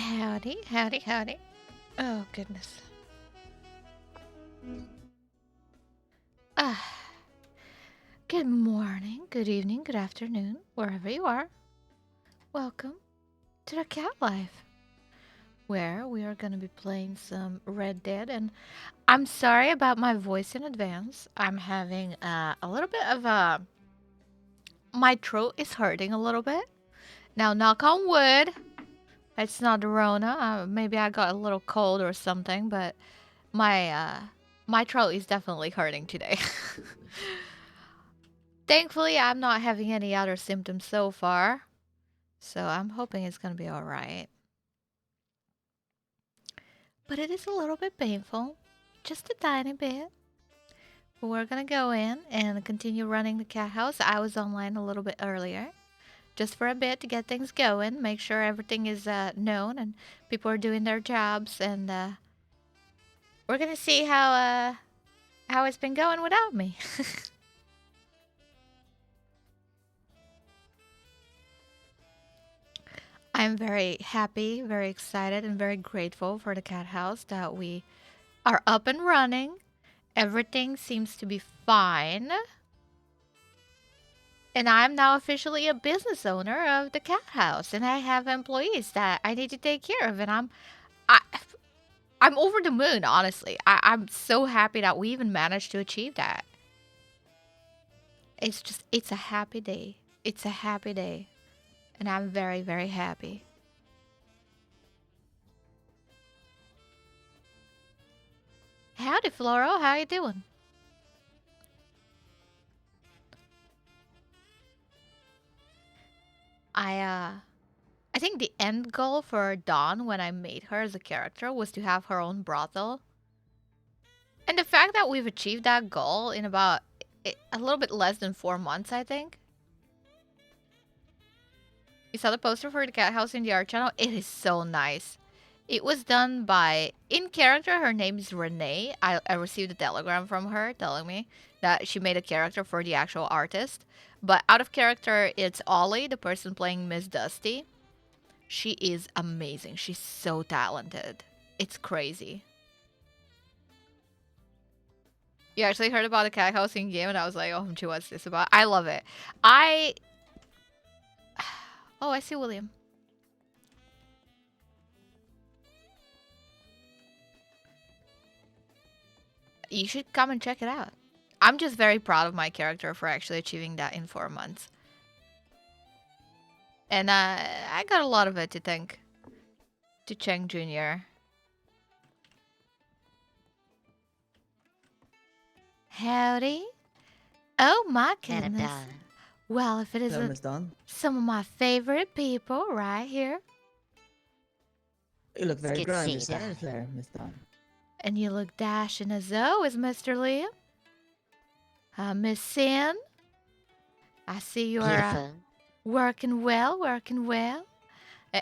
Howdy, howdy, howdy. Oh, goodness. Ah, good morning, good evening, good afternoon, wherever you are. Welcome to the Cat Life, where we are going to be playing some Red Dead. And I'm sorry about my voice in advance. I'm having a little bit of a... My throat is hurting a little bit. Now, knock on wood. It's not the Rona. Maybe I got a little cold or something, but my throat is definitely hurting today. Thankfully, I'm not having any other symptoms so far, so I'm hoping it's gonna be alright. But it is a little bit painful, just a tiny bit. But we're gonna go in and continue running the cat house. I was online a little bit earlier, just for a bit to get things going, make sure everything is known and people are doing their jobs, and we're gonna see how it's been going without me. I'm very happy, very excited, and very grateful for the cat house that we are up and running. Everything seems to be fine. And I'm now officially a business owner of the cat house, and I have employees that I need to take care of, and I, I'm over the moon, honestly. I'm so happy that we even managed to achieve that. It's a happy day. It's a happy day. And I'm very, very happy. Howdy, Floro. How you doing? I think the end goal for Dawn when I made her as a character was to have her own brothel. And the fact that we've achieved that goal in about a little bit less than 4 months, I think. You saw the poster for the cat house in the art channel? It is so nice. It was done by, in character, her name is Renee. I received a telegram from her telling me that she made a character for the actual artist. But out of character, it's Ollie, the person playing Miss Dusty. She is amazing. She's so talented. It's crazy. You actually heard about the cat house in game, and I was like, oh, what's this about? I love it. Oh, I see William. You should come and check it out. I'm just very proud of my character for actually achieving that in 4 months. And I got a lot of it to thank to Cheng Jr. Howdy. Oh my Madame goodness. Dawn. Well, if it Hello, isn't Miss Dawn. some of my favorite people right here. You look very good to grand see you, yourself Dawn. there, Miss Dawn. And you look dashing as always, Mr. Liam. Miss Sin. I see you're Beautiful. working well, working well.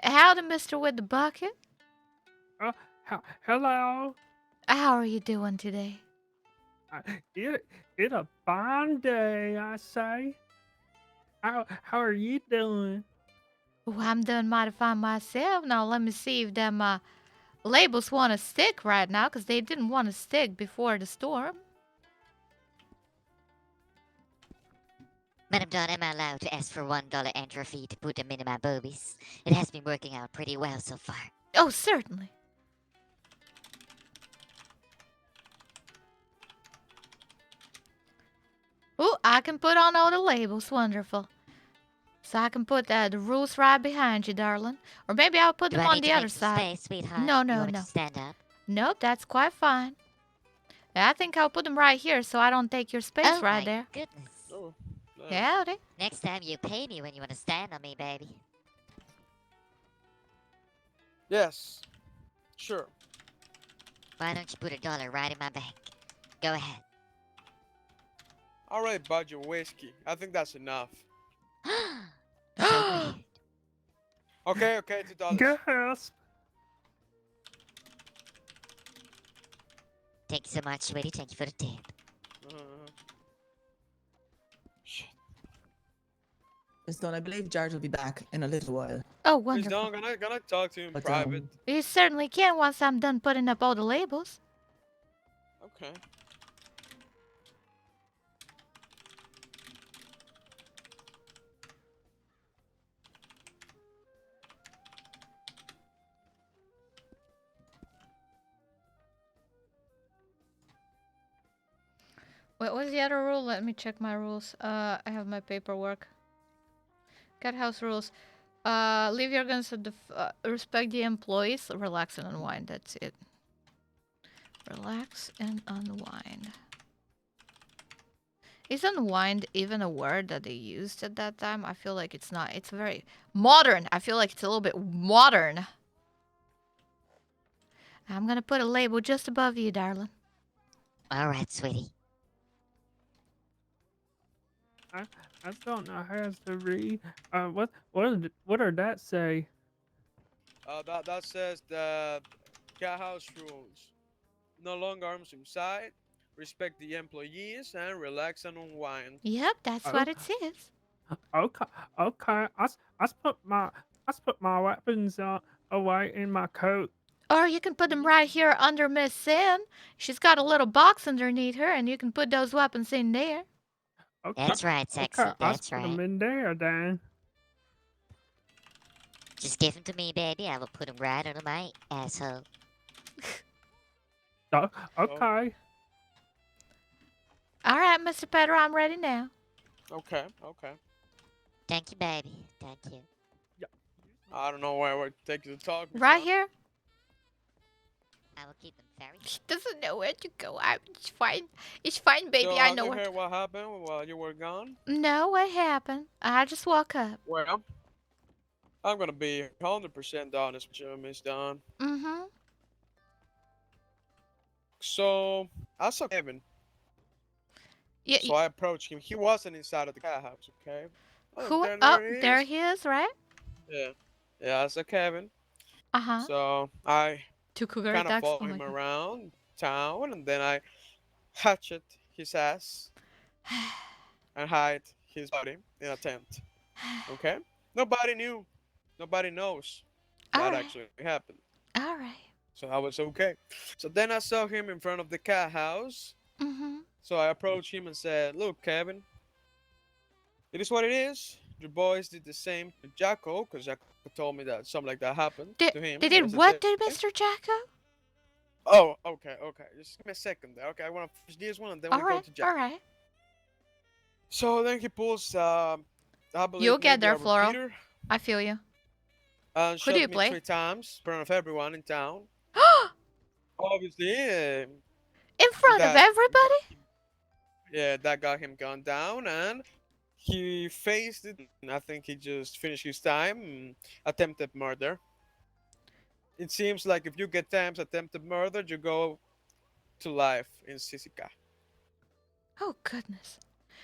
Howdy, Mr. with the bucket. Hello. How are you doing today? It a fine day, I say. How are you doing? Oh, I'm doing mighty fine myself. Now let me see if them labels want to stick right now, because they didn't want to stick before the storm. Madame Dawn, am I allowed to ask for $1 entry fee to put them in my boobies? It has been working out pretty well so far. Oh, certainly. Oh, I can put on all the labels. Wonderful. So I can put the rules right behind you, darling. Or maybe I'll put Do them I on need the to other make some side. space, sweetheart? No, You no, want me no. to stand up? Nope, that's quite fine. I think I'll put them right here so I don't take your space Oh right my there. goodness. Oh, Howdy. Next time you pay me when you want to stand on me, baby. yes. Sure. Why don't you put $1 right in my bank? Go ahead. All right, bud, your whiskey. I think that's enough. So weird. Okay, $2. Gasp! Thank you so much, sweetie. Thank you for the tip. Uh-huh. Shit. Miss Dawn, I believe Jared will be back in a little while. Oh, Miss wonderful. Dawn, can I talk to you in But private? You certainly can once I'm done putting up all the labels. Okay. Wait, what's the other rule? Let me check my rules. I have my paperwork. Cathouse rules. Leave your guns at the respect the employees. Relax and unwind. That's it. Relax and unwind. Is unwind even a word that they used at that time? I feel like it's not. It's very modern. I feel like it's a little bit modern. I'm gonna put a label just above you, darling. All right, sweetie. I don't know how to read. What did that say? That says that Cathouse rules. No long arms inside. Respect the employees and relax and unwind. Yep, that's Oh, what it says. okay, okay. I put my weapons away in my coat. Or you can put them right here under Miss Sin. She's got a little box underneath her, and you can put those weapons in there. Okay, That's right, sexy. okay. That's Put them right. in there then. Just give them to me, baby. I will put them right under my asshole. Oh, okay. All right, Mr. Pedro, I'm ready now. Okay, okay. Thank you, baby. Thank you. I don't know where to take you to talk. Right here? I will keep them very. She doesn't know where to go. It's fine. It's fine, baby. So I have know you where. heard what happened while you were gone? No, what happened? I just woke up. Well, I'm gonna be 100% honest with you, Miss Dawn. Mm-hmm. So I saw Kevin. Yeah. So I approached him. He wasn't inside of the cat house, okay? Oh, Who? there, Oh, there he there is. he is, right? Yeah, yeah, I saw Kevin. Uh-huh. So I Two cougar kind of attacks. followed Oh my him god. around town, and then I hatchet his ass and hide his body in a tent. Okay? Nobody knew. Nobody knows All that right. actually happened. All right. So I was okay. So then I saw him in front of the cat house. Mm-hmm. So I approached him and said, "Look, Kevin, it is what it is. Your boys did the same to Jacko, because Jacko told me that something like that happened They to him did what yesterday." to Mr. Jacko? Oh, okay, okay. Just give me a second there. Okay, I want to finish this one and then All we go right. to All Jack. right. So then he pulls, I believe You'll get maybe there, a Floral. repeater, I feel you. and Who do you shot me play? 3 times in front of everyone in town. Obviously, In front of that everybody? yeah, that got him gunned down, and he faced it. And I think he just finished his time. Attempted murder. It seems like if you get times attempted murder, you go to life in Sisica. Oh goodness.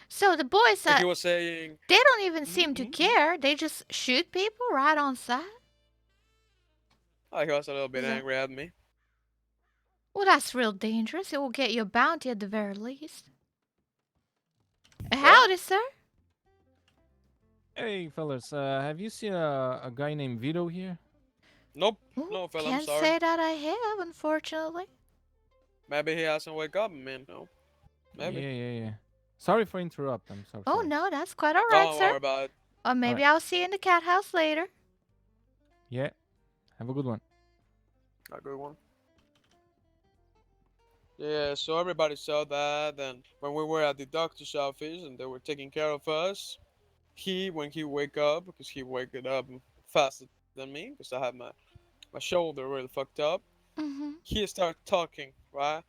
So the boys, And he was saying, they don't even "Mhm, seem to mhm, mhm." care. They just shoot people right on sight. Oh, he was a little bit Yeah. angry at me. Well, that's real dangerous. It will get you a bounty at the very least. Howdy, sir. Hey, fellas, have you seen a guy named Vito here? Nope, Ooh, no, fella, I'm can't sorry. say that I have, unfortunately. Maybe he hasn't wake up, man. No, maybe. Yeah. Sorry for interrupt. I'm so Oh sorry. no, that's quite all right, Don't sir. worry about it. Or maybe I'll see you in the cat house later. Yeah. Have a good one. A good one. Yeah, so everybody saw that, and when we were at the doctor's office and they were taking care of us, when he wake up, because he wake it up faster than me, because I had my shoulder really fucked up, Mm-hmm. he started talking, right?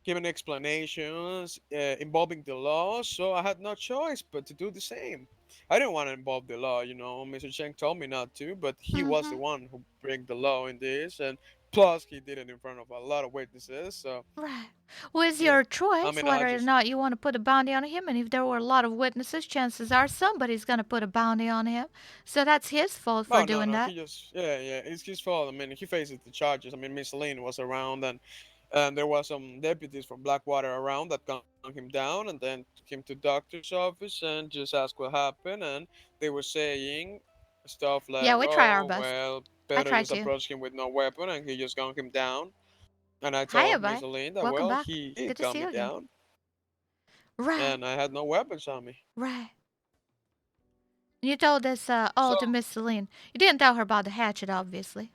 Giving explanations involving the law, so I had no choice but to do the same. I didn't want to involve the law, Mr. Cheng told me not to, but he was the Mm-hmm. one who break the law in this, and plus he did it in front of a lot of witnesses, so Right. Well, it's yeah. your I choice mean, I whether or just not you want to put a bounty on him. And if there were a lot of witnesses, chances are somebody's going to put a bounty on him. So that's his fault for no, no, doing no. that. He just yeah, it's his fault. I mean, he faces the charges. I mean, Miss Lane was around, and And there was some deputies from Blackwater around that calmed him down, and then came to doctor's office and just asked what happened, and they were saying stuff Yeah, like, we try our "Oh best. well, I Pedro try just to. approached him with no weapon, and he just gunned him down." And I Hiya, told Miss bye. Aline that Welcome well, back. he Good to gunned see me you again. down, Right, and I had no weapons on me. right. You told this all So to Miss Celine. You didn't tell her about the hatchet, obviously.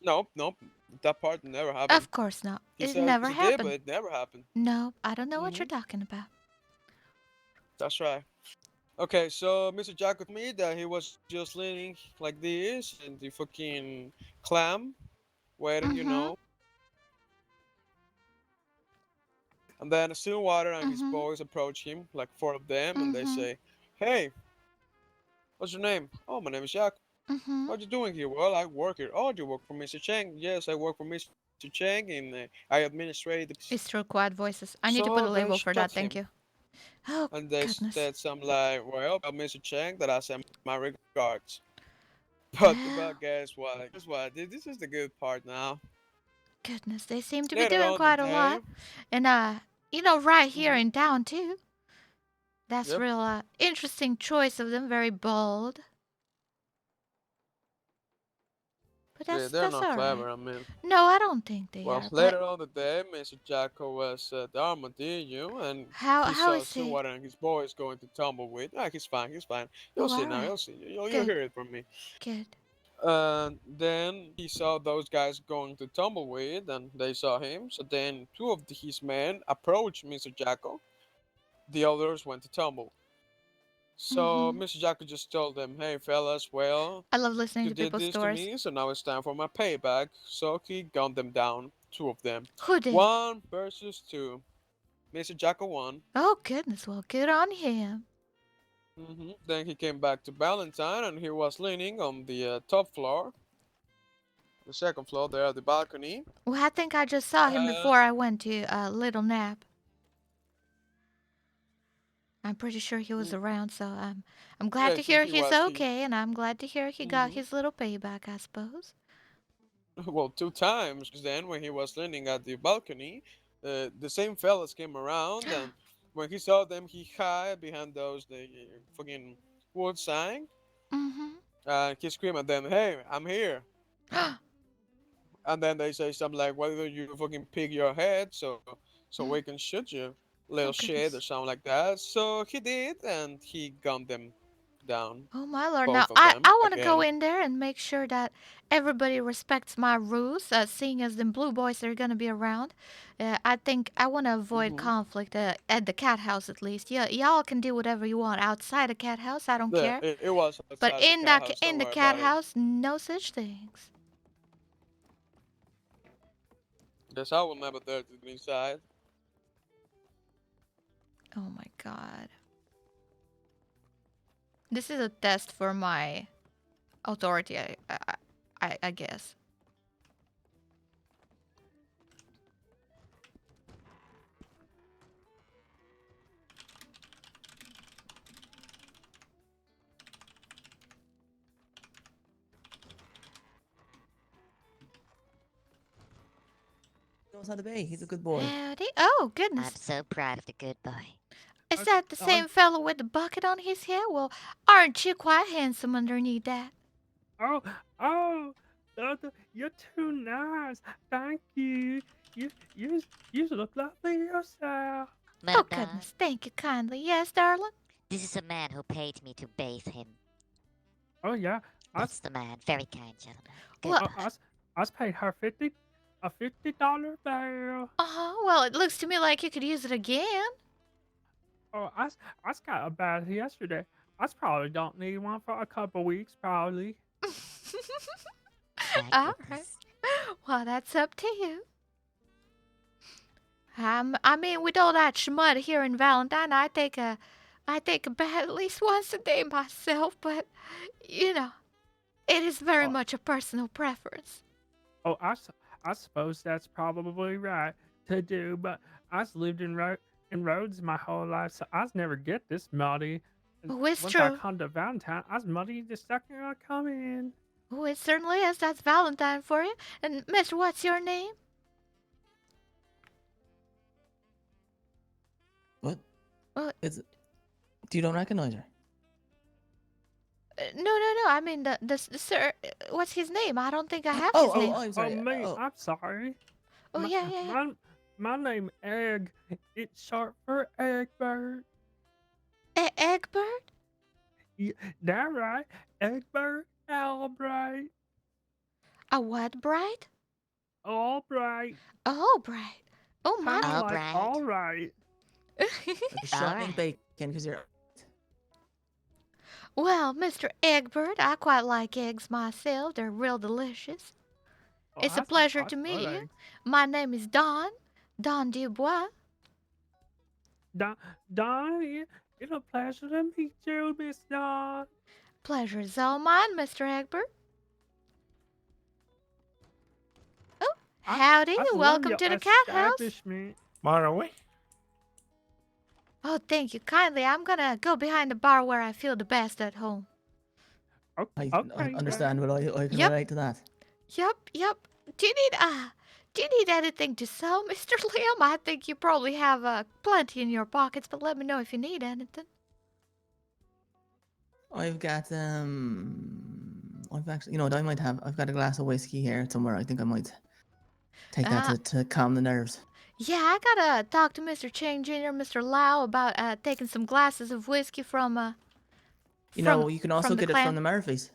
nope, nope, that part never happened. Of course not. He It says never he did, but happened. it never happened. No, I don't know what you're Hmm. talking about. That's right. Okay, so Mr. Jacko told me that he was just leaning like this in the fucking clam, waiting, Mm-hmm. And then Stillwater and his Mm-hmm. boys approach him, like four of them, and they Mm-hmm. say, "Hey, what's your name?" "Oh, my name is Jack." Mm-hmm. "What you doing here?" "Well, I work here." "Oh, you work for Mr. Chang?" "Yes, I work for Mr. Chang, and I administrate the business." It's through quiet voices. I need to put So a they label for shot that, thank him, you. Oh, and they goodness. said something like, "Well, tell Mr. Chang that I send my regards." But Well, guess what? Guess what? This is the good part now. goodness, they seem to be Later doing on the quite a day, lot. And, right here hmm in town, too. That's yep, real, interesting choice of them. Very bold. But they're that's not alright. clever. I mean. No, I don't think they Well, are, but later on the day, Mr. Jacko was at the Armadillo, and he how saw is he? Stillwater and his boys going to Tumbleweed. Ah, he's fine, he's fine. You'll Oh, see now, alright. you'll see. You'll Good, hear it from me. good. And then he saw those guys going to Tumbleweed, and they saw him. So then two of his men approached Mr. Jacko. The others went to Tumble. So Mm-hmm. Mr. Jacko just told them, "Hey fellas, well, I love listening you to did people's this to stories. me, so now it's time for my payback." So he gunned them down, two of them. Who did? One versus two. Mr. Jacko won. Oh, goodness, well, good on him. Then he came back to Valentine, and he was leaning on the top floor, the second floor there, the balcony. Well, I think I just saw him Uh, before I went to a little nap. I'm pretty sure he was mm, around, so I'm glad yeah, to hear he he's was. He okay, and I'm glad to hear he got hmm his little payback, I suppose. well, two times. Then when he was leaning at the balcony, the same fellas came around, and when he saw them, he hid behind those the fucking wood sign, Mm-hmm. and he screamed at them, "Hey, I'm here!" And then they say something like, "Why don't you fucking pick your head so we can shoot you, little Oh, shit," or goodness. something like that. So he did, and he gunned them down, Oh, my lord. Now, both of I them want to go again. in there and make sure that everybody respects my rules, seeing as the blue boys are going to be around. I think I want to avoid hmm conflict at the cat house, at least. Yeah, y'all can do whatever you want outside the cat house. I don't Yeah, care. it was But outside the cat house. in Don't the worry cat about it. house, no such things. Yes, I will never dare to be inside. Oh my god. This is a test for my authority, I guess. Knows how to bay. He's a good boy. Howdy. Oh, I'm goodness. so proud of the good boy. Is I, that the I, same fellow with the bucket on his head? Well, aren't you quite handsome underneath that? oh, oh, you're too nice. Thank you. You, you, you look lovely yourself. Oh, Madame Dawn, goodness. Thank you kindly. Yes, darling? this is a man who paid me to bathe him. Oh yeah, I, That's the man. Very kind gentleman. Well, Good boy. I paid her a $50 bill. uh-huh. Well, it looks to me like you could use it again. Oh, I got a bath yesterday. I probably don't need one for a couple weeks, probably. My All right. goodness. Well, that's up to you. I mean, with all that schmut here in Valentine, I take a bath at least once a day myself, but, you know, it is very Oh, much a personal preference. oh, I suppose that's probably right to do, but I've lived in roads my whole life, so I never get this muddy. And Oh, it's once I true. come to Valentine, I was muddy the second I come in. Oh, it certainly is. That's Valentine for you. And, mister, what's your name? Well, Do you don't recognize her? no, no, no. I mean the sir. What's his name? I don't think I have his Oh, name. I'm Oh, sorry. me. Oh, I'm sorry. Oh My, yeah, yeah, yeah. my name Egg. It's short for Egbert. Egbert? Yeah, that right. Egbert Albright. A what bright? Albright. Oh, bright. Oh my. Kind of like Albright. all right. like a shot in Alright. bacon because you're. Well, Mr. Egbert, I quite like eggs myself. They're real delicious. Oh, It's a that's pleasure that's to meet Mm. you. good. My name is Dawn DuBois. Don, it's a pleasure to meet you, Miss Don. Pleasure is all mine, Mr. Egbert. Oh, I, howdy. I love Welcome your to the Cathouse. establishment. Maraway? Oh, thank you kindly. I'm gonna go behind the bar where I feel the best at home. Okay, I okay. understand, but I can Yep. relate to that. Yep. Do you need anything to sell, Mr. Liam? I think you probably have plenty in your pockets, but let me know if you need anything. I've got I've actually, you know what, I've got a glass of whiskey here somewhere. I think I might take that Uh, to calm the nerves. yeah, I gotta talk to Mr. Chang Jr., Mr. Lau about taking some glasses of whiskey from You know, you can also from the get it from clam. the Murphys.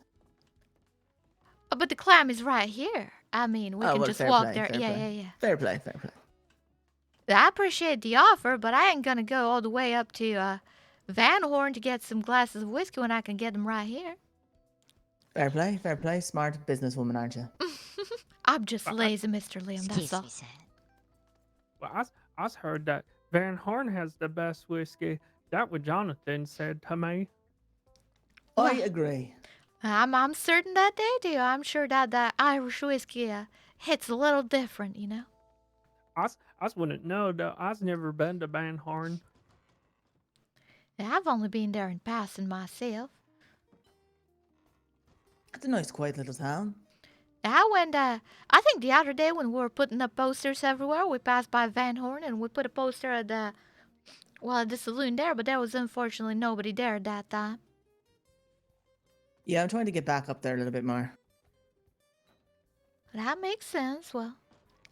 Oh, but the clam is right here. I mean, we Oh, can well, just fair walk play, there. fair Yeah, play. yeah, yeah. Fair play, fair play. I appreciate the offer, but I ain't gonna go all the way up to Van Horn to get some glasses of whiskey when I can get them right here. Fair play, fair play. Smart businesswoman, aren't you? I'm just But lazy, Mr. Liam, that's Excuse all. me, sir. Well, I heard that Van Horn has the best whiskey. That what Jonathan said to me. I Well, agree. I'm certain that they do. I'm sure that the Irish whiskey hits a little different, you know. I wouldn't know though. I've never been to Van Horn. I've only been there in passing myself. It's a nice, quiet little town. I went, I think the other day when we were putting up posters everywhere, we passed by Van Horn and we put a poster at at the saloon there, but there was unfortunately nobody there at that time. Yeah, I'm trying to get back up there a little bit more. That makes sense. Well,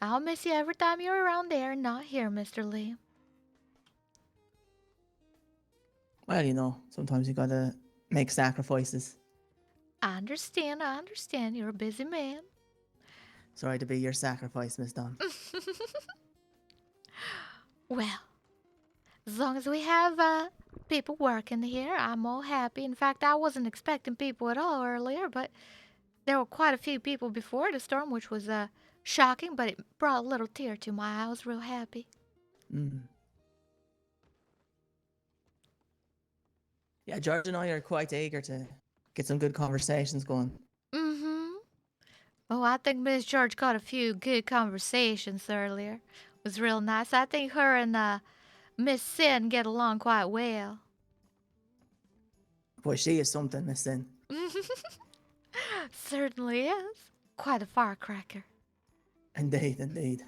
I'll miss you every time you're around there and not here, Mr. Lee. Well, you know, sometimes you gotta make sacrifices. I understand. You're a busy man. Sorry to be your sacrifice, Miss Dawn. Well, as long as we have people working here, I'm all happy. In fact, I wasn't expecting people at all earlier, but there were quite a few people before the storm, which was shocking, but it brought a little tear to my eye. I was real happy. Mm. Yeah, George and I are quite eager to get some good conversations going. Mm-hmm. Oh, I think Miss George got a few good conversations earlier. It was real nice. I think her and Miss Sin get along quite well. Boy, she is something, Miss Sin. Certainly is. Quite a firecracker. Indeed, indeed.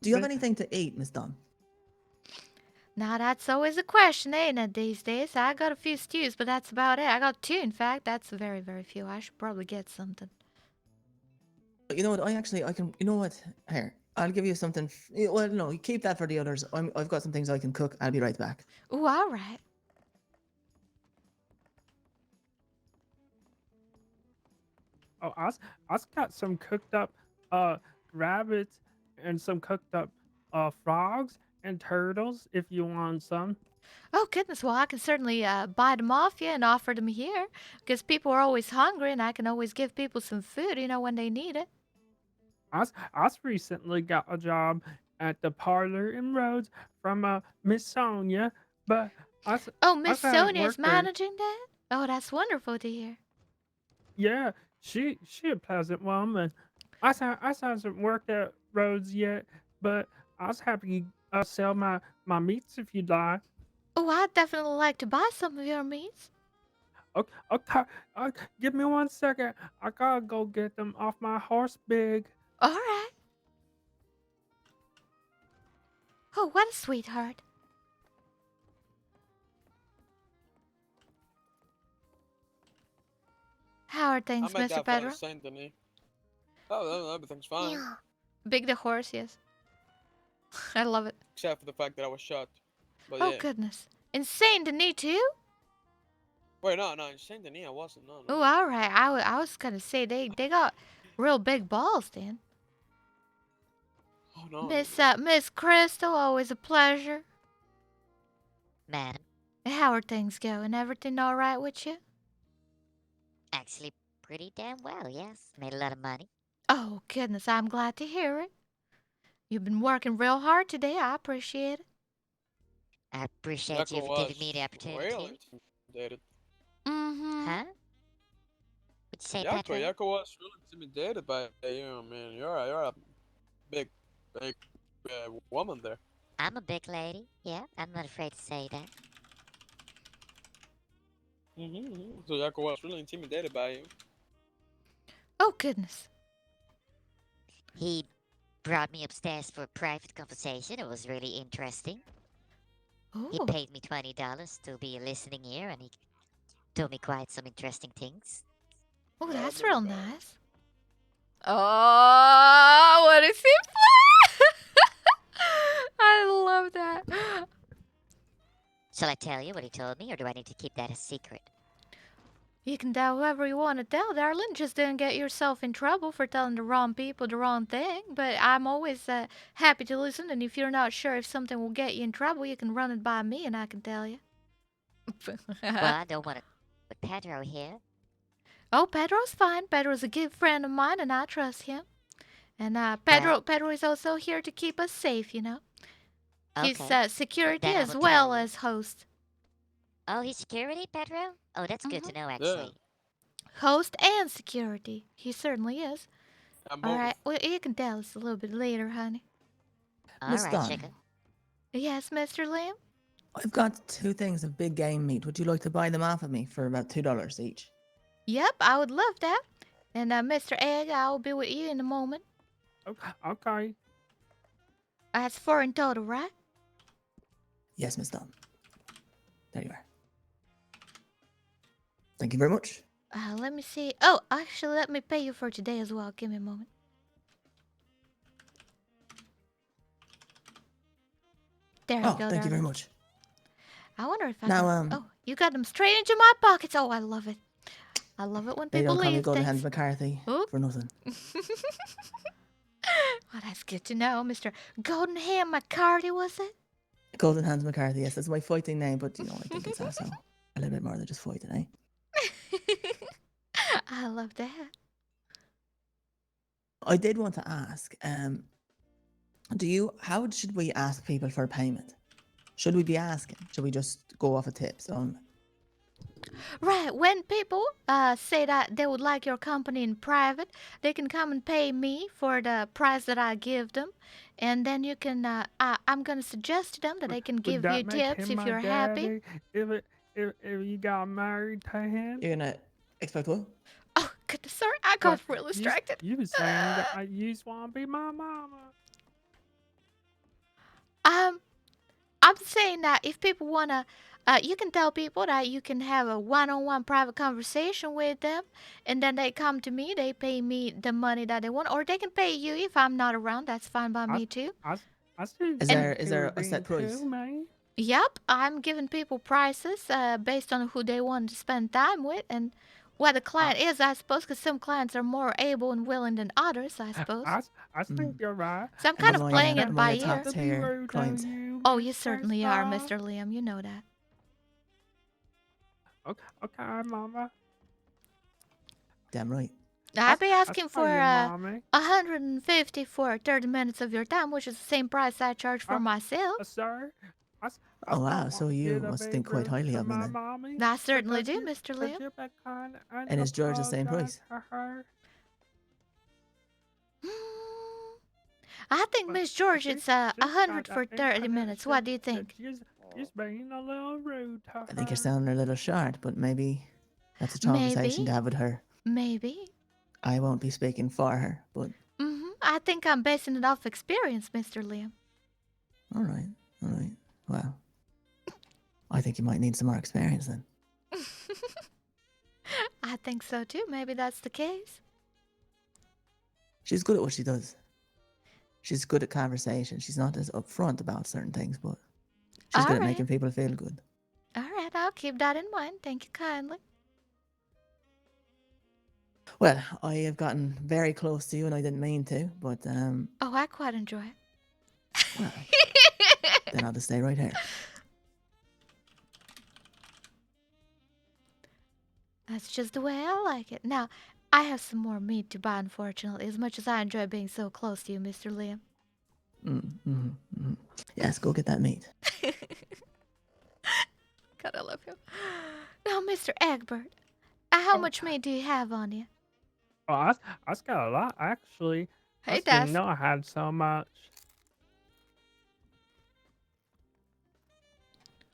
Do you have But- anything to eat, Miss Dawn? Now that's always a question, ain't it, these days? I got a few stews, but that's about it. I got two, in fact. That's very, very few. I should probably get something. You know what? I can. You know what? Here, I'll give you something. Well, no, you keep that for the others. I've got some things I can cook. I'll be right back. Ooh, all right. Oh, I got some cooked up rabbits and some cooked up frogs and turtles if you want some. Oh, goodness. Well, I can certainly buy them off you and offer them here. Because people are always hungry, and I can always give people some food, when they need it. I recently got a job at the parlor in Rhodes from Miss Sonia, but Oh, Miss haven't Sonia is worked there. managing that? Oh, that's wonderful to hear. Yeah, she a pleasant woman. I hasn't worked at Rhodes yet, but I was happy to sell my meats if you'd like. Oh, I'd definitely like to buy some of your meats. Okay, okay, give me 1 second. I gotta go get them off my horse big. All right. Oh, what a sweetheart. How are things, I'm at Mr. that Pedro? Saint Denis. Oh, everything's fine. Yeah. Big the horse, yes. I love it. Except for the fact that I was shot. But Oh, yeah. goodness. Insane to need too? Wait, no, in Saint Denis I wasn't. No, Oh, no. all right. I was going to say they got real big balls, then. Oh, no. Miss Crystal, always a pleasure. Madam, How are things going? Everything all right with you? actually pretty damn well, yes. Made a lot of money. Oh, goodness, I'm glad to hear it. You've been working real hard today. I appreciate it. I appreciate you Yako for was giving me the opportunity. real intimidated. Mm-hmm. Huh? What'd you say, Yako, Pedro? Yako was really intimidated by you, man. You're a big, big woman there. I'm a big lady. Yeah, I'm not afraid to say that. So Yako was really intimidated by you. Oh, goodness. He brought me upstairs for a private conversation. It was really interesting. He Oh, paid me $20 to be a listening ear, and he told me quite some interesting things. oh, I've that's never real been. nice. Oh, what is he playing? I love that. Shall I tell you what he told me, or do I need to keep that a secret? You can tell whoever you want to tell, darling. Just don't get yourself in trouble for telling the wrong people the wrong thing. But I'm always happy to listen, and if you're not sure if something will get you in trouble, you can run it by me, and I can tell you. Well, I don't want to. But Pedro here. Oh, Pedro's fine. Pedro's a good friend of mine, and I trust him. And Pedro is also here to keep us safe, you know. He's Okay. security Then I as will well tell you. as host. Oh, he's security, Pedro? Oh, that's good to know, actually. Host and security. He certainly is. I'm All both. right. Well, you can tell us a little bit later, honey. All Miss right, Dawn, chicken. Yes, Mr. Lamb? I've got 2 things of big game meat. Would you like to buy them off of me for about $2 each? Yep, I would love that. And Mr. Egg, I'll be with you in a moment. Okay. That's 4 in total, right? Yes, Miss Dawn. There you are. Thank you very much. Let me see. Oh, actually, let me pay you for today as well. Give me a moment. There you Oh, go, thank you very darling. much. I wonder if I Now, can... Oh, you got them straight into my pockets. Oh, I love it. I love it when they people don't call me leave Golden things. Hands McCarthy Oop. for nothing. Well, that's good to know, Mr. Golden Ham McCarty, was it? Golden Hands McCarthy, yes, that's my fighting name, but I think it's also a little bit more than just fighting, eh? I love that. I did want to ask, how should we ask people for payment? Should we be asking? Should we just go off of tips only? Right, when people say that they would like your company in private, they can come and pay me for the price that I give them. And then you can, I'm going to suggest to them that they can Would give that you make tips him if my you're happy. daddy if you got married to him? You're gonna expect what? Oh, goodness, sorry, I got But real distracted. You was saying that you just want to be my mama. I'm saying that if people wanna, you can tell people that you can have a one-on-one private conversation with them, and then they come to me, they pay me the money that they want, or they can pay you if I'm not around. That's fine by me too. I see. Is there a set price? Too, man. Yep, I'm giving people prices based on who they want to spend time with and what the client is, I suppose, because some clients are more able and willing than others, I suppose. I think you're right. So I'm And kind am of I, playing am it I by a ear. top To be tier rude to client? you, Oh, you Miss certainly are, Krista. Mr. Liam. You know that. Okay, mama. Damn right. I'd be I asking saw for you, mommy. 150 for 30 minutes of your time, which is the same price I charge for myself. Sir. Oh, wow, so you must think quite highly of me then. I certainly do, Mr. Liam. And is George the same price? I think But Miss George, she- it's she's 100 got for that 30 minutes. What do you think? She's being a little rude to her. I think you're sounding a little short, but maybe that's a conversation to Maybe. have with her. Maybe. I won't be speaking for her, but I think I'm basing it off experience, Mr. Liam. all right. Well, I think you might need some more experience then. I think so too. Maybe that's the case. She's good at what she does. She's good at conversation. She's not as upfront about certain things, but she's good All at right. making people feel good. All right, I'll keep that in mind. Thank you kindly. Well, I have gotten very close to you, and I didn't mean to, but Oh, I quite enjoy it. well, then I'll just stay right here. That's just the way I like it. Now, I have some more meat to buy, unfortunately, as much as I enjoy being so close to you, Mr. Liam. Yes, go get that meat. God, I love him. Now, Mr. Egbert, how Oh. much meat do you have on you? Oh, I got a lot actually. I Hey, just didn't Des. know I had so much.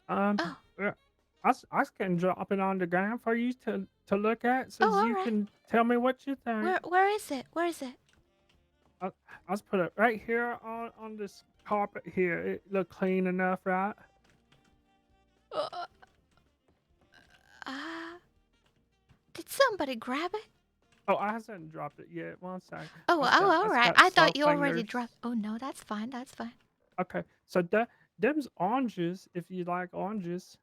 Oh. Yeah, I can drop it on the ground for you to look at, so Oh, you alright. can tell me what you think. Where is it? Where is it? I just put it right here on this carpet here. It look clean enough, right? Uh, did somebody grab it? Oh, I haven't dropped it yet. One second. Oh, I got- all right. got I thought slow you already fingers. dropped. Oh no, that's fine. That's fine. Okay, so them's oranges. If you like oranges.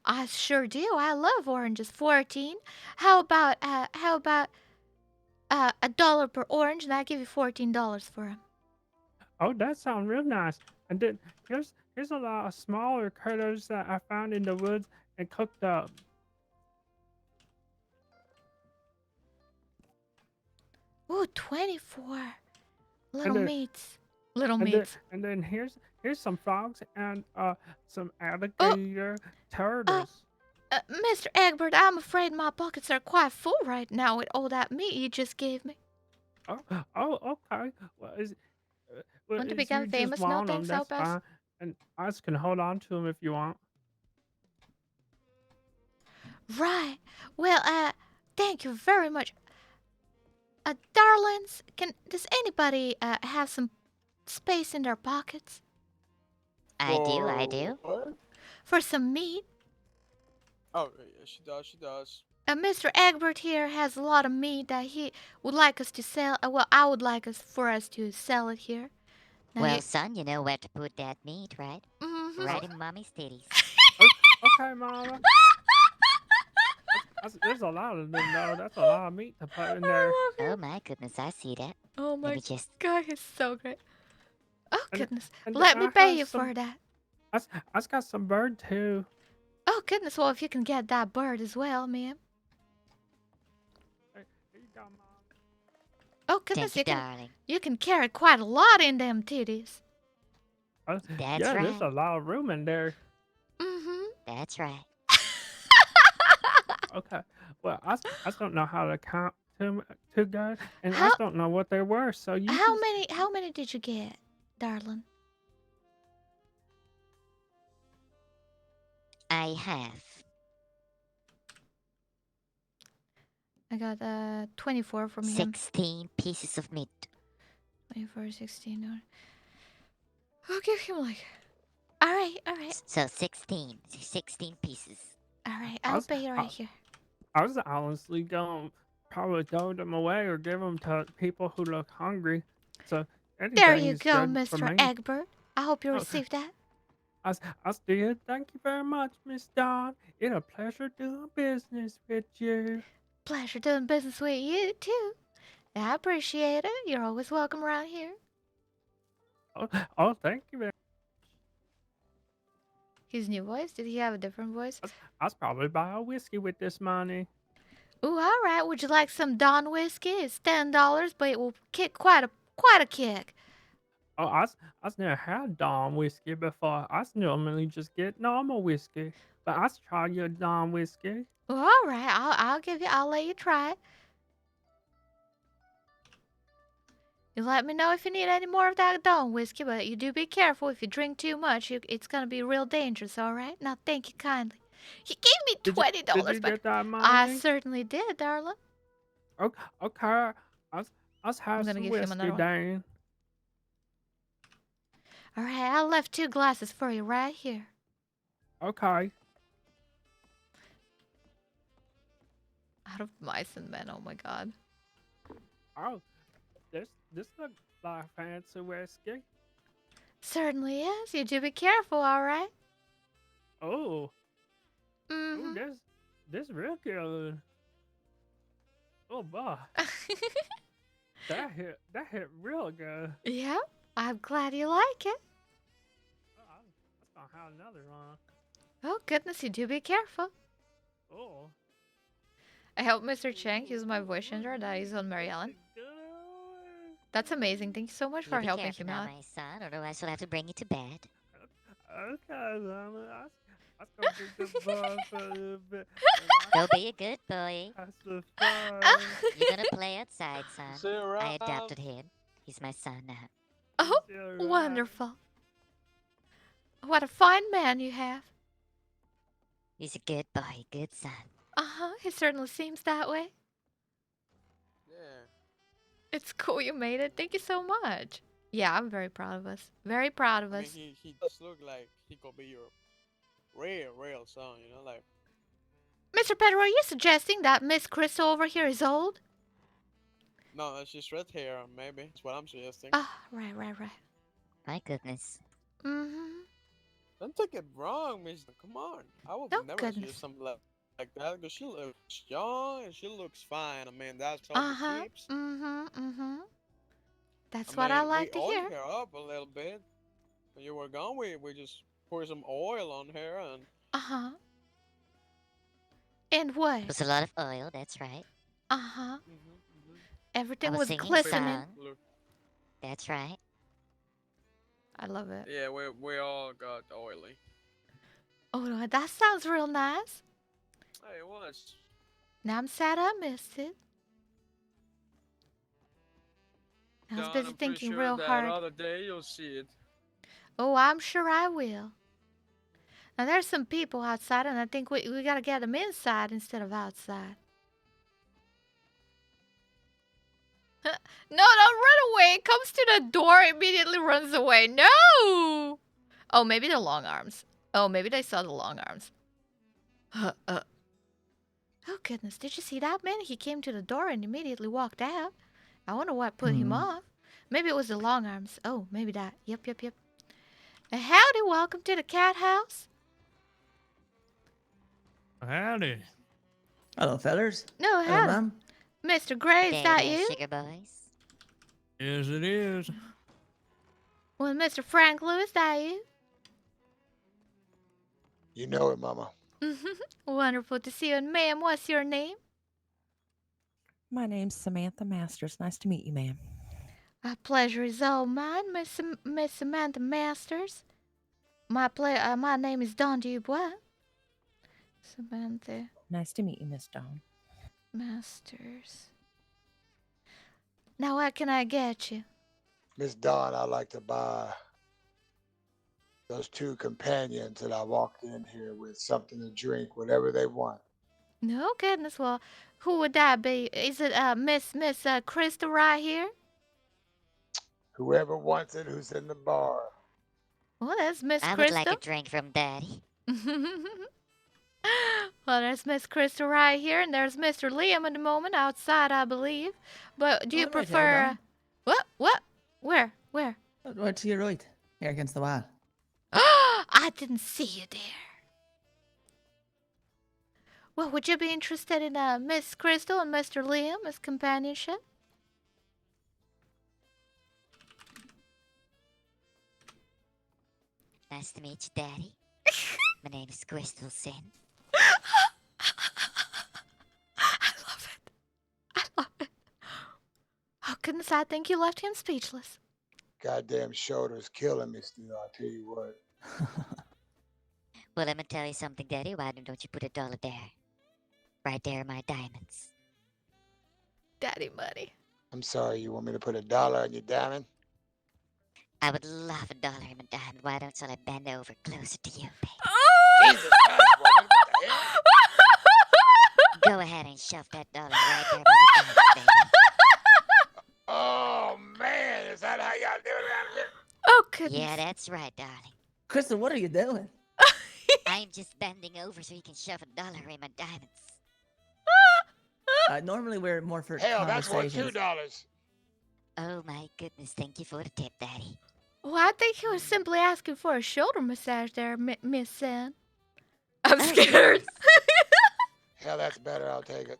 I sure do. I love oranges. 14. How about $1 per orange, and I give you $14 for them. Oh, that sounds real nice. And then here's a lot of smaller critters that I found in the woods and cooked up. Ooh, 24 little then- meats. Little And meats. then here's some frogs and some alligator turtles. Mr. Egbert, I'm afraid my pockets are quite full right now with all that meat you just gave me. Oh, okay. Well, Want to if become you just famous? No, want 'em, thanks, that's I'll pass. fine. And I just can hold on to them if you want. Right. Well, thank you very much. Darlings, does anybody have some space in their pockets I do. What? for some meat? Oh, yeah, she does. She does. Mr. Egbert here has a lot of meat that he would like us to sell. Well, I would like for us to sell it here. Now Well, son, you know where to put that meat, right? Mhm. Right in mommy's titties. Okay, Mama. There's a lot of them though. That's a lot of meat to put in there. Oh my goodness, I see that. Oh Let my me just. God, he's so great. Oh And- goodness, and let me I pay have you some- for that. I just got some bird too. Oh goodness, well if you can get that bird as well, ma'am. Here you go, Mom. Oh goodness, Thank you, darling. you can carry quite a lot in them titties. That's That's yeah, there's a right. lot of room in there. Mm-hmm. That's right. Okay. Well, I just don't know how to count two guys, and I How- just don't know what they were. So you How many did you get, darling? I have. I got 24 from him. 16 pieces of meat. 24, 16. I'll give him like. All right, So 16. 16 pieces. all right. I'll How's- pay you right how- here. I was honestly going to probably throw them away or give them to people who look hungry. So There anything you is go, good for Mr. me. Egbert. I hope you Oh. received that. I did. Thank you very much, Miss Dawn. It's a pleasure doing business with you. Pleasure doing business with you too. I appreciate it. You're always welcome around here. Oh, thank you very His new voice? Did he have a different voice? I'll probably buy a whiskey with this money. Ooh, all right. Would you like some Dawn whiskey? It's $10, but it will kick quite a kick. Oh, I never had Dawn whiskey before. I normally just get normal whiskey. But I try your Dawn whiskey. Well, all right. I'll let you try it. You let me know if you need any more of that Dawn whiskey, but you do be careful. If you drink too much, it's gonna be real dangerous. All right? Now, thank you kindly. He gave me Did you- $20, Did you but get that money? I certainly did, darling. Okay. I'll have gonna some give him whiskey, another one. Dan. All right, I left 2 glasses for you right here. Okay. Out of mice and men. Oh my god. Oh, this looks like fancy whiskey. Certainly is. You do be careful, all right? Oh, Mm-hmm. this real good. Oh boy, that hit real good. Yep. I'm glad you like it. Oh, I'm gonna have another one. Oh goodness, you do be careful. Oh. I hope Mr. Chang uses my voice changer that I use on Mary Ellen. That's amazing. Thank you so much You for be helping careful him now, out. my son, otherwise we'll have to bring you to bed. Okay, Mama. I was gonna be the boss for a little bit. Go be a good boy. That's the fun. You're gonna play outside, son. See you I around. adopted him. He's my son now. Oh, It's all right. wonderful. What a fine man you have. He's a good boy, good son. Uh-huh. He certainly seems that way. Yeah. It's cool you made it. Thank you so much. Yeah, I'm very proud of us. Very proud of I mean, us. he does look like he could be your real son, you know, like. Mr. Pedro, are you suggesting that Miss Crystal over here is old? No, it's just red hair, maybe. That's what I'm suggesting. Ah, right. My goodness. Mm-hmm. Don't take it wrong, Miss. Come on. I would Oh, never goodness. suggest something like that because she looks young and she looks fine. I mean, that's all Uh-huh. she keeps. Mm-hmm. That's I what I mean, like we to hear. oiled her up a little bit. When you were gone, we just poured some oil on her and. Uh-huh. And what? It was a lot of oil, that's right. Uh-huh. Mm-hmm. Everything I was was singing a glistening. song. Look, That's right. I love it. yeah, we all got oily. Oh, that sounds real nice. Hey, it was. Now I'm sad I missed it. I was Don, busy I'm pretty thinking sure real that hard. other day you'll see it. Oh, I'm sure I will. Now there's some people outside, and I think we gotta get them inside instead of outside. No, don't run away. It comes to the door, immediately runs away. No! Oh, maybe the long arms. Oh, maybe they saw the long arms. Oh, goodness. Did you see that, man? He came to the door and immediately walked out. I wonder what put him off. Maybe it was the long arms. Oh, maybe that. Yep. Howdy, welcome to the Cathouse. Howdy. Hello, fellers. No, Hello, howdy. ma'am. Mr. Gray, is There, that there, you? sugar boys. Yes, it is. Well, Mr. Frank Lewis, that you? You know it, Mama. Wonderful to see you. And ma'am, what's your name? My name's Samantha Masters. Nice to meet you, ma'am. A pleasure is all mine, Miss Samantha Masters. My name is Dawn DuBois. Samantha Nice to meet you, Miss Dawn. Masters. Now, what can I get you? Miss Dawn, I'd like to buy those two companions that I walked in here with something to drink, whatever they want. No goodness. Well, who would that be? Is it Miss Crystal right here? Whoever wants it, who's in the bar. Well, that's Miss I would Crystal. like a drink from Daddy. Well, there's Miss Crystal right here, and there's Mr. Liam at the moment outside, I believe. But do you Oh, right here, prefer? ma'am. What? Where? Right to your right, here against the wall. I didn't see you there. Well, would you be interested in Miss Crystal and Mr. Liam as companionship? Nice to meet you, Daddy. My name is Crystal Sin. I love it. Oh, goodness, I think you left him speechless. Goddamn shoulder's killing me still, I'll tell you what. Well, let me tell you something, Daddy. Why don't you put $1 there? Right there are my diamonds. Daddy money. I'm sorry, you want me to put $1 on your diamond? I would love $1 in my diamond. Why don't I bend over closer to you, baby? Jesus Christ, woman, what the hell? Go ahead and shove that dollar right there by my diamond, baby. Oh, man, is that how y'all do it around here? Oh, goodness. Yeah, that's right, darling. Crystal, what are you doing? I'm just bending over so you can shove $1 in my diamonds. Normally we're more for Hell, that's worth conversations. $2. Oh my goodness, thank you for the tip, Daddy. Well, I think he was simply asking for a shoulder massage there, Miss Sen. I'm Oh, scared. Hell, that's better. I'll take it.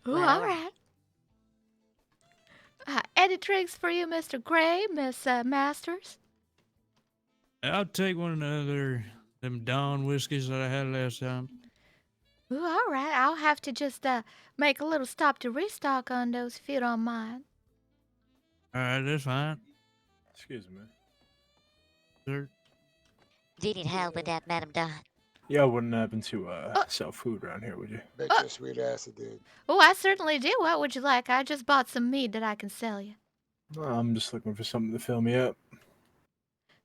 Ooh, Right all on. right. Any tricks for you, Mr. Gray, Miss Masters? I'll take one of them Dawn whiskeys that I had last time. Ooh, all right. I'll have to just make a little stop to restock on those if you don't mind. All right, that's fine. Excuse me. Sir. Do you need help with that, Madame Dawn? Y'all wouldn't happen to sell food around here, would you? Bet your sweet ass it did. Oh, I certainly do. What would you like? I just bought some meat that I can sell you. I'm just looking for something to fill me up.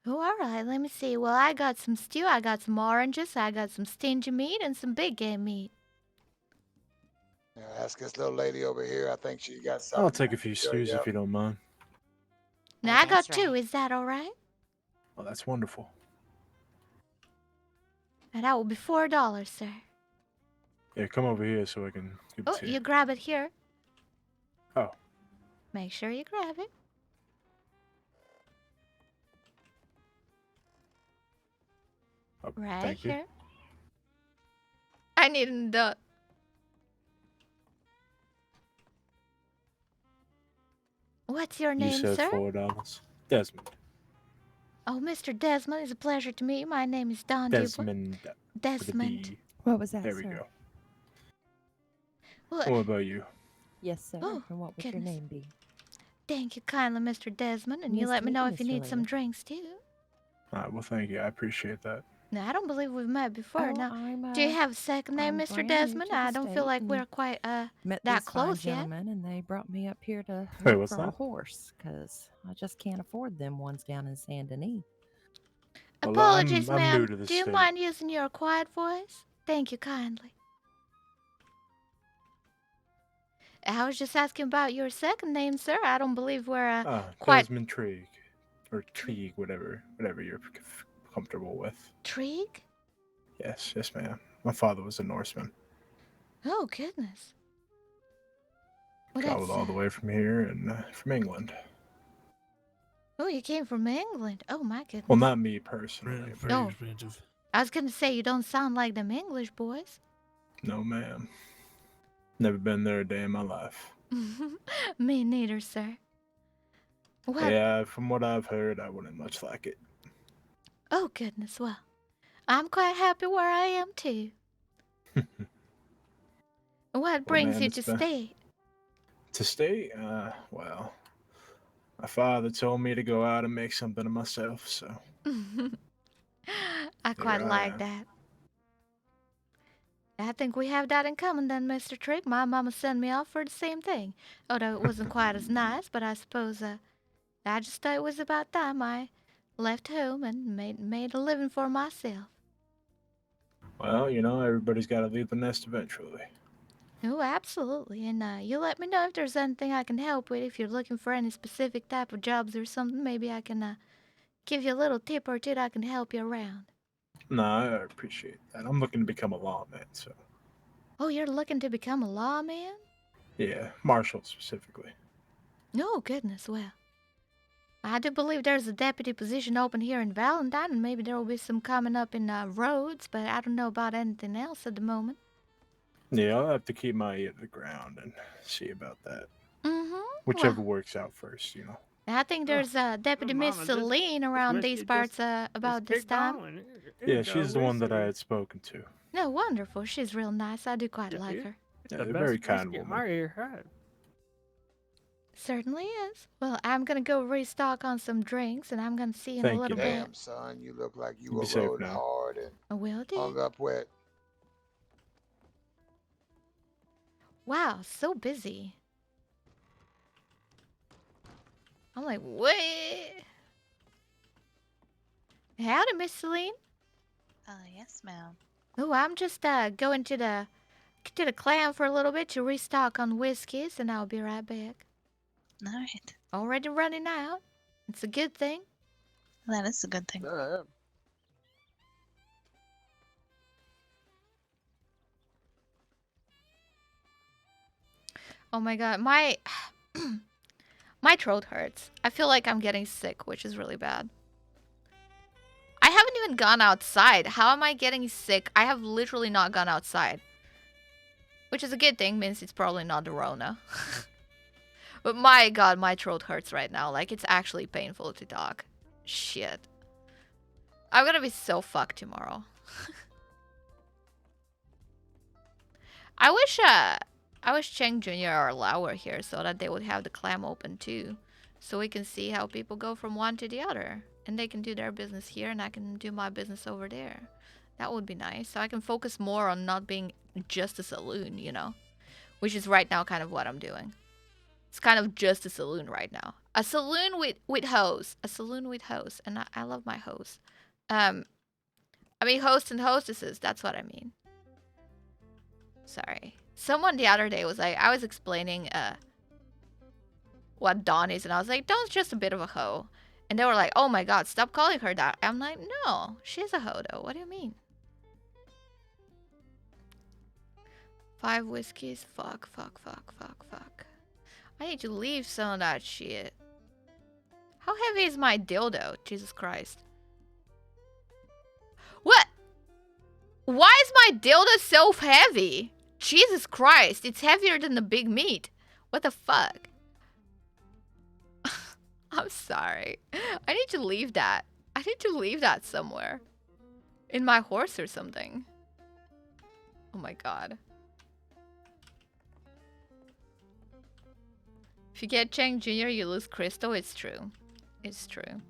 Oh, all right. Let me see. Well, I got some stew. I got some oranges. I got some stingy meat and some big game meat. Now, ask this little lady over here. I think she got something. I'll take a few Sure, stews yep. if you don't mind. Now, I got that's two. right. Is that all right? Well, that's wonderful. And that will be $4, sir. Yeah, come over here so I can give it Oh, to you. you grab it here. Oh. Make sure you grab it. Oh, Right thank you. here. I need an adult. What's your You name, said sir? $4. Desmond. Oh, Mr. Desmond, it's a pleasure to meet you. My name is Dawn DuBois. Desmond. With a Desmond. D. What was that, There we sir? go. Well, What about you? Yes, sir. Oh, and what would goodness. your name be? thank you kindly, Mr. Desmond, and you Nice let to me meet know you, if you Mr. need some Leonard. drinks too. All right, well, thank you. I appreciate that. Now, I don't believe we've met before. Oh, Now, I'm, do you have a second name, I'm Mr. brand new Desmond? to the I don't feel state like and we're quite met that these fine close yet. gentlemen, and they brought me up here to Wait, look what's for a that? horse because I just can't afford them ones down in Saint Denis. Well, Apologies, I'm ma'am. new to the Do you state. mind using your quiet voice? Thank you kindly. I was just asking about your second name, sir. I don't believe we're quite Desmond Trieg. Or Trieg, whatever you're comfortable with. Trig? Yes, ma'am. My father was a Norseman. Oh goodness. Well, Traveled that's all the way from here and from England. oh, you came from England. Oh my goodness. Well, not me personally. Very, but very Oh. expensive. I was gonna say you don't sound like them English boys. No, ma'am. Never been there a day in my life. Me neither, sir. What? Yeah, from what I've heard, I wouldn't much like it. Oh goodness. Well, I'm quite happy where I am too. What brings ma'am, you it's to been- stay? To stay? Well, my father told me to go out and make something of myself, so. I quite I like am. that. I think we have that in common then, Mr. Trick. My mama sent me off for the same thing. Although it wasn't quite as nice, but I suppose I just thought it was about time I left home and made a living for myself. Well, you know, everybody's got to leave the nest eventually. Oh, absolutely. And you let me know if there's anything I can help with. If you're looking for any specific type of jobs or something, maybe I can give you a little tip or two that can help you around. No, I appreciate that. I'm looking to become a lawman, so. Oh, you're looking to become a lawman? Yeah, marshal specifically. Oh, goodness. Well, I do believe there's a deputy position open here in Valentine, and maybe there will be some coming up in Rhodes, but I don't know about anything else at the moment. Yeah, I'll have to keep my ear to the ground and see about that. Mm-hmm. Whichever works out first, you know. I think there's Deputy Well, Miss Mama, this- Celine this around whiskey these parts about Just this keep time. going. Yeah, she's the one that I had spoken to. No, wonderful. She's real nice. I do quite Yeah, like yeah. her. Yeah, The they're best very kind whiskey woman. I ever had. Certainly is. Well, I'm gonna go restock on some drinks, and I'm gonna see you in a Thank you, little ma'am. bit. Damn, son, you look like you Be were safe rode now. hard and I will do. hung up wet. Wow, so busy. I'm like, what? Howdy, Miss Celine. Yes, ma'am. Oh, I'm just going to the clam for a little bit to restock on whiskeys, and I'll be right back. All right. Already running out. It's a good thing. That is a good thing. Oh my god, my my throat hurts. I feel like I'm getting sick, which is really bad. I haven't even gone outside. How am I getting sick? I have literally not gone outside. Which is a good thing, means it's probably not the Rona. But my god, my throat hurts right now. Like, it's actually painful to talk. Shit. I'm gonna be so fucked tomorrow. I wish Cheng Jr. or Lau were here so that they would have the clam open too. So we can see how people go from one to the other. And they can do their business here and I can do my business over there. That would be nice. So I can focus more on not being just a saloon, you know? Which is right now kind of what I'm doing. It's kind of just a saloon right now. A saloon with hoes. A saloon with hoes. And I love my hoes. I mean hosts and hostesses. That's what I mean. Sorry. Someone the other day was like, I was explaining what Dawn is. And I was like, Dawn's just a bit of a hoe. And they were like, oh my god, stop calling her that. I'm like, no, she's a hoe though. What do you mean? 5 whiskeys. Fuck. I need to leave some of that shit. How heavy is my dildo? Jesus Christ. What? Why is my dildo so heavy? Jesus Christ, it's heavier than the big meat. What the fuck? I'm sorry. I need to leave that. I need to leave that somewhere. In my horse or something. Oh my god. If you get Cheng Jr., you lose Crystal. It's true. It's true.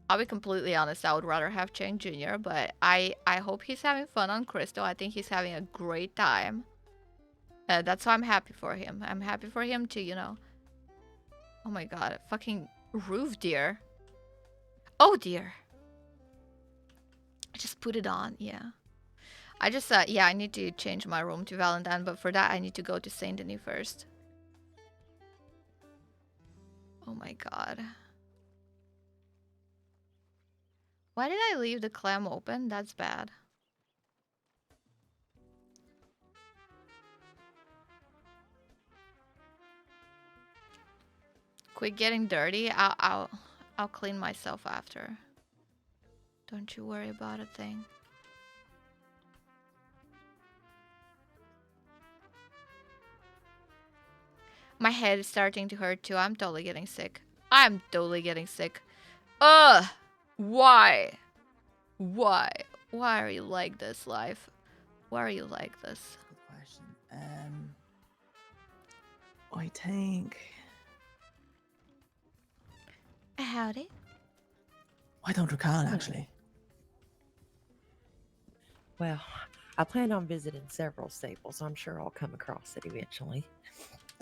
I'll be completely honest. I would rather have Cheng Jr., but I hope he's having fun on Crystal. I think he's having a great time. That's why I'm happy for him. I'm happy for him too, you know. Oh my god. Fucking roof deer. Oh dear. I just put it on. Yeah. I just, yeah, I need to change my room to Valentine, but for that I need to go to Saint Denis first. Oh my god. Why did I leave the clam open? That's bad. Quit getting dirty. I'll clean myself after. Don't you worry about a thing. My head is starting to hurt too. I'm totally getting sick. I'm totally getting sick. Ugh! Why? Why? Why are you like this, life? Why are you like this? Good question. I think... Howdy. I don't recall, actually. Well, I plan on visiting several stables. I'm sure I'll come across it eventually.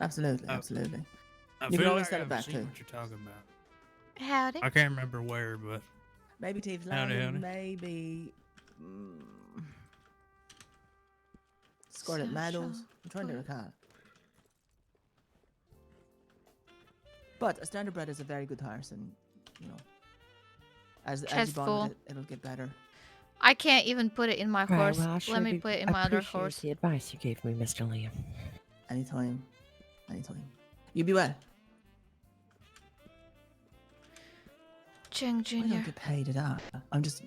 Absolutely, absolutely. I You feel can always like send it I've back seen too. what you're talking about. Howdy. I can't remember where, but Maybe Thieves Howdy, Landing, howdy. maybe... Scarlet Meadows. I'm trying to recall. But a standardbred is a very good horse, and, you know, as you Chest bond full. with it, it'll get better. I can't even put it in my Right, horse. well, I sure Let me do put it in my other appreciate horse. the advice you gave me, Mr. Liam. Anytime. Anytime. You be well. Cheng I Jr. don't get paid at all.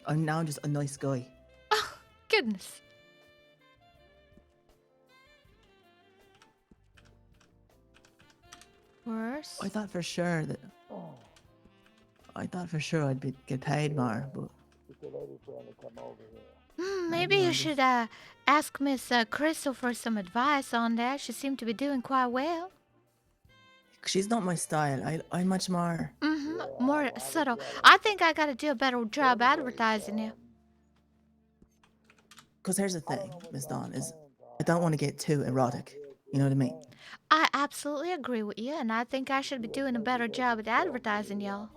I'm now just a nice guy. Oh, goodness. Worse? I thought for sure that... I'd get paid more, but... Maybe you I'm should ask Miss Crystal for some advice on that. She seemed to be doing quite well. She's not my style. I'm much more... More subtle. I think I gotta do a better job advertising you. Because here's the thing, Miss Dawn, is I don't want to get too erotic. You know what I mean? I absolutely agree with you, and I think I should be doing a better job at advertising y'all.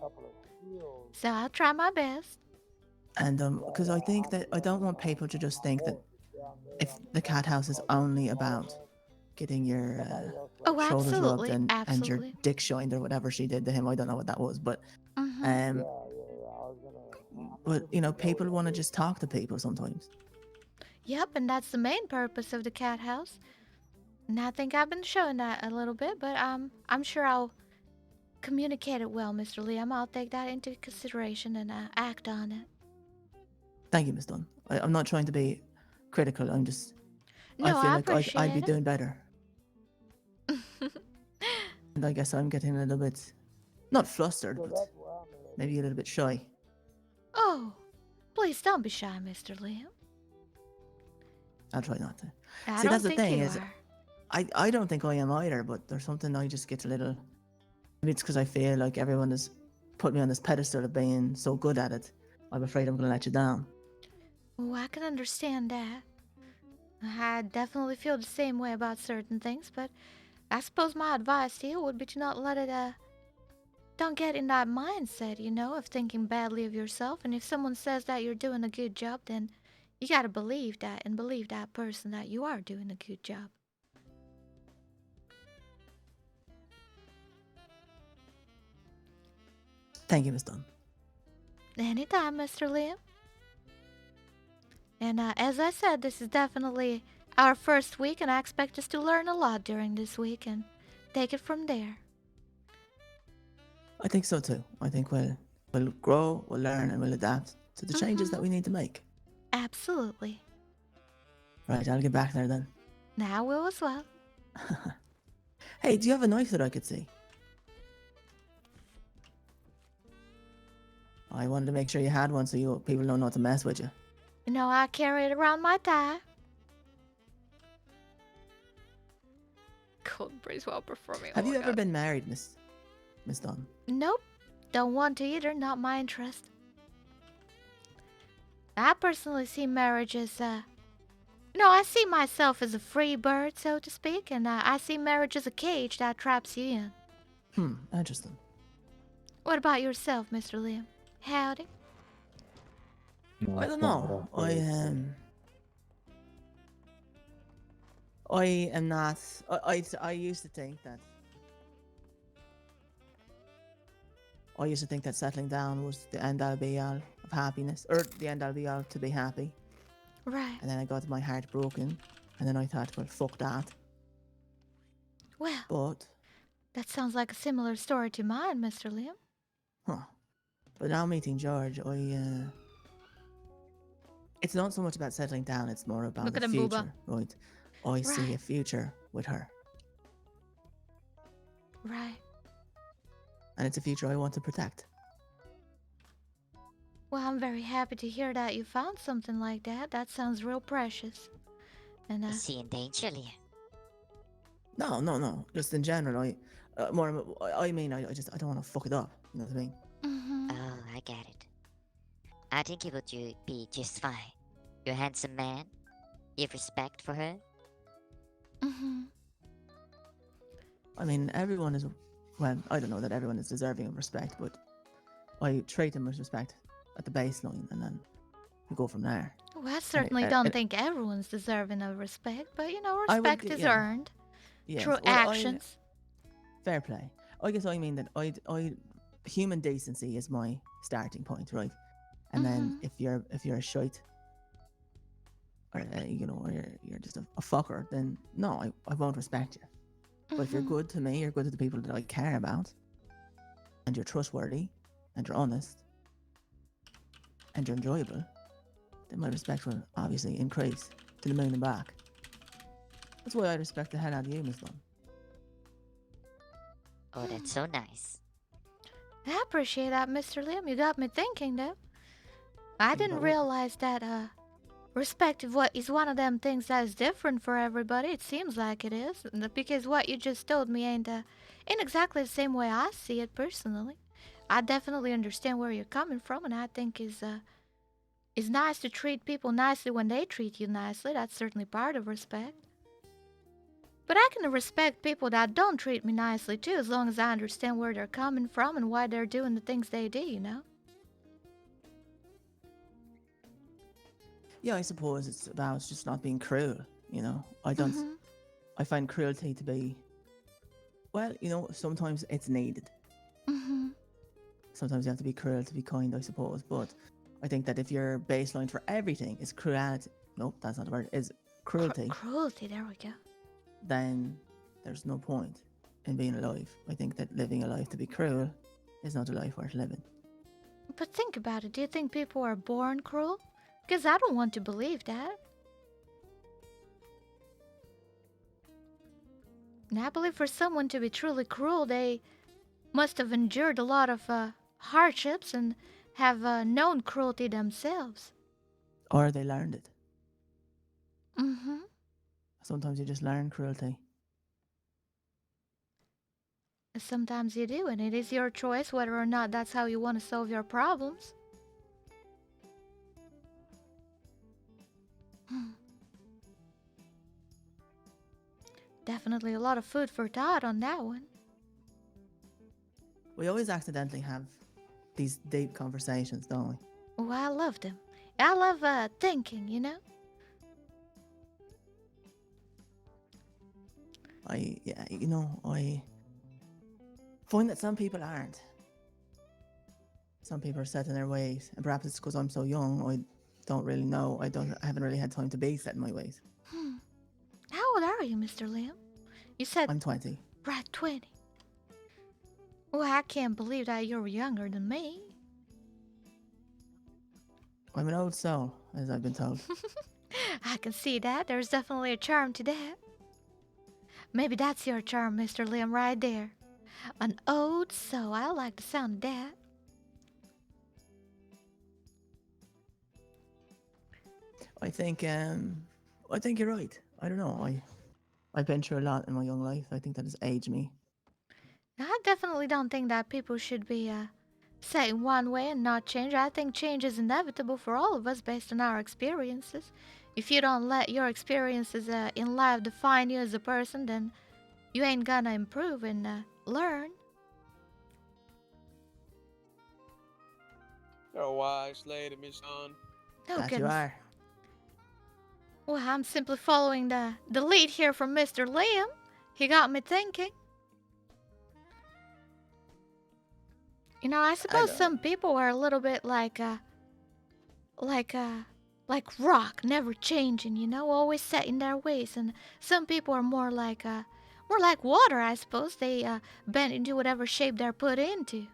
So I'll try my best. And because I think that I don't want people to just think that if the Cathouse is only about getting your Oh, shoulders rubbed absolutely, and your absolutely. dick shined or whatever she did to him. I don't know what that was, but you know, people want to just talk to people sometimes. Yep, and that's the main purpose of the Cathouse. And I think I've been showing that a little bit, but I'm sure I'll communicate it well, Mr. Liam. I'll take that into consideration and act on it. Thank you, Miss Dunn. I'm not trying to be critical. I No, feel I like I'd be appreciate doing better. And I guess I'm getting a little bit, not flustered, Well, but that's where I'm at. maybe a little bit shy. Oh, please don't be shy, Mr. Liam. I'll try not to. I See, don't that's the think thing you is, are. I don't think I am either, but there's something I just get a little. Maybe it's because I feel like everyone has put me on this pedestal of being so good at it. I'm afraid I'm going to let you down. Oh, I can understand that. I definitely feel the same way about certain things, but I suppose my advice to you would be to not let it, don't get in that mindset, of thinking badly of yourself. And if someone says that you're doing a good job, then you gotta believe that and believe that person that you are doing a good job. Thank you, Miss Dunn. Anytime, Mr. Liam. And as I said, this is definitely our first week, and I expect us to learn a lot during this week and take it from there. I think so too. I think we'll grow, we'll learn, and we'll adapt to the changes that we need to make. Absolutely. Right, I'll get back there then. Now will as well. Hey, do you have a knife that I could see? I wanted to make sure you had one so people don't know not to mess with you. I carry it around my thigh. Cold breeze well performing. Have you ever been married, Miss Dunn? Nope. Don't want to either. Not my interest. I personally see marriage as, I see myself as a free bird, so to speak, and I see marriage as a cage that traps you in. Interesting. What about yourself, Mr. Liam? Howdy. I don't know. I am not. I used to think that. I used to think that settling down was the end all be all of happiness, or the end all be all to be happy. Right. And then I got my heart broken, and then I thought, well, fuck that. Well, But, that sounds like a similar story to mine, Mr. Liam. but now meeting George, it's not so much about settling down, it's more about Look the at him, future, Booba. right? I see a Right. future with her, Right. and it's a future I want to protect. Well, I'm very happy to hear that you found something like that. That sounds real precious. And Is he in danger, Liam? No. Just in general, I don't want to fuck it up. You know what I mean? Oh, I get it. I think he would be just fine. You're a handsome man. You have respect for her. I mean, everyone is. Well, I don't know that everyone is deserving of respect, but I treat them with respect at the baseline, and then we go from there. Well, I certainly don't think everyone's deserving of respect, but respect is earned Yes, through well, actions. Fair play. I guess I mean that human decency is my starting point, right? And then if you're a shite, or or you're just a fucker, then no, I won't respect you. But if you're good to me, you're good to the people that I care about, and you're trustworthy, and you're honest, and you're enjoyable, then my respect will obviously increase to the moon and back. That's why I respect the hell out of you, Miss Dunn. Oh, that's so nice. I appreciate that, Mr. Liam. You got me thinking, though. I didn't realize that respect is one of them things that is different for everybody. It seems like it is, because what you just told me ain't exactly the same way I see it personally. I definitely understand where you're coming from, and I think it's nice to treat people nicely when they treat you nicely. That's certainly part of respect. But I can respect people that don't treat me nicely too, as long as I understand where they're coming from and why they're doing the things they do, Yeah, I suppose it's about just not being cruel, I find cruelty to be, well, sometimes it's needed. Sometimes you have to be cruel to be kind, I suppose. But I think that if your baseline for everything is cruelty, nope, that's not the word, is cruelty. Cruelty, there we go. then there's no point in being alive. I think that living a life to be cruel is not a life worth living. But think about it. Do you think people are born cruel? Because I don't want to believe that. And I believe for someone to be truly cruel, they must have endured a lot of hardships and have known cruelty themselves. Or they learned it. Mm-hmm. Sometimes you just learn cruelty. Sometimes you do, and it is your choice whether or not that's how you want to solve your problems. Definitely a lot of food for thought on that one. We always accidentally have these deep conversations, don't we? Oh, I love them. I love thinking, you know? I find that some people aren't. Some people are set in their ways, and perhaps it's because I'm so young. I don't really know. I haven't really had time to be set in my ways. How old are you, Mr. Liam? You said I'm 20. right 20. Well, I can't believe that you're younger than me. I'm an old soul, as I've been told. I can see that. There's definitely a charm to that. Maybe that's your charm, Mr. Liam, right there. An old soul. I like the sound of that. I think you're right. I don't know. I've been through a lot in my young life. I think that has aged me. I definitely don't think that people should be set in one way and not change. I think change is inevitable for all of us based on our experiences. If you don't let your experiences in life define you as a person, then you ain't gonna improve and learn. You're a wise lady, Miss Dawn. No That you goodness. are. Well, I'm simply following the lead here from Mr. Liam. He got me thinking. You know, I suppose some people are a little bit like rock, never changing. You know, always set in their ways. And some people are more like water, I suppose. They bend into whatever shape they're put into.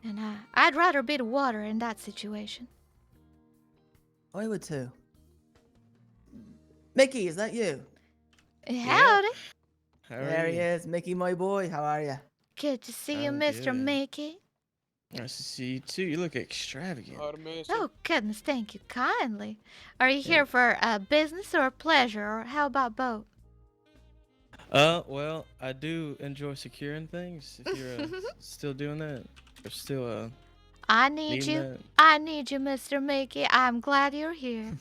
And I'd rather be the water in that situation. I would too. Mickey, is that you? Howdy. How are There he you? is, Mickey, my boy. How are you? Good to see you, I'm Mr. good. Mickey. Nice to see you too. You look extravagant. Oh, goodness, thank you kindly. Are you here for business or pleasure, or how about both? Well, I do enjoy securing things. If you're still doing that, or still I need needing you. that. I need you, Mr. Mickey. I'm glad you're here.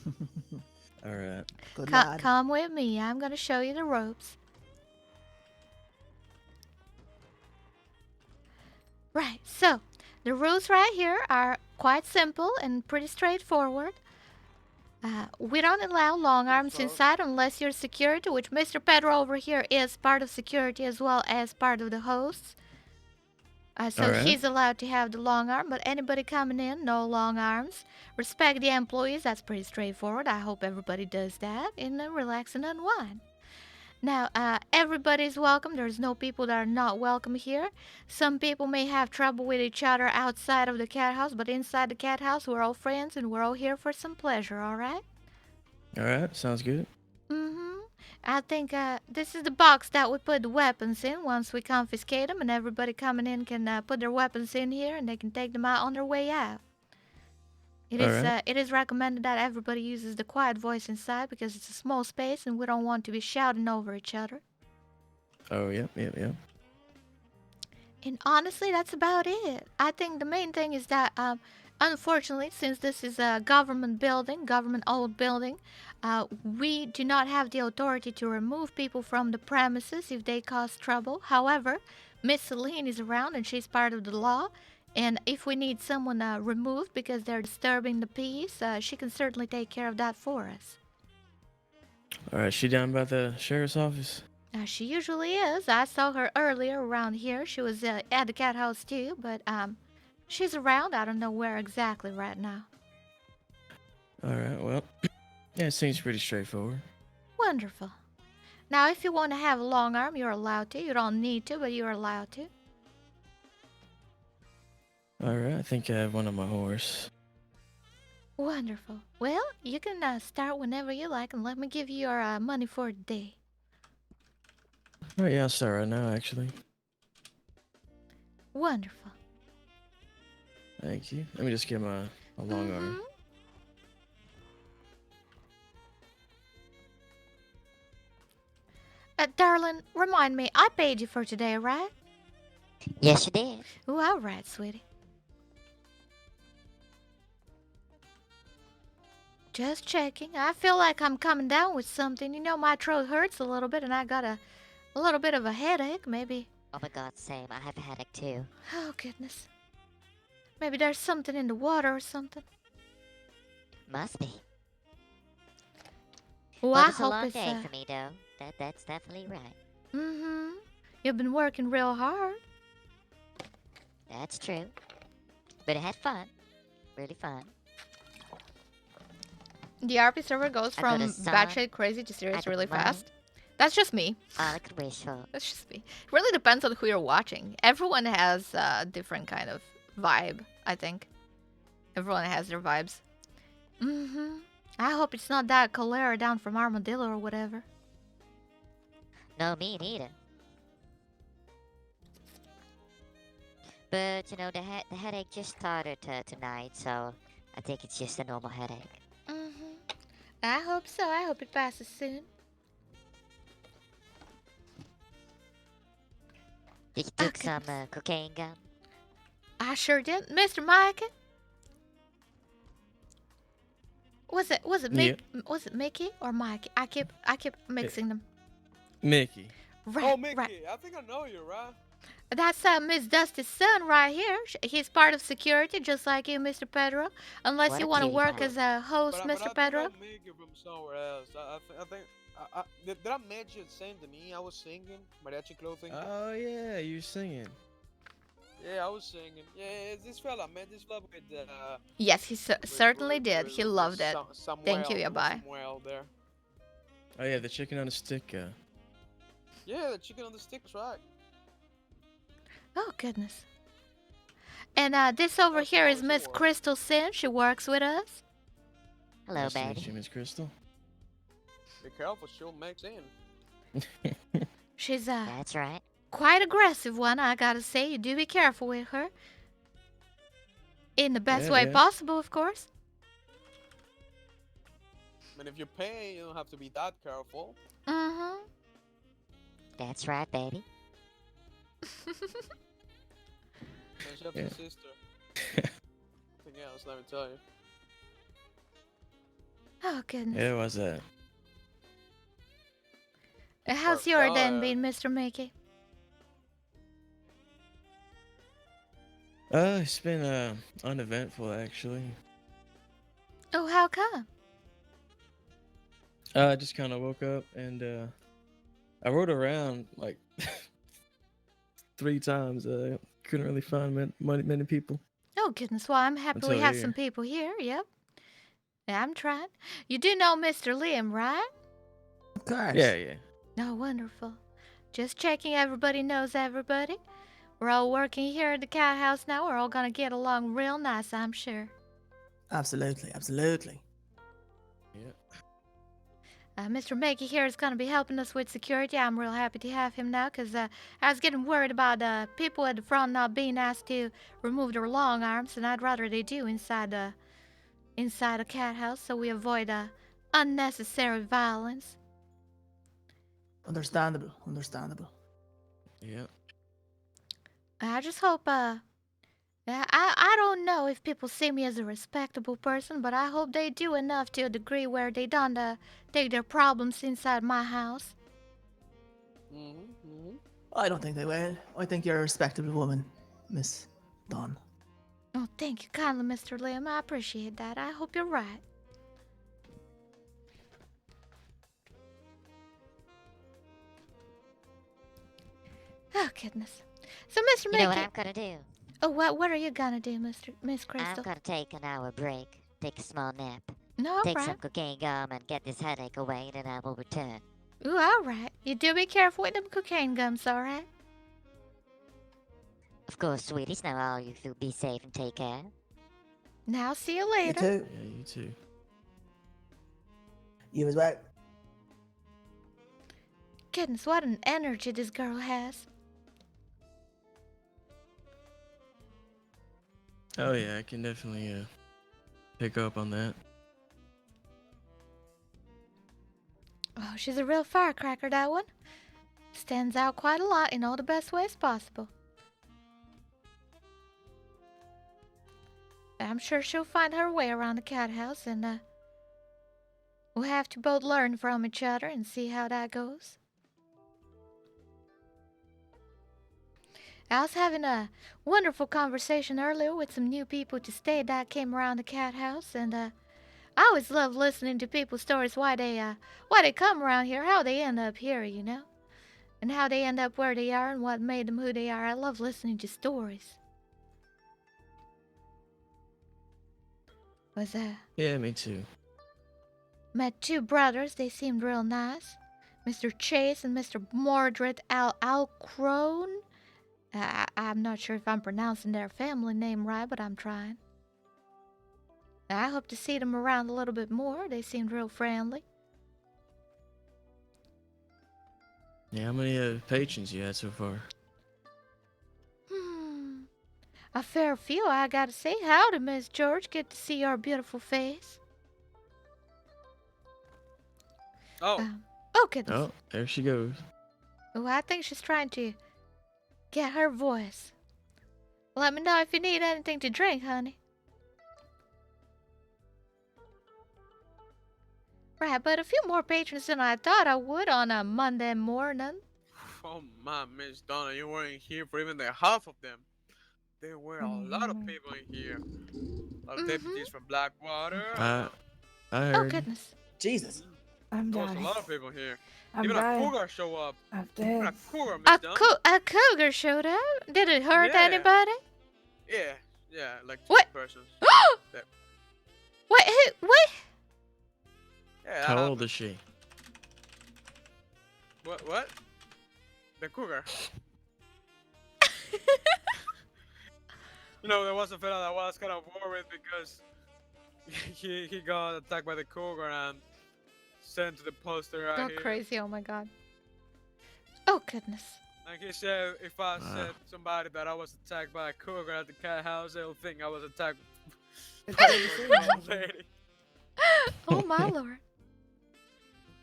All right. Good lad. Come with me. I'm going to show you the ropes. Right, so the rules right here are quite simple and pretty straightforward. We don't allow long arms inside unless you're security, which Mr. Pedro over here is part of security as well as part of the hosts. So Alright. he's allowed to have the long arm, but anybody coming in, no long arms. Respect the employees, that's pretty straightforward. I hope everybody does that and relax and unwind. Now, everybody's welcome. There's no people that are not welcome here. Some people may have trouble with each other outside of the cat house, but inside the cat house, we're all friends and we're all here for some pleasure, all right? All right. Sounds good. Mm-hmm. I think this is the box that we put the weapons in once we confiscate them, and everybody coming in can put their weapons in here and they can take them out on their way out. It is recommended that everybody uses the quiet voice inside because it's a small space and we don't want to be shouting over each other. Oh, yep. And honestly, that's about it. I think the main thing is that, unfortunately, since this is a government building, government-owned building, we do not have the authority to remove people from the premises if they cause trouble. However, Miss Celine is around and she's part of the law. And if we need someone removed because they're disturbing the peace, she can certainly take care of that for us. All right. She down by the sheriff's office? She usually is. I saw her earlier around here. She was at the cat house too, but she's around. I don't know where exactly right now. All right. Well, yeah, it seems pretty straightforward. Wonderful. Now, if you want to have a long arm, you're allowed to. You don't need to, but you're allowed to. All right, I think I have one on my horse. Wonderful. Well, you can start whenever you like, and let me give you your money for the day. All right, yeah, I'll start right now, actually. Wonderful. Thank you. Let me just get my long arm. Darling, remind me, I paid you for today, right? Yes, you did. Ooh, all right, sweetie. Just checking. I feel like I'm coming down with something. You know, my throat hurts a little bit, and I got a little bit of a headache, maybe. Oh my god, same. I have a headache too. Oh, goodness. Maybe there's something in the water or something. Must be. Well, Well, I it's a hope long it's day for me, though. That's definitely right. Mm-hmm. You've been working real hard. That's true. But I had fun. Really fun. The RP server goes I got from a son. batshit crazy to I serious got really money. fast. That's just me. All I could wish for. That's just me. It really depends on who you're watching. Everyone has a different kind of vibe, I think. Everyone has their vibes. Mm-hmm. I hope it's not that cholera down from Armadillo or whatever. No, me neither. But, you know, the headache just started tonight, so I think it's just a normal headache. Mm-hmm. I hope so. I hope it passes soon. Did you took some cocaine gum? I sure did. Mr. Mike? Was it Mick? Was it Mickey or Mikey? I keep mixing them. Mickey. Right, Oh, Mickey, right. I think I know you, right? That's Miss Dusty's son right here. He's part of security, just like you, Mr. Pedro. Unless What you a want to cutie work pie. as a host, But I Mr. think Pedro. I make you from somewhere else. I think did I meet you at Saint Denis? I was singing mariachi clothing. Oh yeah, you're singing. Yeah, I was singing. Yeah, this fella, man, this fella with Yes, he certainly did. He loved it. Thank you, Samuel Yabai. there. Oh yeah, the chicken on a stick. Yeah, the chicken on the stick, that's right. Oh, goodness. And this over That's here how is it Miss works. Crystal Sin. She works with us. Hello, Nice to meet baby. you, Miss Crystal. Be careful, she'll mix in. She's That's right. quite aggressive one, I gotta say. You do be careful with her. In the best Yeah, way yeah. possible, of course. I mean, if you pay, you don't have to be that careful. Mm-hmm. That's right, baby. Unless you have Yeah. a sister. Anything else, let me tell you. Oh, goodness. Yeah, what's that? How's Well, your den been, Mr. Mickey? It's been uneventful actually. Oh, how come? I just kind of woke up and I rode around like 3 times. Couldn't really find many people. Oh, goodness. Well, I'm happy we Until have here. some people here. Yep. Yeah, I'm trying. You do know Mr. Liam, right? Of course. Yeah. Oh, wonderful. Just checking everybody knows everybody. We're all working here at the Cathouse now. We're all gonna get along real nice, I'm sure. Absolutely, absolutely. Yeah. Mr. Mickey here is gonna be helping us with security. I'm real happy to have him now, because I was getting worried about people at the front not being asked to remove their long arms, and I'd rather they do inside a Cathouse, so we avoid unnecessary violence. Understandable, understandable. Yeah. I just hope, I don't know if people see me as a respectable person, but I hope they do enough to a degree where they don't take their problems inside my house. I don't think they will. I think you're a respectable woman, Miss Dawn. Oh, thank you kindly, Mr. Liam. I appreciate that. I hope you're right. Oh, goodness. So, Mr. You Mickey... know what I'm gonna do? Oh, what are you gonna do, Miss I'm Crystal? gonna take an hour break. Take a small nap. No, all Take right. some cocaine gum and get this headache away, then I will return. Ooh, all right. You do be careful with them cocaine gums, all right? Of course, sweeties. Now all you two be safe and take care. Now, see you You later. too. Yeah, you too. You as well. Goodness, what an energy this girl has. Oh yeah, I can definitely pick up on that. Oh, she's a real firecracker, that one. Stands out quite a lot in all the best ways possible. I'm sure she'll find her way around the cat house, and we'll have to both learn from each other and see how that goes. I was having a wonderful conversation earlier with some new people to stay that came around the cat house, and I always love listening to people's stories, why they come around here, how they end up here, you know, and how they end up where they are and what made them who they are. I love listening to stories. Was Yeah, me too. met two brothers. They seemed real nice, Mr. Chase and Mr. Mordred Alcrone. I'm not sure if I'm pronouncing their family name right, but I'm trying. I hope to see them around a little bit more. They seemed real friendly. Yeah, how many patrons you had so far? A fair few, I gotta say. Howdy, Miss George. Good to see your beautiful face. Oh, Oh, goodness. Oh, there she goes. Oh, I think she's trying to get her voice. Let me know if you need anything to drink, honey. Right, but a few more patrons than I thought I would on a Monday morning. oh my, Miss Donna, you weren't here for even the half of them. There were a lot of people in here. A lot of deputies from Blackwater. I Oh, heard. goodness. Jesus. I'm There was a dying. lot of people here. I'm Even dying. a cougar show up. I'm Even dead. a cougar, Miss Donna. A cougar showed up? Did it hurt Yeah. anybody? Yeah, like two What? persons. That- What? What? Yeah, How old is she? What? The cougar. You know, there was a fella that was kind of worried because he got attacked by the cougar and sent to the poster right Go here. crazy, oh my god. Oh, goodness. And he said if I said somebody that I was attacked by a cougar at the cat house, they'll think I was attacked by a old lady. Oh, my lord.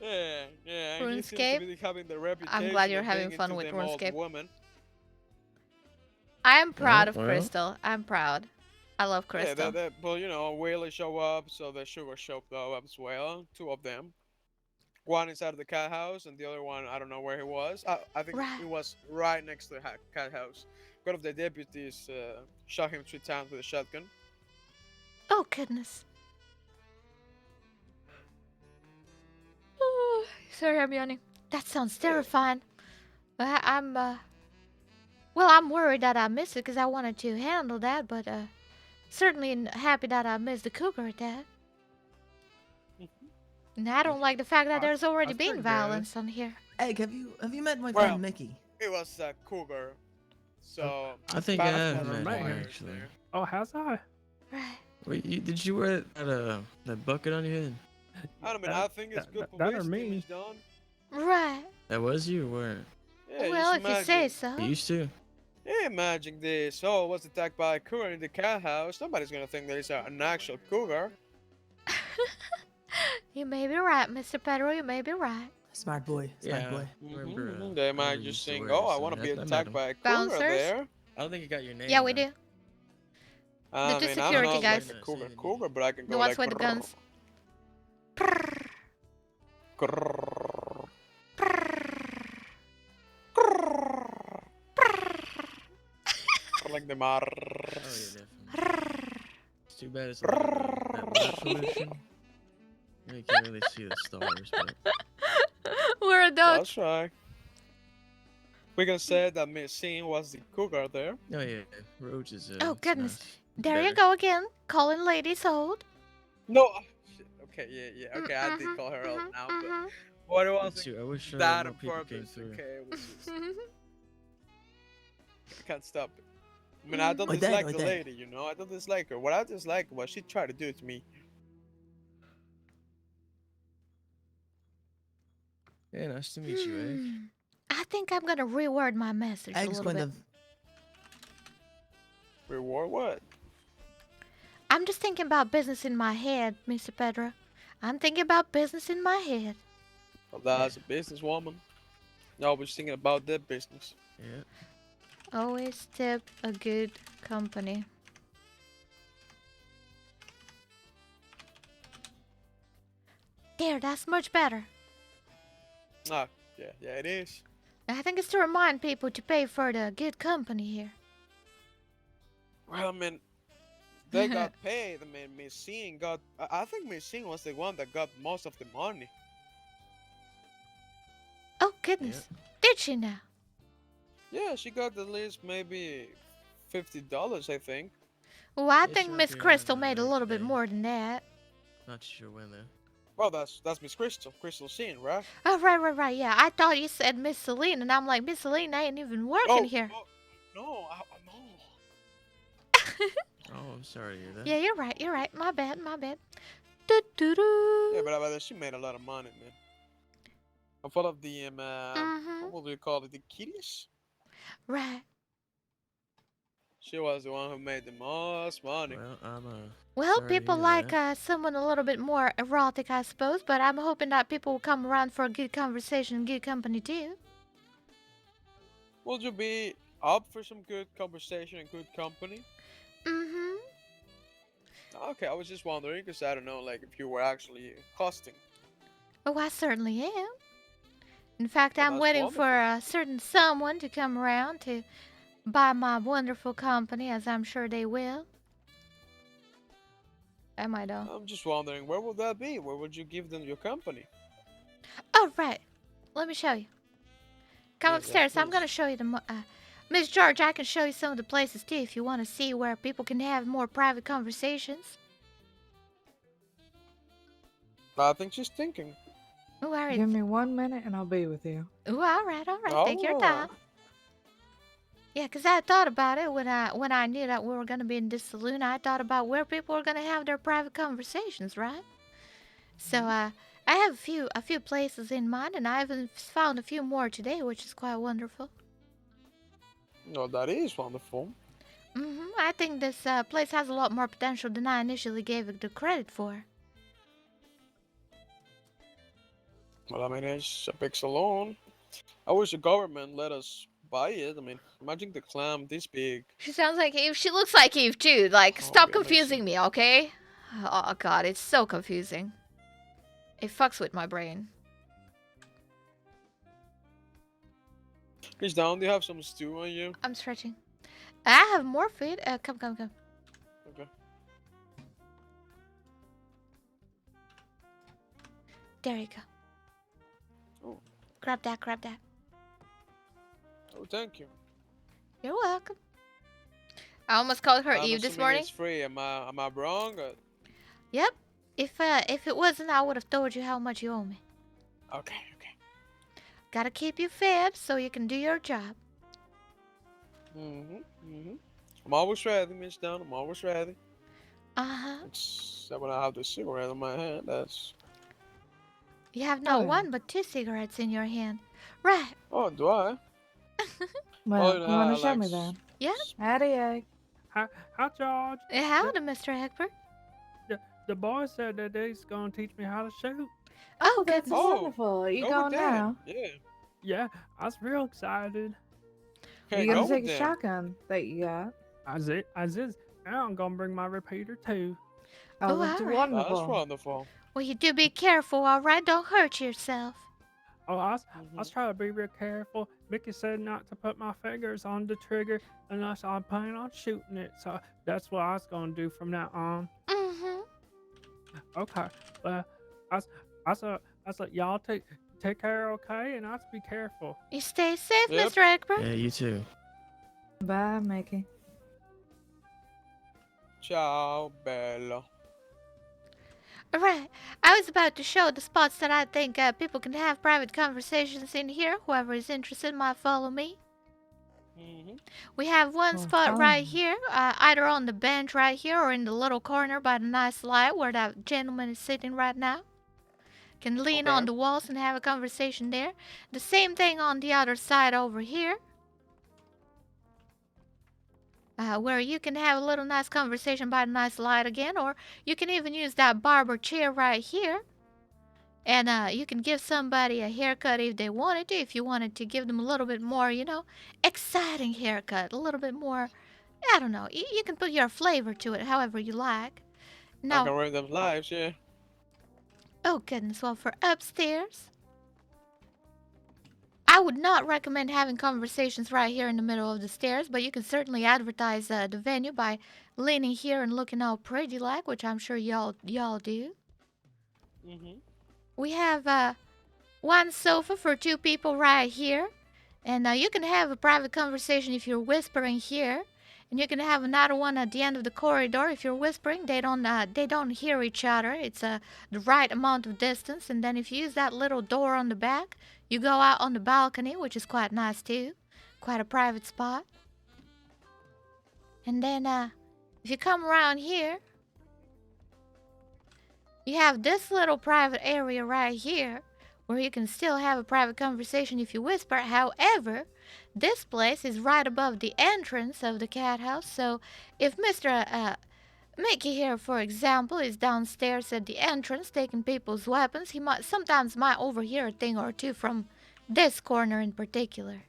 Yeah, and he seems RuneScape? to be having the reputation I'm glad you're of having being fun into with them old RuneScape. women. I'm proud of well. Crystal. I'm proud. I love Crystal. Yeah, well, you know, Whaley show up, so the sugar showed up as well. Two of them. One inside of the cat house, and the other one, I don't know where he was. I think Right. he was right next to the cat house. One of the deputies shot him 3 times with a shotgun. Oh, goodness. Oh, sorry, I'm yawning. That sounds terrifying. I'm worried that I missed it because I wanted to handle that, but certainly happy that I missed the cougar attack. And I don't like the fact that there's already that's been pretty good. violence on here. Egg, have you met my Well, friend Mickey? It was a cougar, so I think I Bad have never met mind. her actually. Oh, how's I? Right. Wait, did you wear that bucket on your head? I mean, I think it's good that or publicity, me. Miss Dawn. Right. That was you, or Yeah, Well, just if you say imagine. so. you used to? Yeah, imagine this. Oh, was attacked by a cougar in the cat house. Nobody's gonna think that it's an actual cougar. You may be right, Mr. Pedro. You may be right. Smart boy. Smart boy. Remember, They might you just used to think, wear oh, I so want to be I met attacked him. by a cougar Bouncers? there. I don't think you got your name. Yeah, we though. do. I two mean, security I'm not guys. like a cougar, but I can go The ones like with the guns. like the mar. Oh yeah, definitely. It's too bad it's not that light pollution. You can't really see the stars, but We're adults. That's right. We can say that Miss Scene was the cougar there. oh yeah, Roach is. Oh, it's goodness. nice. There you Better. go again, calling ladies old. No, shit, Okay, yeah. Okay, I did call her out now, but mhm. what it Me wasn't too. I wish that more on people came purpose. through. Okay, it was just I can't stop it. I mean, I don't I did, dislike I the did. lady, you know. I don't dislike her. What I dislike what she tried to do to me. Yeah, nice to meet you, Egg. I think I'm gonna reword my message a Egg's little kind bit. of. Reward what? I'm just thinking about business in my head, Mr. Pedro. I'm thinking about business in my head. Well, that's a businesswoman. Always thinking about that business. Yeah. Always tip a good company. There, that's much better. Ah, yeah, it is. I think it's to remind people to pay for the good company here. Well, I mean, they got paid. I mean, Miss Scene got. I think Miss Scene was the one that got most of the money. Oh, goodness. Did she now? Yeah, she got at least maybe $50, I think. Well, I Yeah, think she might Miss be Crystal around made a little bit today. more than that. Not sure when though. Well, that's Miss Crystal, Crystal Scene, right? Oh, right. Yeah, I thought you said Miss Celine, and I'm like, Miss Celine ain't even working here. No, no. Oh, I'm sorry to hear that. Yeah, you're right. My bad. Do-do-do. Yeah, but she made a lot of money, man. I thought of the what do you call it? The kitties? Right. She was the one who made the most money. Well, I'm Well, sorry to people hear like that. someone a little bit more erotic, I suppose, but I'm hoping that people will come around for a good conversation and good company too. Would you be up for some good conversation and good company? Mm-hmm. Okay, I was just wondering because I don't know, like if you were actually costing. Oh, I certainly am. In fact, Well, I'm that's waiting for wonderful. a certain someone to come around to buy my wonderful company, as I'm sure they will. Am I though? I'm just wondering, where would that be? Where would you give them your company? Oh, right. Let me show you. Come Yeah, upstairs. I'm please. gonna show you the. Miss George, I can show you some of the places too if you want to see where people can have more private conversations. I think she's thinking. Oh, all right. Give me 1 minute and I'll be with you. Oh, all right. Take your Oh. time. Yeah, 'cause I thought about it when I knew that we were gonna be in this saloon. I thought about where people were gonna have their private conversations, right? So I have a few places in mind, and I even found a few more today, which is quite wonderful. No, that is wonderful. I think this place has a lot more potential than I initially gave it the credit for. Well, I mean, it's a big salon. I wish the government let us buy it. I mean, imagine the clam this big. She sounds like Eve. She looks like Eve too. Like, stop be amazing. confusing me, okay? Oh God, it's so confusing. It fucks with my brain. Miss Dawn, do you have some stew on you? I'm stretching. I have more food. Come. Okay. There you go. Oh. Grab that. Oh, thank you. You're welcome. I almost called her I'm Eve this assuming morning. It's free. Am I wrong? Yep. If it wasn't, I would have told you how much you owe me. Okay. Gotta keep you fed so you can do your job. I'm always ready, Miss Dawn. I'm always ready. Except when I have the cigarette in my hand. That's. You have not Oh, yeah. one but 2 cigarettes in your hand. Right. Oh, do I? Well, no, you want I to show like me then? Yeah. Howdy, Egg. Hi, George. Howdy, Mr. Egbert. The boy said that he's gonna teach me how to shoot. Oh, That's goodness. wonderful. Are you Go going with them. now? Yeah. Yeah, I was real excited. Okay, You go gonna take with a them. shotgun that you got? Now I'm gonna bring my repeater too. Oh, Oh, that's all right. That's wonderful. wonderful. Well, you do be careful, all right? Don't hurt yourself. Oh, I was trying to be real careful. Mickey said not to put my fingers on the trigger unless I plan on shooting it. So that's what I was gonna do from now on. Okay. Well, I said y'all take care, okay? And I have to be careful. You stay safe, Yep. Mr. Egbert. Yeah, you too. Bye, Mickey. Ciao, Bella. Right. I was about to show the spots that I think people can have private conversations in here. Whoever is interested might follow me. We have one spot right here, either on the bench right here or in the little corner by the nice light where that gentleman is sitting right now. Can lean on the walls and have a conversation there. The same thing on the other side over here. Where you can have a little nice conversation by the nice light again, or you can even use that barber chair right here. And you can give somebody a haircut if they wanted to, if you wanted to give them a little bit more, exciting haircut, a little bit more, I don't know, you can put your flavor to it however you like. I can ruin them lives, yeah. Oh goodness, well for upstairs, I would not recommend having conversations right here in the middle of the stairs, but you can certainly advertise the venue by leaning here and looking all pretty like, which I'm sure y'all do. We have one sofa for 2 people right here, and you can have a private conversation if you're whispering here, and you can have another one at the end of the corridor. If you're whispering, they don't hear each other. It's the right amount of distance, and then if you use that little door on the back, you go out on the balcony, which is quite nice too, quite a private spot. And then if you come around here, you have this little private area right here where you can still have a private conversation if you whisper. However, this place is right above the entrance of the Cathouse, so if Mr. Mickey here, for example, is downstairs at the entrance taking people's weapons, he sometimes might overhear a thing or two from this corner in particular.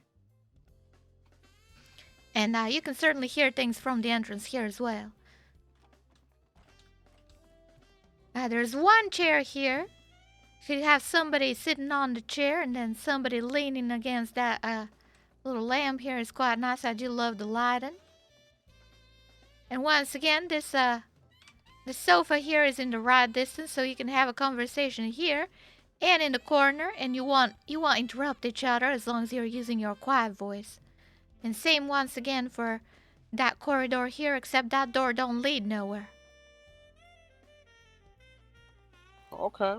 And you can certainly hear things from the entrance here as well. There's one chair here. If you have somebody sitting on the chair and then somebody leaning against that little lamp here is quite nice. I do love the lighting. And once again, this the sofa here is in the right distance, so you can have a conversation here and in the corner, and you won't interrupt each other as long as you're using your quiet voice. And same once again for that corridor here, except that door don't lead nowhere. Okay.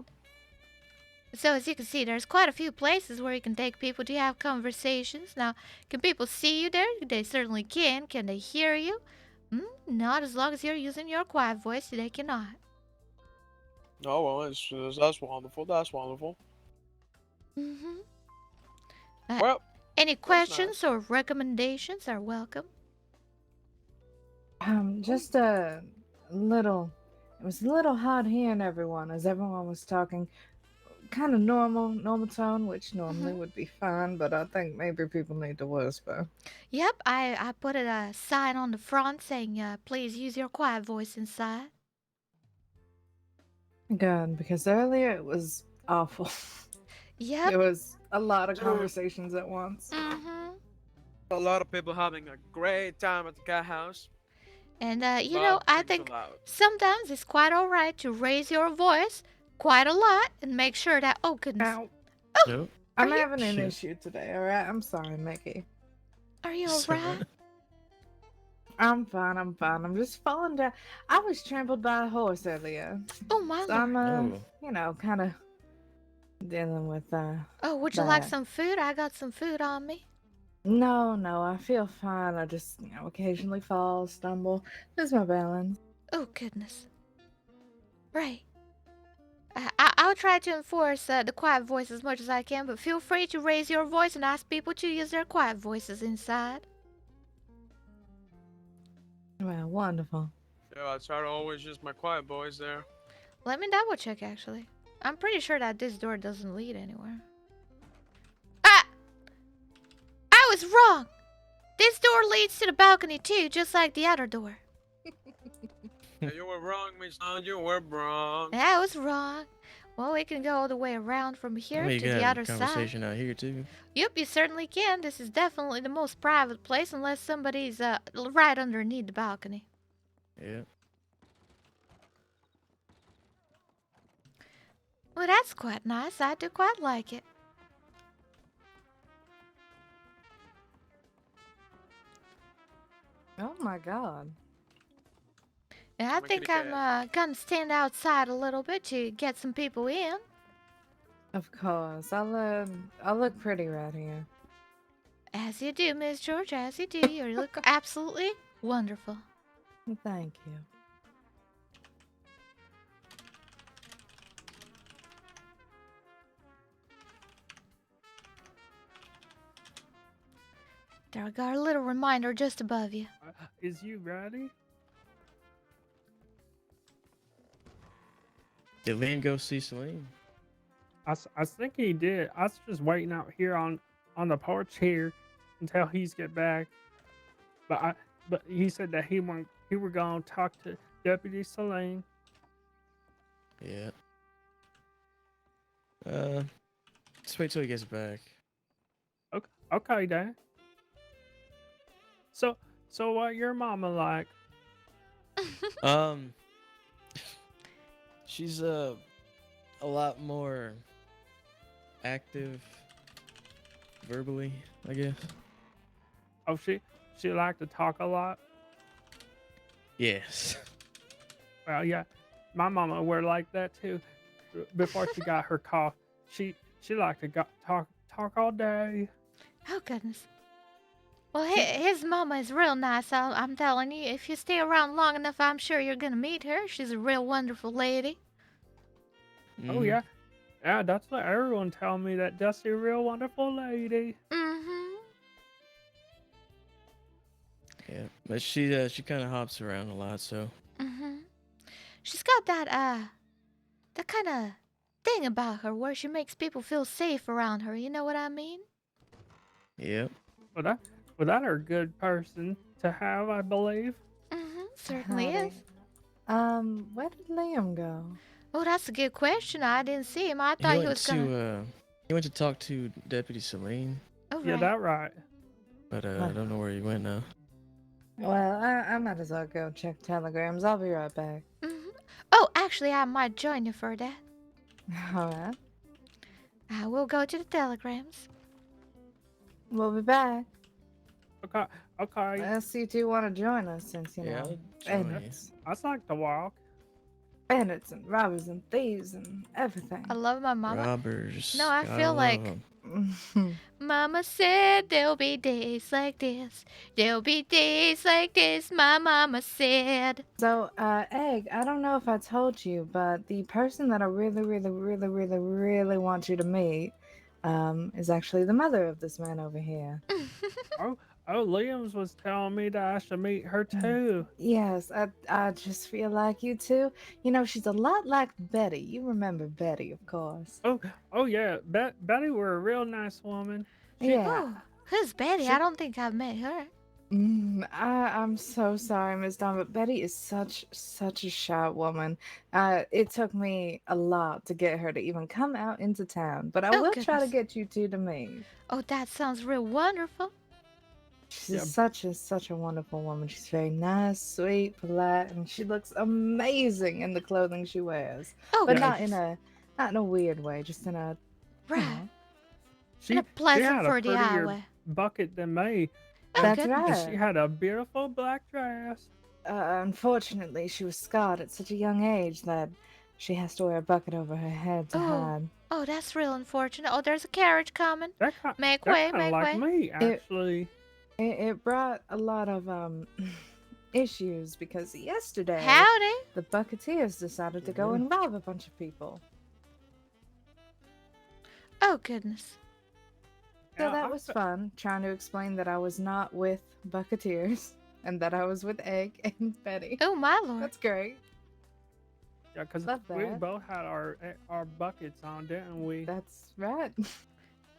So as you can see, there's quite a few places where you can take people to have conversations. Now, can people see you there? They certainly can. Can they hear you? Not as long as you're using your quiet voice, they cannot. Oh, well, that's wonderful. That's wonderful. Well, any questions or recommendations are welcome. Just a little. It was a little hard hearing everyone as everyone was talking. Kind of normal tone, which normally would be fine, but I think maybe people need to whisper. Yep, I put a sign on the front saying, please use your quiet voice inside. Good, because earlier it was awful. Yep. It was a lot of conversations at once. A lot of people having a great time at the Cathouse. And, you know, I think sometimes it's quite alright to raise your voice quite a lot and make sure that, oh goodness. Ow. Oh, Nope. I'm having an issue today, alright? I'm sorry, Mickey. Are you alright? I'm fine. I'm just falling down. I was trampled by a horse earlier. Oh my so I'm, you know, kind of dealing with Oh, would you like some food? I got some food on me. No, I feel fine. I just, you know, occasionally fall, stumble, lose my balance. Oh goodness. Right. I'll try to enforce the quiet voice as much as I can, but feel free to raise your voice and ask people to use their quiet voices inside. Well, wonderful. Yeah, I try to always use my quiet voice there. Let me double check, actually. I'm pretty sure that this door doesn't lead anywhere. Ah! I was wrong! This door leads to the balcony too, just like the other door. Yeah, you were wrong, Miss Dawn. You were wrong. I was wrong. Well, we can go all the way around from here to the other side. Conversation out here too. Yep, you certainly can. This is definitely the most private place unless somebody's right underneath the balcony. Yeah. Well, that's quite nice. I do quite like it. Oh my god. And I Come on, think kitty I'm cat. gonna stand outside a little bit to get some people in. Of course. I'll look pretty right here. As you do, Miss George, as you do. You look absolutely wonderful. Well, thank you. There, I got a little reminder just above you. Is you ready? Did Liam go see Celine? I think he did. I was just waiting out here on the porch here until he's get back. But he said that he were gonna talk to Deputy Celine. Yeah. Just wait till he gets back. Okay, Dad. So what your mama like? She's a lot more active verbally, I guess. Oh, she like to talk a lot. Yes. Well, yeah, my mama were like that too. Before she got her cough, she liked to talk all day. Oh, goodness. Well, his mama is real nice. I'm telling you, if you stay around long enough, I'm sure you're gonna meet her. She's a real wonderful lady. Oh yeah, that's what everyone tell me, that Dusty a real wonderful lady. Mm-hmm. Yeah, but she kind of hops around a lot, so. Mm-hmm. She's got that kind of thing about her where she makes people feel safe around her. You know what I mean? Yep. Well, that are a good person to have, I believe. Mm-hmm. Certainly Howdy. is. Where did Liam go? Oh, that's a good question. I didn't see him. I thought he was gonna. He went to talk to Deputy Celine, Oh, Yeah, right. that right. but I don't know where he went now. Well, I might as well go check telegrams. I'll be right back. Mm-hmm. Oh, actually, I might join you for that. All right. I will go to the telegrams. We'll be back. Okay. Unless you two want to join us, since, you Yeah, know, I'll join you. bandits. I'd like to walk. Bandits and robbers and thieves and everything. I love my mama. Robbers. No, I gotta feel love like 'em. Mama said there'll be days like this. There'll be days like this, my mama said. So, Egg, I don't know if I told you, but the person that I really, really, really, really, really want you to meet, is actually the mother of this man over here. Oh, Liam's was telling me that I should meet her too. Yes, I just feel like you two. You know, she's a lot like Betty. You remember Betty, of course. Oh yeah, Betty were a real nice woman. Yeah. Oh, who's Betty? I don't think I've met her. I'm so sorry, Miss Dawn, but Betty is such a shy woman. It took me a lot to get her to even come out into town, but I Oh, will try to goodness. get you two to meet. Oh, that sounds real wonderful. She's such a wonderful woman. She's very nice, sweet, polite, and she looks amazing in the clothing she wears. Oh, But goodness. not in a weird way, just in a Right. She, In a pleasant she had a for the prettier highway. bucket than me. Oh, That's goodness. And right. she had a beautiful black dress. Unfortunately, she was scarred at such a young age that she has to wear a bucket over her head to hide. Oh, that's real unfortunate. Oh, there's a carriage coming. Make They're way, kinda make like way. me, actually. It brought a lot of issues because yesterday Howdy. the Bucketeers decided to go and rob a bunch of people. Oh, goodness. So that was fun, trying to explain that I was not with Bucketeers and that I was with Egg and Betty. Oh, my lord. That's great. Yeah, because Love we that. both had our buckets on, didn't we? That's right.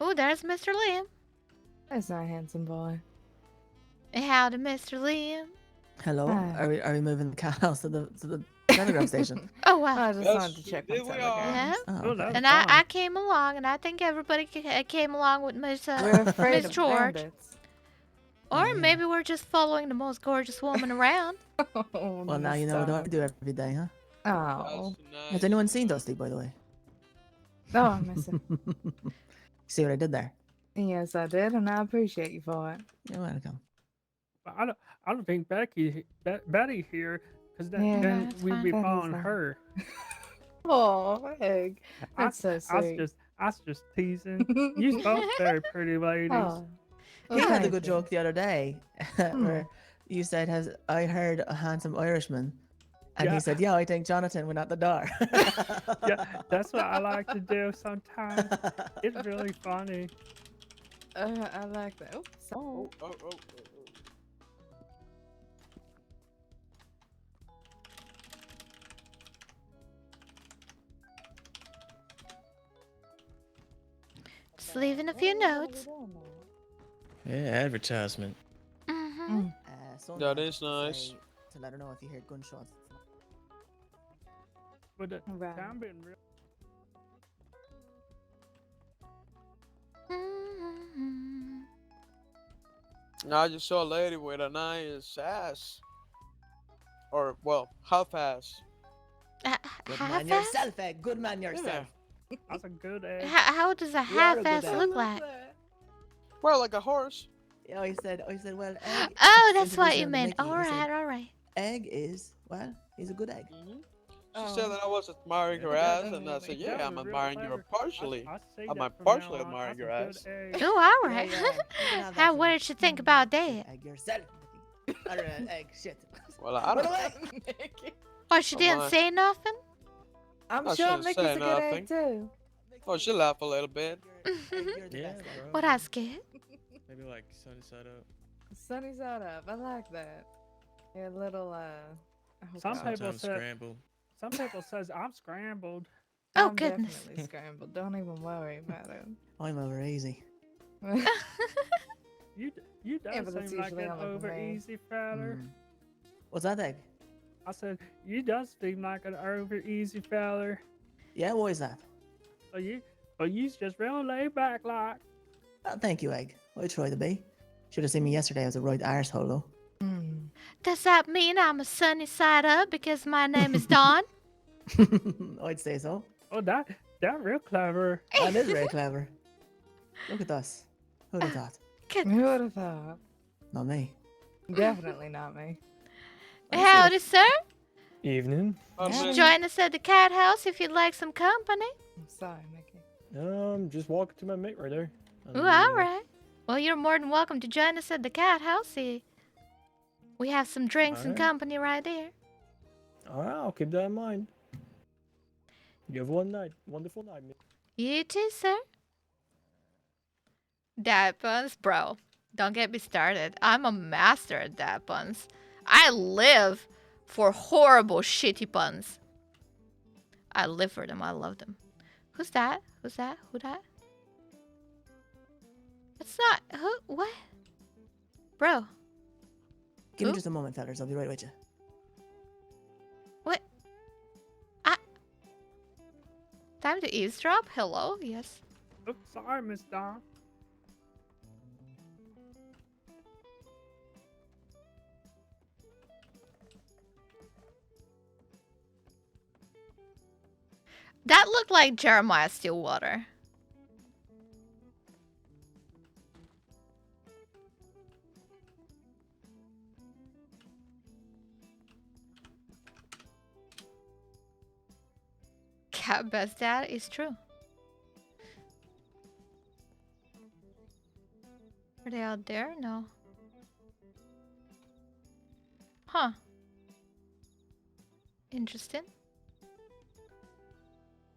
Oh, there's Mr. Liam. That's my handsome boy. Howdy, Mr. Liam. Hello. Hi. Are we moving the Cathouse to the telegraph station? Oh, wow. I just wanted to check my Here we are. telegrams. Oh, Oh, okay. that's And fine. I came along, and I think everybody came along with Miss We're afraid Miss of George. bandits. Or Yeah. maybe we're just following the most gorgeous woman around. Oh, Well, now you know what I do every day, huh? Oh. Has anyone seen Dusty, by the way? Oh, I miss it. See what I did there? Yes, I did, and I appreciate you for it. You're welcome. But I don't think Betty here Because Yeah, then that's we'd fine. be That is following fine. her. Oh, Egg. That's so sweet. I was just teasing. You both very pretty ladies. Oh, He well, had a thank good you. joke the other day where you said, "Has I heard a handsome Irishman?" And Yeah. he said, "Yeah, I think Jonathan went out the door." Yeah, that's what I like to do sometimes. It's really funny. I like that. Oh, sorry. Oh. Just leaving a few notes. Yeah, advertisement. Mm-hmm. Sonia That is to nice. say- to let her know if you hear gunshots. But the Right. town been real. Mm-hmm. I just saw a lady with a nice ass. Or, well, half ass. Good Half man ass? yourself, Egg. Good man yourself. That's a good egg. How does a You are a half good ass egg. look like? Well, like a horse. Yeah, I said, well, Egg. Oh, that's what introducing you her to meant. Mickey, I said, All right. Egg is, well, he's a good egg. She said that I was admiring her Yeah, ass, that- and I said, that yeah, was I'm real admiring you clever. partially. I say I'm that from partially now on. admiring your That's ass. a good egg. Oh, all Yeah, right. yeah, you can have that How? too. What did you think about that? Egg yourself, Mickey. Or, Egg, shit. Well, I Run don't away. Oh, she Oh, didn't my. say nothing? I'm I sure shouldn't Mickey's say a good egg nothing. too. Oh, she laughed a little bit. You're the Yeah, best egg. bro. What I scared? Maybe like sunny side up. Sunny side up. I like that. You're a little oh Some God. people Sometimes said- scrambled. Some people says I'm scrambled. Oh, I'm goodness. definitely scrambled. Don't even worry about it. I'm over easy. You Yeah, don't but that's seem like usually an only for over me. easy feller. Mm. What's that, Egg? I said you does seem like an over easy feller. Yeah, why is that? But you's just real laid back like. Thank you, Egg. I try to be. Should have seen me yesterday. I was a right arsehole, though. Mm. Does that mean I'm a sunny side up because my name is Dawn? I'd say so. Oh, that real clever. That is very clever. Look at us. Who'd have thought? Who would have thought? Not me. Definitely not me. Howdy, sir. Evening. Join us at the Cathouse if you'd like some company. I'm sorry, Mickey. Just walking to my mate right there. Ooh, all right. Well, you're more than welcome to join us at the Cathouse. We have some drinks and Alright. company right there. Alright, I'll keep that in mind. You have one night. Wonderful night, mate. You too, sir. Dad puns, bro. Don't get me started. I'm a master at dad puns. I live for horrible, shitty puns. I live for them. I love them. Who's that? Who's that? Who that? It's not. Who? What? Bro. Give me Who? just a moment, fellas. I'll be right with you. What? Time to eavesdrop? Hello? Yes. Oops, sorry, Miss Dawn. That looked like Jeremiah Stillwater. Cat best dad is true. Are they out there? No. Huh. Interesting.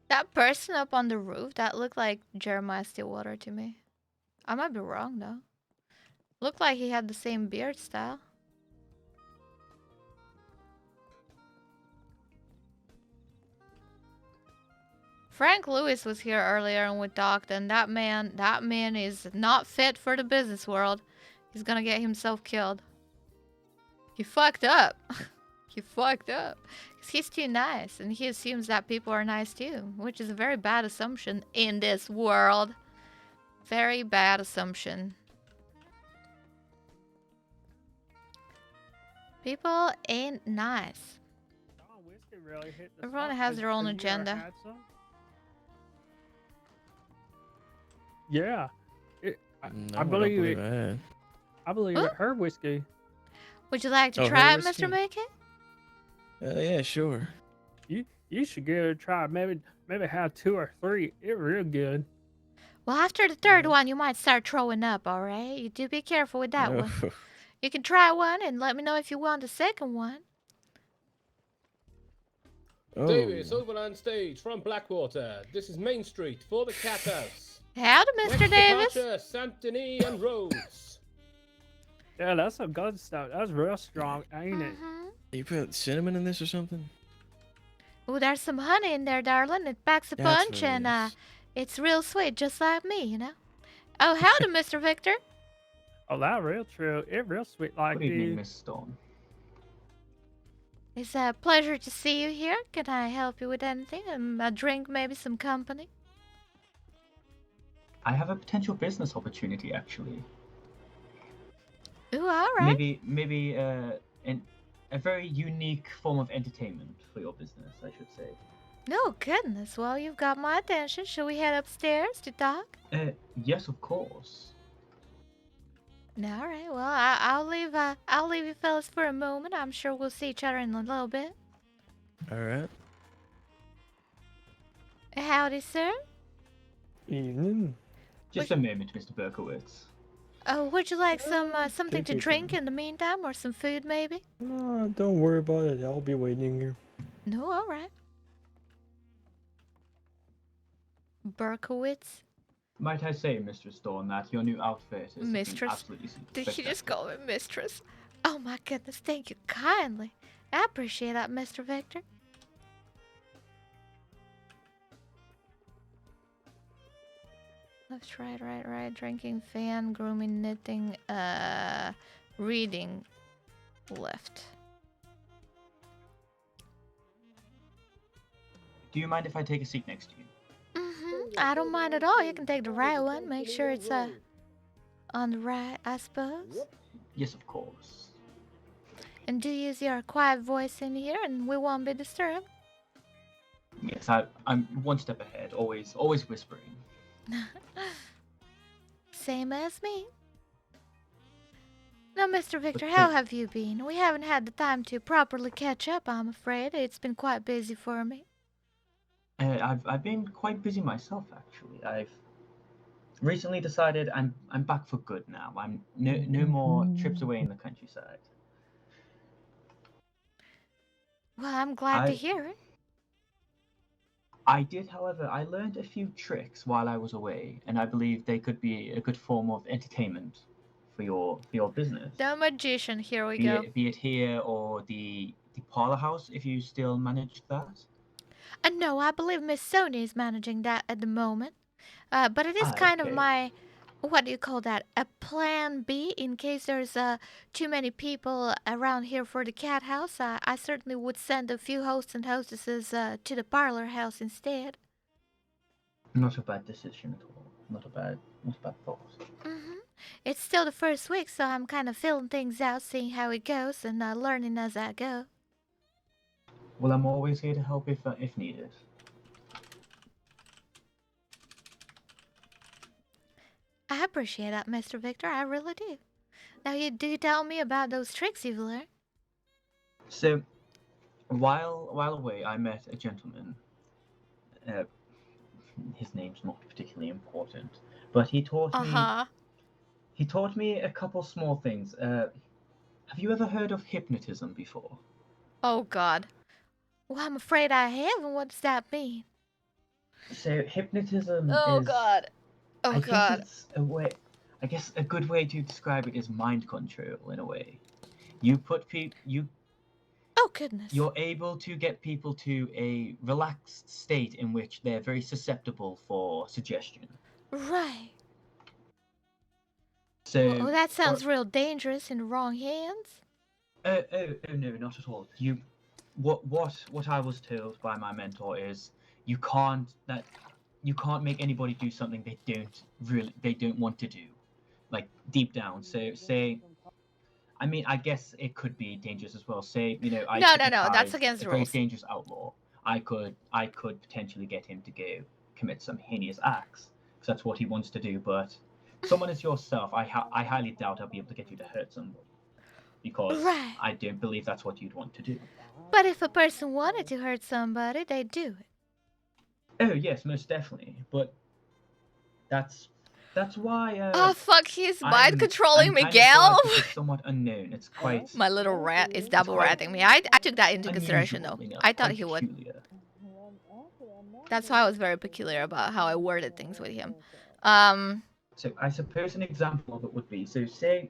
That person up on the roof, that looked like Jeremiah Stillwater to me. I might be wrong though. Looked like he had the same beard style. Frank Lewis was here earlier and we talked, and that man is not fit for the business world. He's gonna get himself killed. He fucked up. He fucked up. 'Cause he's too nice, and he assumes that people are nice too, which is a very bad assumption in this world. Very bad assumption. People ain't nice. Dawn whiskey really hit the Everyone spot. has their own Have you ever agenda. had some? Yeah. No, I believe it. I had. I believe Huh? it. Her whiskey. Would you like to Oh, try her it, whiskey? Mr. Mickey? Yeah, sure. You should give it a try. Maybe have 2 or 3. It's real good. Well, after the third one, you might start throwing up, all right? You do be careful with that one. You can try one and let me know if you want the second one. Davis, over on stage from Blackwater. This is Main Street for the Cathouse. Howdy, Mr. Next Davis. departure, Saint Denis and Rhodes. Yeah, that's some good stuff. That's real strong, ain't it? You put cinnamon in this or something? Oh, there's some honey in there, darling. It packs a That's punch, what it and it's real sweet, just like me, you know. Oh, howdy, Mr. Victor. Oh, that real true. It real sweet like Good evening, you. Miss Dawn. It's a pleasure to see you here. Can I help you with anything? A drink, maybe some company? I have a potential business opportunity, actually. Ooh, all right. Maybe a very unique form of entertainment for your business, I should say. No goodness. Well, you've got my attention. Shall we head upstairs to talk? Yes, of course. All right. Well, I'll leave you fellas for a moment. I'm sure we'll see each other in a little bit. All right. Howdy, sir. Evening. Just a moment, Mr. Berkowitz. Oh, would you like something to drink in the meantime, or some food maybe? No, don't worry about it. I'll be waiting here. No, all right. Berkowitz. Might I say, Mistress Dawn, that your new outfit is Mistress? absolutely Did she just call me mistress? Oh my goodness, thank you kindly. I appreciate that, Mr. Victor. Left, right. Drinking, fan, grooming, knitting, reading. Left. Do you mind if I take a seat next to you? I don't mind at all. You can take the right one. Make sure it's on the right, I suppose. Yes, of course. And do use your quiet voice in here, and we won't be disturbed. Yes, I'm one step ahead, always whispering. Same as me. Now, Mr. Victor, how have you been? We haven't had the time to properly catch up, I'm afraid. It's been quite busy for me. I've been quite busy myself, actually. I've recently decided I'm back for good now. I'm no more trips away in the countryside. Well, I'm glad to hear it. I did, however, I learned a few tricks while I was away, and I believe they could be a good form of entertainment for your business. The magician, here we go. Be it here or the parlor house, if you still manage that. No, I believe Miss Sony is managing that at the moment. But it is kind of my, what do you call that, a plan B in case there's too many people around here for the cat house. I certainly would send a few hosts and hostesses to the parlor house instead. Not a bad decision at all. Not a bad thought. It's still the first week, so I'm kind of filling things out, seeing how it goes, and learning as I go. Well, I'm always here to help if needed. I appreciate that, Mr. Victor. I really do. Now, do tell me about those tricks you've learned. So, while away, I met a gentleman. His name's not particularly important, but he taught me. He taught me a couple small things. Have you ever heard of hypnotism before? Oh God. Well, I'm afraid I haven't. What does that mean? So hypnotism is. Oh God. Oh God. Think it's a way. I guess a good way to describe it is mind control in a way. You put Oh goodness. You're able to get people to a relaxed state in which they're very susceptible for suggestion. Right. So. Oh, that sounds real dangerous in the wrong hands. Oh no, not at all. What I was told by my mentor is you can't make anybody do something they don't want to do, like deep down. So say, I mean, I guess it could be dangerous as well. Say, No, that's against the rules. A very rules. dangerous outlaw. I could potentially get him to go commit some heinous acts because that's what he wants to do. But someone as yourself, I highly doubt I'll be able to get you to hurt somebody. because Right. I don't believe that's what you'd want to do. But if a person wanted to hurt somebody, they'd do it. Oh yes, most definitely. But that's why. Oh, fuck, he's mind I'm controlling kind of Miguel. glad this is somewhat unknown. It's quite. My little rat is double quite ratting me. I took that into consideration, unusual, though. you know, I thought quite he would. peculiar. That's why I was very peculiar about how I worded things with him. So I suppose an example of it would be, so say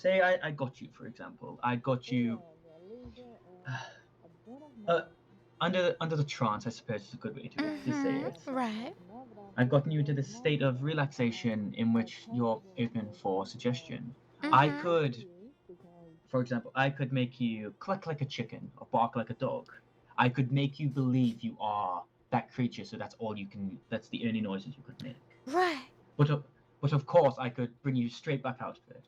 I got you, for example. I got you under the trance, I suppose is a good way to say it. Right. I've gotten you into this state of relaxation in which you're open for suggestion. I could, for example, I could make you cluck like a chicken or bark like a dog. I could make you believe you are that creature, so that's the only noises you could make. Right. But of course, I could bring you straight back out of it.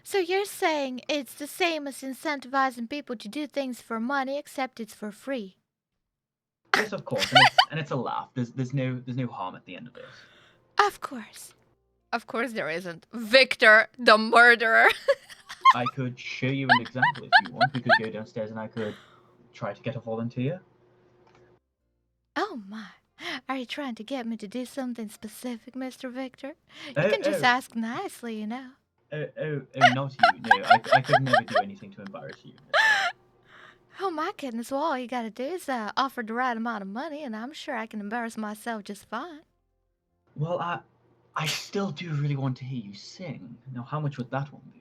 So you're saying it's the same as incentivizing people to do things for money, except it's for free. Yes, of course, and it's a laugh. There's no harm at the end of it. Of course. Of course there isn't. Victor, the murderer. I could show you an example if you want. We could go downstairs and I could try to get a volunteer. Oh my. Are you trying to get me to do something specific, Mr. Victor? You can just ask nicely, you know. Oh, not you. No, I could never do anything to embarrass you. Oh my goodness, well all you gotta do is offer the right amount of money and I'm sure I can embarrass myself just fine. Well, I still do really want to hear you sing. Now, how much would that one be?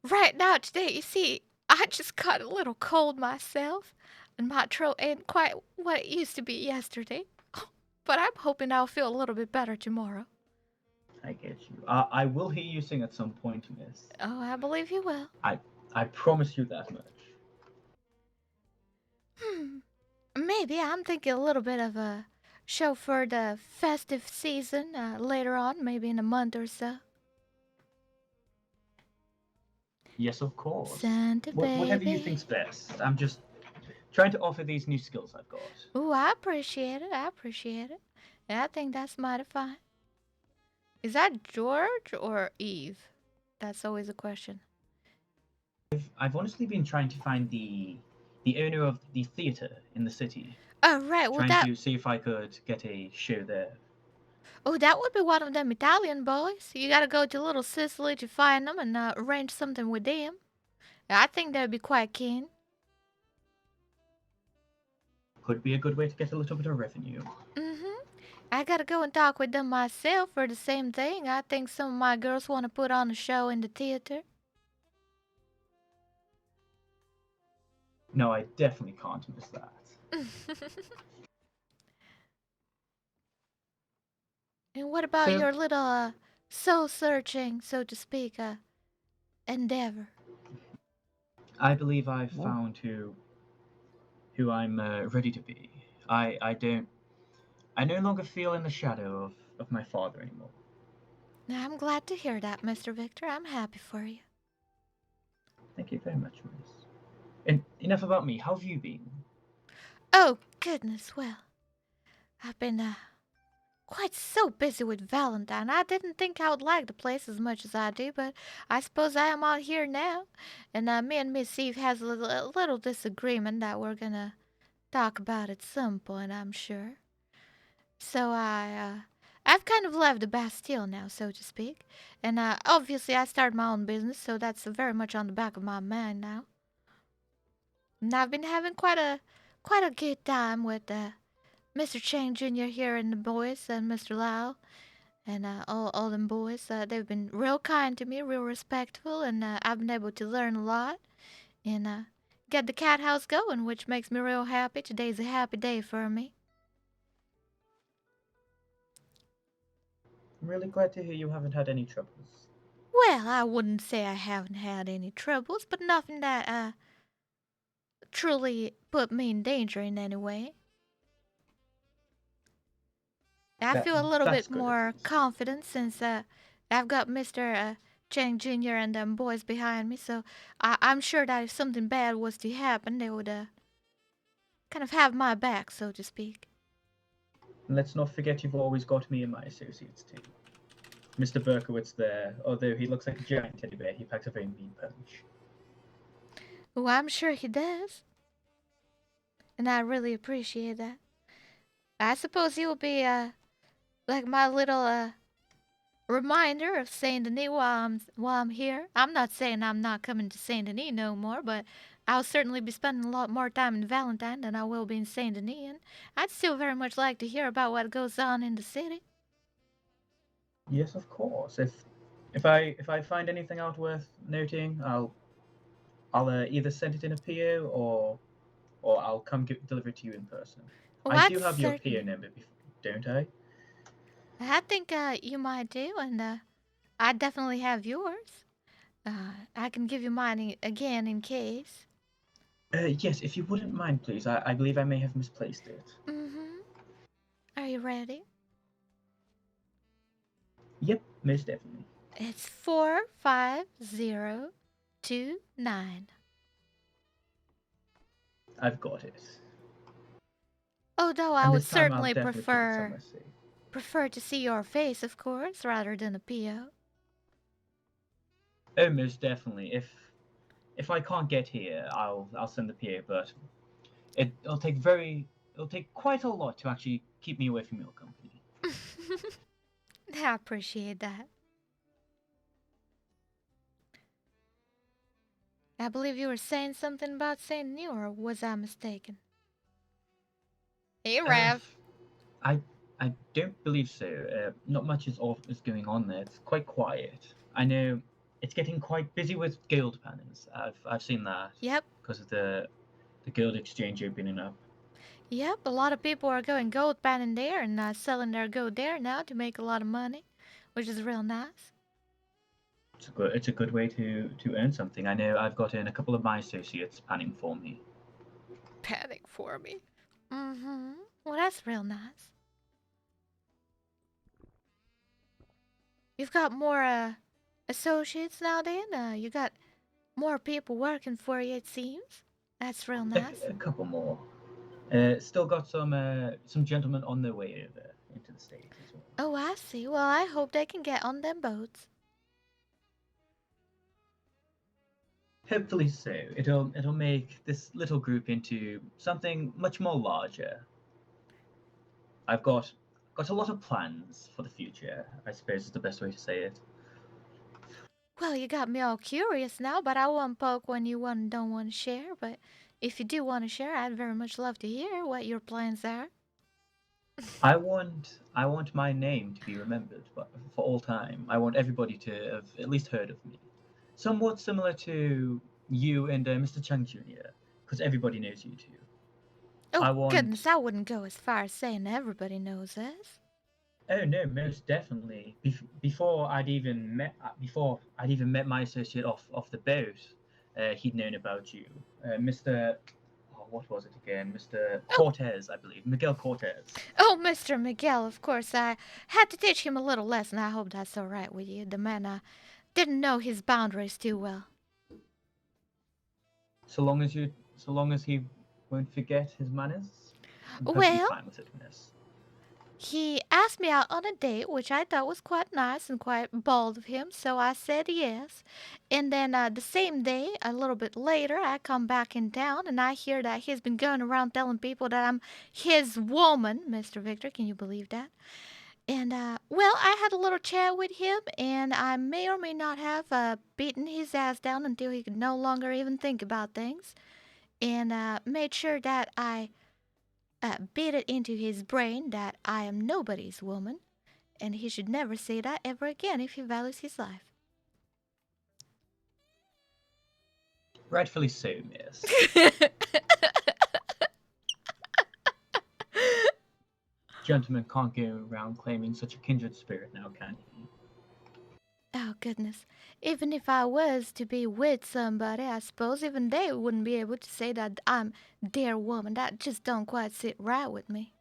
Right now today, you see, I just got a little cold myself and my throat ain't quite what it used to be yesterday. But I'm hoping I'll feel a little bit better tomorrow. I get you. I will hear you sing at some point, miss. Oh, I believe you will. I promise you that much. Maybe I'm thinking a little bit of a show for the festive season later on, maybe in a month or so. Yes, of course. Santa baby. Whatever you think's best. I'm just trying to offer these new skills I've got. Ooh, I appreciate it. I appreciate it. And I think that's mighty fine. Is that George or Eve? That's always a question. I've honestly been trying to find the owner of the theater in the city. Oh, right. Well, trying to see if I could get a show there. Oh, that would be one of them Italian boys. You gotta go to Little Sicily to find them and arrange something with them. I think they'd be quite keen. Could be a good way to get a little bit of revenue. I gotta go and talk with them myself for the same thing. I think some of my girls want to put on a show in the theater. No, I definitely can't miss that. And what about your little soul-searching, so to speak, endeavor? I believe I've found who I'm ready to be. I no longer feel in the shadow of my father anymore. Now, I'm glad to hear that, Mr. Victor. I'm happy for you. Thank you very much, miss. And enough about me. How have you been? Oh, goodness, well, I've been quite so busy with Valentine. I didn't think I would like the place as much as I do, but I suppose I am out here now. And me and Miss Eve has a little disagreement that we're gonna talk about at some point, I'm sure. So I've kind of left the Bastille now, so to speak. And obviously I started my own business, so that's very much on the back of my mind now. And I've been having quite a good time with Mr. Chang Jr. here and the boys and Mr. Lau and all them boys. They've been real kind to me, real respectful, and I've been able to learn a lot and get the Cathouse going, which makes me real happy. Today's a happy day for me. I'm really glad to hear you haven't had any troubles. Well, I wouldn't say I haven't had any troubles, but nothing that truly put me in danger in any way. I feel a little bit more confident since I've got Mr. Chang Jr. and them boys behind me, so I'm sure that if something bad was to happen, they would kind of have my back, so to speak. And let's not forget you've always got me and my associates too. Mr. Berkowitz there, although he looks like a giant teddy bear, he packs a very mean punch. Well, I'm sure he does. And I really appreciate that. I suppose you'll be, like my little, reminder of Saint Denis while I'm here. I'm not saying I'm not coming to Saint Denis no more, but I'll certainly be spending a lot more time in Valentine than I will be in Saint Denis, and I'd still very much like to hear about what goes on in the city. Yes, of course. If I find anything out worth noting, I'll either send it in a PO or I'll come deliver it to you in person. Well, I do that's have your PO certain. number, don't I? I think you might do, and I definitely have yours. I can give you mine again in case. Yes, if you wouldn't mind, please. I believe I may have misplaced it. Mm-hmm. Are you ready? Yep, most definitely. It's 45029. I've got it. Although I And would this time I'll certainly definitely keep it somewhere safe. prefer to see your face, of course, rather than a PO. Oh, most definitely. If I can't get here, I'll send the PO, but it'll take quite a lot to actually keep me away from your company. I appreciate that. I believe you were saying something about Saint Denis, or was I mistaken? Hey, Rev. I don't believe so. Not much is going on there. It's quite quiet. I know it's getting quite busy with gold panels. I've seen that. Yep. Because of the gold exchange opening up. Yep, a lot of people are going gold panning there and selling their gold there now to make a lot of money, which is real nice. It's a good way to earn something. I know I've got in a couple of my associates panning for me. Panning for me? Mm-hmm. Well, that's real nice. You've got more associates now then? You got more people working for you, it seems. That's real nice. A couple more. Still got some gentlemen on their way over into the States as well. Oh, I see. Well, I hope they can get on them boats. Hopefully so. It'll make this little group into something much more larger. I've got a lot of plans for the future, I suppose is the best way to say it. Well, you got me all curious now, but I won't poke when you don't want to share. But if you do want to share, I'd very much love to hear what your plans are. I want my name to be remembered for all time. I want everybody to have at least heard of me. Somewhat similar to you and Mr. Chung Jr., because everybody knows you two. Oh, goodness, I wouldn't go as far as saying everybody knows us. Oh no, most definitely. Before I'd even met my associate off the boat, he'd known about you, Mr. What was it again? Mr. Cortez, I believe. Miguel Cortez. Oh, Mr. Miguel, of course. I had to teach him a little lesson. I hope that's all right with you. The man didn't know his boundaries too well. So long as he won't forget his manners, I'm well, fine with it, miss. He asked me out on a date, which I thought was quite nice and quite bold of him, so I said yes. And then the same day, a little bit later, I come back in town and I hear that he's been going around telling people that I'm his woman, Mr. Victor. Can you believe that? And, well, I had a little chat with him, and I may or may not have beaten his ass down until he could no longer even think about things. And made sure that I beat it into his brain that I am nobody's woman, and he should never say that ever again if he values his life. Rightfully so, miss. Gentlemen can't go around claiming such a kindred spirit now, can he? Oh, goodness. Even if I was to be with somebody, I suppose even they wouldn't be able to say that I'm their woman. That just don't quite sit right with me.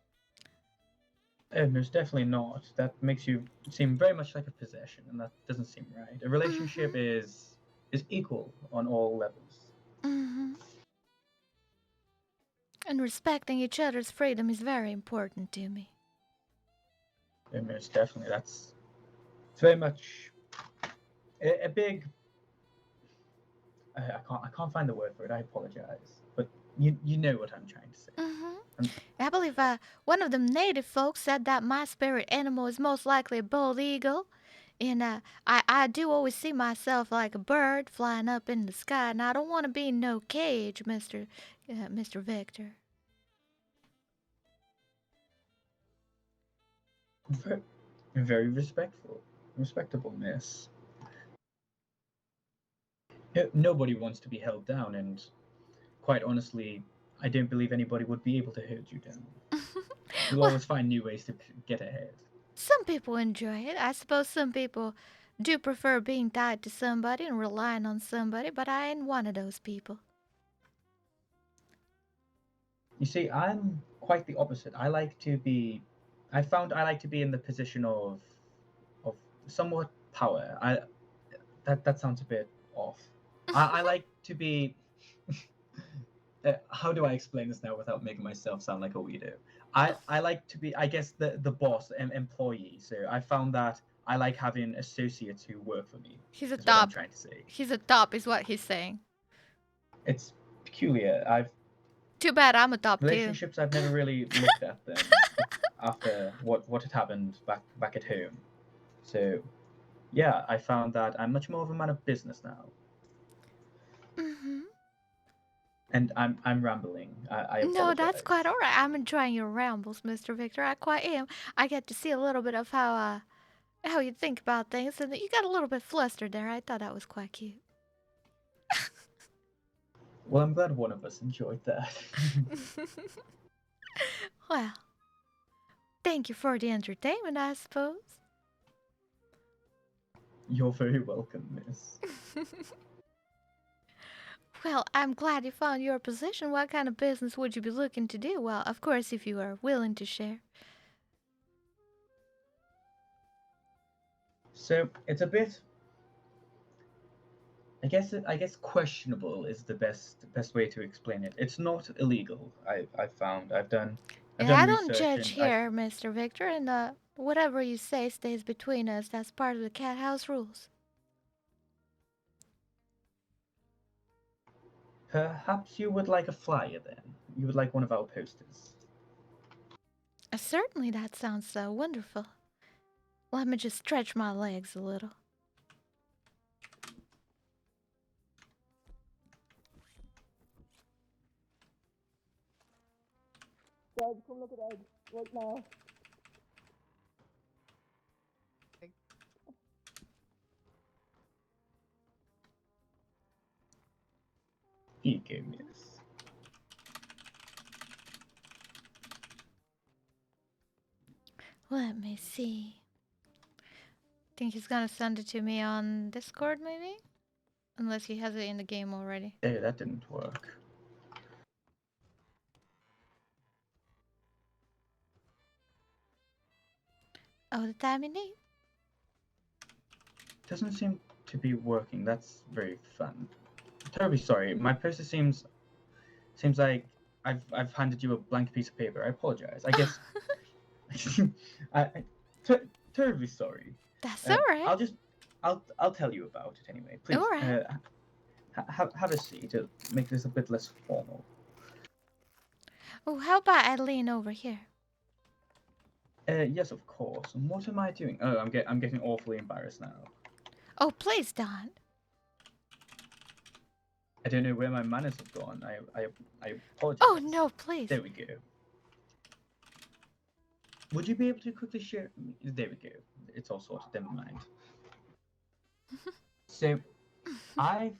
Oh, most definitely not. That makes you seem very much like a possession, and that doesn't seem right. A relationship is equal on all levels. Mm-hmm. And respecting each other's freedom is very important to me. Oh, most definitely. It's very much a big. I can't find the word for it. I apologize, but you know what I'm trying to say. I believe one of the native folks said that my spirit animal is most likely a bald eagle. And I do always see myself like a bird flying up in the sky, and I don't want to be in no cage, Mr. Victor. Very respectable, miss. Nobody wants to be held down, and quite honestly, I don't believe anybody would be able to hold you down. You'll Well- always find new ways to get ahead. Some people enjoy it. I suppose some people do prefer being tied to somebody and relying on somebody, but I ain't one of those people. You see, I'm quite the opposite. I like to be. I like to be in the position of somewhat power. That sounds a bit off. I like to be. How do I explain this now without making myself sound like a weirdo? I like to be, I guess, the boss and employee. So I found that I like having associates who work for me. He's a is what I'm top. trying to say. He's a top, is what he's saying. It's peculiar. Too bad I'm a top too. Relationships, I've never really looked at them after what had happened back at home. So, yeah, I found that I'm much more of a man of business now. And I'm rambling. I No, that's apologize. quite all right. I'm enjoying your rambles, Mr. Victor. I quite am. I get to see a little bit of how you think about things, and you got a little bit flustered there. I thought that was quite cute. Well, I'm glad one of us enjoyed that. Well, thank you for the entertainment, I suppose. You're very welcome, miss. Well, I'm glad you found your position. What kind of business would you be looking to do? Well, of course, if you are willing to share. So it's a bit. I guess questionable is the best way to explain it. It's not illegal. I've found. I've done I don't research judge and here, Mr. Victor, and whatever you say stays between us. That's part of the Cathouse rules. Perhaps you would like a flyer then. You would like one of our posters. Certainly, that sounds wonderful. Let me just stretch my legs a little. Guys, come look at Ed right now. Here you go, miss. Let me see. Think he's gonna send it to me on Discord, maybe? Unless he has it in the game already. Hey, that didn't work. Oh, the time you need. Doesn't seem to be working. That's very fun. Terribly sorry. My poster seems like I've handed you a blank piece of paper. I apologize. I guess terribly sorry. That's alright. I'll tell you about it anyway. Please. Alright. Have a seat to make this a bit less formal. Oh, how about I lean over here? Yes, of course. And what am I doing? Oh, I'm getting awfully embarrassed now. Oh, please don't. I don't know where my manners have gone. I apologize. Oh, no, please. There we go. Would you be able to quickly share? There we go. It's all sorted. Never mind. So, I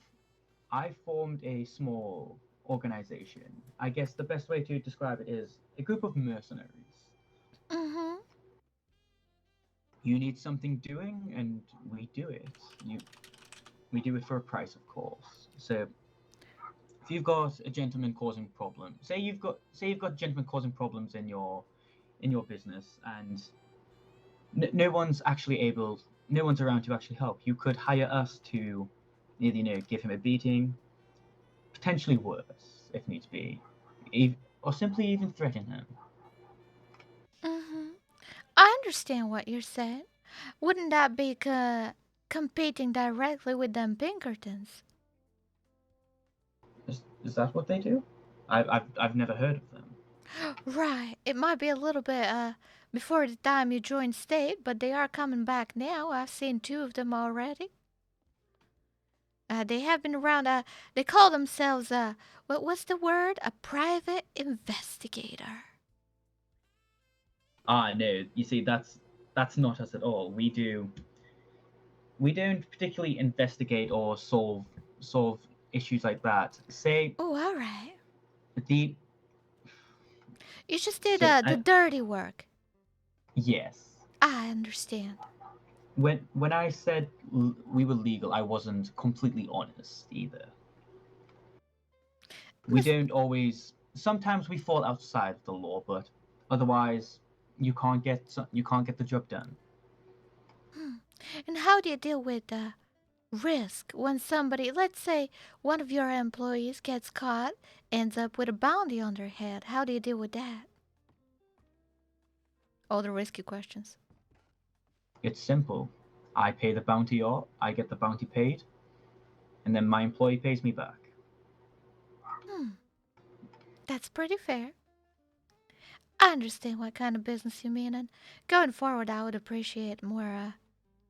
formed a small organization. I guess the best way to describe it is a group of mercenaries. Mm-hmm. You need something doing, and we do it. We do it for a price, of course. So, if you've got a gentleman causing problems, say you've got a gentleman causing problems in your business, and no one's around to actually help. You could hire us to either give him a beating, potentially worse if needs be, or simply even threaten him. Mm-hmm. I understand what you're saying. Wouldn't that be competing directly with them Pinkertons? Is that what they do? I've never heard of them. Right. It might be a little bit before the time you joined state, but they are coming back now. I've seen 2 of them already. They have been around. They call themselves what's the word? A private investigator. Ah, no. You see, that's not us at all. We don't particularly investigate or solve issues like that. Say. Oh, all right. The. You just did So the dirty work. Yes. I understand. When I said we were legal, I wasn't completely honest either. We don't always. Sometimes we fall outside of the law, but otherwise, you can't get the job done. And how do you deal with risk when somebody, let's say, one of your employees gets caught, ends up with a bounty on their head? How do you deal with that? All the risky questions. It's simple. I pay the bounty off, I get the bounty paid, and then my employee pays me back. That's pretty fair. I understand what kind of business you mean, and going forward, I would appreciate more,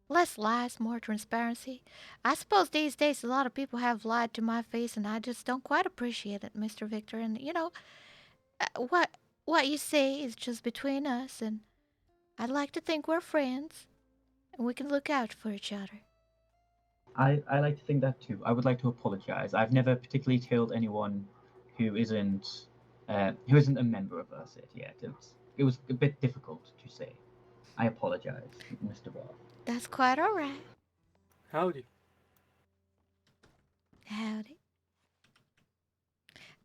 less lies, more transparency. I suppose these days a lot of people have lied to my face, and I just don't quite appreciate it, Mr. Victor. And what you say is just between us, and I'd like to think we're friends, and we can look out for each other. I like to think that too. I would like to apologize. I've never particularly told anyone who isn't a member of us yet. It was a bit difficult to say. I apologize, Mr. Roth. That's quite all right. Howdy. Howdy.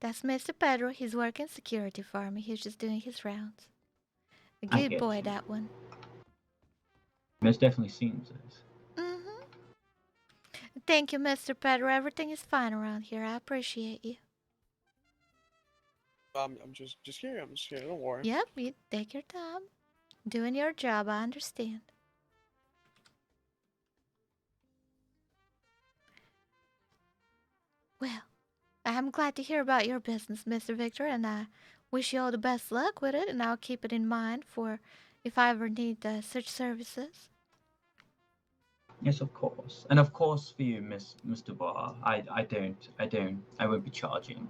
That's Mr. Pedro. He's working security for me. He's just doing his rounds. A good boy, that one. Most definitely seems it. Thank you, Mr. Pedro. Everything is fine around here. I appreciate you. I'm just here. I'm just here. Don't worry. Yep, you take your time. Doing your job, I understand. Well, I'm glad to hear about your business, Mr. Victor, and I wish you all the best luck with it, and I'll keep it in mind for if I ever need such services. Yes, of course, and of course for you, Miss DuBois. I won't be charging.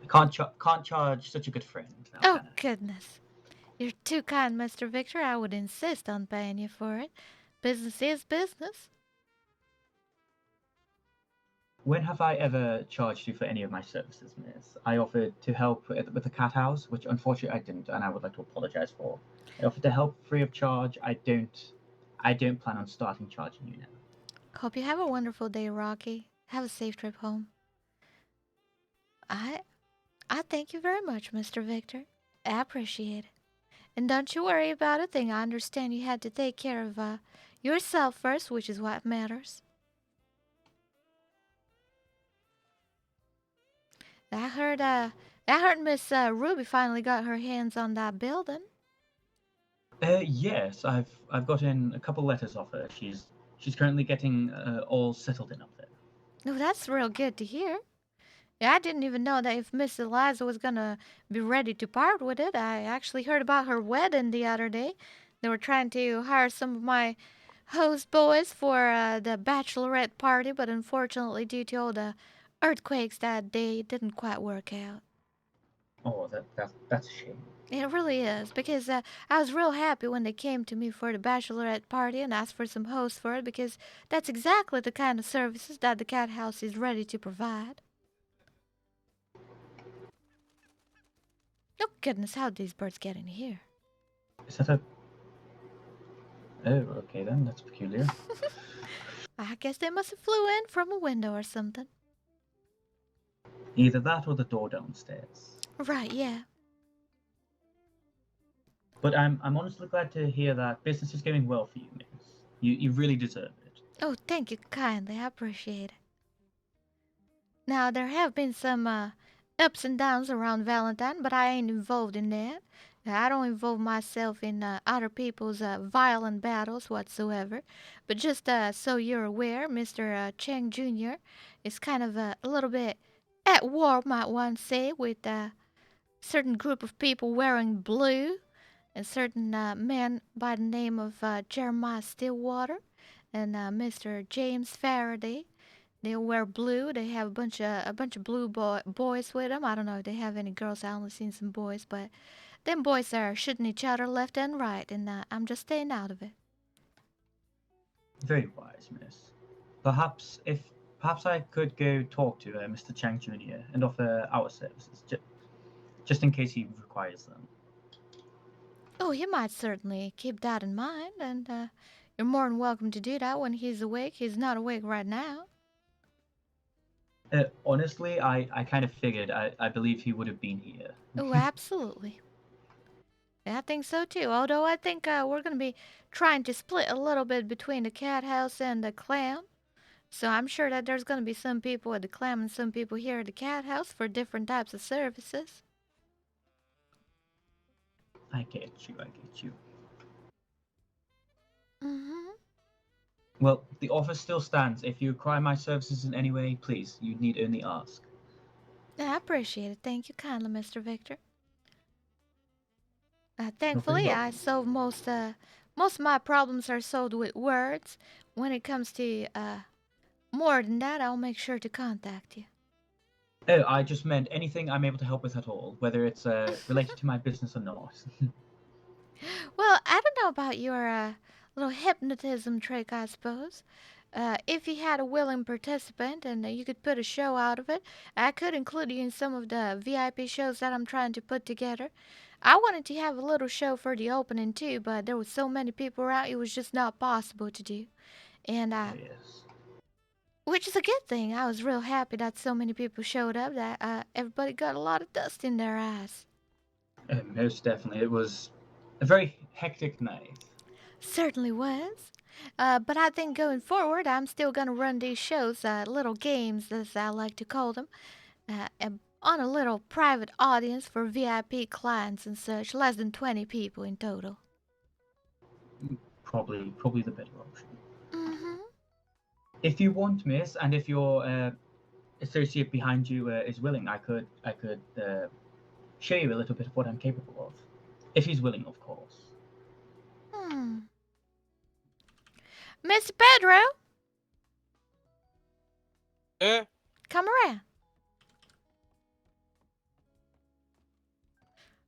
I can't charge such a good friend. Oh, goodness. You're too kind, Mr. Victor. I would insist on paying you for it. Business is business. When have I ever charged you for any of my services, miss? I offered to help with the Cathouse, which unfortunately I didn't, and I would like to apologize for. I offered to help free of charge. I don't plan on starting charging you now. Hope you have a wonderful day, Rocky. Have a safe trip home. I thank you very much, Mr. Victor. I appreciate it. And don't you worry about a thing. I understand you had to take care of yourself first, which is what matters. I heard Miss Ruby finally got her hands on that building. Yes, I've gotten a couple letters off her. She's currently getting all settled in up there. Oh, that's real good to hear. Yeah, I didn't even know that if Miss Eliza was gonna be ready to part with it. I actually heard about her wedding the other day. They were trying to hire some of my host boys for the bachelorette party, but unfortunately, due to all the earthquakes that day, didn't quite work out. Oh, that's a shame. It really is, because I was real happy when they came to me for the bachelorette party and asked for some hosts for it, because that's exactly the kind of services that the Cathouse is ready to provide. Oh, goodness, how'd these birds get in here? Is that a... Oh, okay then, that's peculiar. I guess they must have flew in from a window or something. Either that or the door downstairs. Right, yeah. But I'm honestly glad to hear that business is going well for you, miss. You really deserve it. Oh, thank you kindly. I appreciate it. Now, there have been some ups and downs around Valentine, but I ain't involved in that. I don't involve myself in other people's violent battles whatsoever. But just so you're aware, Mr. Cheng Jr. is kind of a little bit at war, might one say, with a certain group of people wearing blue, and certain man by the name of Jeremiah Stillwater and Mr. James Faraday. They wear blue. They have a bunch of blue boys with them. I don't know if they have any girls. I only seen some boys, but them boys are shooting each other left and right, and I'm just staying out of it. Very wise, miss. Perhaps I could go talk to Mr. Chang Jr. and offer our services, just in case he requires them. Oh, he might certainly keep that in mind, and you're more than welcome to do that when he's awake. He's not awake right now. Honestly, I kind of figured. I believe he would have been here. Oh, absolutely. I think so too. Although I think we're going to be trying to split a little bit between the Cathouse and the Clam. So I'm sure that there's going to be some people at the Clam and some people here at the Cathouse for different types of services. I get you. Mm-hmm. Well, the offer still stands. If you require my services in any way, please, you need only ask. I appreciate it. Thank you kindly, Mr. Victor. very Thankfully, welcome. I solve most of my problems are solved with words. When it comes to more than that, I'll make sure to contact you. Oh, I just meant anything I'm able to help with at all, whether it's related to my business or not. Well, I don't know about your little hypnotism trick, I suppose. If you had a willing participant and you could put a show out of it, I could include you in some of the VIP shows that I'm trying to put together. I wanted to have a little show for the opening too, but there was so many people around, it was just not possible to do. And Yes. which is a good thing. I was real happy that so many people showed up that everybody got a lot of dust in their eyes. Most definitely. It was a very hectic night. Certainly was. But I think going forward, I'm still gonna run these shows, little games as I like to call them, on a little private audience for VIP clients and such, less than 20 people in total. Probably the better option. Mm-hmm. If you want, miss, and if your associate behind you is willing, I could show you a little bit of what I'm capable of. If he's willing, of course. Mr. Pedro? Eh? Come around.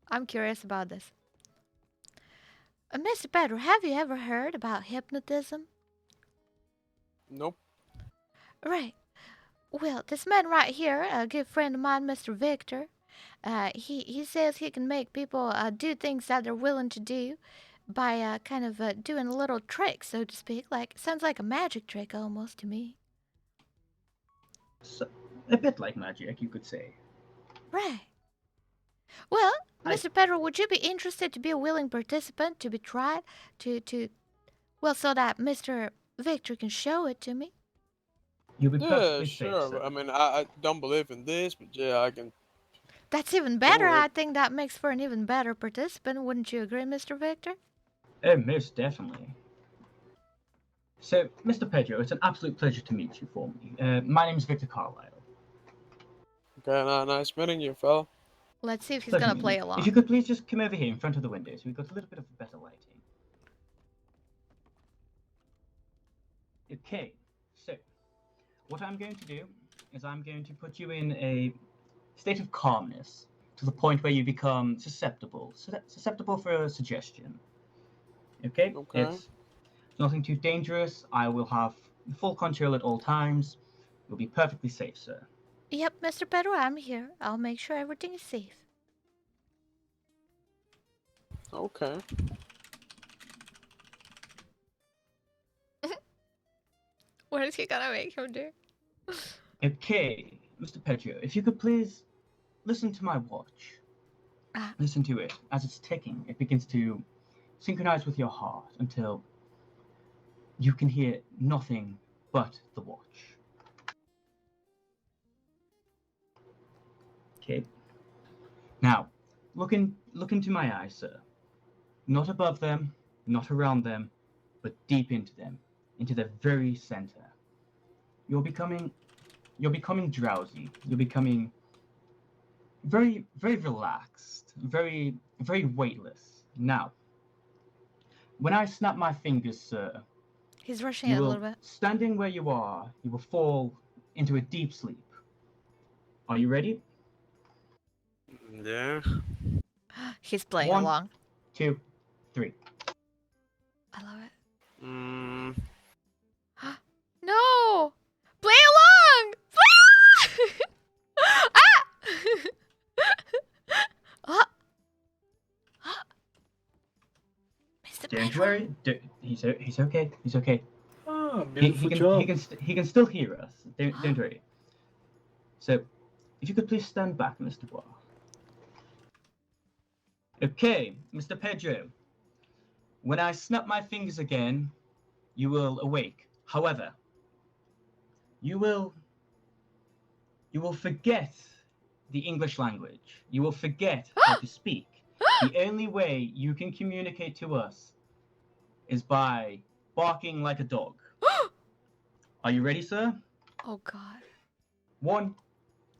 I'm curious about this. Mr. Pedro, have you ever heard about hypnotism? Nope. Right. Well, this man right here, a good friend of mine, Mr. Victor, he says he can make people do things that they're willing to do by kind of doing a little trick, so to speak. Like, sounds like a magic trick almost to me. So, a bit like magic, you could say. Right. Well, Mr. Pedro, would you be interested to be a willing participant to be tried well, so that Mr. Victor can show it to me? You'll be Yeah, perfectly safe, sure. sir. I mean, I don't believe in this, but yeah, I can. That's even better. it. I think that makes for an even better participant. Wouldn't you agree, Mr. Victor? Oh, most definitely. So, Mr. Pedro, it's an absolute pleasure to meet you for me. My name is Victor Carlisle. Okay, nice meeting you, fella. Let's see if he's Pleasure gonna meeting play you. along. If you could please just come over here in front of the window so we've got a little bit of better lighting. Okay, so what I'm going to do is I'm going to put you in a state of calmness to the point where you become susceptible for a suggestion. Okay? Okay. It's nothing too dangerous. I will have full control at all times. You'll be perfectly safe, sir. Yep, Mr. Pedro, I'm here. I'll make sure everything is safe. Okay. What is he gonna make him do? Okay, Mr. Pedro, if you could please listen to my watch. Listen to it. As it's ticking, it begins to synchronize with your heart until you can hear nothing but the watch. Okay. Now, look look into my eyes, sir. Not above them, not around them, but deep into them, into the very center. You're becoming drowsy. You're becoming very, very relaxed, very, very weightless. Now, when I snap my fingers, sir, He's rushing you it a will, little bit. standing where you are, you will fall into a deep sleep. Are you ready? Yeah. He's playing 1, along. 2, 3. I love it. Mm, No! Play along! Play along! Ah! Mr. Don't Pedro? worry. He's okay. He's okay. Ah, He beautiful can job. he can still hear us. Don't worry. So, if you could please stand back, Mr. Bois. Okay, Mr. Pedro. When I snap my fingers again, you will awake. However, you will forget the English language. You will forget how to speak. The only way you can communicate to us is by barking like a dog. Are you ready, sir? Oh, God. 1,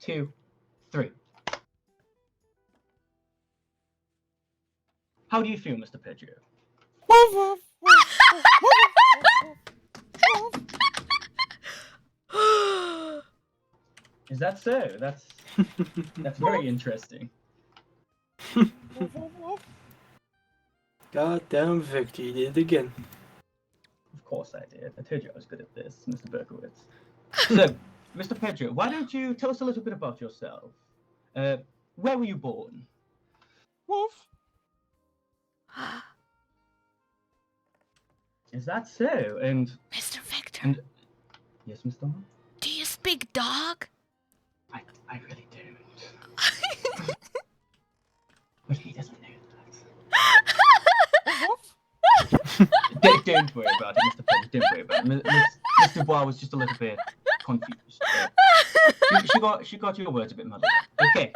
2, 3. How do you feel, Mr. Pedro? Is that so? That's very interesting. Goddamn Victor, you did it again. Of course I did. I told you I was good at this, Mr. Berkowitz. So, Mr. Pedro, why don't you tell us a little bit about yourself? Where were you born? Wolf. Is that so? And Mr. Victor, and yes, Mr. Hall? do you speak dog? I really don't. But he doesn't know that. Don't worry about it, Mr. Pedro. Don't worry about it. Mr. Dubois was just a little bit confused. She got your words a bit muddled. Okay.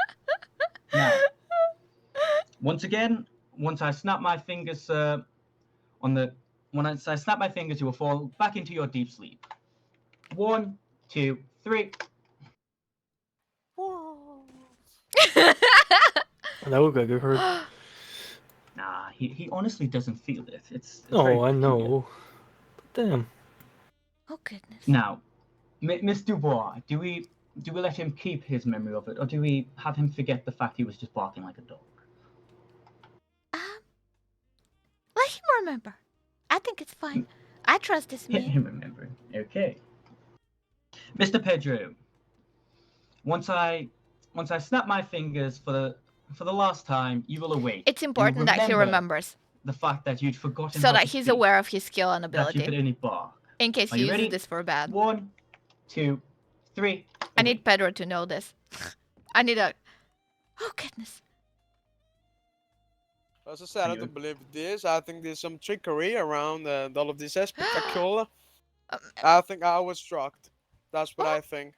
Now, once again, once I snap my fingers, when I snap my fingers, you will fall back into your deep sleep. 1, 2, 3. That would get hurt. Nah, he honestly doesn't feel it. It's Oh, very I peculiar. know. But damn. Oh, goodness. Now, Miss Dubois, do we let him keep his memory of it, or do we have him forget the fact he was just barking like a dog? Let him remember. I think it's fine. I trust this Let man. him remember. Okay. Mr. Pedro, once I snap my fingers for the last time, you will awake. It's You will important that he remember remembers. the fact that you'd forgotten So how that to he's speak, aware of his skill and that you ability. could only bark. In case Are he you uses ready? this for bad. 1, 2, 3. I need Pedro to know this. I need a... Oh, goodness. As I said, I don't believe this. I think there's some trickery around all of this spectacular. I think I was shocked. That's what I think.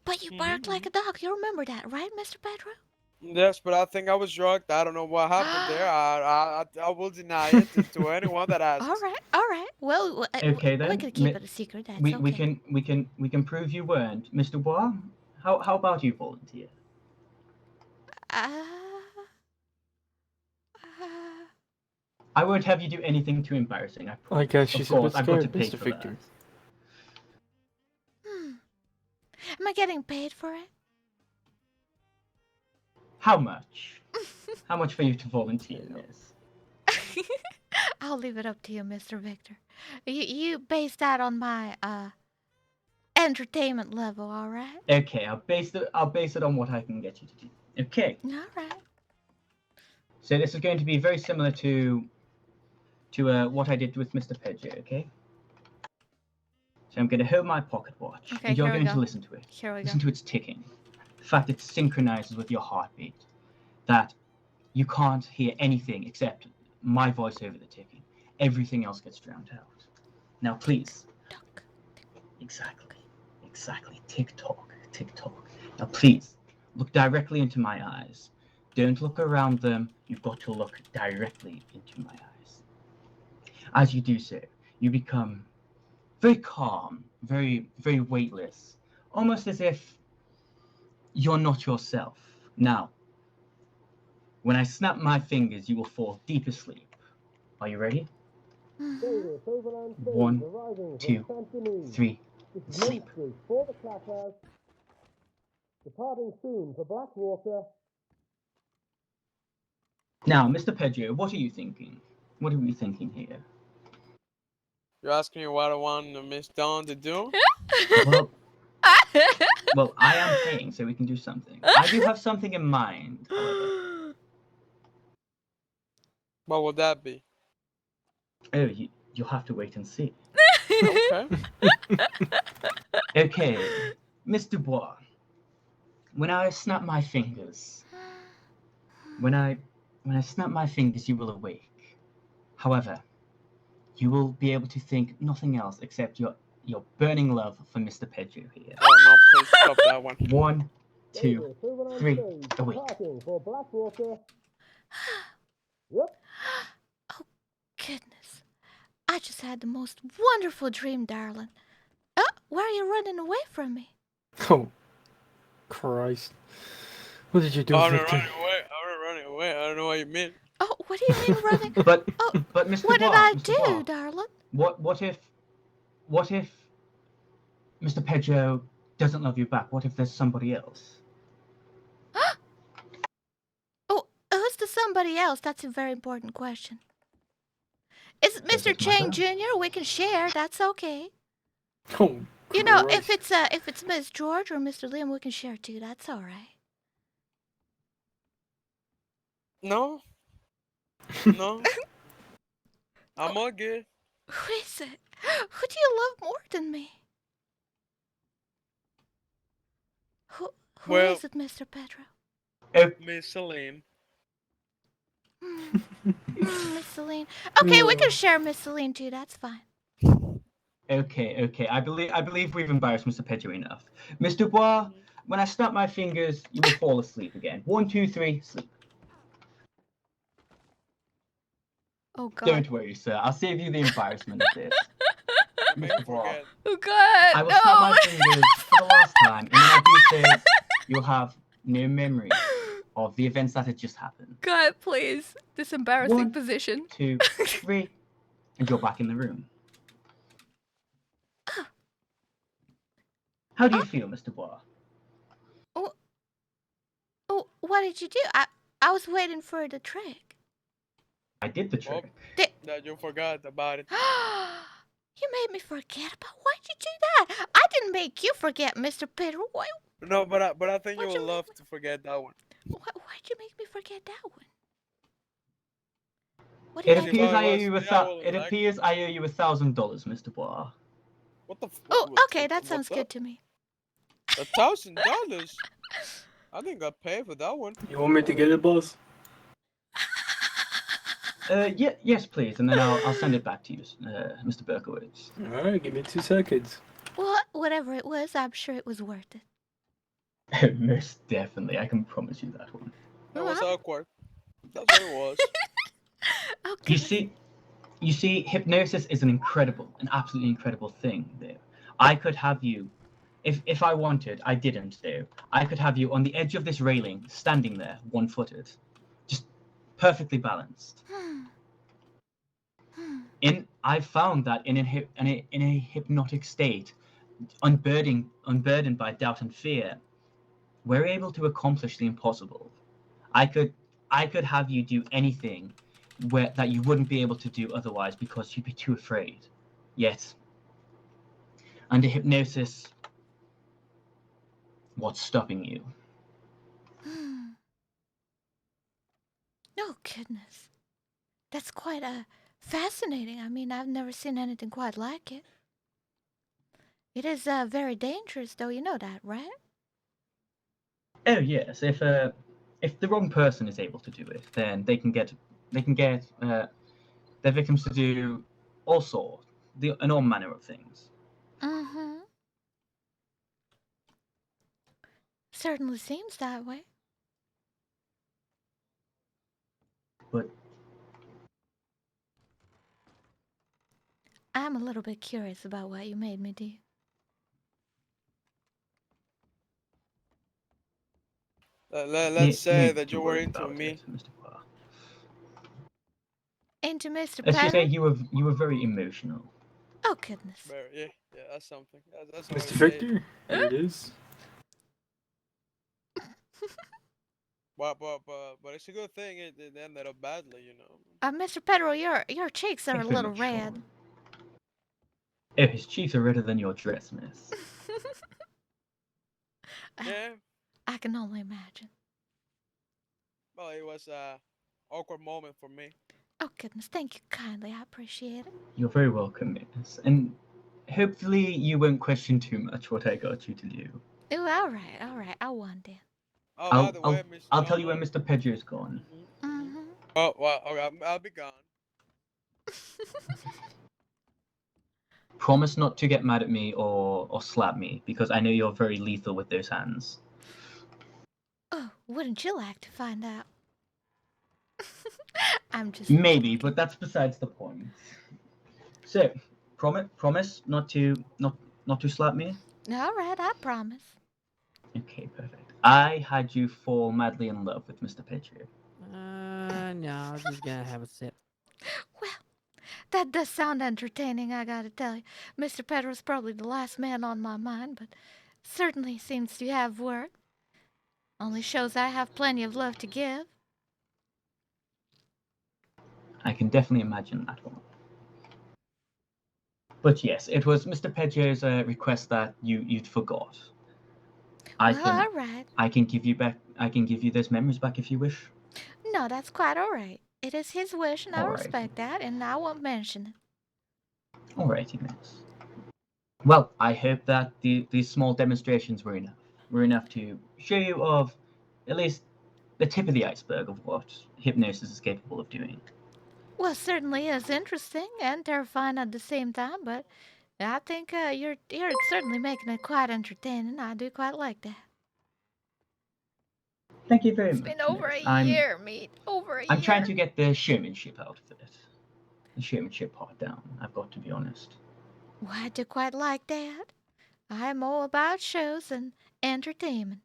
But you barked like a dog. You remember that, right, Mr. Pedro? Yes, but I think I was shocked. I don't know what happened there. I will deny it to anyone that asks. All right. Well, Okay then. we can keep it a secret. That's we okay. we can prove you weren't, Mr. Bois. How about you volunteer? I won't have you do anything too embarrassing. I promise. I guess she's of course, a bit I've got to scared, pay Mr. for Victor. Am I getting paid for it? How much? How much for you to volunteer this? I'll leave it up to you, Mr. Victor. You base that on my entertainment level, all right? Okay, I'll base it on what I can get you to do. Okay. All right. So this is going to be very similar to what I did with Mr. Pedro, okay? So I'm going to hold my pocket watch, Okay, and you're here we going to go. listen to it. Here we Listen go. to its ticking. The fact it synchronizes with your heartbeat. That you can't hear anything except my voice over the ticking. Everything else gets drowned out. Now, please. Exactly. Tick tock. Now, please look directly into my eyes. Don't look around them. You've got to look directly into my eyes. As you do so, you become very calm, very, very weightless, almost as if you're not yourself. Now, when I snap my fingers, you will fall deep asleep. Are you ready? 1, 2, 3, sleep. For the Cathouse. Departing soon for Blackwater. Now, Mr. Pedro, what are you thinking? What are we thinking here? You're asking me what I want Miss Dawn to do? Well, well, I am paying, so we can do something. I do have something in mind, however. What would that be? Oh, you'll have to wait and see. Okay. Okay, Miss Dubois. When I snap my fingers, when I snap my fingers, you will awake. However, you will be able to think nothing else except your burning love for Mr. Pedro here. Oh no, please stop that one. 1, 2, 3, awake. Departing for Blackwater. Yep. Oh, goodness. I just had the most wonderful dream, darling. Oh, why are you running away from me? Oh, Christ. What did you do, I'm not Victor? running away. I'm not running away. I don't know what you mean. Oh, what do you mean running? But Mr. What did Dubois, I Mr. do, Dubois, darling? What if Mr. Pedro doesn't love you back? What if there's somebody else? Oh, who's the somebody else? That's a very important question. It's Mr. it Chang matter? Jr. We can share. That's okay. Oh, You know, if Christ. it's Miss George or Mr. Liam, we can share too. That's all right. No. No. I'm all good. Who is it? Who do you love more than me? Who Well- is it, Mr. Pedro? Miss Celine. Miss Celine. Okay, we can share Miss Celine too. That's fine. Okay. I believe we've embarrassed Mr. Pedro enough. Mr. Dubois, when I snap my fingers, you will fall asleep again. 1, 2, 3, sleep. Oh God. Don't worry, sir. I'll save you the embarrassment of this. Mr. Dubois, Oh God. I will no. snap my fingers for the last time, and when I do so, you'll have no memory of the events that had just happened. God, please. This embarrassing 1, position. 2, 3, and you're back in the room. How do you feel, Mr. Dubois? Oh, what did you do? I was waiting for the trick. I did the trick. That you forgot about it. You made me forget about. Why'd you do that? I didn't make you forget, Mr. Pedro. Why? No, but I think you would love to forget that one. Why'd you make me forget that one? What did It I appears do? I owe you I $1,000, Mr. Dubois. What the? Oh, okay, that sounds good to me. $1,000? I think I paid for that one. You want me to get it, boss? Yes, please, and then I'll send it back to you, Mr. Berkowitz. Alright, give me 2 seconds. Well, whatever it was, I'm sure it was worth it. Most definitely, I can promise you that one. That was awkward. That's what it was. Okay. You see, hypnosis is an absolutely incredible thing. There, I could have you, if I wanted, I didn't though. I could have you on the edge of this railing, standing there, one-footed, just perfectly balanced. I found that in a hypnotic state, unburdened by doubt and fear, we're able to accomplish the impossible. I could have you do anything that you wouldn't be able to do otherwise because you'd be too afraid. Yet, under hypnosis, what's stopping you? Oh, goodness. That's quite fascinating. I mean, I've never seen anything quite like it. It is very dangerous, though. You know that, right? Oh yes, if the wrong person is able to do it, then they can get their victims to do all sorts, an all manner of things. Mm-hmm. Certainly seems that way. I'm a little bit curious about what you made me do. Let's say Need that to you were worry into about me. it, Mr. Poir. Into Mr. Let's just say Pedro? you were very emotional. Oh, goodness. Yeah, that's something. That's how Mr. I say it. Victor, here it is. But it's a good thing it ended up badly, you know. Mr. Pedro, your cheeks are a Thanks very little much, red. Sean. Oh, his cheeks are redder than your dress, miss. Yeah. I can only imagine. Well, it was a awkward moment for me. Oh, goodness. Thank you kindly. I appreciate it. You're very welcome, miss. And hopefully you won't question too much what I got you to do. Oh, all right. I won then. Oh, by the way, Mr. I'll tell you when Mr. Pedro's gone. Oh, well, okay, I'll be gone. Promise not to get mad at me or slap me, because I know you're very lethal with those hands. Oh, wouldn't you like to find out? I'm just Maybe, but that's besides the point. So, promise not to slap me. all right. I promise. Okay, perfect. I had you fall madly in love with Mr. Pedro. No, I was just gonna have a sip. Well, that does sound entertaining, I gotta tell you. Mr. Pedro's probably the last man on my mind, but certainly seems to have work. Only shows I have plenty of love to give. I can definitely imagine that one. But yes, it was Mr. Pedro's request that you'd forgot. All right. I can give you those memories back if you wish. No, that's quite all right. It is his wish, and I All right. respect that, and I won't mention it. Alrighty, miss. Well, I hope that these small demonstrations were enough to show you of at least the tip of the iceberg of what hypnosis is capable of doing. Well, certainly is interesting and terrifying at the same time, but I think you're certainly making it quite entertaining. I do quite like that. Thank you very much. It's been over miss. a year, mate. Over a year. I'm trying to get the showmanship out of it. The showmanship part down, I've got to be honest. Well, I do quite like that. I'm all about shows and entertainment.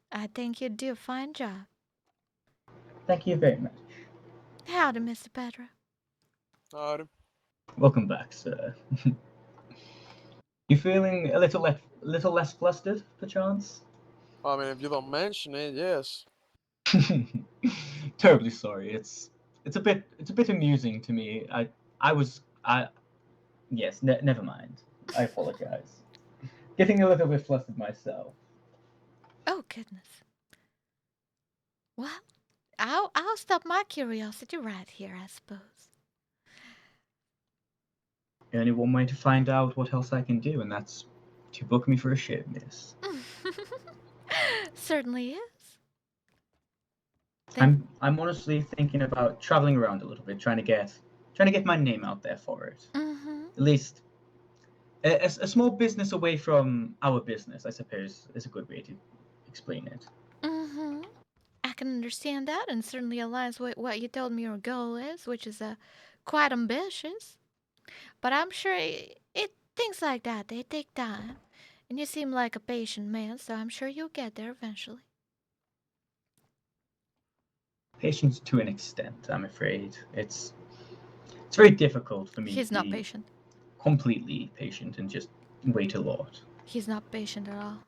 I think you do a fine job. Thank you very much. Howdy, Mr. Pedro. Howdy. Welcome back, sir. You feeling a little less flustered, perchance? I mean, if you don't mention it, yes. Terribly sorry. It's a bit amusing to me. Yes. Never mind. I apologize. Getting a little bit flustered myself. Oh, goodness. Well, I'll stop my curiosity right here, I suppose. Only one way to find out what else I can do, and that's to book me for a show, miss. Certainly is. I'm honestly thinking about traveling around a little bit, trying to get my name out there for it. At least a small business away from our business, I suppose, is a good way to explain it. I can understand that, and certainly aligns with what you told me your goal is, which is quite ambitious. But I'm sure things like that, they take time. And you seem like a patient man, so I'm sure you'll get there eventually. Patience to an extent, I'm afraid. It's very difficult for me He's to not be patient. completely patient and just wait a lot. He's not patient at all.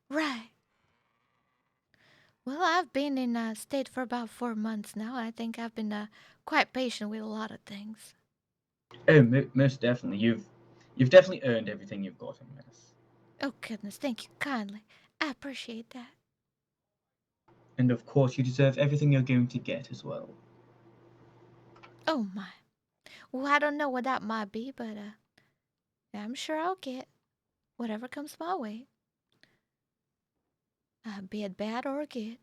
Right. Well, I've been in a state for about 4 months now. I think I've been quite patient with a lot of things. Oh, most definitely. You've definitely earned everything you've gotten, miss. Oh, goodness, thank you kindly. I appreciate that. And of course, you deserve everything you're going to get as well. Oh, my. Well, I don't know what that might be, but I'm sure I'll get whatever comes my way. Be it bad or good.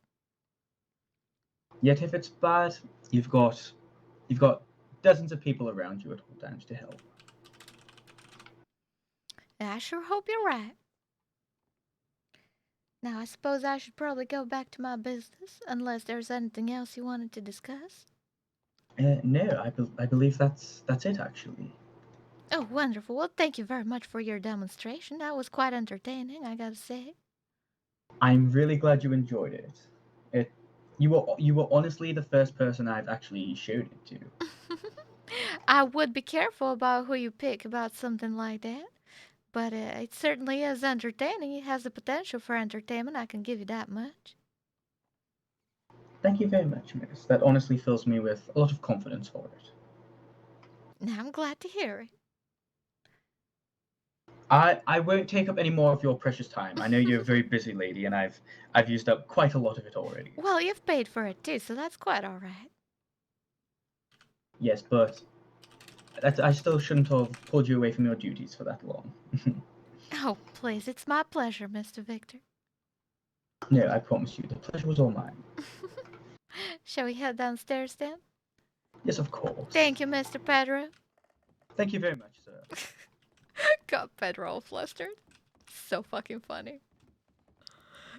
Yet if it's bad, you've got dozens of people around you at all times to help. I sure hope you're right. Now, I suppose I should probably go back to my business, unless there's anything else you wanted to discuss. No, I believe that's it actually. Oh, wonderful. Well, thank you very much for your demonstration. That was quite entertaining, I gotta say. I'm really glad you enjoyed it. You were honestly the first person I've actually showed it to. I would be careful about who you pick about something like that. But it certainly is entertaining. It has the potential for entertainment, I can give you that much. Thank you very much, Miss. That honestly fills me with a lot of confidence for it. Now, I'm glad to hear it. I won't take up any more of your precious time. I know you're a very busy lady, and I've used up quite a lot of it already. Well, you've paid for it too, so that's quite alright. Yes, but I still shouldn't have pulled you away from your duties for that long. Oh, please, it's my pleasure, Mr. Victor. No, I promise you, the pleasure was all mine. Shall we head downstairs then? Yes, of course. Thank you, Mr. Pedro. Thank you very much, sir. Got Pedro all flustered. So fucking funny.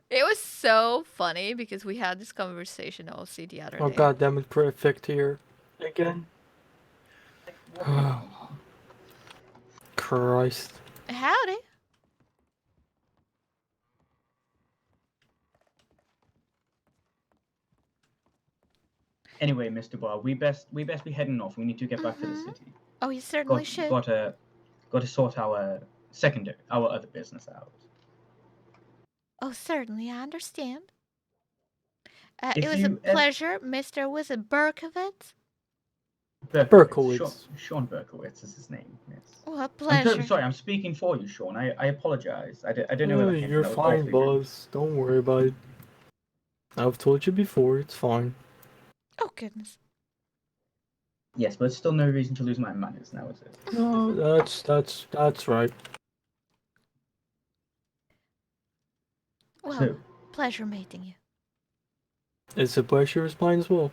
It was so funny because we had this conversation also the other Oh day. god damn it, prefect here. Again. Christ. Howdy. Anyway, Mr. Bar, we best be heading off. We need to get back to the city. Oh, you certainly should. Got to sort our other business out. Oh, certainly, I understand. It If was a you pleasure, Mr. Was it Berkowitz? Berkowitz. Sean Berkowitz is his name. Yes. Well, a pleasure. I'm sorry, I'm speaking for you, Sean. I apologize. I don't know where that came You're from. fine, boss. Don't worry about it. I've told you before, it's fine. Oh, goodness. Yes, but it's still no reason to lose my manners now, is it? No, that's right. Well, So, pleasure meeting you. It's a pleasure is mine as well.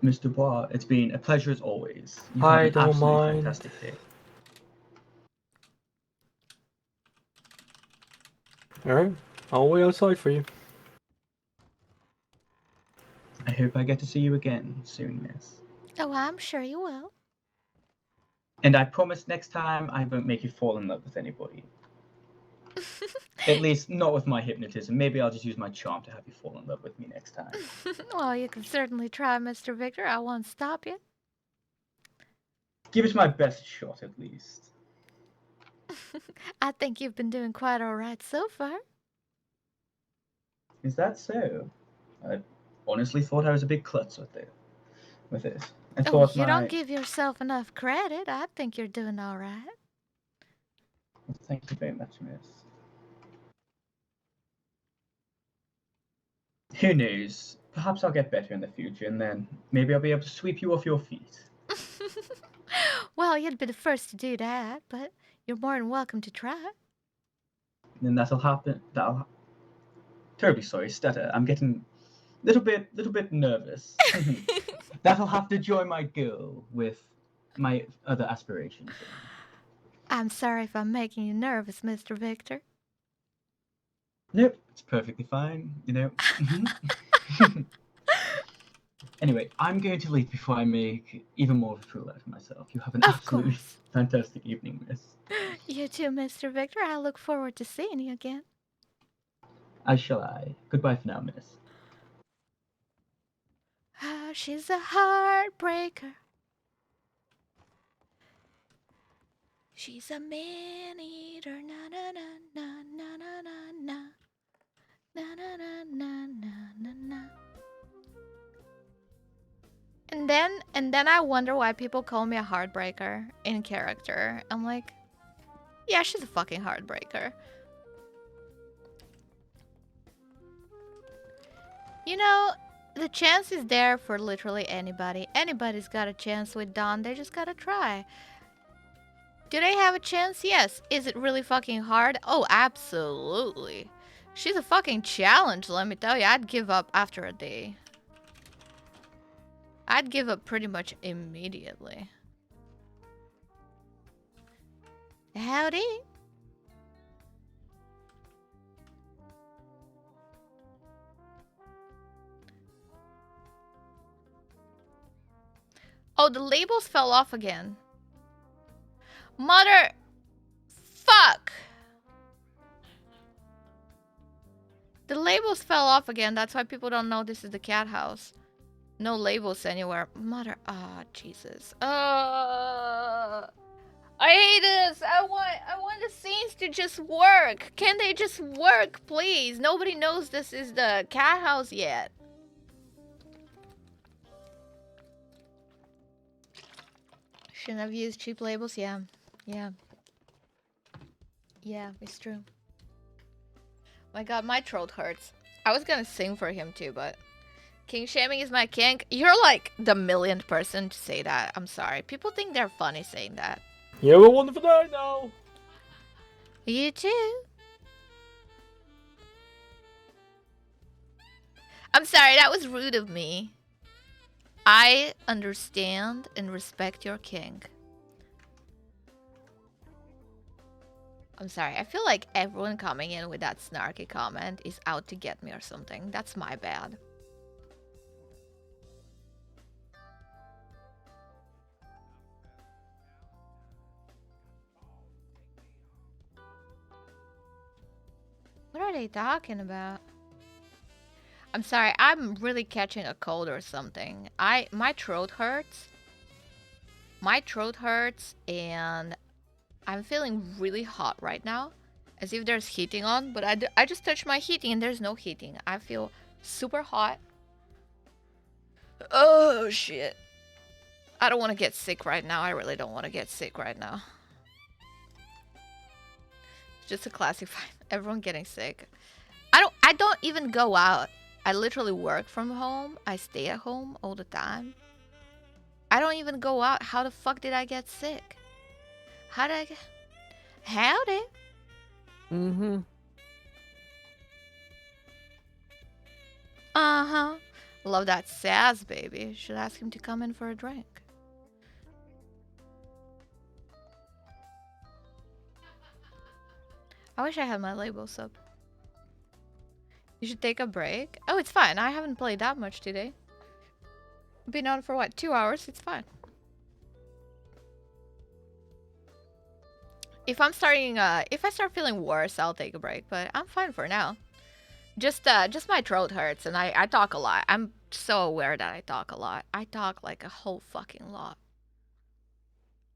Mr. Dubois, it's been a pleasure as always. You I have an don't absolutely mind. fantastic day. Alright, I'll wait outside for you. I hope I get to see you again soon, miss. Oh, I'm sure you will. And I promise next time I won't make you fall in love with anybody. At least not with my hypnotism. Maybe I'll just use my charm to have you fall in love with me next time. Well, you can certainly try, Mr. Victor. I won't stop you. Give it my best shot, at least. I think you've been doing quite alright so far. Is that so? I honestly thought I was a big klutz with it. I Oh, thought you don't give yourself enough credit. I think you're doing alright. Thank you very much, miss. Who knows? Perhaps I'll get better in the future, and then maybe I'll be able to sweep you off your feet. Well, you'd be the first to do that, but you're more than welcome to try. Then that'll happen. Terribly sorry, stutter. I'm getting little bit nervous. That'll have to join my girl with my other aspirations. I'm sorry if I'm making you nervous, Mr. Victor. Nope, it's perfectly fine. You know. Anyway, I'm going to leave before I make even more of a fool out of myself. You have an absolutely fantastic evening, miss. You too, Mr. Victor. I look forward to seeing you again. As shall I. Goodbye for now, miss. Ah, she's a heartbreaker. She's a man-eater. Na na na na na na na na. Na na na na na na na. And then I wonder why people call me a heartbreaker in character. I'm like, yeah, she's a fucking heartbreaker. You know, the chance is there for literally anybody. Anybody's got a chance with Dawn. They just gotta try. Do they have a chance? Yes. Is it really fucking hard? Oh, absolutely. She's a fucking challenge, let me tell you. I'd give up after a day. I'd give up pretty much immediately. Howdy. Oh, the labels fell off again. Mother... Fuck! The labels fell off again. That's why people don't know this is the cat house. No labels anywhere. Mother... Ah, Jesus. I hate this. I want the scenes to just work. Can they just work, please? Nobody knows this is the cat house yet. Shouldn't have used cheap labels. Yeah. Yeah, it's true. My god, my throat hurts. I was gonna sing for him too, but king shaming is my kink. You're like the millionth person to say that. I'm sorry. People think they're funny saying that. You have a wonderful day now. You too. I'm sorry, that was rude of me. I understand and respect your king. I'm sorry, I feel like everyone coming in with that snarky comment is out to get me or something. That's my bad. What are they talking about? I'm sorry, I'm really catching a cold or something. My throat hurts. My throat hurts and I'm feeling really hot right now. As if there's heating on, but I just touched my heating and there's no heating. I feel super hot. Oh shit. I don't want to get sick right now. I really don't want to get sick right now. It's just a classic fight. Everyone getting sick. I don't even go out. I literally work from home. I stay at home all the time. I don't even go out. How the fuck did I get sick? How did I get... Howdy. Mm-hmm. Uh-huh. Love that sass, baby. Should ask him to come in for a drink. I wish I had my labels up. You should take a break. Oh, it's fine. I haven't played that much today. Been on for what, 2 hours? It's fine. If I'm starting, if I start feeling worse, I'll take a break. But I'm fine for now. Just my throat hurts and I talk a lot. I'm so aware that I talk a lot. I talk like a whole fucking lot.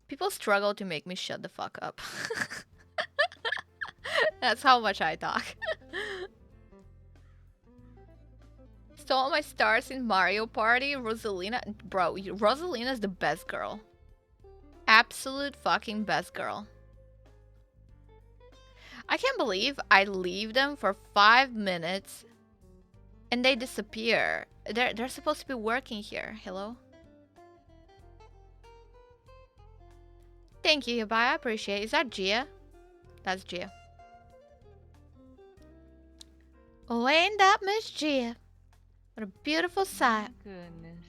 People struggle to make me shut the fuck up. That's how much I talk. Stole my stars in Mario Party. Rosalina. Bro, Rosalina's the best girl. Absolute fucking best girl. I can't believe I leave them for 5 minutes and they disappear. They're supposed to be working here. Hello? Thank you, Yabai. I appreciate it. Is that Gia? That's Gia. Oh, ain't that Miss Gia? What a beautiful sight. Goodness.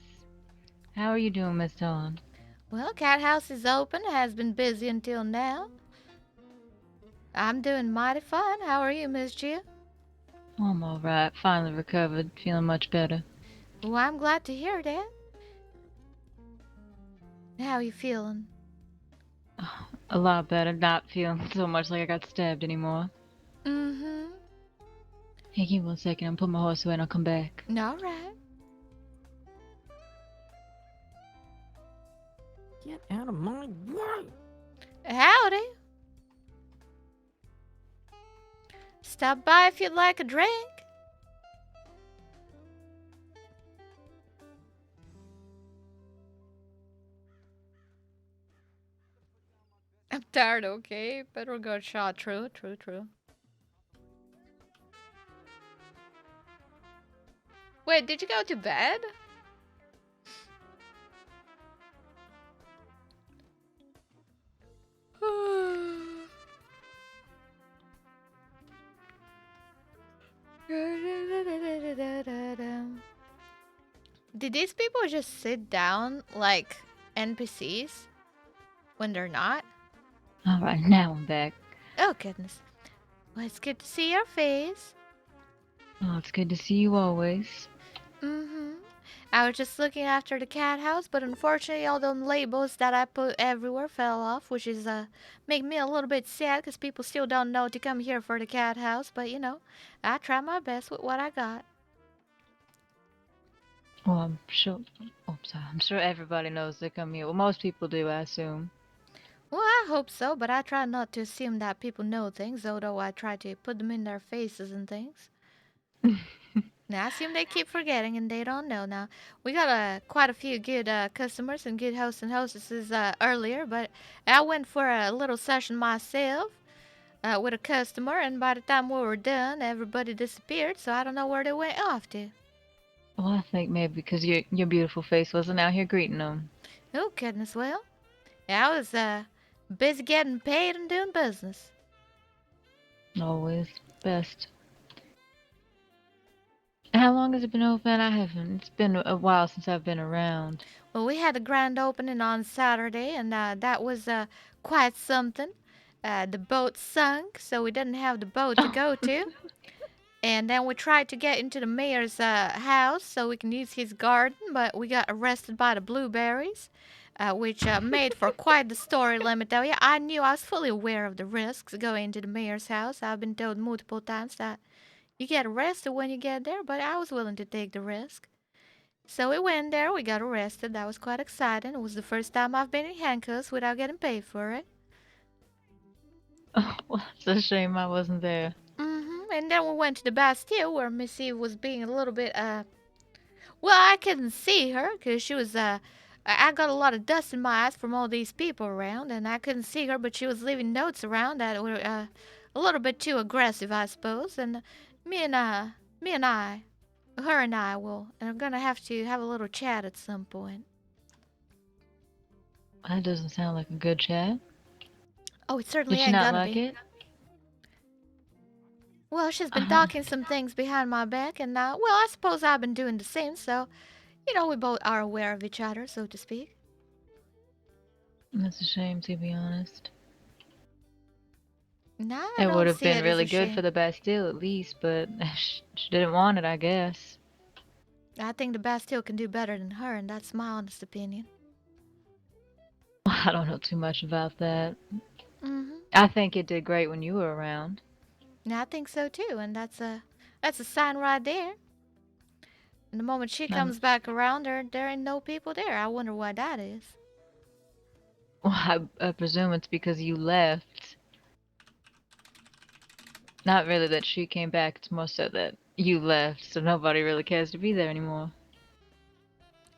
How are you doing, Miss Dawn? Well, Cathouse is open. Has been busy until now. I'm doing mighty fine. How are you, Miss Gia? I'm alright. Finally recovered. Feeling much better. Well, I'm glad to hear that. How are you feeling? A lot better. Not feeling so much like I got stabbed anymore. Mm-hmm. Hey, give me 1 second. I'm putting my horse away and I'll come back. Alright. Get out of my way. Howdy. Stop by if you'd like a drink. I'm tired, okay? Better go shot. True. Wait, did you go to bed? Did these people just sit down like NPCs when they're not? Alright, now I'm back. Oh, goodness. Well, it's good to see your face. Oh, it's good to see you always. Mm-hmm. I was just looking after the cat house, but unfortunately all them labels that I put everywhere fell off, which is make me a little bit sad because people still don't know to come here for the cat house. But you know, I try my best with what I got. Well, I'm sure. Oh, sorry. I'm sure everybody knows they come here. Well, most people do, I assume. Well, I hope so, but I try not to assume that people know things, although I try to put them in their faces and things. Now, I assume they keep forgetting and they don't know. Now, we got quite a few good customers and good hosts and hostesses earlier, but I went for a little session myself with a customer, and by the time we were done, everybody disappeared, so I don't know where they went off to. Well, I think maybe because your beautiful face wasn't out here greeting them. Oh, goodness, well, I was busy getting paid and doing business. Always best. How long has it been open? I haven't. It's been a while since I've been around. Well, we had the grand opening on Saturday, and that was quite something. The boat sunk, so we didn't have the boat to go to. And then we tried to get into the mayor's house so we can use his garden, but we got arrested by the blueberries, which made for quite the story, let me tell you. I was fully aware of the risks going into the mayor's house. I've been told multiple times that you get arrested when you get there, but I was willing to take the risk. So we went there, we got arrested. That was quite exciting. It was the first time I've been in handcuffs without getting paid for it. Oh, well, it's a shame I wasn't there. And then we went to the Bastille where Miss Eve was being a little bit, well, I couldn't see her because she was, I got a lot of dust in my eyes from all these people around, and I couldn't see her, but she was leaving notes around that were a little bit too aggressive, I suppose. And her and I are gonna have to have a little chat at some point. That doesn't sound like a good chat. Oh, it certainly Did she ain't not gonna like be. it? Well, she's been talking some things behind my back, and well, I suppose I've been doing the same, so, you know, we both are aware of each other, so to speak. That's a shame, to be honest. Nah, It would have been it really as a good shame. for the Bastille at least, but she didn't want it, I guess. I think the Bastille can do better than her, and that's my honest opinion. I don't know too much about that. Mm-hmm. I think it did great when you were around. I think so too, and that's a sign right there. And the moment she comes back around, there ain't no people there. I wonder why that is. Well, I presume it's because you left. Not really that she came back, it's more so that you left, so nobody really cares to be there anymore.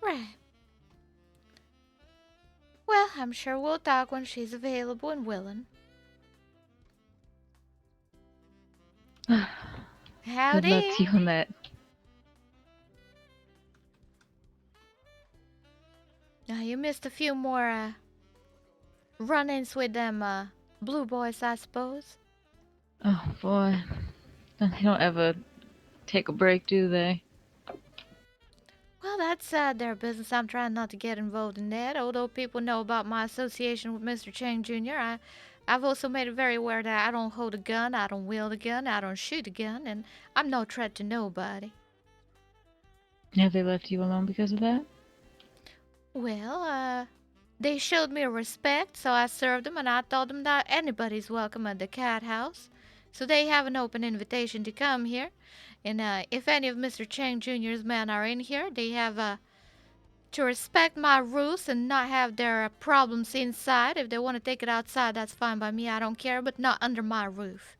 Right. Well, I'm sure we'll talk when she's available and willing. Howdy. Good luck to you on that. Now, you missed a few more run-ins with them blue boys, I suppose. Oh boy. They don't ever take a break, do they? Well, that's their business. I'm trying not to get involved in that. Although people know about my association with Mr. Chang Jr., I've also made it very aware that I don't hold a gun, I don't wield a gun, I don't shoot a gun, and I'm no threat to nobody. Have they left you alone because of that? Well, they showed me respect, so I served them, and I told them that anybody's welcome at the Cathouse. So they have an open invitation to come here. And if any of Mr. Chang Jr.'s men are in here, they have to respect my rules and not have their problems inside. If they want to take it outside, that's fine by me. I don't care, but not under my roof.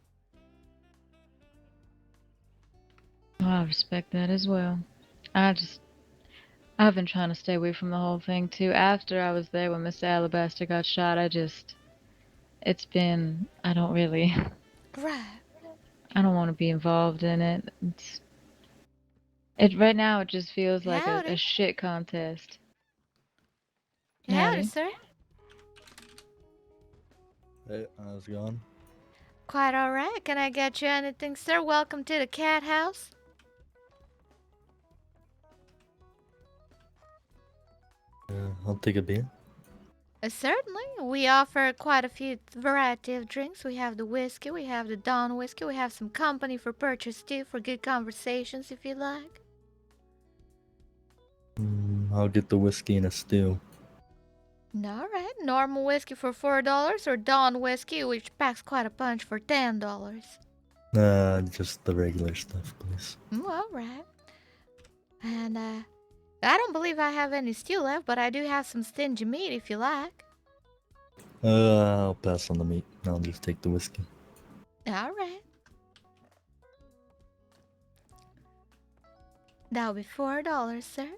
Well, I respect that as well. I've been trying to stay away from the whole thing too. After I was there when Mr. Alabaster got shot, it's been, I don't really, Right. I don't want to be involved in it. Right now it just feels like a shit contest. Howdy, sir. Hey, how's it going? Quite all right. Can I get you anything, sir? Welcome to the Cathouse. I'll take a beer. Certainly. We offer quite a few variety of drinks. We have the whiskey, we have the Dawn whiskey, we have some company for purchase too, for good conversations if you like. I'll get the whiskey and a stew. Alright, normal whiskey for $4 or Dawn whiskey, which packs quite a punch for $10. Just the regular stuff, please. Alright. And, I don't believe I have any stew left, but I do have some stingy meat if you like. I'll pass on the meat. I'll just take the whiskey. Alright. That'll be $4, sir.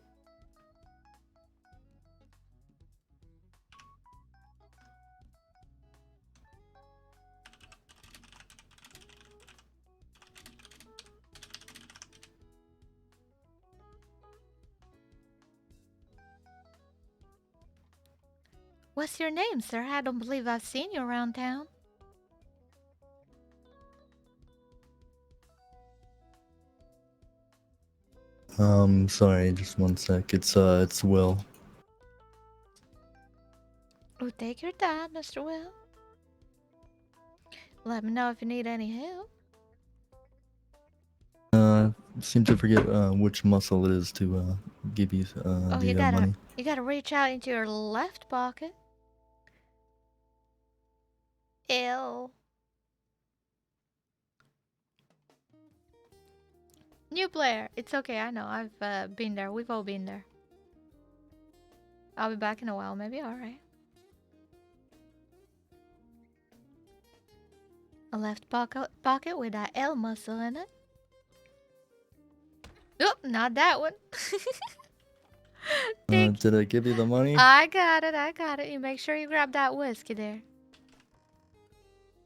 What's your name, sir? I don't believe I've seen you around town. Sorry, just one sec. It's Will. Oh, take your time, Mr. Will. Let me know if you need any help. Seem to forget which muscle it is to give you Oh, the you money. gotta reach out into your left pocket. Ew. New player. It's okay, I know. I've been there. We've all been there. I'll be back in a while, maybe. Alright. A left pocket with that L muscle in it. Oop, not that one. Did I give you the money? I got it, I got it. You make sure you grab that whiskey there.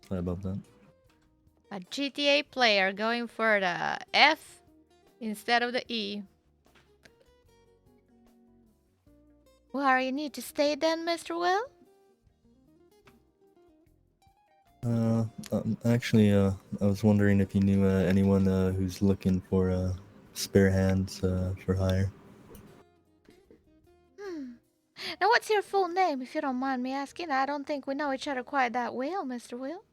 Sorry about that. A GTA player going for the F instead of the E. Where you need to stay then, Mr. Will? Actually, I was wondering if you knew anyone who's looking for spare hands for hire. Now, what's your full name, if you don't mind me asking? I don't think we know each other quite that well, Mr. Will.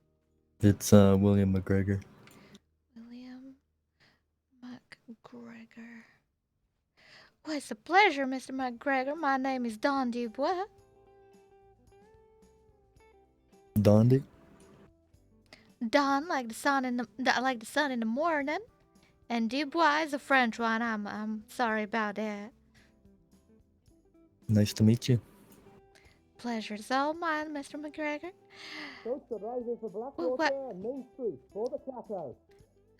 It's William McGregor. William McGregor. Well, it's a pleasure, Mr. McGregor. My name is Dawn DuBois. Dondi? Dawn, like the sun in the morning, and DuBois is a French one. I'm sorry about that. Nice to meet you. Pleasure's all mine, Mr. McGregor. Coach arriving for What? Blackwater, Main Street, for the Cathouse.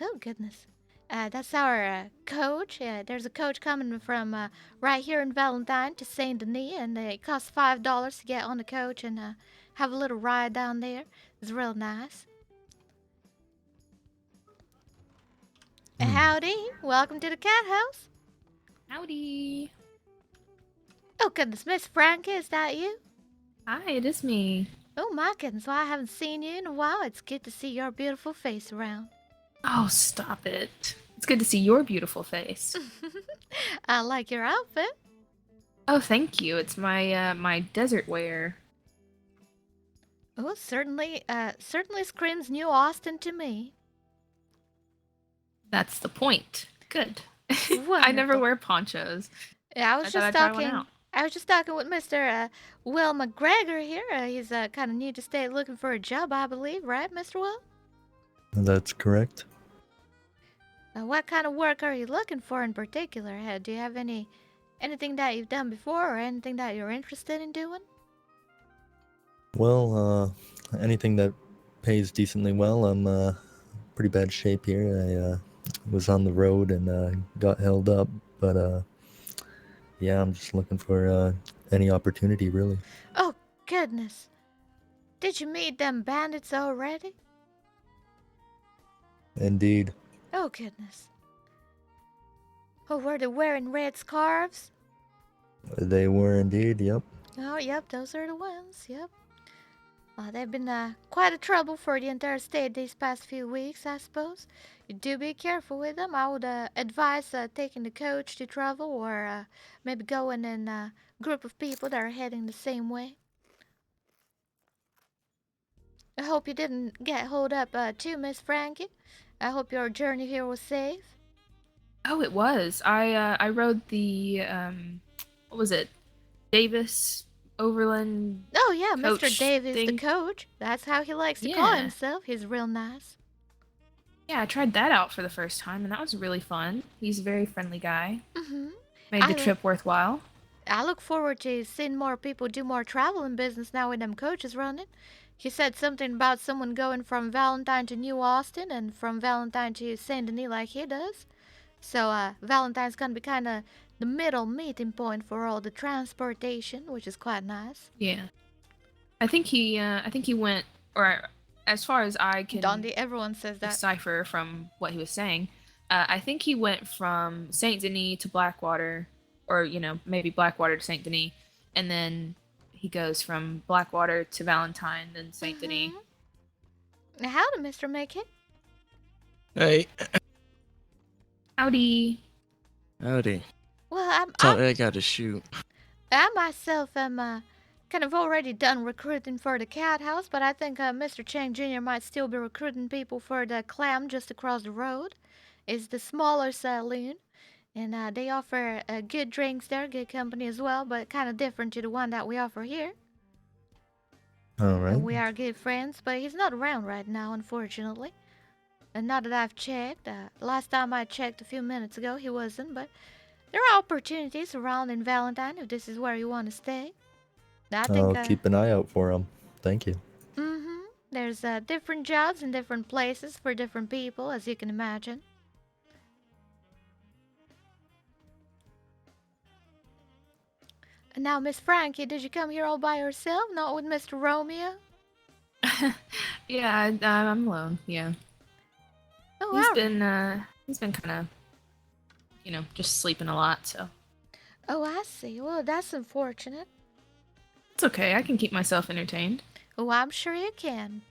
Oh, goodness. That's our coach. There's a coach coming from right here in Valentine to Saint Denis, and it costs $5 to get on the coach and have a little ride down there. It's real nice. Howdy. Welcome to the Cathouse. Howdy. Oh, goodness. Miss Frankie, is that you? Hi, it is me. Oh, my goodness. Well, I haven't seen you in a while. It's good to see your beautiful face around. Oh, stop it. It's good to see your beautiful face. I like your outfit. Oh, thank you. It's my my desert wear. Oh, certainly screams New Austin to me. That's the point. Good. I never Wonderful. wear ponchos. Yeah, I thought I'd try one out. I was just talking with Mr. Will McGregor here. He's kind of new to state, looking for a job, I believe, right, Mr. Will? That's correct. What kind of work are you looking for in particular? Do you have anything that you've done before, or anything that you're interested in doing? Well, anything that pays decently well. I'm pretty bad shape here. I was on the road and got held up, but yeah, I'm just looking for any opportunity, really. Oh, goodness. Did you meet them bandits already? Indeed. Oh, goodness. Oh, were they wearing red scarves? They were indeed, yep. Oh, yep, those are the ones, yep. They've been quite a trouble for the entire state these past few weeks, I suppose. You do be careful with them. I would advise taking the coach to travel, or maybe going in a group of people that are heading the same way. I hope you didn't get hold up too, Miss Frankie. I hope your journey here was safe. Oh, it was. I rode the what was it? Davis Overland. Oh yeah, Mr. Coach Davis, the thing? coach. That's how he likes to call Yeah. himself. He's real nice. Yeah, I tried that out for the first time, and that was really fun. He's a very friendly guy. Mm-hmm. Made the trip worthwhile. I look forward to seeing more people do more traveling business now with them coaches running. He said something about someone going from Valentine to New Austin and from Valentine to Saint Denis like he does. So Valentine's gonna be kind of the middle meeting point for all the transportation, which is quite nice. Yeah. I think he went, or as far as I can Dondi, everyone says that. decipher from what he was saying, I think he went from Saint Denis to Blackwater, or maybe Blackwater to Saint Denis, and then he goes from Blackwater to Valentine, then Saint Denis. Howdy, Mr. Mickey. Hey. Howdy. Howdy. Well, I got to shoot. I myself am kind of already done recruiting for the Cathouse, but I think Mr. Chang Jr. might still be recruiting people for the Clam just across the road. It's the smaller saloon, and they offer good drinks there, good company as well, but kind of different to the one that we offer here. All right. And we are good friends, but he's not around right now, unfortunately. And not that I've checked. Last time I checked a few minutes ago, he wasn't, but there are opportunities around in Valentine if this is where you want to stay. I think, I'll keep an eye out for them. Thank you. There's different jobs in different places for different people, as you can imagine. And now, Miss Frankie, did you come here all by yourself, not with Mr. Romeo? Yeah, I'm alone. Yeah. Oh, he's been kind of, just sleeping a lot. So. Oh, I see. Well, that's unfortunate. It's okay. I can keep myself entertained. Oh, I'm sure you can.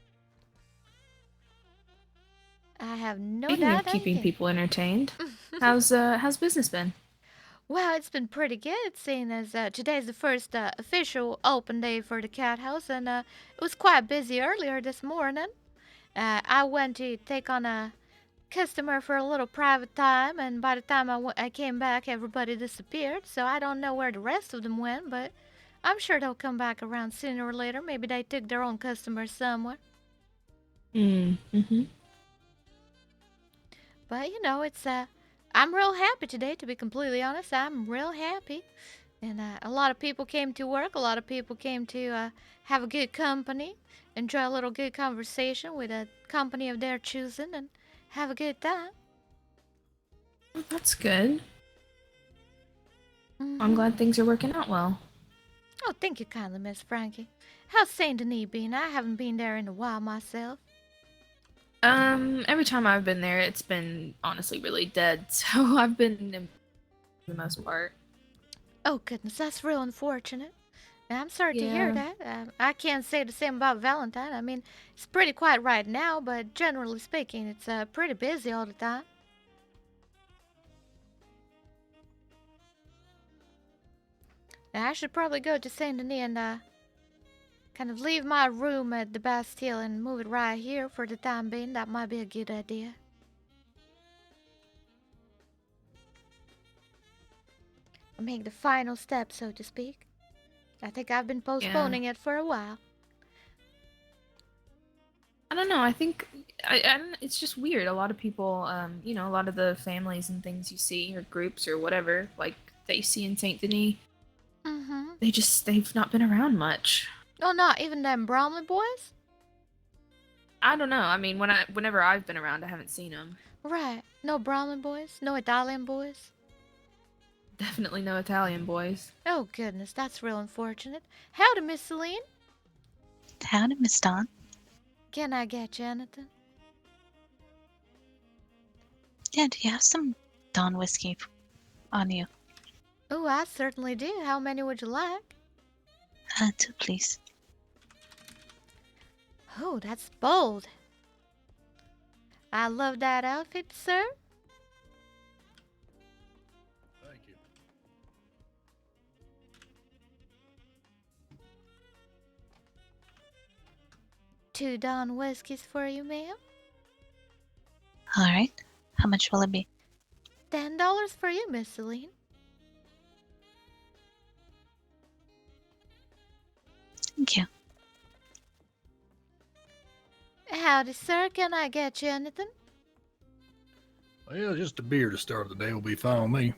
I have no Speaking doubt of that you keeping can. people entertained, how's business been? Well, it's been pretty good, seeing as today's the first official open day for the Cathouse, and it was quite busy earlier this morning. I went to take on a customer for a little private time, and by the time I came back, everybody disappeared, so I don't know where the rest of them went, but I'm sure they'll come back around sooner or later. Maybe they took their own customers somewhere. Mm-hmm. But, it's, I'm real happy today, to be completely honest. I'm real happy. And a lot of people came to work. A lot of people came to have a good company, enjoy a little good conversation with a company of their choosing, and have a good time. That's good. I'm glad things are working out well. Oh, thank you kindly, Miss Frankie. How's Saint Denis been? I haven't been there in a while myself. Every time I've been there, it's been honestly really dead. So I've been in for the most part. Oh goodness, that's real unfortunate. I'm sorry to hear that. I can't say the same about Valentine. I mean, it's pretty quiet right now, but generally speaking, it's pretty busy all the time. I should probably go to Saint Denis and kind of leave my room at the Bastille and move it right here for the time being. That might be a good idea. Make the final step, so to speak. I think I've been postponing it for a while. I don't know. I think it's just weird. A lot of people, a lot of the families and things you see, or groups or whatever, like they see in Saint Denis, they've not been around much. Oh, not even them Bromley boys? I don't know. I mean, whenever I've been around, I haven't seen them. Right. No Bromley boys? No Italian boys? Definitely no Italian boys. Oh, goodness. That's real unfortunate. Howdy, Miss Celine. Howdy, Miss Dawn. Can I get Jonathan? Yeah, do you have some Dawn whiskey on you? Oh, I certainly do. How many would you like? 2, please. Oh, that's bold. I love that outfit, sir. Thank you. 2 Dawn whiskeys for you, ma'am. Alright. How much will it be? $10 for you, Miss Celine. Thank you. Howdy, sir. Can I get you anything? Well, just a beer to start the day will be fine with me.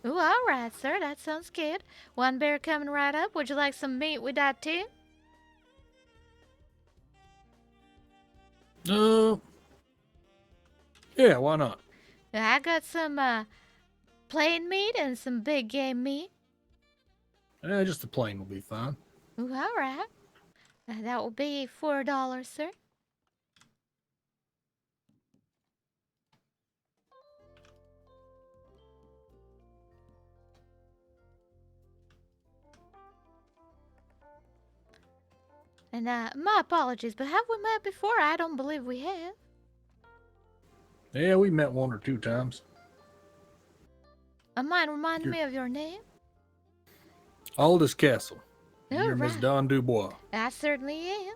Ooh, all right, sir. That sounds good. One beer coming right up. Would you like some meat with that too? Yeah, why not? I got some plain meat and some big game meat. Just the plain will be fine. Ooh, all right. That will be $4, sir. And my apologies, but have we met before? I don't believe we have. Yeah, we met 1 or 2 times. Mind reminding me of your name? Aldous Castle. Oh, You're Miss right. Dawn DuBois. I certainly am.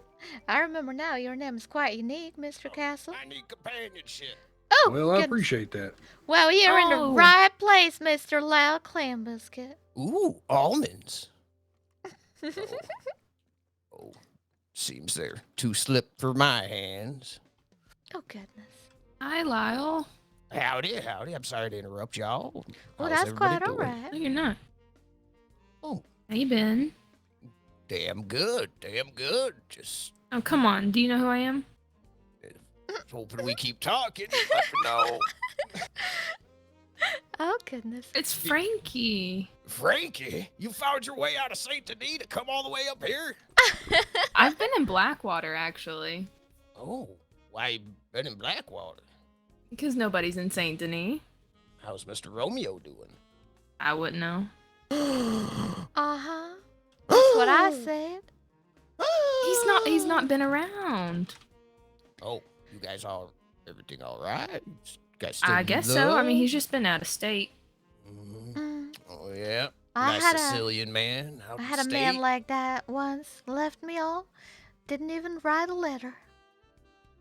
I remember now. Your name is quite unique, Mr. Castle. I need companionship. Oh, Well, I goodness. appreciate that. Well, you're in the Oh. right place, Mr. Loud Clam Biscuit. Ooh, almonds. Seems they're too slip for my hands. Oh, goodness. Hi, Lyle. Howdy. I'm sorry to interrupt y'all. Well, How's that's everybody quite all doing? right. No, you're not. Oh. How you been? Damn good. Just Oh, come on. Do you know who I am? hoping we keep talking. Let me know. Oh, goodness. It's Frankie. Frankie, you found your way out of Saint Denis to come all the way up here? I've been in Blackwater, actually. Oh, why you been in Blackwater? Because nobody's in Saint Denis. How's Mr. Romeo doing? I wouldn't know. Uh-huh. That's what I said. He's not been around. Oh, you guys everything all right? You guys still I in guess so. I mean, love? he's just been out of state. Oh, yeah. I Nice had a- Sicilian man. Out I in had a state. man like that once. Left me all. Didn't even write a letter.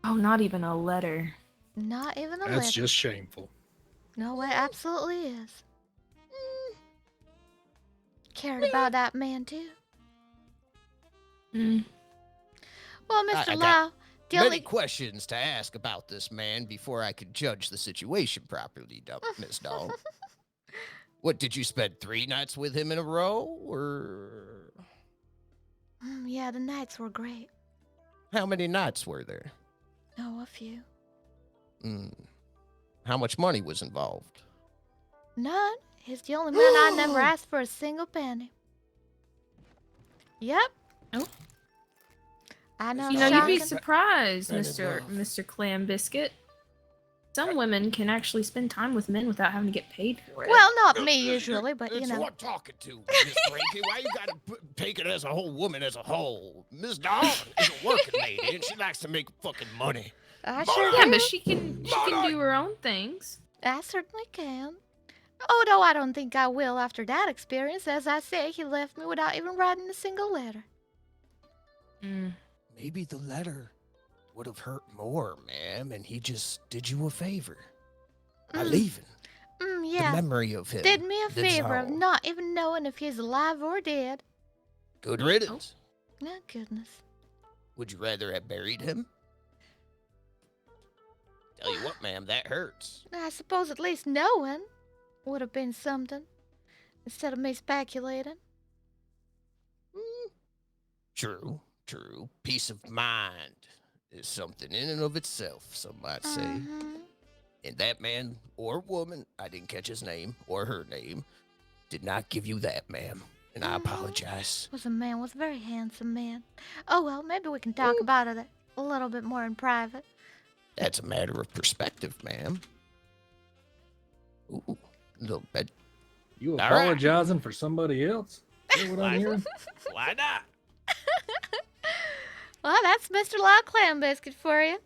Oh, not even a letter. Not even a That's letter. just shameful. No, it absolutely is. Cared about that man, too. Well, I Mr. got Lau, the many only... questions to ask about this man before I could judge the situation properly, Miss Dawn. What, did you spend 3 nights with him in a row, or Yeah, the nights were great. how many nights were there? Oh, a few. How much money was involved? None. He's the only man I never asked for a single penny. Yep. Oh. I know. You know, you'd be shocking. surprised, That is Mr. Clam Biscuit. Some women can actually spend time with men without having to get paid for it. Well, not me usually, but you It's know. who I'm talking to, Miss Frankie. Why you gotta take it as a whole woman as a whole? Miss Dawn is a working lady, and she likes to make fucking money. I sure Yeah, do. but she can do her own things. I certainly can. Although I don't think I will after that experience. As I say, he left me without even writing a single letter. Maybe the letter would have hurt more, ma'am, and he just did you a favor by leaving. Yeah. The memory of him. Did me a that's favor of all. not even knowing if he's alive or dead. Good riddance. Oh, goodness. Would you rather have buried him? Tell you what, ma'am, that hurts. I suppose at least knowing would have been something. Instead of me speculating. True. Peace of mind is something in and of itself, some might say. And that man or woman, I didn't catch his name or her name, did not give you that, ma'am. And I apologize. Was a very handsome man. Oh well, maybe we can talk about it a little bit more in private. That's a matter of perspective, ma'am. Ooh, a little bit. You All right. apologizing for somebody else? Is that what I'm hearing? Why not? Well, that's Mr. Loud Clam Biscuit for you.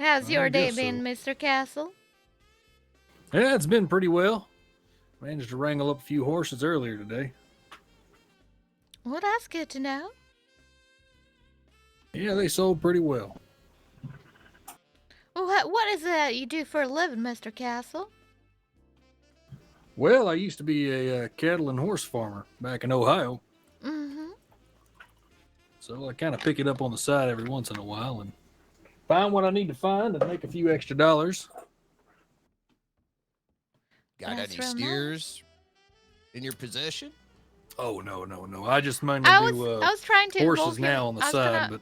How's I your day guess been, so. Mr. Castle? Yeah, it's been pretty well. Managed to wrangle up a few horses earlier today. Well, that's good to know. Yeah, they sold pretty well. Well, what is that you do for a living, Mr. Castle? Well, I used to be a cattle and horse farmer back in Ohio. So I kind of pick it up on the side every once in a while and find what I need to find and make a few extra dollars. Got That's any real nice. steers in your possession? Oh no. I just mainly I do was trying to horses involve him. now on the I was side, gonna- but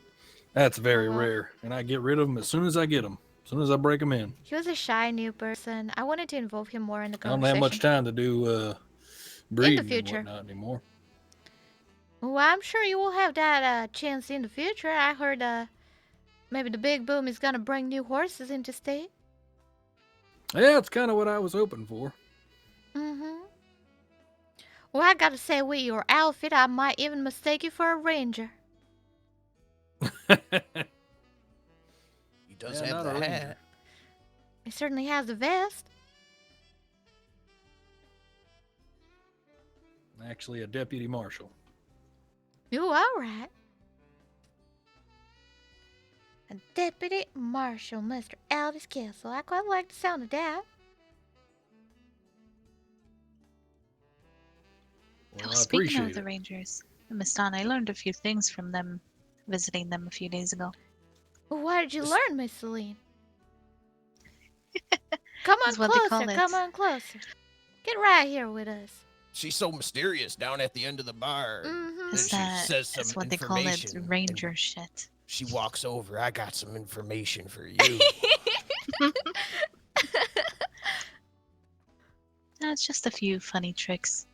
that's very rare. And I get rid of them as soon as I get them, as soon as I break them in. He was a shy new person. I wanted to involve him more in the I don't conversation. have much time to do breeding future. and whatnot anymore. Well, I'm sure you will have that chance in the future. I heard maybe the big boom is gonna bring new horses into state. Yeah, it's kind of what I was hoping for. Well, I gotta say, with your outfit, I might even mistake you for a ranger. He does Yeah, have not the a ranger. hat. He certainly has the vest. Actually, a deputy marshal. You all right? A deputy marshal, Mr. Aldous Castle. I quite like the sound of that. Well, Oh, I speaking appreciate of the it. Rangers, Miss Dawn, I learned a few things from them visiting them a few days ago. Well, what did you learn, Miss Celine? Come on That's what they call closer, it. come on closer. Get right here with us. She's so mysterious down at the end of the bar. And Is she that- says some that's what they call it, information. and ranger shit. She walks over. I got some information for you. No, it's just a few funny tricks.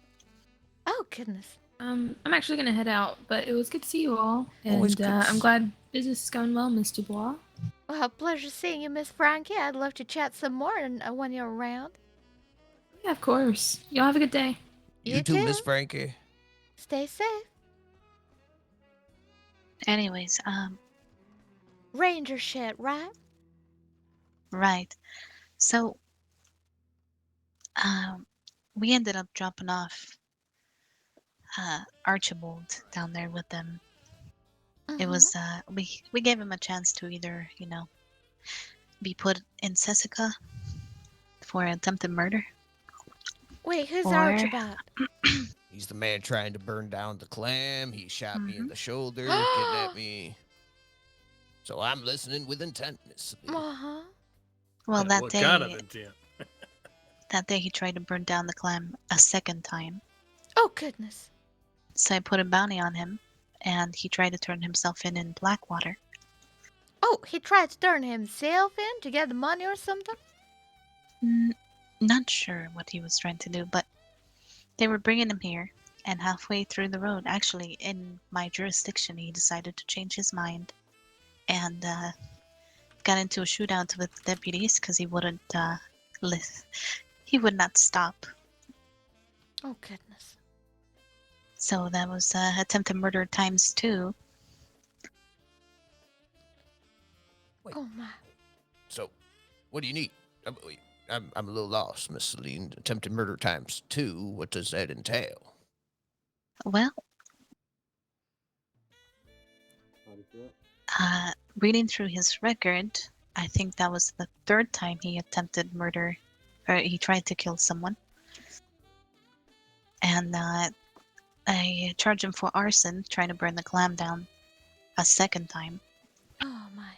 Oh, goodness. I'm actually gonna head out, but it was good to see you all, Always and good to I'm see- glad business is going well, Miss Dubois. Well, pleasure seeing you, Miss Frankie. I'd love to chat some more when you're around. Yeah, of course. Y'all have a good day. You too, Miss Frankie. Stay safe. Anyways, Ranger shit, right? right. So, we ended up dropping off Archibald down there with them. It was we gave him a chance to either, be put in Sessica for attempted murder. Wait, who's Or- Archibald? He's the man trying to burn down the clam. He shot me in Mm-hmm. the shoulder, kidnapped me. So I'm listening with intent, Miss Celine. Uh-huh. Well, that what day, kind of intent? that day he tried to burn down the clam a second time. Oh, goodness. So I put a bounty on him, and he tried to turn himself in Blackwater. Oh, he tried to turn himself in to get the money or something? Not sure what he was trying to do, but they were bringing him here, and halfway through the road, actually in my jurisdiction, he decided to change his mind and got into a shootout with the deputies because he wouldn't he would not stop. Oh, goodness. So that was attempted murder times 2. Oh, my. So, what do you need? I'm a little lost, Miss Celine. Attempted murder times 2. What does that entail? Well, reading through his record, I think that was the 3rd time he attempted murder, or he tried to kill someone. And I charged him for arson, trying to burn the clam down a 2nd time. Oh, my.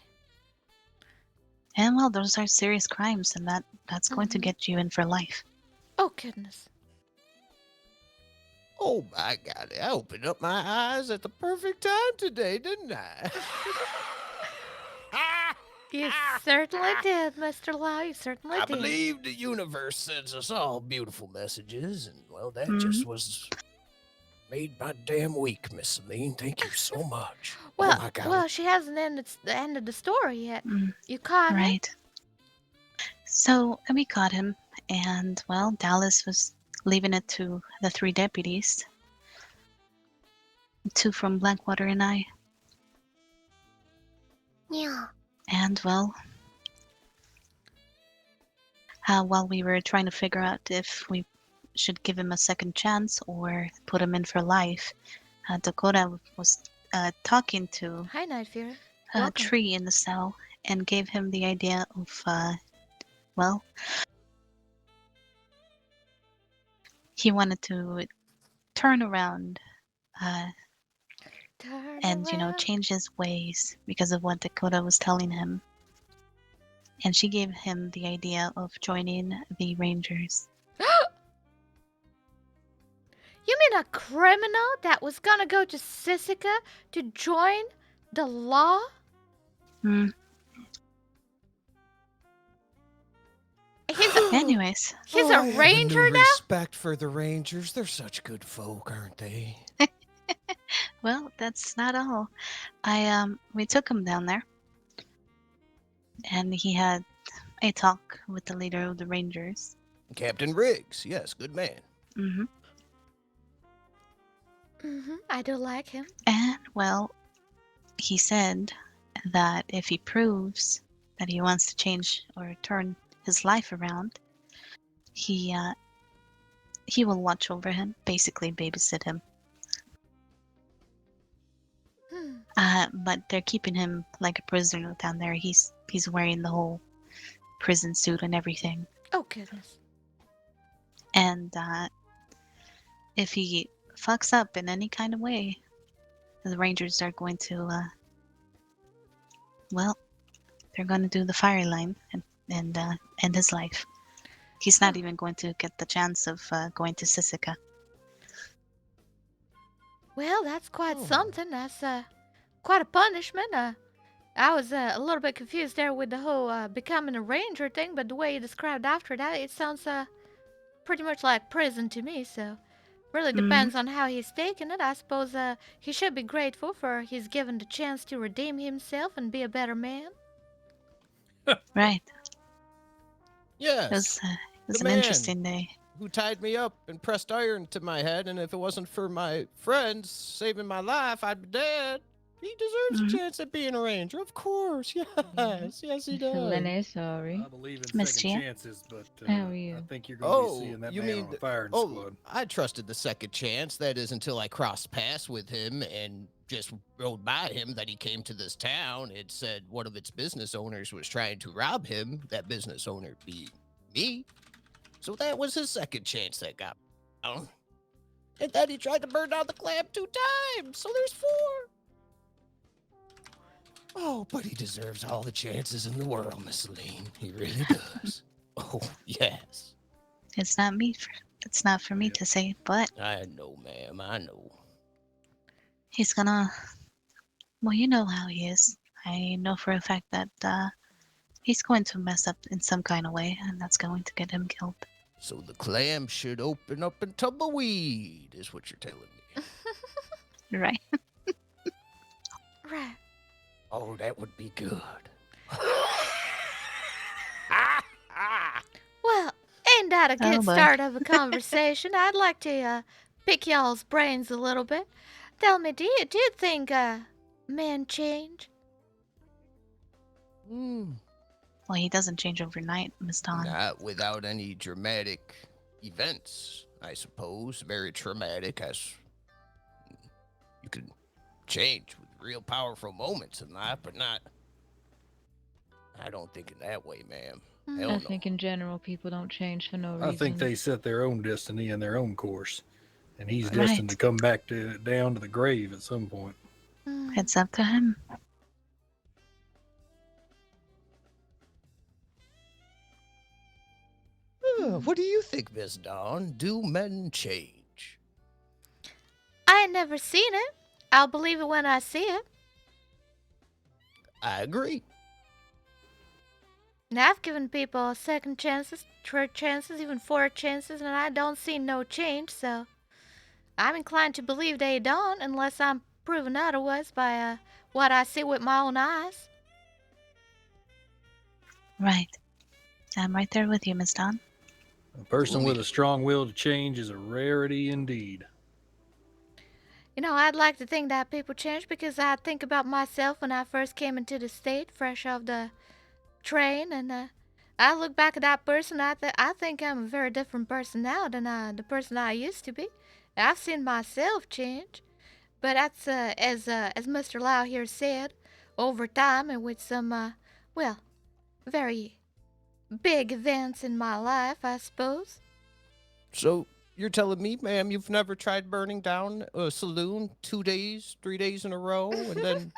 And well, those are serious crimes, and that's going to get you in for life. Oh, goodness. Oh my God! I opened up my eyes at the perfect time today, didn't I? You certainly did, Mr. Lau. You certainly I did. believe the universe sends us all beautiful messages, and well, that just was made my damn week, Miss Celine. Thank you so much. Well, oh my God! well, she hasn't ended the story yet. You caught him? Right. So we caught him, and well, Dallas was leaving it to the 3 deputies. 2 from Blackwater and I. Yeah. And well, while we were trying to figure out if we should give him a second chance or put him in for life, Dakota was talking to Hi, Night Fear. a Welcome. tree in the cell and gave him the idea of, well, he wanted to turn around and, change his ways because of what Dakota was telling him. And she gave him the idea of joining the Rangers. You mean a criminal that was gonna go to Sisika to join the law? Hmm. Anyways. He's Oh, a I have ranger new now? respect for the Rangers. They're such good folk, aren't they? Well, that's not all. We took him down there, and he had a talk with the leader of the Rangers. Captain Riggs, yes, good man. Mm-hmm. I do like him. And, well, he said that if he proves that he wants to change or turn his life around, he will watch over him, basically babysit him. But they're keeping him like a prisoner down there. He's wearing the whole prison suit and everything. Oh, goodness. And if he fucks up in any kind of way, the Rangers are going to, they're going to do the fire line and end his life. He's not even going to get the chance of going to Sisika. Well, that's quite something. That's quite a punishment. I was a little bit confused there with the whole becoming a ranger thing, but the way you described after that, it sounds pretty much like prison to me. So, really depends on how he's taking it. I suppose he should be grateful for he's given the chance to redeem himself and be a better man. Right. Yes. It was the an man interesting day. Who tied me up and pressed iron to my head, and if it wasn't for my friends saving my life, I'd be dead. He deserves a chance at being a ranger, of course. Yes, yes, he does. Lenny, sorry. I believe in Missed second you. chances, but How are you? I think you're going to be seeing that man on a firing squad. I trusted the second chance. That is until I crossed paths with him and just rode by him that he came to this town. It said one of its business owners was trying to rob him, that business owner being me. So that was his second chance that got down. And then he tried to burn down the clam 2 times, so there's 4. Oh, but he deserves all the chances in the world, Miss Celine. He really does. Oh, yes. It's not for me to say, but I know, ma'am. I know. he's gonna. Well, you know how he is. I know for a fact that he's going to mess up in some kind of way, and that's going to get him killed. So the clam should open up and tumbleweed, is what you're telling me. Right. Right. Oh, that would be good. Well, ain't that a good Oh, boy. start of a conversation? I'd like to pick y'all's brains a little bit. Tell me, do you think men change? Well, he doesn't change overnight, Miss Dawn. Not without any dramatic events, I suppose. Very traumatic, as you can change with real powerful moments in life, but not. I don't think in that way, ma'am. Hell I no. think in general people don't change for no reason. I think they set their own destiny and their own course, and he's Right. destined to come back down to the grave at some point. It's up to him. What do you think, Miss Dawn? Do men change? I ain't never seen it. I'll believe it when I see it. I agree. And I've given people second chances, third chances, even fourth chances, and I don't see no change, so I'm inclined to believe they don't unless I'm proven otherwise by what I see with my own eyes. Right. I'm right there with you, Miss Dawn. A person with a strong will to change is a rarity indeed. You know, I'd like to think that people change because I think about myself when I first came into the state, fresh off the train, and I look back at that person. I think I'm a very different person now than the person I used to be. I've seen myself change, but that's as Mr. Lau here said, over time and with some very big events in my life, I suppose. So You're telling me, ma'am, you've never tried burning down a saloon 2 days, 3 days in a row, and then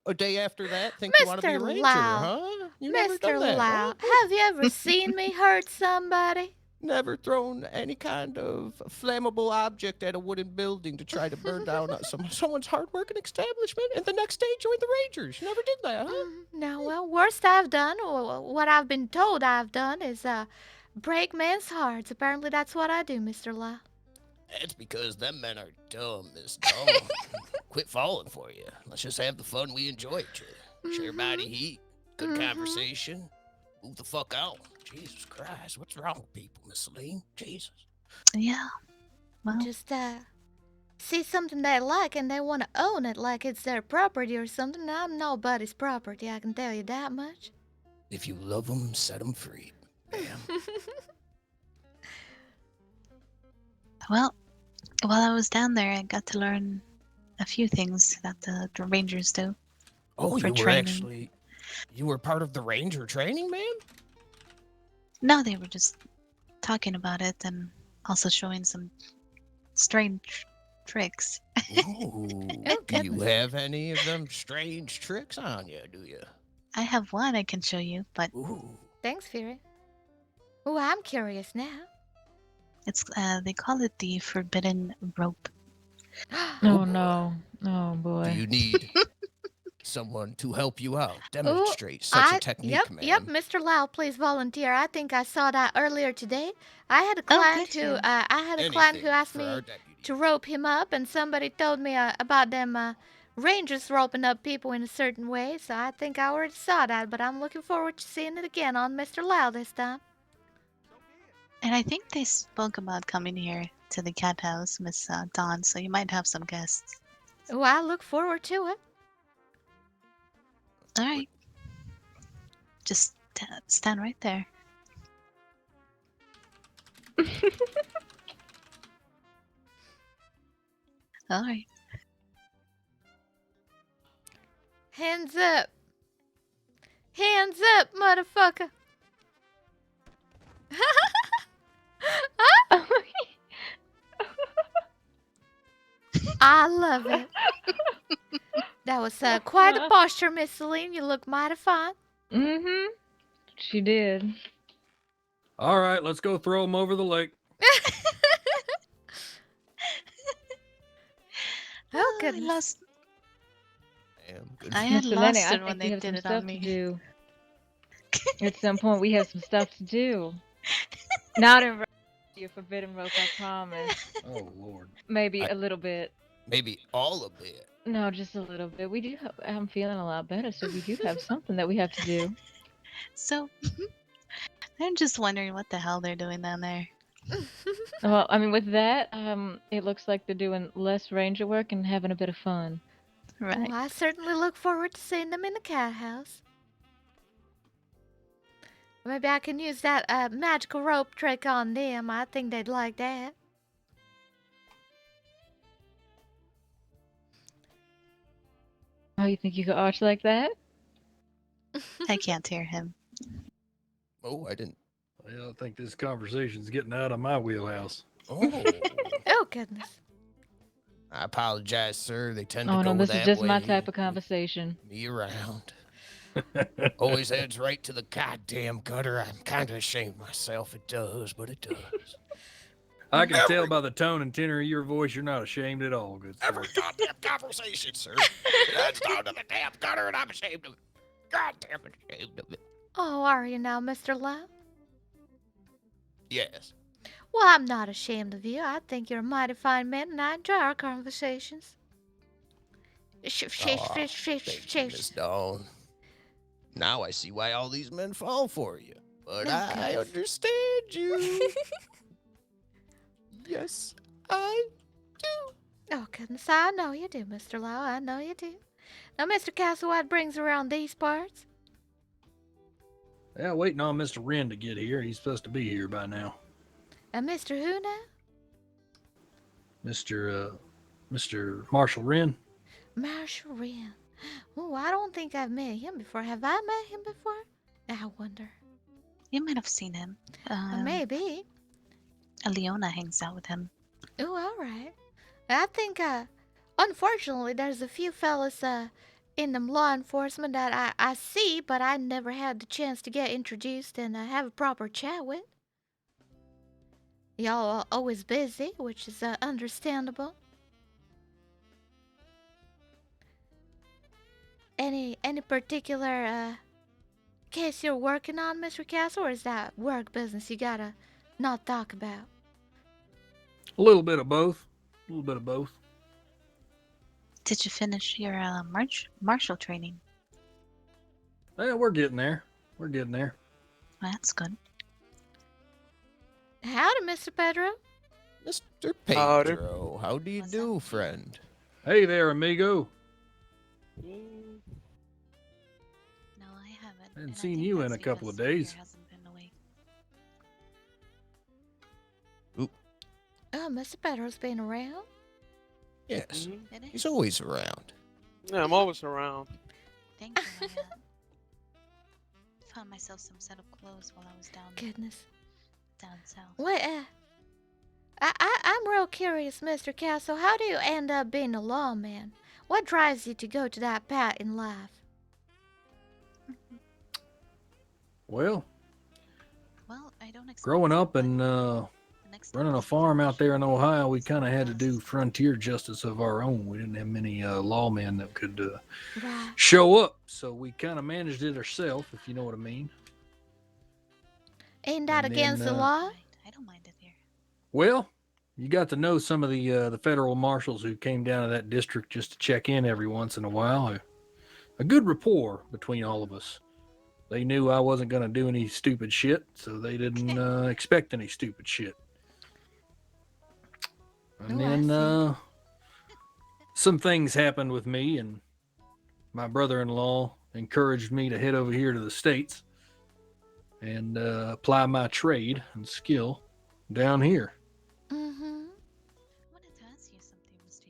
a day after that think you want to be a Mr. ranger, Lau. huh? You never Mr. done that, Lau, huh? have you ever seen me hurt somebody? Never thrown any kind of flammable object at a wooden building to try to burn down someone's hard-working establishment, and the next day join the Rangers. You never did that, huh? No, well, worst I've done, or what I've been told I've done, is break men's hearts. Apparently that's what I do, Mr. Lau. That's because them men are dumb, Miss Dawn. Quit falling for you. Let's just have the fun we enjoy each other. Share body heat, good conversation. Move the fuck out. Jesus Christ, what's wrong with people, Miss Celine? Jesus. Yeah. Well, Just see something they like and they want to own it like it's their property or something. I'm nobody's property, I can tell you that much. If you love them, set them free, ma'am. well, while I was down there, I got to learn a few things that the Rangers do. Oh, for you were training. you were part of the Ranger training, ma'am? No, they were just talking about it and also showing some strange tricks. Ooh, do you have any of them strange tricks on you, do you? I have one I can show you, but Thanks, Fury. Oh, I'm curious now. it's they call it the forbidden rope. Oh no. Oh boy. Do you need someone to help you out? Demonstrate such a technique, Yep, ma'am. yep, Mr. Lau, please volunteer. I think I saw that earlier today. I had a client who asked for our me to rope him up, and somebody told me about them Rangers roping up people in a certain way. So I think I already saw that, but I'm looking forward to seeing it again on Mr. Lau this time. And I think they spoke about coming here to the Cathouse, Miss Dawn, so you might have some guests. Oh, I look forward to it. All right. Just stand right there. All right. Hands up. Hands up, motherfucker. I love it. That was quite a posture, Miss Celine. You look mighty fine. Mm-hmm. She did. All right, let's go throw them over the lake. Oh, goodness. I lost. Good. I had Mr. lost Lenny, I it think when we they have did some it stuff on me. to do. At some point, we have some stuff to do. Not in your forbidden rope, I promise. Oh Lord. Maybe a little bit. Maybe all of it. No, just a little bit. We do. I'm feeling a lot better, so we do have something that we have to do. So, I'm just wondering what the hell they're doing down there. Well, I mean, with that, it looks like they're doing less ranger work and having a bit of fun. Right. Well, I certainly look forward to seeing them in the cat house. Maybe I can use that magical rope trick on them. I think they'd like that. Oh, you think you could arch like that? I can't hear him. Oh, I didn't. Well, I think this conversation's getting out of my wheelhouse. Oh. Oh, goodness. I apologize, sir. They tend to Oh go no, this that is just way. my type of conversation. Me around. Always heads right to the goddamn gutter. I'm kind of ashamed myself. It does, but it does. I can tell by the tone and tenor of your voice you're not ashamed at all, good sir. Every goddamn conversation, sir. That's down to the damn gutter, and I'm ashamed of it. Goddamn ashamed of it. Oh, are you now, Mr. Lau? Yes. Well, I'm not ashamed of you. I think you're a mighty fine man, and I enjoy our conversations. Thank you, Miss Dawn. Now I see why all these men fall for you. But I understand you. Yes, I do. Oh, goodness, I know you do, Mr. Lau. I know you do. Now, Mr. Castlewood brings around these parts. Yeah, waiting on Mr. Wren to get here. He's supposed to be here by now. And Mr. Who now? Mr. Marshall Wren. Marshall Wren. Oh, I don't think I've met him before. Have I met him before? I wonder. You might have seen him. Maybe. Leona hangs out with him. Oh, all right. I think, unfortunately, there's a few fellas, in the law enforcement that I see, but I never had the chance to get introduced and have a proper chat with. Y'all are always busy, which is understandable. Any particular case you're working on, Mr. Castle, or is that work business you gotta not talk about? A little bit of both. A little bit of both. Did you finish your martial training? Yeah, we're getting there. We're getting there. Well, that's good. Howdy, Mr. Pedro. Mr. Howdy. Pedro, how do you do, friend? Hey there, amigo. No, I haven't. Haven't seen you in a couple of days. Hasn't been away. Oh, Mr. Pedro's been around? Yes, It he's is. always around. Yeah, I'm always around. Thank you. I found myself some set of clothes while I was down south. Wait, I'm real curious, Mr. Castle. How do you end up being a lawman? What drives you to go to that path in life? Well, I don't expect growing up and running a farm out there in Ohio, we kind of had to do frontier justice of our own. We didn't have many lawmen that could show up, so we kind of managed it ourselves, if you know what I mean. Ain't that And against then, the law? I don't mind it here. Well, you got to know some of the federal marshals who came down to that district just to check in every once in a while. A good rapport between all of us. They knew I wasn't going to do any stupid shit, so they didn't expect any stupid shit. And then some things happened with me, and my brother-in-law encouraged me to head over here to the States and apply my trade and skill down here. Mm-hmm. I wanted to ask you something, Mr.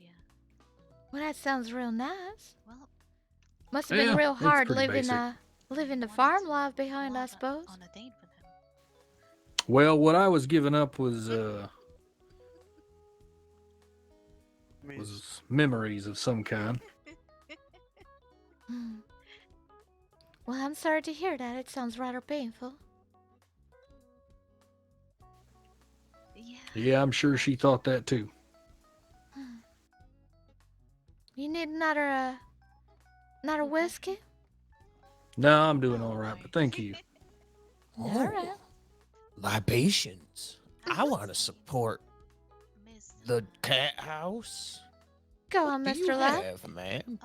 Well, that sounds real nice. Well, must have been Yeah, real it's hard pretty living basic. living the farm life behind, I suppose. On a date with him. Well, what I was giving up was memories of some kind. Hmm. Well, I'm sorry to hear that. It sounds rather painful. Yeah, I'm sure she thought that too. You need another whiskey? No, I'm doing all right, but thank you. All right. Libations. I want to support the Cathouse. Go on, What do you Mr. Lau. have, ma'am?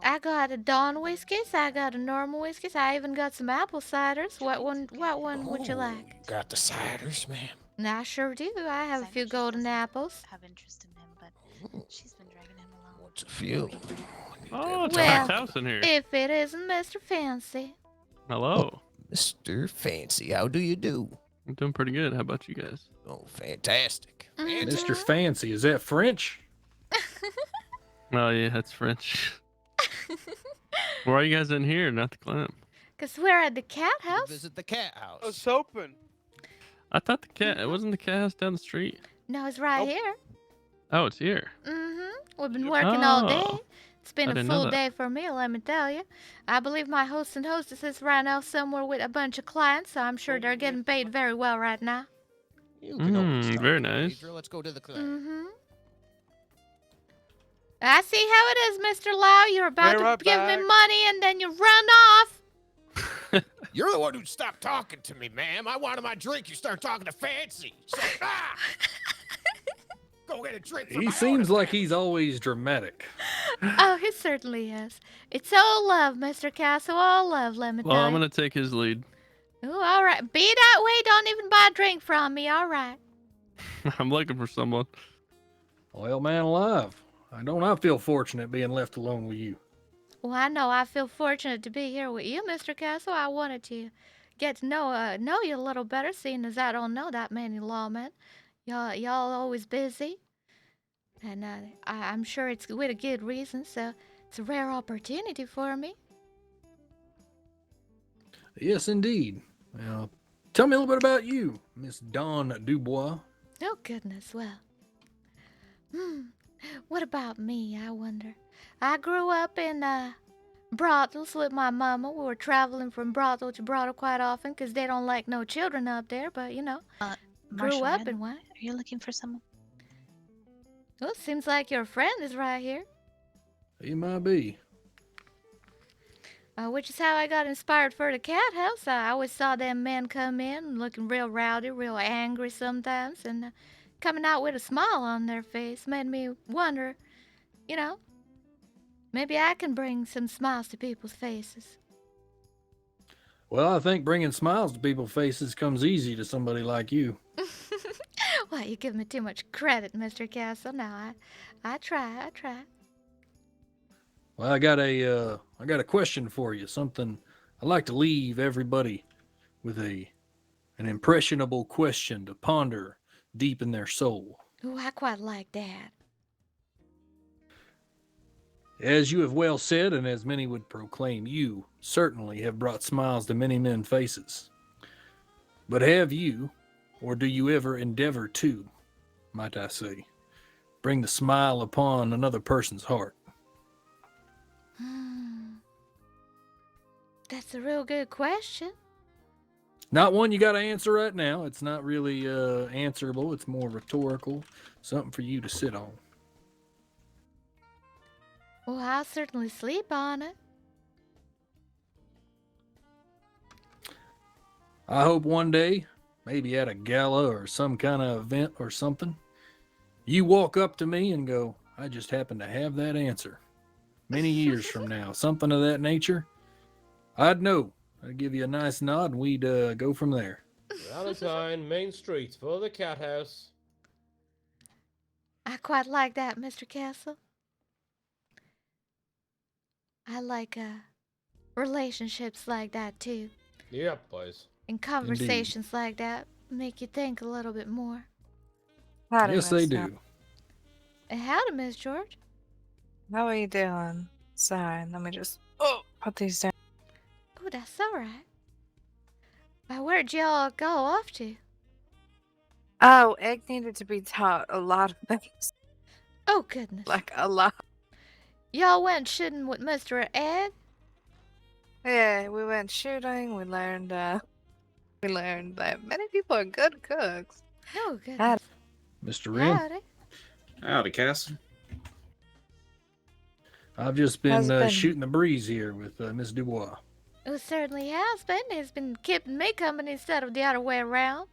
I got a Dawn whiskeys. I got a normal whiskeys. I even got some apple ciders. What one would you like? Got the ciders, ma'am. I sure do. I have a few golden apples. Have interest in him, but she's been dragging him along. What's a few? Oh, it's a Well, packed house in here. if it isn't Mr. Fancy. Hello. Mr. Fancy, how do you do? I'm doing pretty good. How about you guys? Oh, fantastic. Mr. Fancy, is that French? Oh, yeah, that's French. Why are you guys in here, not the clam? Because we're at the cat house. Visit the Cathouse. Oh, it's open. I thought the cat, it wasn't the cat house down the street. No, it's right here. Oh, it's here. Mm-hmm. We've been working all day. Oh, It's been I a didn't know full that. day for me, let me tell you. I believe my host and hostess is right now somewhere with a bunch of clients, so I'm sure they're getting paid very well right now. Very nice. Pedro, let's go to the club. Mm-hmm. I see how it is, Mr. Lau. You're about Be to right give me back. money and then you run off. You're the one who stopped talking to me, ma'am. I wanted my drink. You start talking to Fancy. So, go get a drink for He my seems like he's always dramatic. Oh, he certainly is. It's all love, Mr. Castle. All love, let me Well, tell I'm you. going to take his lead. Ooh, all right. Be that way. Don't even buy a drink from me. All right. I'm looking for someone. Well, man alive. I feel fortunate being left alone with you. Well, I know I feel fortunate to be here with you, Mr. Castle. I wanted to get to know you a little better, seeing as I don't know that many lawmen. Y'all always busy, and I'm sure it's with a good reason. So it's a rare opportunity for me. Yes, indeed. Now, tell me a little bit about you, Miss Dawn DuBois. Oh, goodness, well. What about me, I wonder? I grew up in, brothels with my mama. We were traveling from brothel to brothel quite often because they don't like no children up there, but, you know, grew Marshall, up in one. are you looking for someone? Well, it seems like your friend is right here. He might be. Which is how I got inspired for the Cathouse. I always saw them men come in looking real rowdy, real angry sometimes, and coming out with a smile on their face made me wonder, you know, maybe I can bring some smiles to people's faces. Well, I think bringing smiles to people's faces comes easy to somebody like you. Well, you give me too much credit, Mr. Castle. Now, I try. Well, I got a question for you. Something I like to leave everybody with an impressionable question to ponder deep in their soul. Ooh, I quite like that. As you have well said, and as many would proclaim, you certainly have brought smiles to many men's faces. But have you, or do you ever endeavor to, might I say, bring the smile upon another person's heart? That's a real good question. Not one you got to answer right now. It's not really answerable. It's more rhetorical. Something for you to sit on. Well, I'll certainly sleep on it. I hope one day, maybe at a gala or some kind of event or something, you walk up to me and go, I just happen to have that answer. Many years from now, something of that nature, I'd know. I'd give you a nice nod and we'd go from there. Valentine, Main Street for the Cathouse. I quite like that, Mr. Castle. I like relationships like that too. Yep, boys. And conversations like that make you think a little bit more. Howdy, Yes, they Miss do. And howdy, Miss George. How are you doing? Sorry, let me just put these down. Oh, that's all right. Where'd y'all go off to? Oh, Egg needed to be taught a lot of things. Oh, goodness. Like, a lot. Y'all went shooting with Mr. Egg? Yeah, we went shooting. We learned that many people are good cooks. Oh, goodness. Mr. Rim, Howdy. Howdy, Castle. I've just How's been it been? shooting the breeze here with Miss DuBois. It certainly has been. It's been keeping me company instead of the other way around.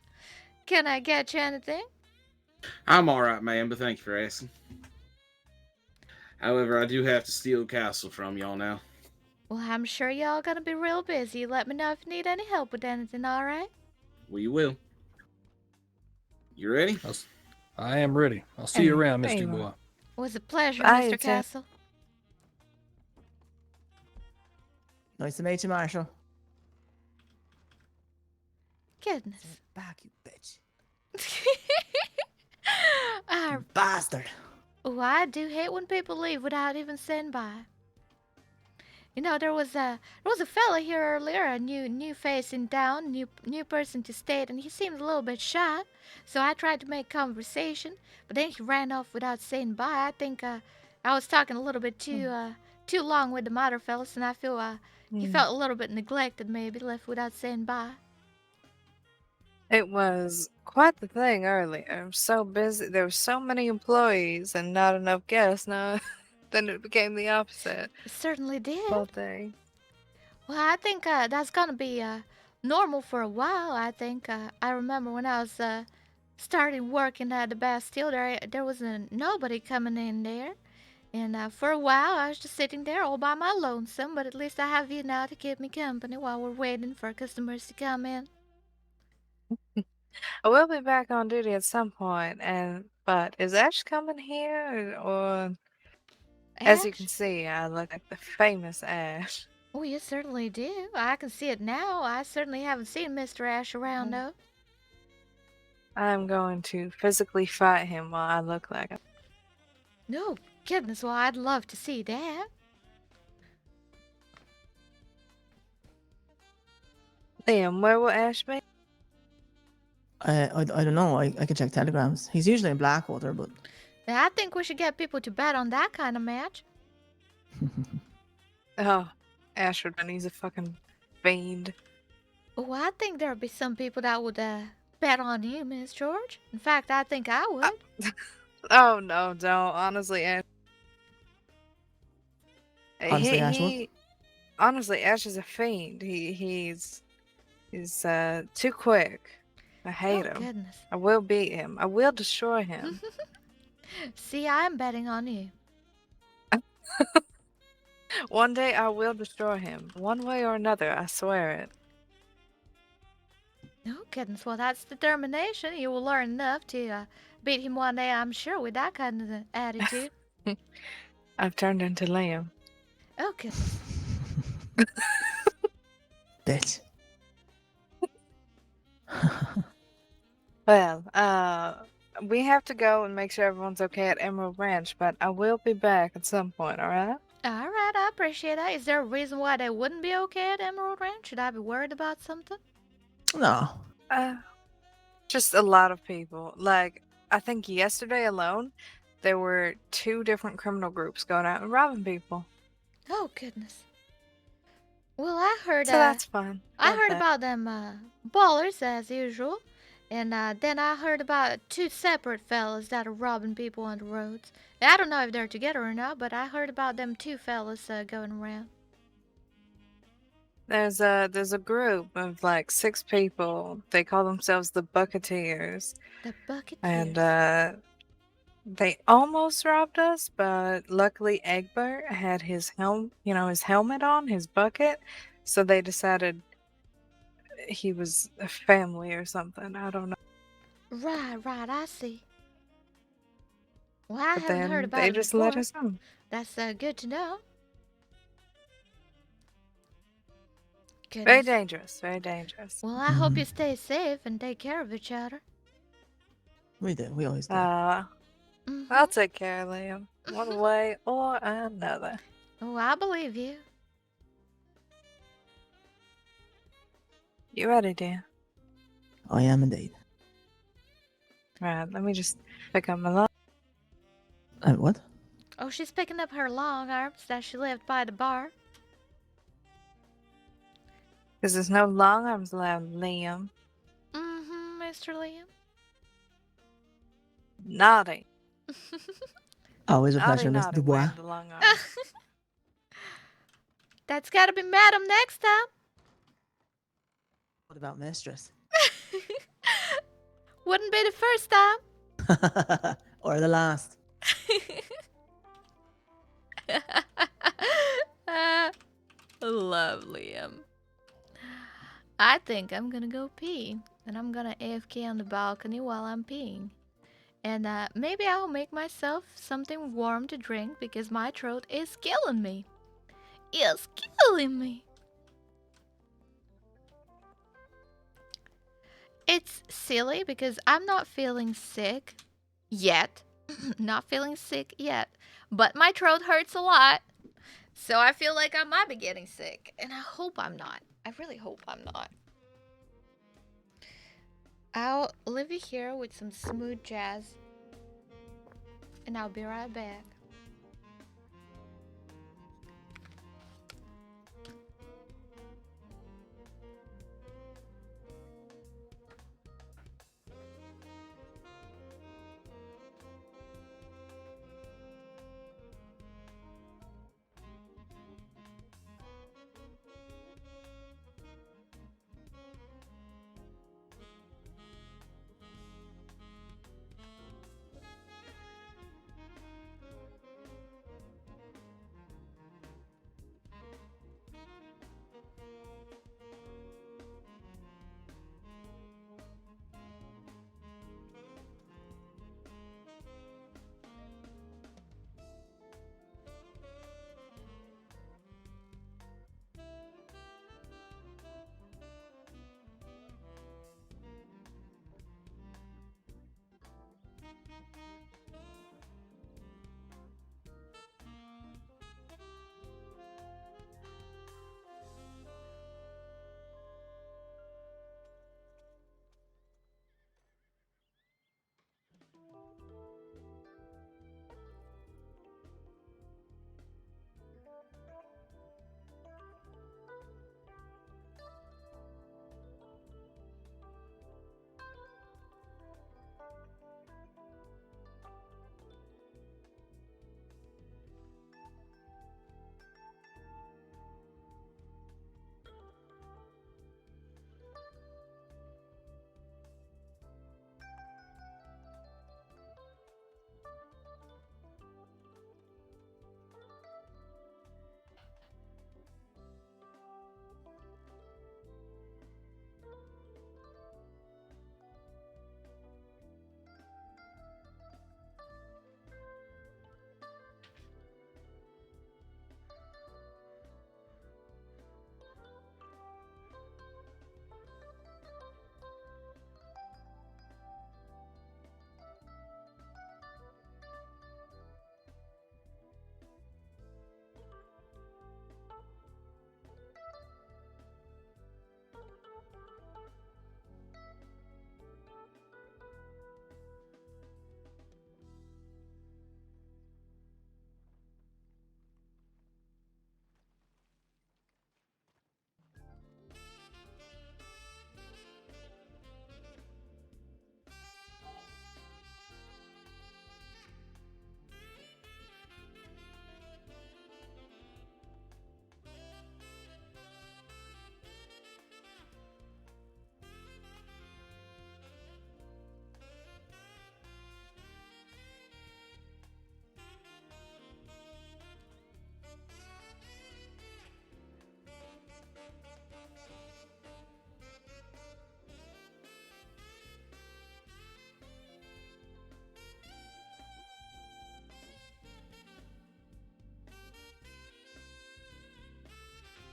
Can I get you anything? I'm alright, ma'am, but thank you for asking. However, I do have to steal Castle from y'all now. Well, I'm sure y'all gonna be real busy. Let me know if you need any help with anything, alright? We will. You ready? I am ready. I'll see you around, Miss Hey, DuBois. It was a pleasure, Bye, Mr. Ted. Castle. Nice to meet you, Marshall. Goodness. Back, you bitch. Ah, Bastard. oh, I do hate when people leave without even saying bye. You know, there was a fella here earlier, a new face in town, new person to state, and he seemed a little bit shy. So I tried to make conversation, but then he ran off without saying bye. I think I was talking a little bit too long with the other fellas, and I feel he felt a little bit neglected, maybe left without saying bye. It was quite the thing earlier. I was so busy. There were so many employees and not enough guests. Now, then it became the opposite. It certainly did. Whole thing. Well, I think that's gonna be normal for a while. I think I remember when I was starting working at the Bastille, there wasn't nobody coming in there, and for a while I was just sitting there all by my lonesome. But at least I have you now to keep me company while we're waiting for customers to come in. I will be back on duty at some point, but is Ash coming here or as you can see, I look like the famous Ash. Oh, you certainly do. I can see it now. I certainly haven't seen Mr. Ash around though. I'm going to physically fight him while I look like him. No, goodness, well, I'd love to see that. Liam, where will Ash be? I don't know. I can check telegrams. He's usually in Blackwater, but I think we should get people to bet on that kind of match. Oh, Ashford, man, he's a fucking fiend. Oh, I think there'd be some people that would bet on you, Miss George. In fact, I think I would. Oh no, don't. Honestly, Ash. Honestly, Ash, what? Honestly, Ash is a fiend. He's too quick. I hate him. Goodness. I will beat him. I will destroy him. See, I'm betting on you. One day I will destroy him. One way or another, I swear it. Oh, goodness. Well, that's determination. You will learn enough to beat him one day, I'm sure, with that kind of attitude. I've turned into Liam. Oh, goodness. Bitch. Well, we have to go and make sure everyone's okay at Emerald Ranch, but I will be back at some point, alright? Alright, I appreciate that. Is there a reason why they wouldn't be okay at Emerald Ranch? Should I be worried about something? No. Just a lot of people. Like, I think yesterday alone, there were 2 different criminal groups going out and robbing people. Oh, goodness. Well, I heard... So that's fun. I Love heard that. about them ballers, as usual. And then I heard about 2 separate fellas that are robbing people on the roads. I don't know if they're together or not, but I heard about them 2 fellas going around. There's a group of like 6 people. They call themselves the Bucketeers. The Bucketeers. And they almost robbed us, but luckily Egbert had his helmet on, his bucket, so they decided he was a family or something. I don't know. Right, I see. Well, I But haven't then heard about they it just before. let us on. That's good to know. Very Goodness. dangerous, very dangerous. Well, I hope you stay safe and take care of each other. We do. We always do. I'll take care of Liam, one way or another. Oh, I believe you. You ready, dear? I am indeed. Right, let me just pick up my log. What? Oh, she's picking up her long arms that she left by the bar. Because there's no long arms allowed, Liam. Mm-hmm, Mr. Liam. Naughty. Always a Naughty, pleasure, Miss naughty, Dubois. wearing the long arms. That's gotta be Madam next time. What about Mistress? Wouldn't be the first time. Or the last? Love Liam. I think I'm gonna go pee. And I'm gonna AFK on the balcony while I'm peeing. And maybe I'll make myself something warm to drink because my throat is killing me. It's killing me. It's silly because I'm not feeling sick yet. Not feeling sick yet. But my throat hurts a lot. So I feel like I might be getting sick. And I hope I'm not. I really hope I'm not. I'll leave you here with some smooth jazz. And I'll be right back.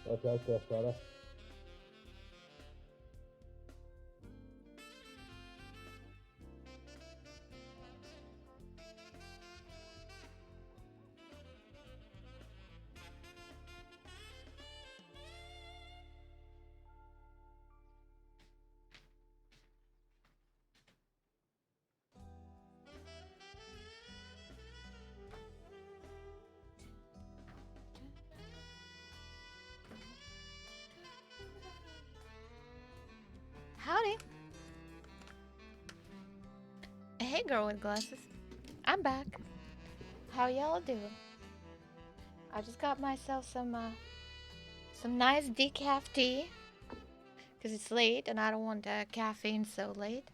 Watch out there, fella. Howdy. Hey, girl with glasses. I'm back. How y'all doing? I just got myself some nice decaf tea. Because it's late and I don't want caffeine so late.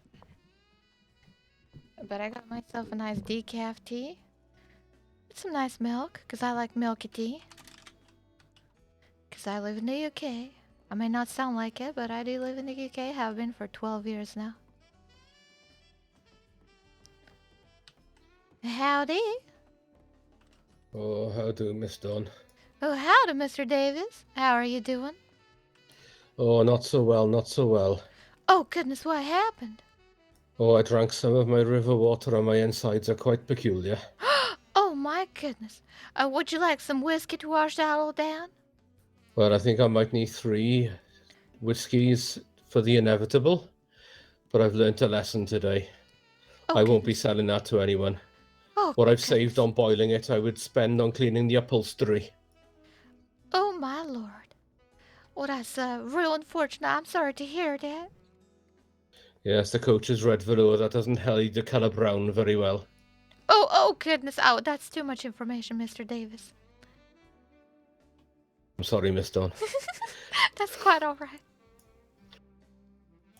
But I got myself a nice decaf tea. With some nice milk, because I like milky tea. Because I live in the UK. I may not sound like it, but I do live in the UK. Have been for 12 years now. Howdy. Oh, how do, Miss Dawn? Oh, howdy, Mr. Davis. How are you doing? Oh, not so well, not so well. Oh, goodness, what happened? Oh, I drank some of my river water and my insides are quite peculiar. Oh, my goodness. Would you like some whiskey to wash that all down? Well, I think I might need 3 whiskies for the inevitable, but I've learnt a lesson today. Oh, I won't be selling that to anyone. Oh, What I've saved on boiling it, I would spend on cleaning the upholstery. Oh, my Lord. Well, that's real unfortunate. I'm sorry to hear that. Yes, the coach is red velour. That doesn't hide the colour brown very well. Oh, goodness. Oh, that's too much information, Mr. Davis. I'm sorry, Miss Dawn. That's quite all right.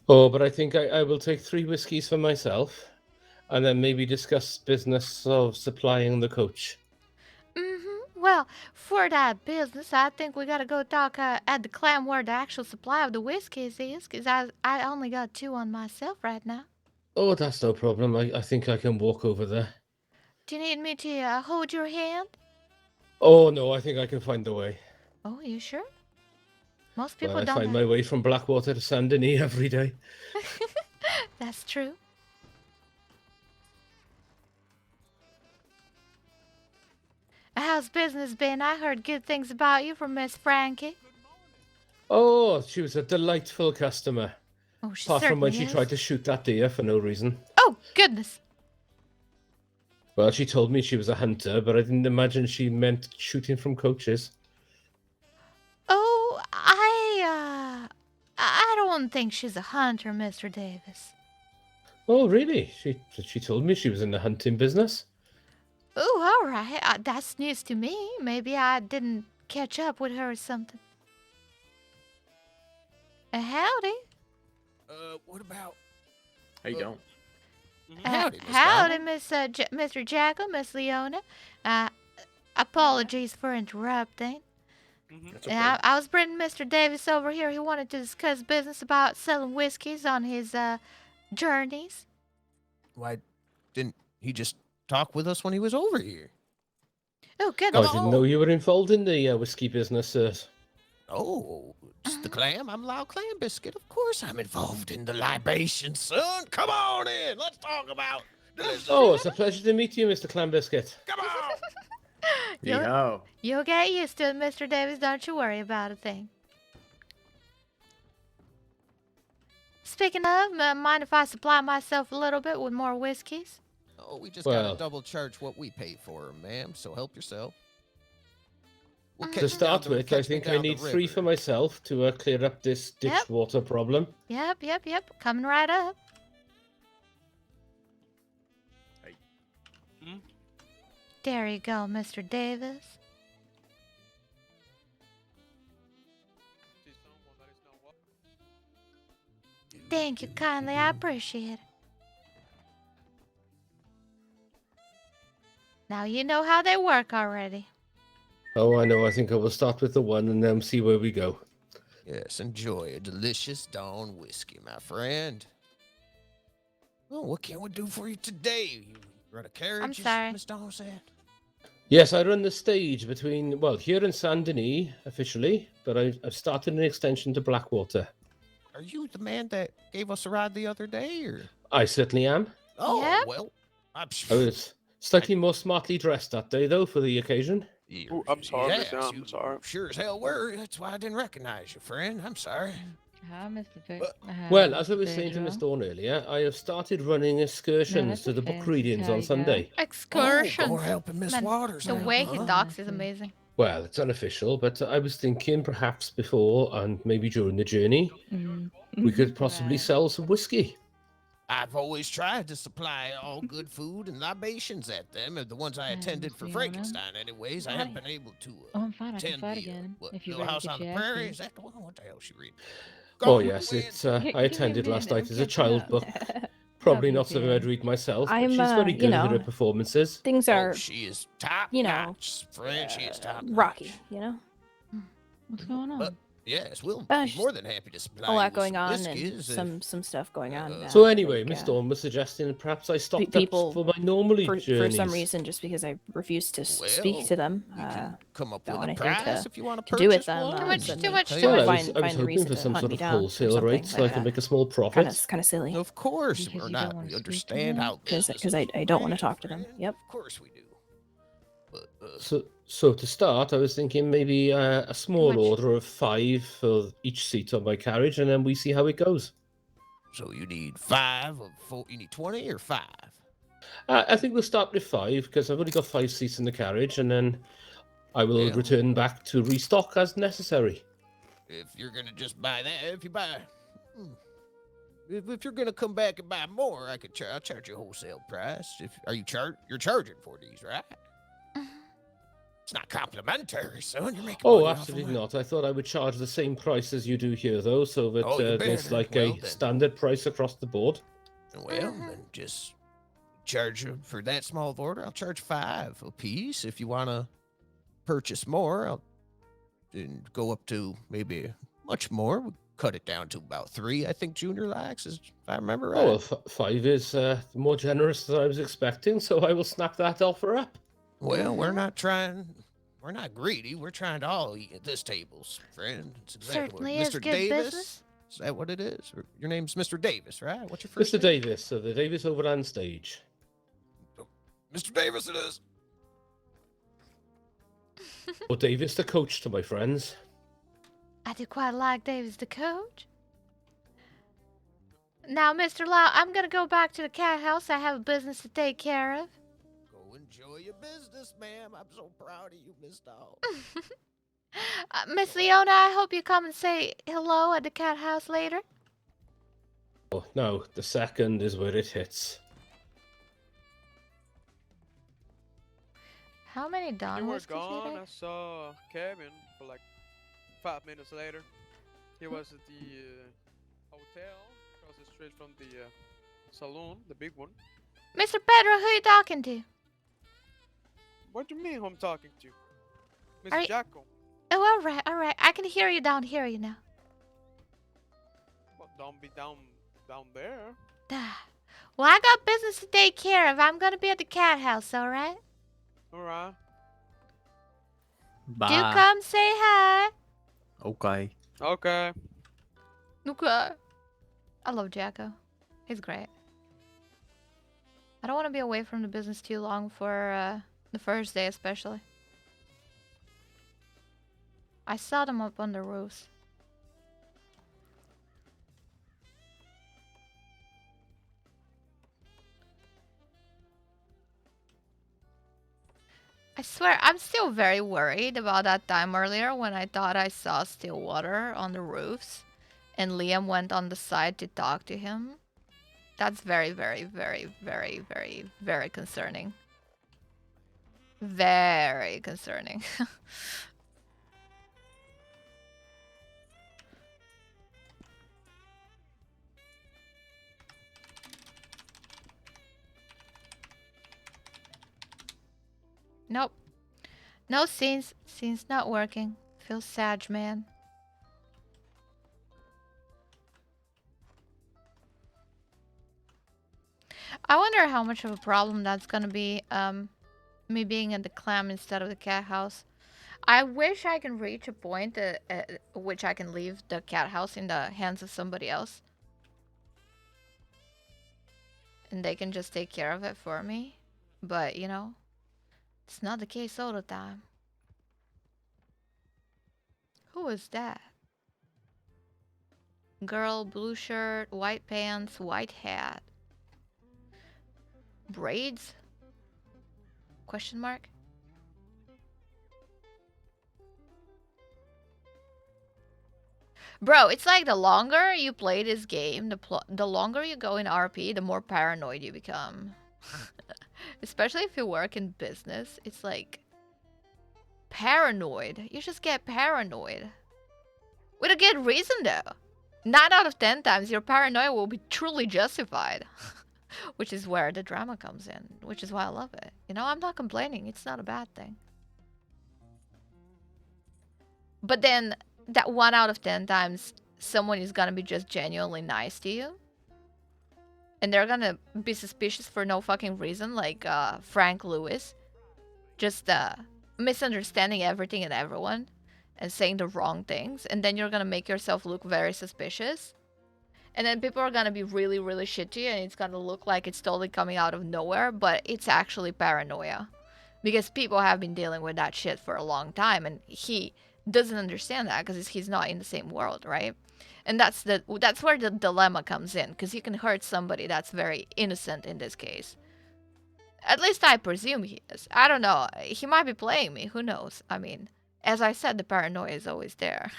Oh, but I think I will take 3 whiskies for myself, and then maybe discuss business of supplying the coach. Well, for that business, I think we gotta go talk at the clam where the actual supply of the whiskeys is, because I only got 2 on myself right now. Oh, that's no problem. I think I can walk over there. Do you need me to hold your hand? Oh, no, I think I can find the way. Oh, you sure? Most people Well, I don't find have... my way from Blackwater to Saint Denis every day. That's true. How's business been? I heard good things about you from Miss Frankie. Oh, she was a delightful customer. Oh, she Apart from when certainly she is. tried to shoot that deer for no reason. Oh, goodness. Well, she told me she was a hunter, but I didn't imagine she meant shooting from coaches. Oh, I don't think she's a hunter, Mr. Davis. Oh, really? She told me she was in the hunting business. Oh, all right. That's news to me. Maybe I didn't catch up with her or something. Howdy. What about... How you doing? Howdy, Miss Howdy, Dawn. Mr. Jackal, Miss Leona. Apologies for interrupting. That's okay. I was bringing Mr. Davis over here. He wanted to discuss business about selling whiskeys on his journeys. Why didn't he just talk with us when he was over here? Oh, I goodness. didn't know you were involved in the whiskey business, sirs. Oh, it's the clam. I'm Loud Clam Biscuit. Of course I'm involved in the libation, son. Come on in. Let's talk about delicious. Oh, it's a pleasure to meet you, Mr. Clam Biscuit. Come on. You'll get used to it, Mr. Davis. Don't you worry about a thing. Speaking of, mind if I supply myself a little bit with more whiskeys? Oh, we just gotta double charge what we pay for, ma'am. So help yourself. We'll catch To you start down the- with, I catch me think I down the need 3 river. for myself to clear up this ditch Yep. water problem. Yep. Coming right up. There you go, Mr. Davis. Thank you kindly. I appreciate it. Now you know how they work already. Oh, I know. I think I will start with the 1 and then see where we go. Yes, enjoy a delicious Dawn whiskey, my friend. Oh, what can we do for you today? You run a carriage, I'm as sorry. Miss Dawn said? Yes, I run the stage between, well, here in Saint Denis officially, but I've started an extension to Blackwater. Are you the man that gave us a ride the other day, or? I certainly am. Oh, Yep. well, I was slightly more smartly dressed that day, though, for the occasion. Ooh, I'm sorry, Yeah, Miss Dawn, you I'm sorry. sure as hell were. That's why I didn't recognize you, friend. I'm sorry. Hi, Mr. Well, as I was saying to Miss Dawn earlier, I have started running excursions to the book readings on Sunday. Excursions. Oh, helping Miss Man, Waters. the now, way he huh? talks is amazing. Well, it's unofficial, but I was thinking perhaps before and maybe during the journey, we could possibly sell some whiskey. I've always tried to supply all good food and libations at them. The ones I attended for Frankenstein, anyways. I haven't been able to I'm fine. I can attend fight the again. If you're Little ready House to on the get Prairie. jazzed. Is that the one? What the hell is she reading? Oh, yes, it's. I attended last night as a child book. Probably not something I'd read myself, but she's very good at her performances. Things are, She is top notch, friend. She is top rocky, you know? What's going on? But yes, we'll be just more than happy to supply A you lot with going some on whiskeys and some stuff going on. So anyway, Miss like, Dawn was suggesting that perhaps I stopped people up for my normally for journeys. some reason, just because I refuse to speak to them. come up don't with want a anything price to, if you want to do with them. Too much, suddenly too much, try too Well, much. to I was find a hoping reason for to some hunt sort me of down or wholesale something, rate so I can make a small profit. Kind of silly. Of course, we're not. We understand how because I don't want to talk to them. Yep. Of course we do. So to start, I was thinking maybe a small order of 5 for each seat on my carriage, and then we see how it goes. So you need 5 of 4. You need 20 or 5? I think we'll start with 5 because I've only got 5 seats in the carriage, and then I will return back to restock as necessary. If you're gonna just buy that, if you buy, if you're gonna come back and buy more, I'll charge you a wholesale price. You're charging for these, right? It's not complimentary, son. You're making money off of Absolutely me. not. I thought I would charge the same price as you do here, though, so that you there's better. like Well, a then. standard price across the board. Well, then just charge you for that small of order. I'll charge 5 a piece. If you want to purchase more, I'll go up to maybe much more. We'll cut it down to about 3. I think Junior likes, if I remember right. Oh, well, 5 is more generous than I was expecting, so I will snap that offer up. Well, we're not greedy. We're trying to all eat at this table, friend. It's exactly Certainly what is Mr. good Davis. business. Is that what it is? Your name's Mr. Davis, right? What's your first Mr. name? Davis, so the Davis Overland stage. Mr. Davis it is. Or Davis the coach to my friends. I do quite like Davis the coach. Now, Mr. Lau, I'm gonna go back to the cat house. I have a business to take care of. Go enjoy your business, ma'am. I'm so proud of you, Miss Doll. Miss Leona, I hope you come and say hello at the cat house later. Oh, no, the second is where it hits. How many Dawn You were whiskeys you gone. take? I saw Kevin for like 5 minutes later. He was at the hotel across the street from the saloon, the big one. Mr. Pedro, who are you talking to? What do you mean who I'm talking to? Are Mr. you- Jacko. Oh, alright. I can hear you down here, you know. Well, don't be down there. Well, I got business to take care of. I'm gonna be at the cat house, alright? Alright. Do come say hi. Okay. Okay. Okay. I love Jacko. He's great. I don't want to be away from the business too long for the first day especially. I saw them up on the roofs. I swear, I'm still very worried about that time earlier when I thought I saw Stillwater on the roofs and Liam went on the side to talk to him. That's very, very, very, very, very, very concerning. Very concerning. Nope. No scenes. Scenes not working. Feel sad, man. I wonder how much of a problem that's gonna be Me being at the clam instead of the cat house. I wish I can reach a point at which I can leave the cat house in the hands of somebody else. And they can just take care of it for me. But, you know, it's not the case all the time. Who is that? Girl, blue shirt, white pants, white hat. Braids? Question mark? Bro, it's like the longer you play this game, the longer you go in RP, the more paranoid you become. Especially if you work in business, it's like paranoid. You just get paranoid. With a good reason though. 9 out of 10 times your paranoia will be truly justified. Which is where the drama comes in. Which is why I love it. You know, I'm not complaining. It's not a bad thing. But then that 1 out of 10 times someone is gonna be just genuinely nice to you. And they're gonna be suspicious for no fucking reason, like Frank Lewis. Just misunderstanding everything and everyone. And saying the wrong things. And then you're gonna make yourself look very suspicious. And then people are gonna be really, really shit to you. And it's gonna look like it's totally coming out of nowhere. But it's actually paranoia. Because people have been dealing with that shit for a long time. And he doesn't understand that because he's not in the same world, right? And that's where the dilemma comes in, because you can hurt somebody that's very innocent in this case. At least I presume he is. I don't know. He might be playing me. Who knows? I mean, as I said, the paranoia is always there,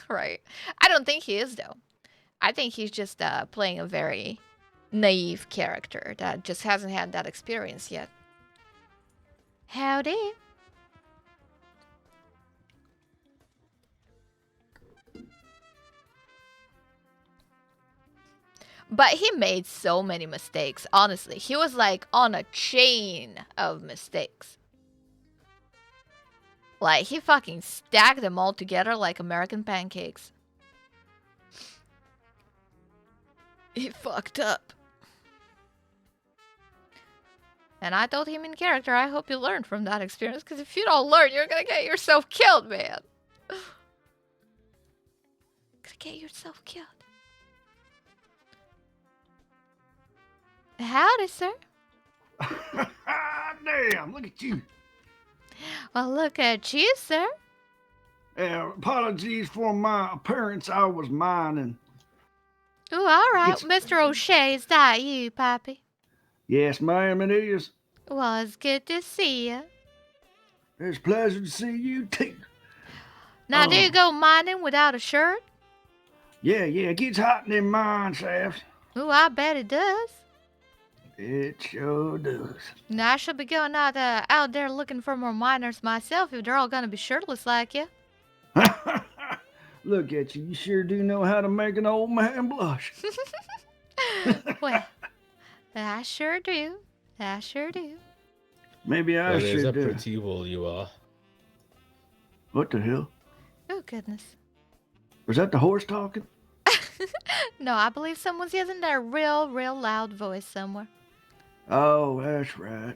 right? I don't think he is, though. I think he's just playing a very naive character that just hasn't had that experience yet. Howdy. But he made so many mistakes, honestly. He was like on a chain of mistakes. Like, he fucking stacked them all together like American pancakes. He fucked up. And I told him in character, I hope you learned from that experience, because if you don't learn, you're gonna get yourself killed, man. Gonna get yourself killed. Howdy, sir. Damn, look at you. Well, look at you, sir. Apologies for my appearance. I was mining. Ooh, all right. Mr. O'Shea, is that you, Pappy? Yes, ma'am, it is. Well, it's good to see you. It's a pleasure to see you, too. Now, do you go mining without a shirt? Yeah, it gets hot in them mine shafts. Ooh, I bet it does. It sure does. Now, I should be going out there looking for more miners myself if they're all going to be shirtless like you. Look at you. You sure do know how to make an old man blush. Well, I sure do. I sure do. Maybe I There's should. a pretty wool you are. What the hell? Oh, goodness. Was that the horse talking? No, I believe someone's using their real loud voice somewhere. Oh, that's right.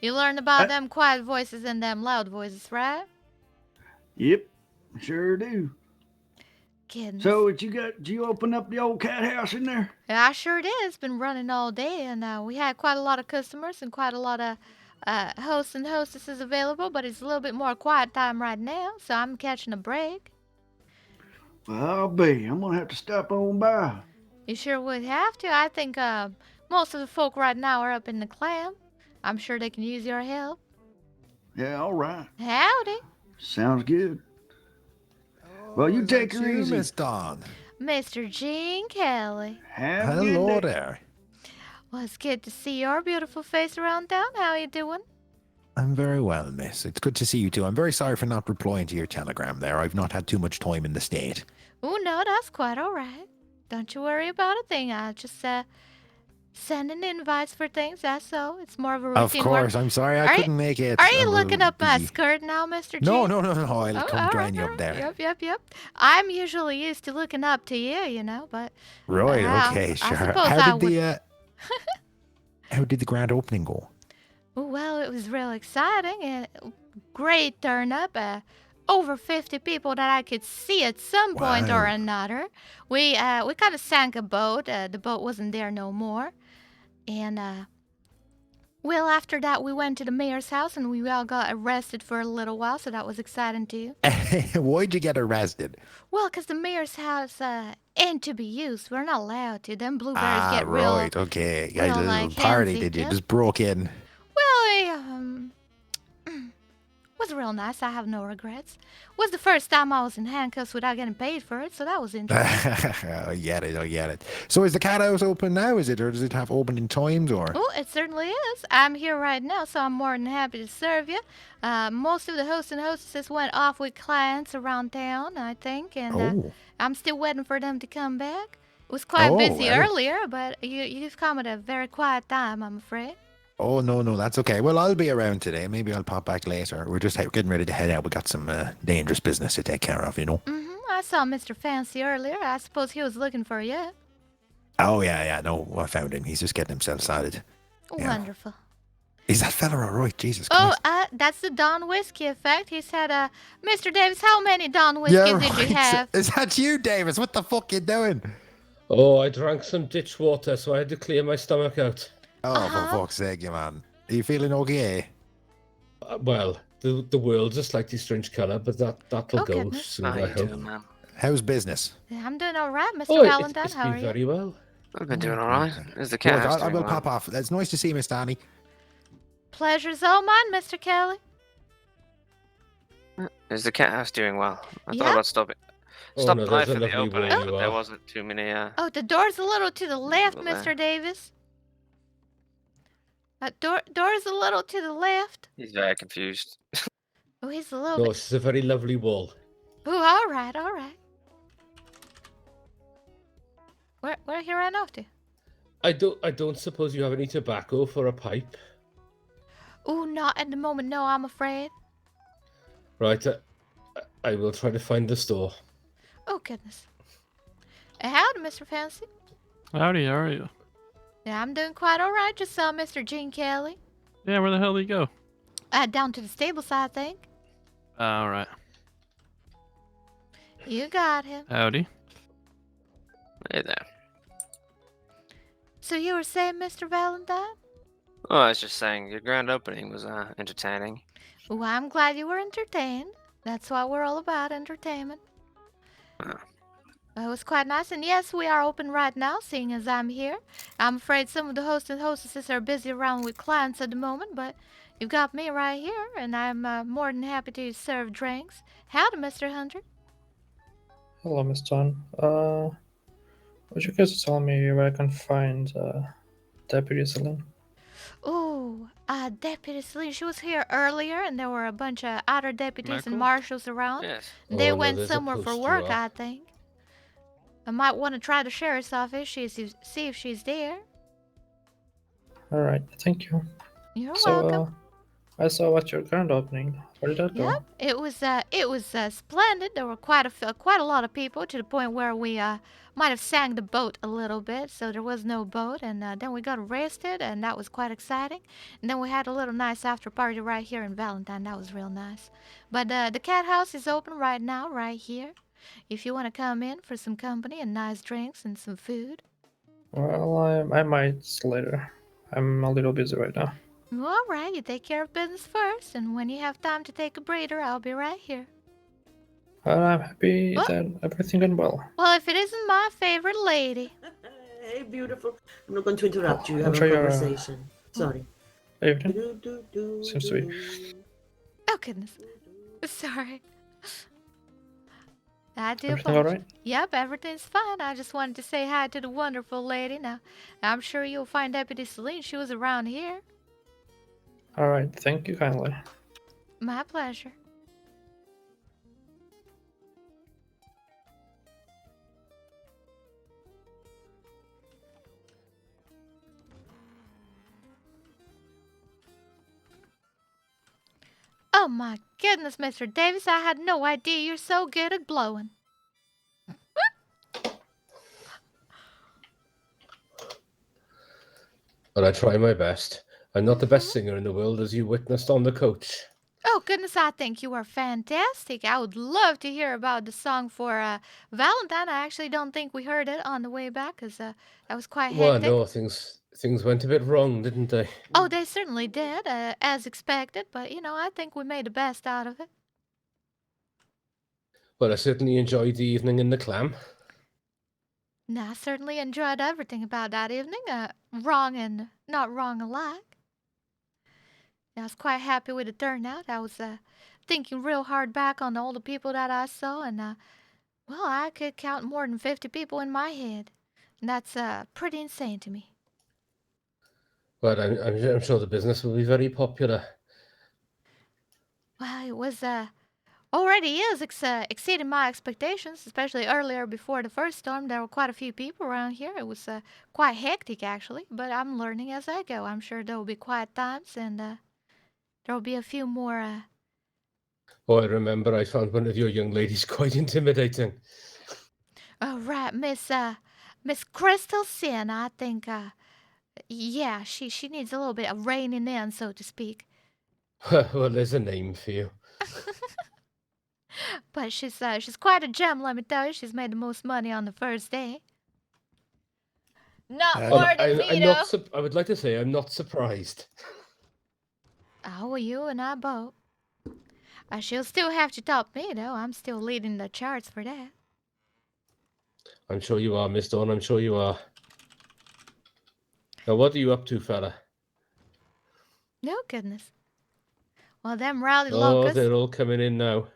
You learn about them quiet voices and them loud voices, right? Yep, sure do. Goodness. So, did you open up the old cat house in there? Yeah, I sure did. It's been running all day, and we had quite a lot of customers and quite a lot of hosts and hostesses available, but it's a little bit more quiet time right now, so I'm catching a break. Well, I'll be. I'm going to have to stop on by. You sure would have to. I think most of the folk right now are up in the clam. I'm sure they can use your help. Yeah, all right. Howdy. Sounds good. Well, you take her easy. Miss Dawn. Mr. Gene Kelly. Hello there. Well, it's good to see your beautiful face around town. How are you doing? I'm very well, miss. It's good to see you too. I'm very sorry for not replying to your telegram there. I've not had too much time in the state. Oh, no, that's quite all right. Don't you worry about a thing. I just sending invites for things, that's all. It's more of a routine. Of course, I'm sorry I couldn't make it. Are you looking up my skirt now, Mr. G? No. I'll come join you up there. Yep. I'm usually used to looking up to you, you know, but... Right, okay, sure. How did the grand opening go? Well, it was real exciting and great turn up. Over 50 people that I could see at some point or Wow. another. We kind of sank a boat. The boat wasn't there no more. And well, after that, we went to the mayor's house and we all got arrested for a little while, so that was exciting too. Why'd you get arrested? Well, 'cause the mayor's house ain't to be used. We're not allowed to. Them blueberries get real. Right, okay. You guys real, had a little like, party, handsy, did you? yeah. Just broke in. Well, was real nice. I have no regrets. Was the first time I was in handcuffs without getting paid for it, so that was interesting. I get it. So is the Cathouse open now, is it? Or does it have opening times, or? Oh, it certainly is. I'm here right now, so I'm more than happy to serve you. Most of the hosts and hostesses went off with clients around town, I think, and I'm still waiting for them to come back. It was quite busy earlier, but you've come at a very quiet time, I'm afraid. Oh, no, that's okay. Well, I'll be around today. Maybe I'll pop back later. We're just getting ready to head out. We got some dangerous business to take care of, you know? I saw Mr. Fancy earlier. I suppose he was looking for you. Oh, yeah. No, I found him. He's just getting himself started. Yeah. Wonderful. Is that fella all right? Jesus Christ. Oh, that's the Dawn Whiskey effect. He said, Mr. Davis, how many Dawn Whiskeys did you have? Is that you, Davis? What the fuck you doing? Oh, I drank some ditch water, so I had to clear my stomach out. Oh, for fuck's sake, you man. Are you feeling okay? Well, the world's a slightly strange colour, but that'll go goodness. soon, I hope. How's business? I'm doing all right, Mr. Oh, Valentine. it's How been are you? very well. I've been doing all right. Is the Good, cat? I will pop off. It's nice to see you, Miss Danny. Pleasure's all mine, Mr. Kelly. Is the cat house doing well? I Yeah. thought about stopping. Oh, Stop no, by there's a for the lovely opening, wall but you there are. wasn't too many. Oh, the door's a little to the left, Over there. Mr. Davis. Door's a little to the left. He's very confused. Oh, he's a little No, bit. it's a very lovely wall. Oh, all right. Where are you running off to? I don't suppose you have any tobacco for a pipe. Oh, not at the moment. No, I'm afraid. Right, I will try to find the store. Oh, goodness. Howdy, Mr. Fancy. Howdy, how are you? Yeah, I'm doing quite all right. Just saw Mr. Gene Kelly. Yeah, where the hell did he go? Down to the stables, I think. All right. You got him. Howdy. Hey there. So you were saying, Mr. Valentine? Oh, I was just saying your grand opening was entertaining. Well, I'm glad you were entertained. That's what we're all about, entertainment. It was quite nice, and yes, we are open right now, seeing as I'm here. I'm afraid some of the hosts and hostesses are busy around with clients at the moment, but you've got me right here, and I'm more than happy to serve drinks. Howdy, Mr. Hunter. Hello, Miss Dawn. Would you guys tell me where I can find Deputy Celine? Oh, Deputy Celine, she was here earlier, and there were a bunch of other deputies and Michael? marshals around. Yes. They Oh, no, went there's a somewhere for poster work, up. I think. I might want to try the sheriff's office, see if she's there. Alright, thank you. You're So, welcome. I saw at your grand opening. Where did that go? Yep, it was splendid. There were quite a lot of people, to the point where we might have sang the boat a little bit, so there was no boat, and then we got arrested, and that was quite exciting. And then we had a little nice after party right here in Valentine. That was real nice. But the Cathouse is open right now, right here. If you want to come in for some company and nice drinks and some food. Well, I might later. I'm a little busy right now. All right, you take care of business first, and when you have time to take a breather, I'll be right here. Well, I'm happy that everything went well. Well, if it isn't my favorite lady. Hey, beautiful. I'm not going to interrupt you. I'm Have a sure you're, conversation. Sorry. Evening. Seems to be. Oh, goodness. Sorry. I do Everything all apologize. right? Yep, everything's fine. I just wanted to say hi to the wonderful lady. Now, I'm sure you'll find Deputy Celine. She was around here. Alright, thank you kindly. My pleasure. Oh my goodness, Mr. Davis, I had no idea you're so good at blowing. But I try my best. I'm not the best singer in the world, as you witnessed on the coach. Oh, goodness, I think you are fantastic. I would love to hear about the song for Valentine. I actually don't think we heard it on the way back because that was quite Well, hectic. no, things went a bit wrong, didn't they? Oh, they certainly did, as expected, but, I think we made the best out of it. Well, I certainly enjoyed the evening in the clam. No, I certainly enjoyed everything about that evening, wrong and not wrong alike. I was quite happy with the turnout. I was thinking real hard back on all the people that I saw, and well, I could count more than 50 people in my head. And that's pretty insane to me. But I'm sure the business will be very popular. Well, it was already is exceeding my expectations, especially earlier before the first storm. There were quite a few people around here. It was quite hectic, actually, but I'm learning as I go. I'm sure there will be quiet times, and there will be a few more. Oh, I remember I found one of your young ladies quite intimidating. Oh, right, Miss Crystal Sin, I think, yeah, she needs a little bit of reining in, so to speak. Well, there's a name for you. But she's quite a gem, let me tell you. She's made the most money on the first day. Not more than me, though. I would like to say I'm not surprised. Oh, well, you and I both. She'll still have to top me, though. I'm still leading the charts for that. I'm sure you are, Miss Dawn. I'm sure you are. Now, what are you up to, fella? No goodness. Well, them rowdy Oh, locusts. they're all coming in now.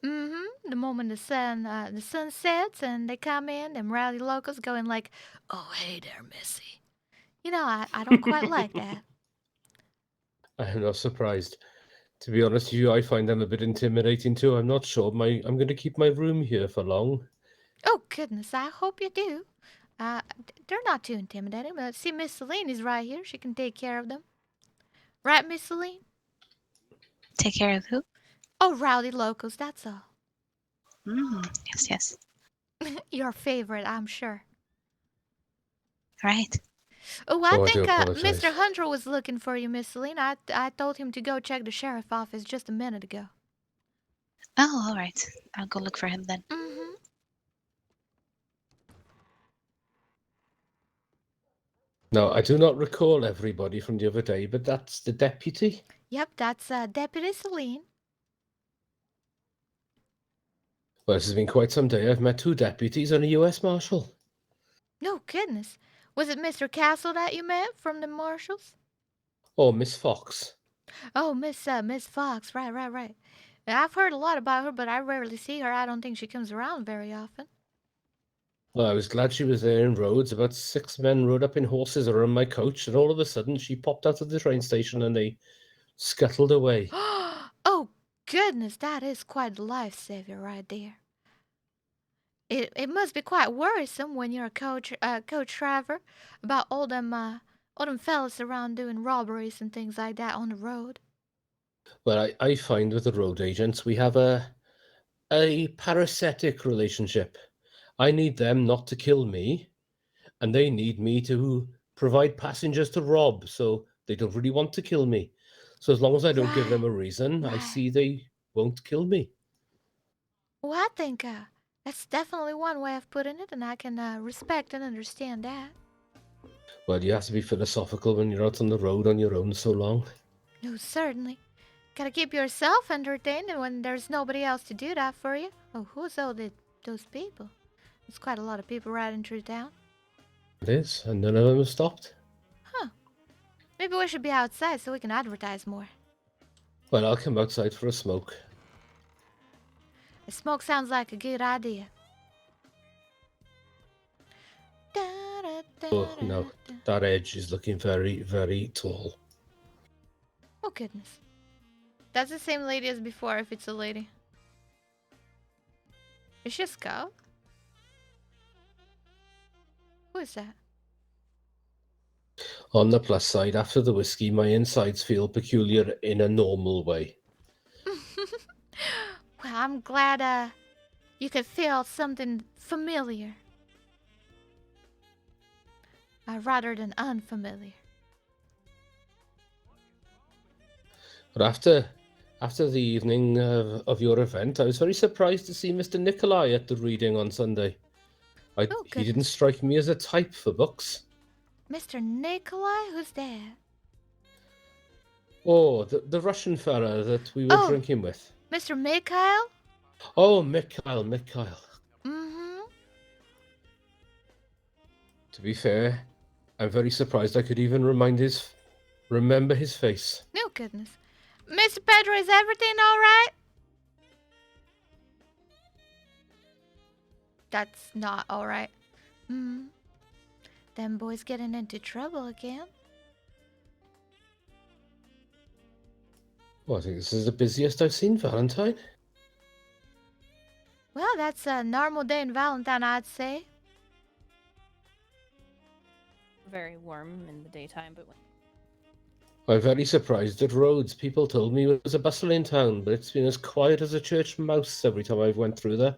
Mm-hmm. The moment the sun sets and they come in, them rowdy locusts going like, "Oh, hey there, Missy." I don't quite like that. I'm not surprised. To be honest with you, I find them a bit intimidating too. I'm not sure I'm going to keep my room here for long. Oh, goodness, I hope you do. They're not too intimidating, but see, Miss Celine is right here. She can take care of them. Right, Miss Celine? Take care of who? Oh, rowdy locals, that's all. Yes, yes. Your favorite, I'm sure. Right. Oh, I I think do apologize. Mr. Hunter was looking for you, Miss Celine. I told him to go check the sheriff office just a minute ago. Oh, all right. I'll go look for him then. Mm-hmm. No, I do not recall everybody from the other day, but that's the deputy. Yep, that's Deputy Celine. Well, this has been quite some day. I've met 2 deputies and a U.S. Marshal. No goodness. Was it Mr. Castle that you met from the marshals? Oh, Miss Fox. Oh, Miss Fox. Right. I've heard a lot about her, but I rarely see her. I don't think she comes around very often. Well, I was glad she was there in Rhodes. About 6 men rode up in horses around my coach, and all of a sudden she popped out of the train station and they scuttled away. Oh, goodness, that is quite a lifesaver right there. It must be quite worrisome when you're a coach driver about all them fellas around doing robberies and things like that on the road. Well, I find with the road agents we have a parasitic relationship. I need them not to kill me, and they need me to provide passengers to rob, so they don't really want to kill me. So as long as I don't give them a reason, I see they won't kill me. Well, I think that's definitely one way of putting it, and I can respect and understand that. Well, you have to be philosophical when you're out on the road on your own so long. No, certainly. Gotta keep yourself entertained when there's nobody else to do that for you. Oh, who's all those people? There's quite a lot of people riding through town. It is, and none of them have stopped. Huh. Maybe we should be outside so we can advertise more. Well, I'll come outside for a smoke. A smoke sounds like a good idea. Oh, no, that edge is looking very, very tall. Oh, goodness. That's the same lady as before, if it's a lady. Is she a scout? Who is that? On the plus side, after the whiskey, my insides feel peculiar in a normal way. Well, I'm glad you could feel something familiar. Rather than unfamiliar. But after the evening of your event, I was very surprised to see Mr. Nikolai at the reading on Sunday. He didn't goodness. strike me as a type for books. Mr. Nikolai? Who's that? Oh, the Russian fella that we were drinking with. Mr. Mikhail? Oh, Mikhail. Mm-hmm. To be fair, I'm very surprised I could even remember his face. No goodness. Mr. Pedro, is everything all right? That's not all right. Them boys getting into trouble again. Well, I think this is the busiest I've seen Valentine. Well, that's a normal day in Valentine, I'd say. Very warm in the daytime, but I'm very surprised at Rhodes. People told me it was a bustling town, but it's been as quiet as a church mouse every time I've went through there.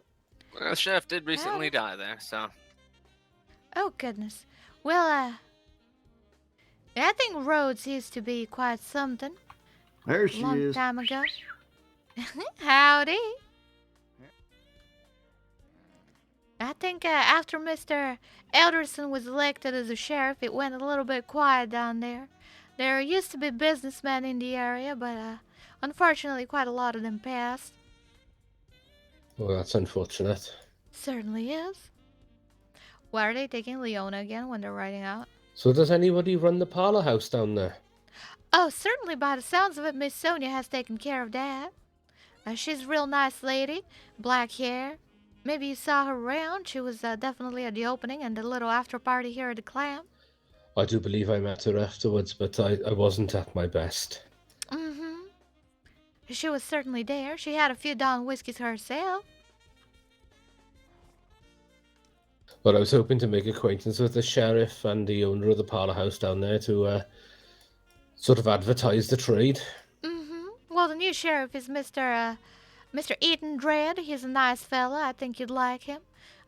Well, the chef did recently die there, so. Oh, goodness. Well, I think Rhodes used to be quite something. There she Long is. time ago. Howdy. I think after Mr. Elderson was elected as a sheriff, it went a little bit quiet down there. There used to be businessmen in the area, but unfortunately quite a lot of them passed. Well, that's unfortunate. Certainly is. Why are they taking Leona again when they're riding out? So does anybody run the parlor house down there? Oh, certainly by the sounds of it, Miss Sonia has taken care of that. She's a real nice lady, black hair. Maybe you saw her around. She was definitely at the opening and the little after party here at the Clam. I do believe I met her afterwards, but I wasn't at my best. Mm-hmm. She was certainly there. She had a few Dawn whiskeys herself. But I was hoping to make acquaintance with the sheriff and the owner of the parlor house down there to sort of advertise the trade. Mm-hmm. Well, the new sheriff is Mr. Eaton Dread. He's a nice fella. I think you'd like him.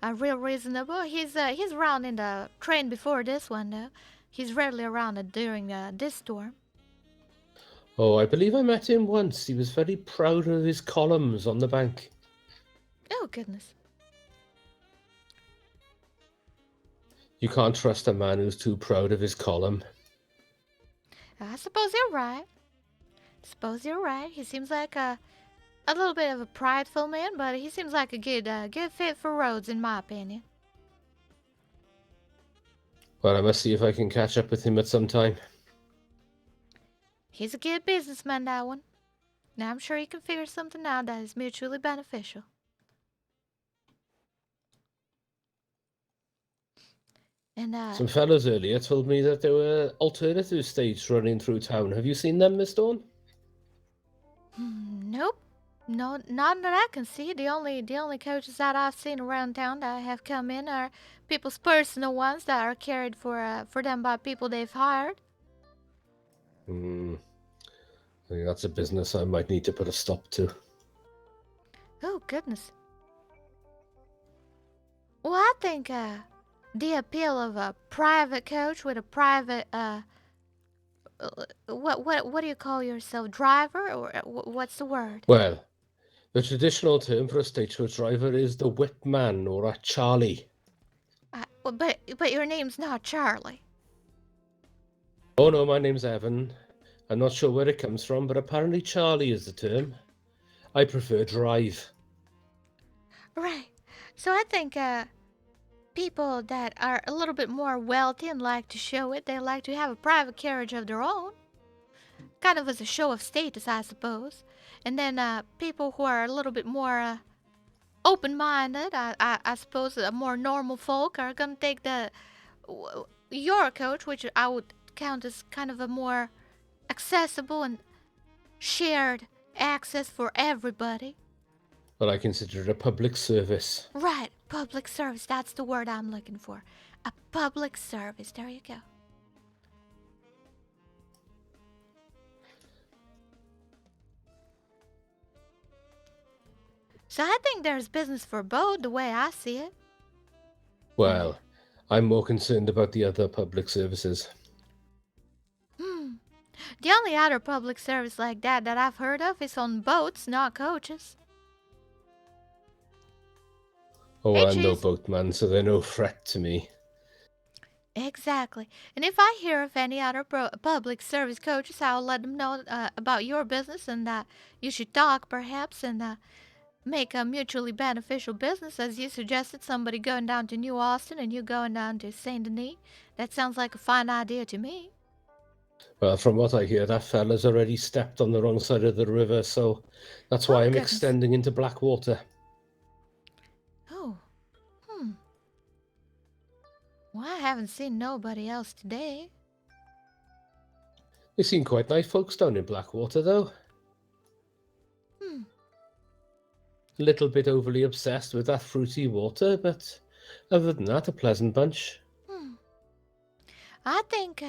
Real reasonable. He's around in the train before this one, though. He's rarely around during this storm. Oh, I believe I met him once. He was very proud of his columns on the bank. Oh, goodness. You can't trust a man who's too proud of his column. I suppose you're right. He seems like a little bit of a prideful man, but he seems like a good fit for Rhodes, in my opinion. Well, I must see if I can catch up with him at some time. He's a good businessman, that one. Now I'm sure he can figure something out that is mutually beneficial. And Some fellows earlier told me that there were alternative states running through town. Have you seen them, Miss Dawn? Nope. No, not that I can see. The only coaches that I've seen around town that have come in are people's personal ones that are carried for them by people they've hired. I think that's a business I might need to put a stop to. Oh, goodness. Well, I think the appeal of a private coach with a private what do you call yourself, driver, or what's the word? Well, the traditional term for a stagecoach driver is the whip man or a Charlie. But your name's not Charlie. Oh no, my name's Evan. I'm not sure where it comes from, but apparently Charlie is the term. I prefer drive. Right. So I think people that are a little bit more wealthy and like to show it, they like to have a private carriage of their own. Kind of as a show of status, I suppose. And then people who are a little bit more open-minded, I suppose more normal folk, are going to take your coach, which I would count as kind of a more accessible and shared access for everybody. Well, I consider it a public service. Right, public service. That's the word I'm looking for. A public service. There you go. So I think there's business for both, the way I see it. Well, I'm more concerned about the other public services. The only other public service like that I've heard of is on boats, not coaches. Oh, Hey, I'm no Cheese. boatman, so they're no threat to me. Exactly. And if I hear of any other public service coaches, I'll let them know about your business and that you should talk, perhaps, and make a mutually beneficial business, as you suggested. Somebody going down to New Austin and you going down to Saint Denis. That sounds like a fine idea to me. Well, from what I hear, that fella's already stepped on the wrong side of the river, so that's why I'm goodness. extending into Blackwater. Oh. Well, I haven't seen nobody else today. They seem quite nice folks down in Blackwater, though. A little bit overly obsessed with that fruity water, but other than that, a pleasant bunch. I think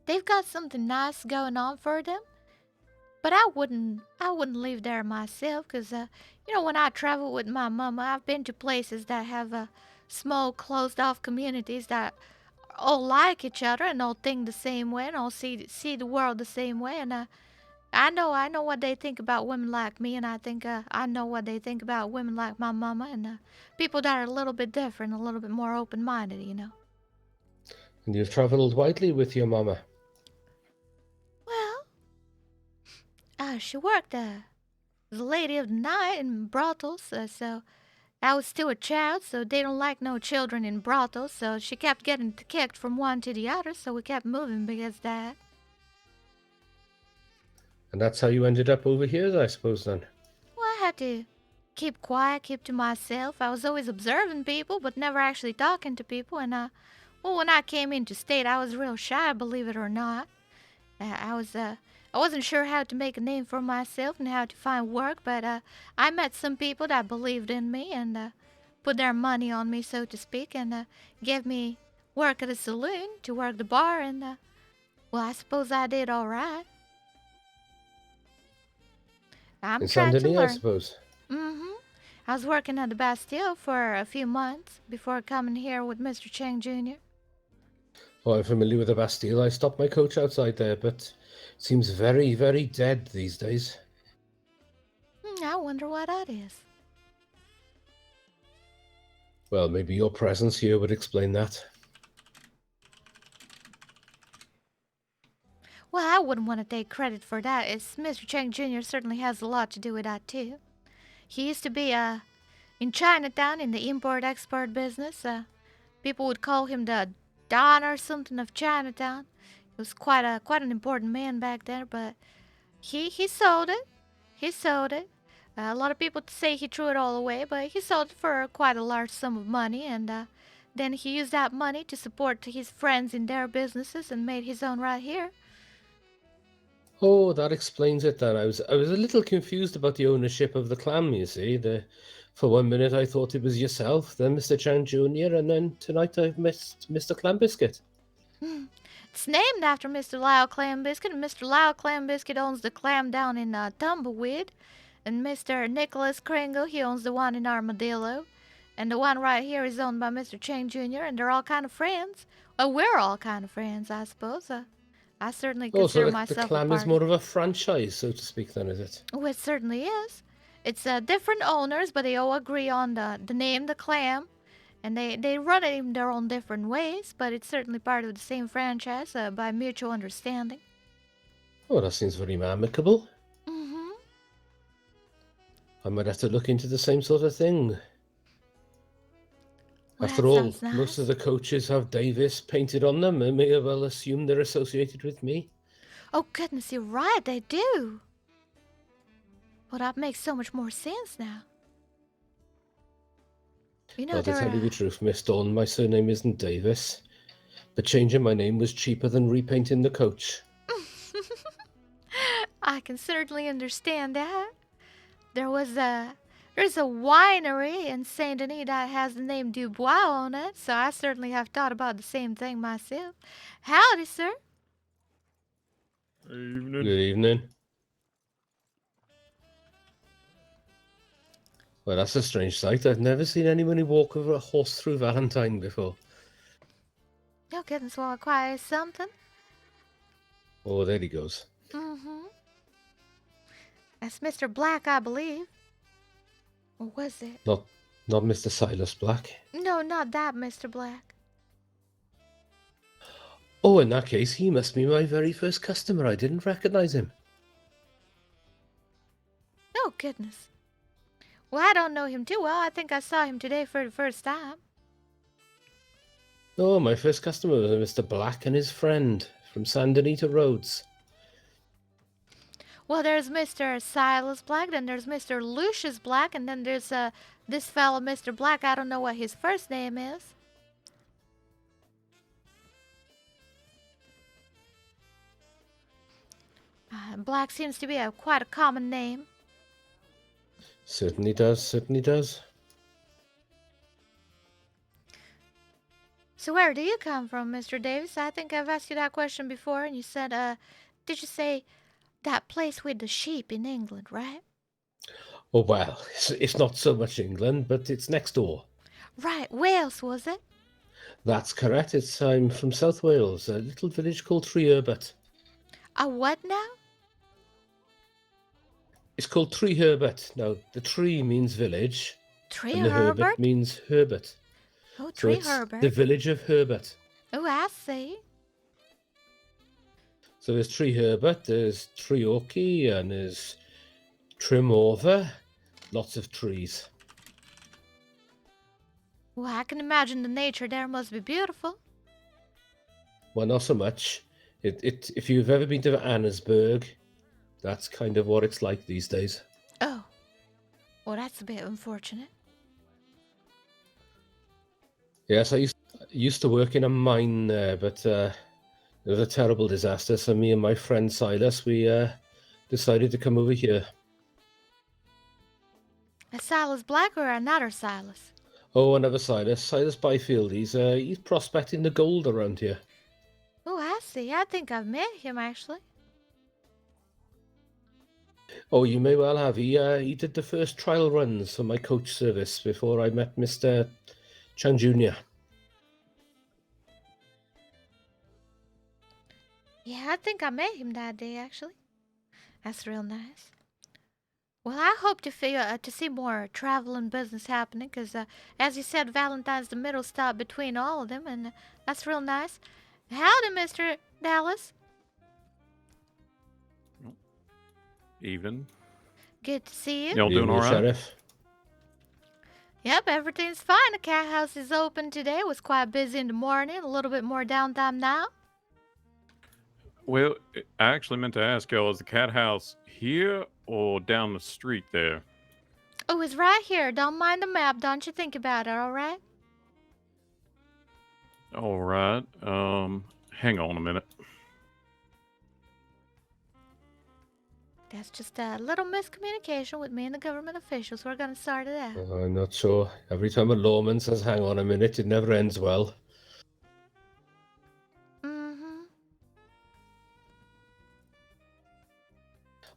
they've got something nice going on for them. But I wouldn't live there myself, because when I travel with my mama, I've been to places that have small, closed-off communities that all like each other and all think the same way and all see the world the same way. And I know what they think about women like me, and I think I know what they think about women like my mama and people that are a little bit different, a little bit more open-minded, And you've travelled widely with your mama. She worked as a lady of the night in brothels, so I was still a child, so they don't like no children in brothels, so she kept getting kicked from one to the other, so we kept moving because of that. And that's how you ended up over here, I suppose, then? Well, I had to keep quiet, keep to myself. I was always observing people, but never actually talking to people, and when I came into state, I was real shy, believe it or not. I wasn't sure how to make a name for myself and how to find work, but I met some people that believed in me and put their money on me, so to speak, and gave me work at a saloon to work the bar, and I suppose I did all right. I'm trying to learn. I suppose. I was working at the Bastille for a few months before coming here with Mr. Cheng Jr. Oh, I'm familiar with the Bastille. I stopped my coach outside there, but it seems very, very dead these days. I wonder why that is. Well, maybe your presence here would explain that. Well, I wouldn't want to take credit for that. Mr. Cheng Jr. certainly has a lot to do with that, too. He used to be in Chinatown in the import-export business. People would call him the Don or something of Chinatown. He was quite an important man back there, but he sold it. He sold it. A lot of people say he threw it all away, but he sold it for quite a large sum of money, and then he used that money to support his friends in their businesses and made his own right here. Oh, that explains it then. I was a little confused about the ownership of the clan, you see. For 1 minute I thought it was yourself, then Mr. Chang Jr., and then tonight I've missed Mr. Clam Biscuit. It's named after Mr. Lyle Clam Biscuit, and Mr. Lyle Clam Biscuit owns the clam down in Tumbleweed, and Mr. Nicholas Kringle, he owns the one in Armadillo, and the one right here is owned by Mr. Chang Jr., and they're all kind of friends. Well, we're all kind of friends, I suppose. I certainly consider myself the clam a part is more of a franchise, so to speak, then, is it? Oh, it certainly is. It's different owners, but they all agree on the name, the clam, and they run it in their own different ways, but it's certainly part of the same franchise by mutual understanding. Oh, that seems very amicable. I might have to look into the same sort of thing. Well, After all, nice. most of the coaches have Davis painted on them. I may well assume they're associated with me. Oh, goodness, you're right, they do. Well, that makes so much more sense now. Well, to tell you the truth, Miss Dawn, my surname isn't Davis. But changing my name was cheaper than repainting the coach. I can certainly understand that. There's a winery in Saint Denis that has the name DuBois on it, so I certainly have thought about the same thing myself. Howdy, sir. Evening. Good evening. Well, that's a strange sight. I've never seen anyone walk over a horse through Valentine before. Your goodness, will acquire something? Oh, there he goes. Mm-hmm. That's Mr. Black, I believe. Or was it? Not Mr. Silas Black. No, not that Mr. Black. Oh, in that case, he must be my very first customer. I didn't recognize him. Oh, goodness. Well, I don't know him too well. I think I saw him today for the first time. Oh, my first customer was Mr. Black and his friend from San Benito Roads. Well, there's Mr. Silas Black, then there's Mr. Lucius Black, and then there's this fellow, Mr. Black. I don't know what his first name is. Black seems to be quite a common name. Certainly does, certainly does. So where do you come from, Mr. Davis? I think I've asked you that question before, and you said, did you say that place with the sheep in England, right? Oh, well, it's not so much England, but it's next door. Right, Wales, was it? That's correct. I'm from South Wales, a little village called Treherbert. A what now? It's called Treherbert. Now, the tree means village, and the Treherbert Herbert means Herbert. Oh, So it's Treherbert. the village of Herbert. Oh, I see. So there's Treherbert, there's Treorchy, and there's Trimorver. Lots of trees. Well, I can imagine the nature there must be beautiful. Well, not so much. If you've ever been to Annesburg, that's kind of what it's like these days. Oh, well, that's a bit unfortunate. Yes, I used to work in a mine there, but it was a terrible disaster. So me and my friend Silas, we decided to come over here. A Silas Black or another Silas? Oh, another Silas Byfield. He's prospecting the gold around here. Oh, I see. I think I've met him, actually. Oh, you may well have. He did the first trial runs for my coach service before I met Mr. Chang Jr. Yeah, I think I met him that day, actually. That's real nice. Well, I hope to see more travel and business happening, because, as you said, Valentine's the middle stop between all of them, and that's real nice. Howdy, Mr. Dallas. Even. Good to see you. Y'all doing all right? Sheriff. Yep, everything's fine. The Cathouse is open today. It was quite busy in the morning, a little bit more downtime now. Well, I actually meant to ask y'all, is the Cathouse here or down the street there? Oh, it's right here. Don't mind the map. Don't you think about it, all right? All right. Hang on a minute. That's just a little miscommunication with me and the government officials. We're going to sort it out. I'm not sure. Every time a lawman says, hang on a minute, it never ends well. Mm-hmm.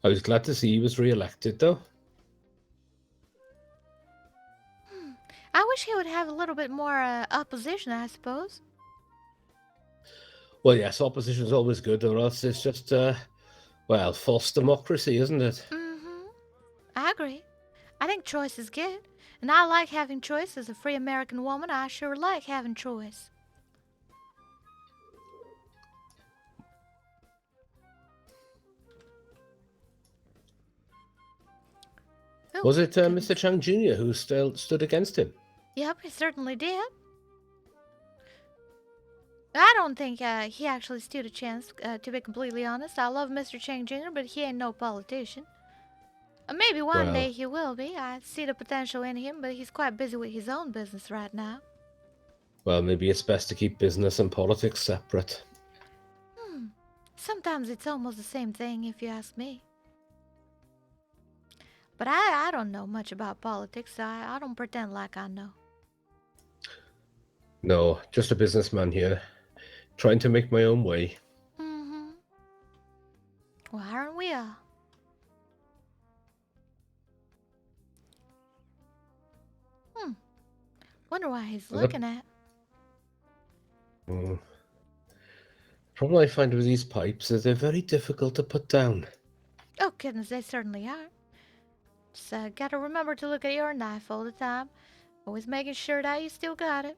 I was glad to see he was re-elected, though. I wish he would have a little bit more opposition, I suppose. Well, yes, opposition is always good, or else it's just, well, false democracy, isn't it? Mm-hmm. I agree. I think choice is good. And I like having choice. As a free American woman, I sure like having choice. Oh, Was it Mr. Chang Jr. who still stood against him? Yep, he certainly did. I don't think he actually stood a chance, to be completely honest. I love Mr. Chang Jr., but he ain't no politician. Maybe one day he will be. I see the potential in him, but he's quite busy with his own business right now. Well, maybe it's best to keep business and politics separate. Sometimes it's almost the same thing, if you ask me. But I don't know much about politics, so I don't pretend like I know. No, just a businessman here, trying to make my own way. Mm-hmm. Well, aren't we all? Wonder why he's looking at. problem I find with these pipes is they're very difficult to put down. Oh, goodness, they certainly are. Just gotta remember to look at your knife all the time. Always making sure that you still got it.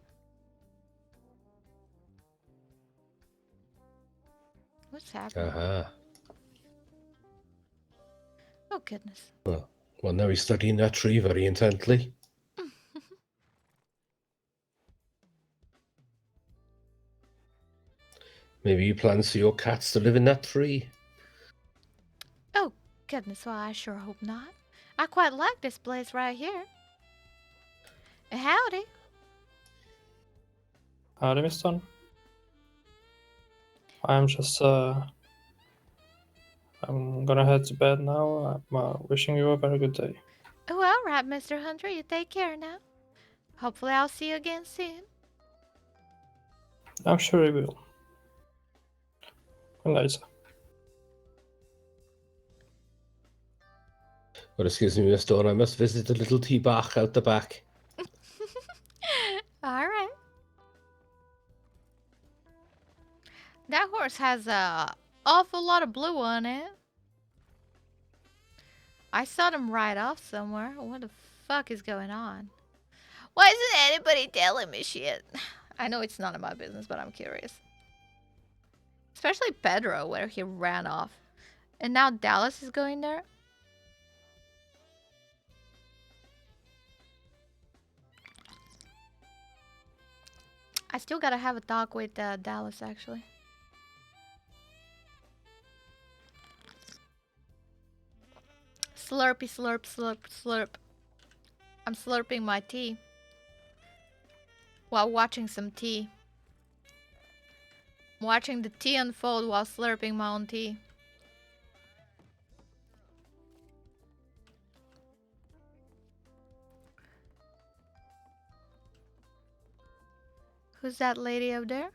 What's happening? Oh, goodness. Well, now he's studying that tree very intently. Maybe you plan for your cats to live in that tree. Oh, goodness, well, I sure hope not. I quite like this place right here. Howdy. Howdy, Miss Dawn. I'm just, I'm gonna head to bed now. I'm wishing you a very good day. Oh, all right, Mr. Hunter, you take care now. Hopefully I'll see you again soon. I'm sure you will. Good night, sir. Well, excuse me, Miss Dawn, I must visit the little tea back out the back. All right. That horse has a awful lot of blue on it. I saw them ride off somewhere. What the fuck is going on? Why isn't anybody telling me shit? I know it's none of my business, but I'm curious. Especially Pedro, where he ran off. And now Dallas is going there? I still gotta have a talk with Dallas, actually. Slurpy, slurp, slurp, slurp. I'm slurping my tea while watching some tea. Watching the tea unfold while slurping my own tea. Who's that lady up there?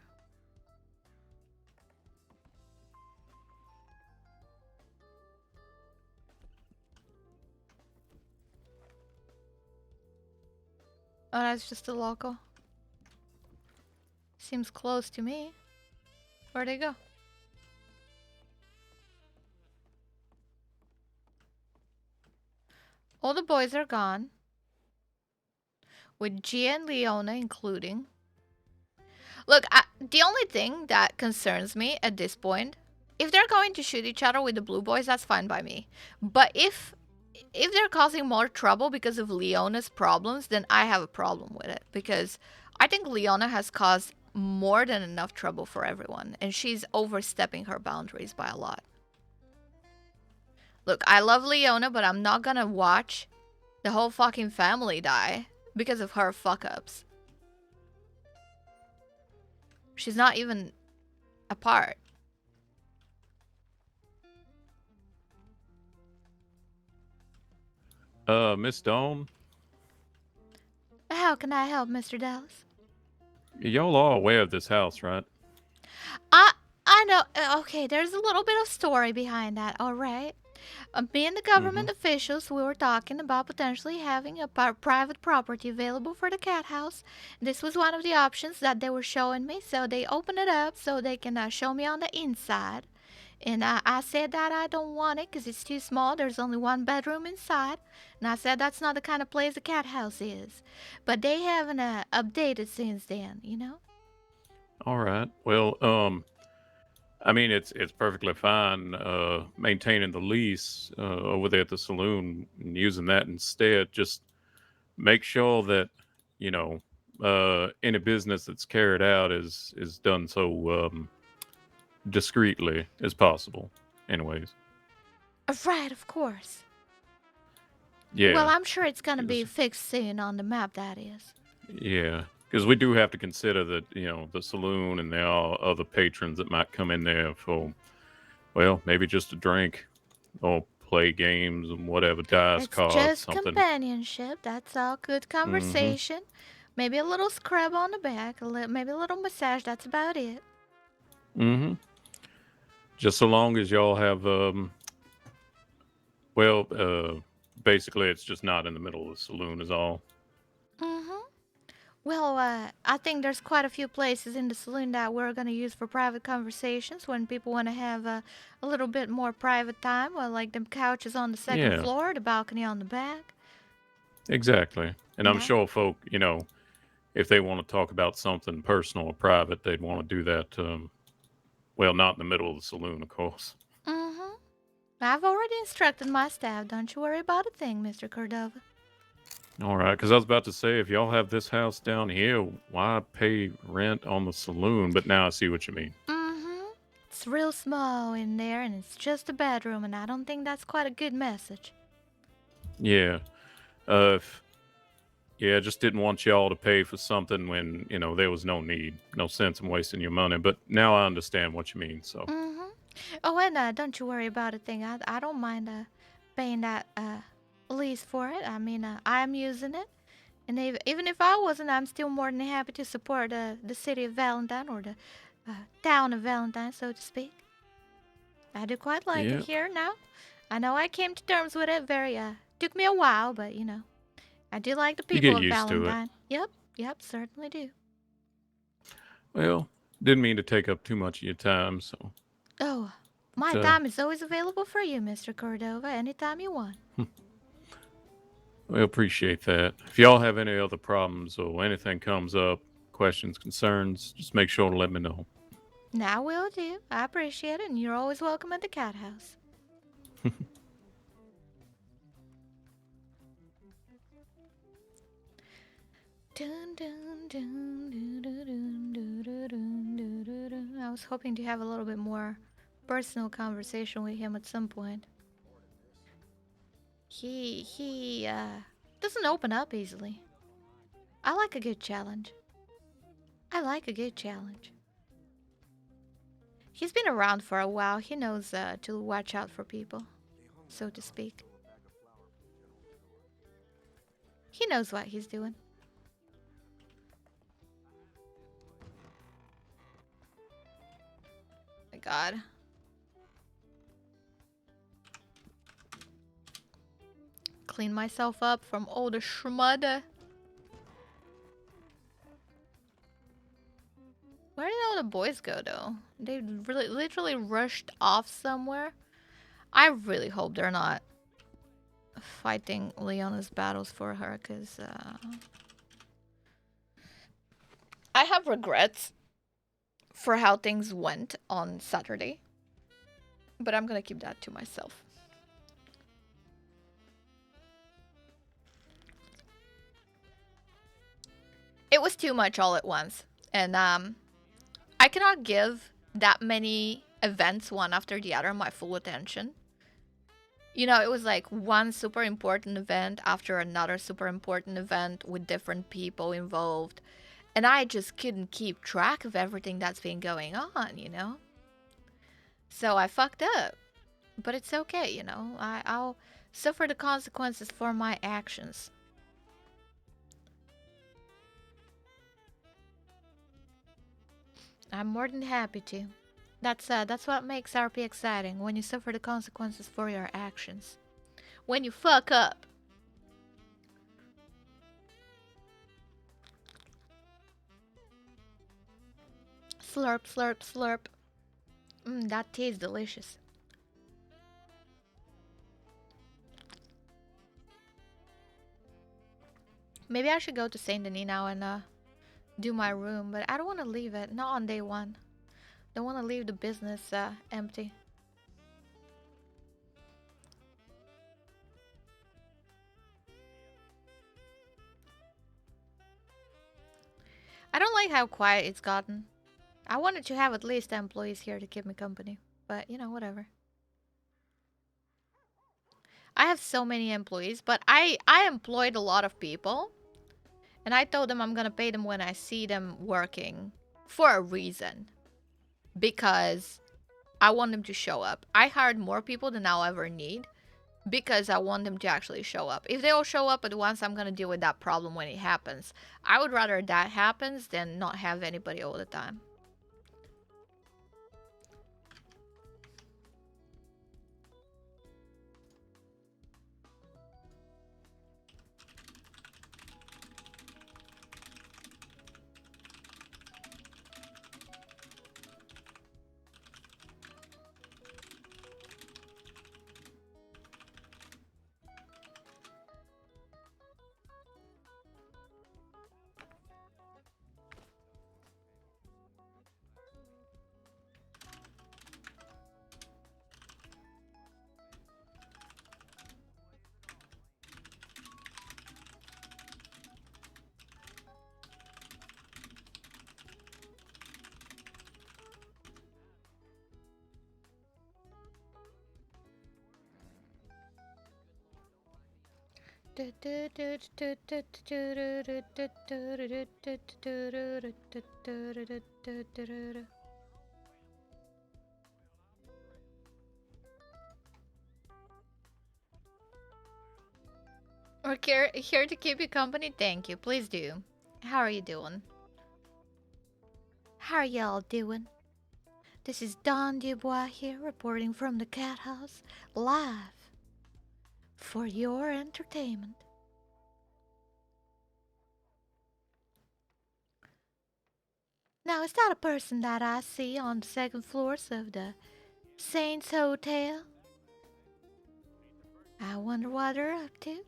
Oh, that's just a local. Seems close to me. Where'd they go? All the boys are gone. With Gia and Leona including. Look, the only thing that concerns me at this point, if they're going to shoot each other with the blue boys, that's fine by me. But if they're causing more trouble because of Leona's problems, then I have a problem with it. Because I think Leona has caused more than enough trouble for everyone. And she's overstepping her boundaries by a lot. Look, I love Leona, but I'm not gonna watch the whole fucking family die because of her fuck-ups. She's not even a part. Miss Dawn, How can I help, Mr. Dallas? y'all are aware of this house, right? I know. Okay, there's a little bit of story behind that. All right. Me and the government officials, we were talking about potentially having a private property available for the cat house. This was one of the options that they were showing me. So they opened it up so they can show me on the inside. And I said that I don't want it because it's too small. There's only one bedroom inside. And I said that's not the kind of place the cat house is. But they haven't updated since then, you know? All right. Well, I mean, it's perfectly fine maintaining the lease over there at the saloon and using that instead. Just make sure that, you know, any business that's carried out is done so discreetly as possible. Anyways. Right, of course. Yeah. Well, I'm sure it's going to be fixed soon on the map, that is. Yeah. Because we do have to consider that, you know, the saloon and there are other patrons that might come in there for, well, maybe just a drink or play games and whatever, dice It's cards, just something. companionship. That's all. Good conversation. Maybe a little scrub on the back. Maybe a little massage. That's about it. Just so long as y'all have, basically it's just not in the middle of the saloon is all. Well, I think there's quite a few places in the saloon that we're gonna use for private conversations when people want to have a little bit more private time. Well, like them couches on the second Yeah. floor, the balcony on the back. Exactly. And I'm Yeah. sure folk, if they want to talk about something personal or private, they'd want to do that. Well, not in the middle of the saloon, of course. Mm-hmm. I've already instructed my staff. Don't you worry about a thing, Mr. Cordova. All right, because I was about to say, if y'all have this house down here, why pay rent on the saloon? But now I see what you mean. Mm-hmm. It's real small in there, and it's just a bedroom, and I don't think that's quite a good message. Yeah. Yeah, I just didn't want y'all to pay for something when, there was no need. No sense in wasting your money. But now I understand what you mean, so. Mm-hmm. Oh, and don't you worry about a thing. I don't mind paying that lease for it. I mean, I'm using it. And even if I wasn't, I'm still more than happy to support the city of Valentine, or the town of Valentine, so to speak. I do quite like Yeah. it here now. I know I came to terms with it took me a while, but I do like the You people get of used to it. Valentine. Yep, certainly do. Well, didn't mean to take up too much of your time, so. Oh, my But, time is always available for you, Mr. Cordova, anytime you want. We appreciate that. If y'all have any other problems or anything comes up, questions, concerns, just make sure to let me know. Now will do. I appreciate it, and you're always welcome at the Cathouse. I was hoping to have a little bit more personal conversation with him at some point. He doesn't open up easily. I like a good challenge. He's been around for a while. He knows to watch out for people, so to speak. He knows what he's doing. My God. Clean myself up from all the schmud. Where did all the boys go, though? They really, literally rushed off somewhere. I really hope they're not fighting Leona's battles for her, because I have regrets for how things went on Saturday. But I'm gonna keep that to myself. It was too much all at once. And I cannot give that many events one after the other my full attention. It was like one super important event after another super important event with different people involved. And I just couldn't keep track of everything that's been going on. So I fucked up. But it's okay, I'll suffer the consequences for my actions. I'm more than happy to. That's what makes RP exciting, when you suffer the consequences for your actions. When you fuck up. Slurp, slurp, slurp. That tea is delicious. Maybe I should go to Saint Denis now and do my room, but I don't want to leave it. Not on day one. Don't want to leave the business empty. I don't like how quiet it's gotten. I wanted to have at least employees here to keep me company, but whatever. I have so many employees, but I employed a lot of people. And I told them I'm gonna pay them when I see them working, for a reason. Because I want them to show up. I hired more people than I'll ever need, because I want them to actually show up. If they all show up at once, I'm gonna deal with that problem when it happens. I would rather that happens than not have anybody all the time. We're here to keep you company. Thank you. Please do. How are you doing? How are y'all doing? This is Dawn DuBois here, reporting from the Cathouse, live for your entertainment. Now, is that a person that I see on the second floors of the Saints Hotel? I wonder what they're up to.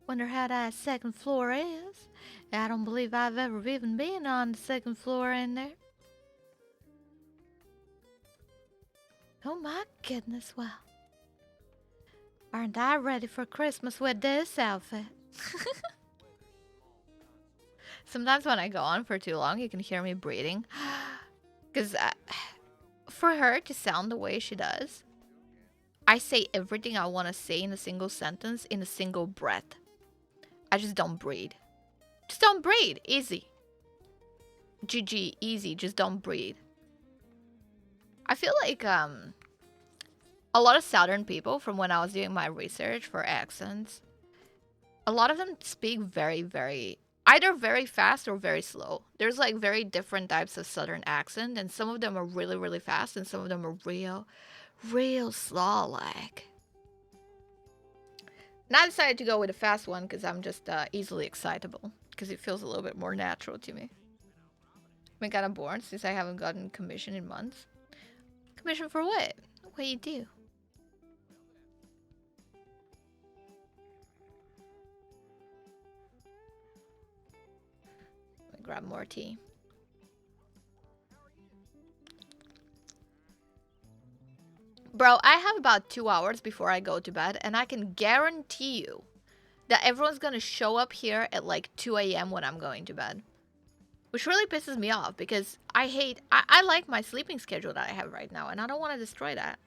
Wonder how that second floor is. I don't believe I've ever even been on the second floor in there. Oh my goodness, well. Aren't I ready for Christmas with this outfit? Sometimes when I go on for too long, you can hear me breathing. Because for her to sound the way she does, I say everything I want to say in a single sentence, in a single breath. I just don't breathe. Just don't breathe. Easy. GG, easy. Just don't breathe. I feel like a lot of Southern people, from when I was doing my research for accents, a lot of them speak very, either very fast or very slow. There's like very different types of Southern accent, and some of them are really fast, and some of them are real slow like. And I decided to go with a fast one because I'm just easily excitable, because it feels a little bit more natural to me. I've been kind of bored since I haven't gotten commission in months. Commission for what? What do you do? Let me grab more tea. Bro, I have about 2 hours before I go to bed, and I can guarantee you that everyone's gonna show up here at like 2 a.m. when I'm going to bed. Which really pisses me off, because I like my sleeping schedule that I have right now, and I don't want to destroy that.